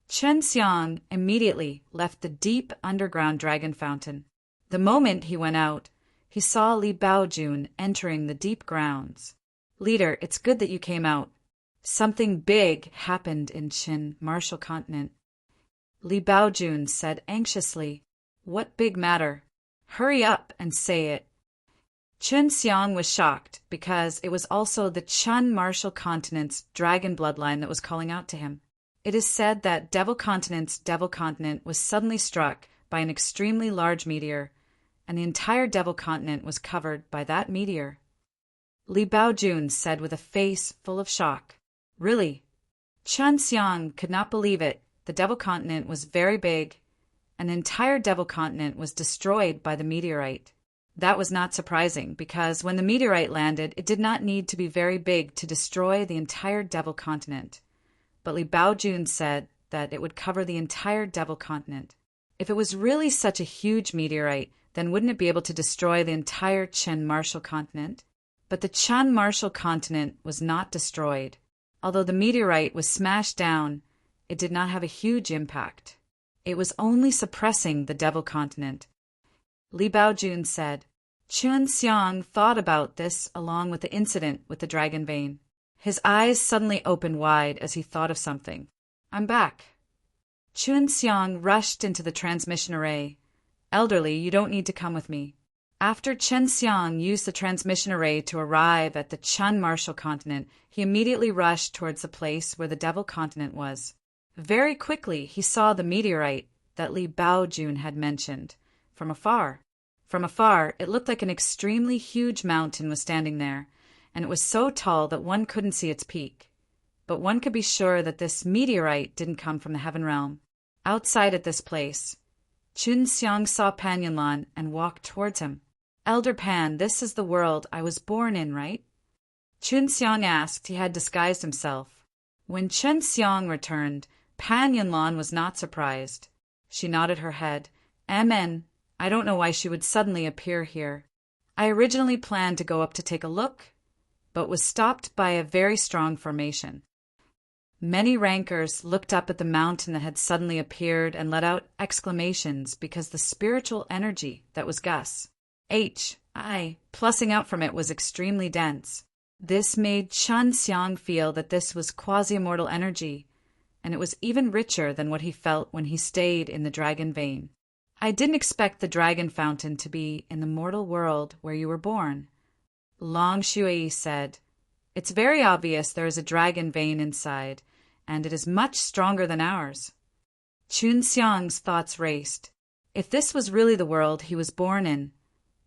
Chen Xiang immediately left the deep underground dragon fountain. The moment he went out, he saw Li Baojun entering the deep grounds. Leader, it's good that you came out. Something big happened in Chen Martial Continent. Li Baojun said anxiously, What big matter? Hurry up and say it. Chen Xiang was shocked because it was also the Chen Martial Continent's dragon bloodline that was calling out to him. It is said that Devil Continent's Devil Continent was suddenly struck by an extremely large meteor, and the entire Devil Continent was covered by that meteor. Li Baojun said with a face full of shock. Really? Chen Xiang could not believe it. The Devil Continent was very big, and the entire Devil Continent was destroyed by the meteorite. That was not surprising, because when the meteorite landed, it did not need to be very big to destroy the entire Devil Continent. But Li Baojun said that it would cover the entire Devil Continent. If it was really such a huge meteorite, then wouldn't it be able to destroy the entire Chen Martial Continent? But the Chen Martial Continent was not destroyed. Although the meteorite was smashed down, it did not have a huge impact. It was only suppressing the Devil Continent. Li Baojun said. Chen Xiang thought about this along with the incident with the dragon vein. His eyes suddenly opened wide as he thought of something. I'm back. Chen Xiang rushed into the transmission array. Elderly, you don't need to come with me. After Chen Xiang used the transmission array to arrive at the Chen Martial Continent, he immediately rushed towards the place where the Devil Continent was. Very quickly, he saw the meteorite that Li Baojun had mentioned. From afar, it looked like an extremely huge mountain was standing there, and it was so tall that one couldn't see its peak. but one could be sure that this meteorite didn't come from the heaven realm. Outside at this place, Chun Xiang saw Pan Yunlan and walked towards him. Elder Pan, this is the world I was born in, right? Chun Xiang asked. He had disguised himself. When Chun Xiang returned, Pan Yunlan was not surprised. She nodded her head. Amen. I don't know why she would suddenly appear here. I originally planned to go up to take a look, but was stopped by a very strong formation. Many rankers looked up at the mountain that had suddenly appeared and let out exclamations because the spiritual energy that was Gus plussing out from it was extremely dense. This made Chun Xiang feel that this was quasi-immortal energy, and it was even richer than what he felt when he stayed in the dragon vein. I didn't expect the dragon fountain to be in the mortal world where you were born. Long Shui said, It's very obvious there is a dragon vein inside, and it is much stronger than ours. Chun Xiang's thoughts raced. If this was really the world he was born in,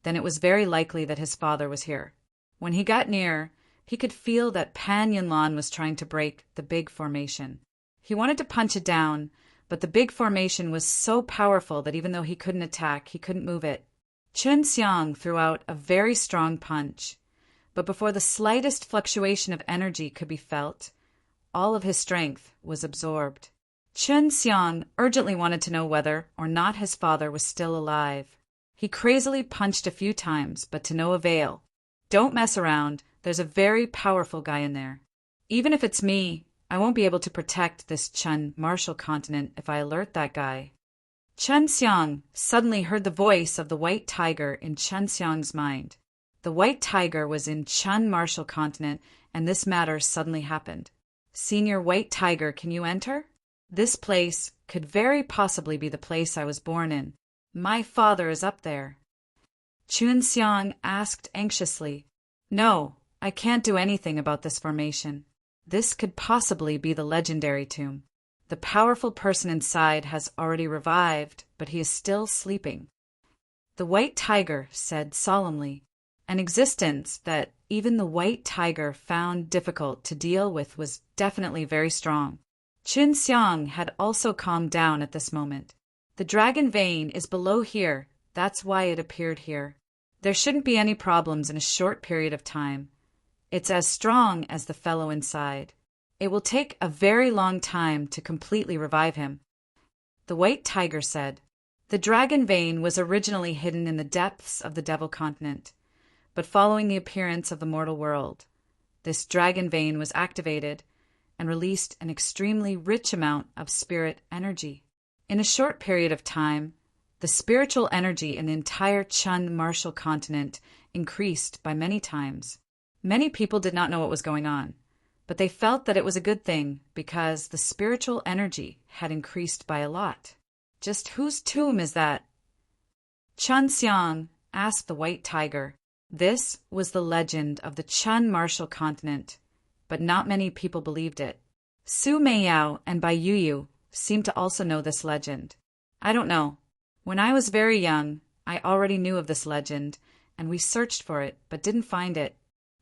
then it was very likely that his father was here. When he got near, he could feel that Pan Yunlan was trying to break the big formation. He wanted to punch it down, but the big formation was so powerful that even though he couldn't attack, he couldn't move it. Chun Xiang threw out a very strong punch, but before the slightest fluctuation of energy could be felt, all of his strength was absorbed. Chun Xiang urgently wanted to know whether or not his father was still alive. He crazily punched a few times, but to no avail. Don't mess around. There's a very powerful guy in there. Even if it's me, I won't be able to protect this Chun martial continent if I alert that guy. Chun Xiang suddenly heard the voice of the white tiger in Chun Xiang's mind. The white tiger was in Chun martial continent, and this matter suddenly happened. Senior White Tiger, can you enter? This place could very possibly be the place I was born in. My father is up there. Chun Xiang asked anxiously. No, I can't do anything about this formation. This could possibly be the legendary tomb. The powerful person inside has already revived, but he is still sleeping. The White Tiger said solemnly. An existence that even the White Tiger found difficult to deal with was definitely very strong. Chun Xiang had also calmed down at this moment. The dragon vein is below here, that's why it appeared here. There shouldn't be any problems in a short period of time. It's as strong as the fellow inside. It will take a very long time to completely revive him. The White Tiger said. The dragon vein was originally hidden in the depths of the Devil Continent, but following the appearance of the mortal world, this dragon vein was activated and released an extremely rich amount of spirit energy. In a short period of time, the spiritual energy in the entire Chun martial continent increased by many times. Many people did not know what was going on, but they felt that it was a good thing because the spiritual energy had increased by a lot. Just whose tomb is that? Chun Xiang asked the White Tiger. This was the legend of the Chun martial continent, but not many people believed it. Su Meiyao and Bai Yuyu seemed to also know this legend. I don't know. When I was very young, I already knew of this legend, and we searched for it, but didn't find it.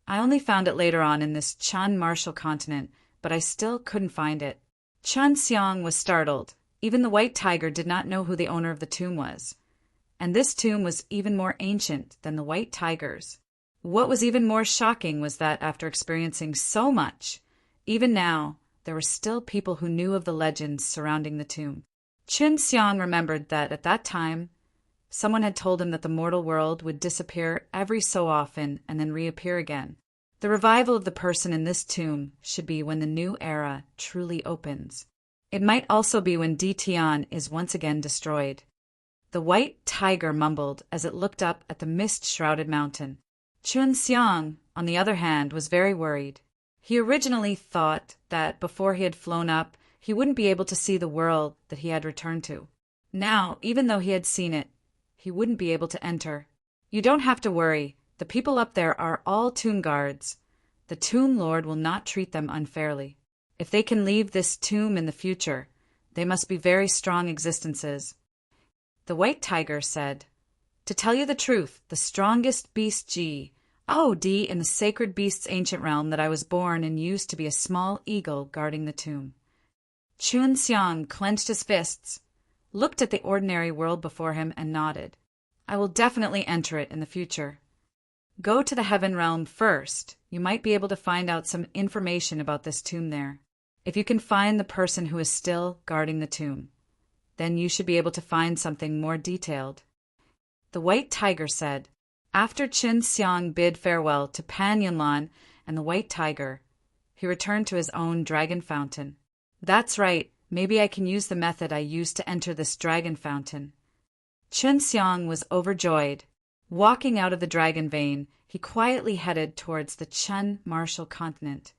I only found it later on in this Chun martial continent, but I still couldn't find it. Chun Xiang was startled. Even the White Tiger did not know who the owner of the tomb was. And this tomb was even more ancient than the White Tiger's. What was even more shocking was that after experiencing so much, even now, there were still people who knew of the legends surrounding the tomb. Chun Xiang remembered that at that time, someone had told him that the mortal world would disappear every so often and then reappear again. The revival of the person in this tomb should be when the new era truly opens. It might also be when Ditian is once again destroyed. The White Tiger mumbled as it looked up at the mist-shrouded mountain. Chun Xiang, on the other hand, was very worried. He originally thought that before he had flown up, he wouldn't be able to see the world that he had returned to. Now, even though he had seen it, he wouldn't be able to enter. You don't have to worry. The people up there are all tomb guards. The Tomb Lord will not treat them unfairly. If they can leave this tomb in the future, they must be very strong existences. The White Tiger said, To tell you the truth, the strongest beast Ji Oh, in the sacred beast's ancient realm that I was born and used to be a small eagle guarding the tomb. Chun Xiang clenched his fists, looked at the ordinary world before him, and nodded. I will definitely enter it in the future. Go to the heaven realm first. You might be able to find out some information about this tomb there. If you can find the person who is still guarding the tomb, then you should be able to find something more detailed. The White Tiger said. After Qin Xiang bid farewell to Pan Yunlan and the White Tiger, he returned to his own dragon fountain. That's right, maybe I can use the method I used to enter this dragon fountain. Qin Xiang was overjoyed. Walking out of the dragon vein, he quietly headed towards the Chun martial continent.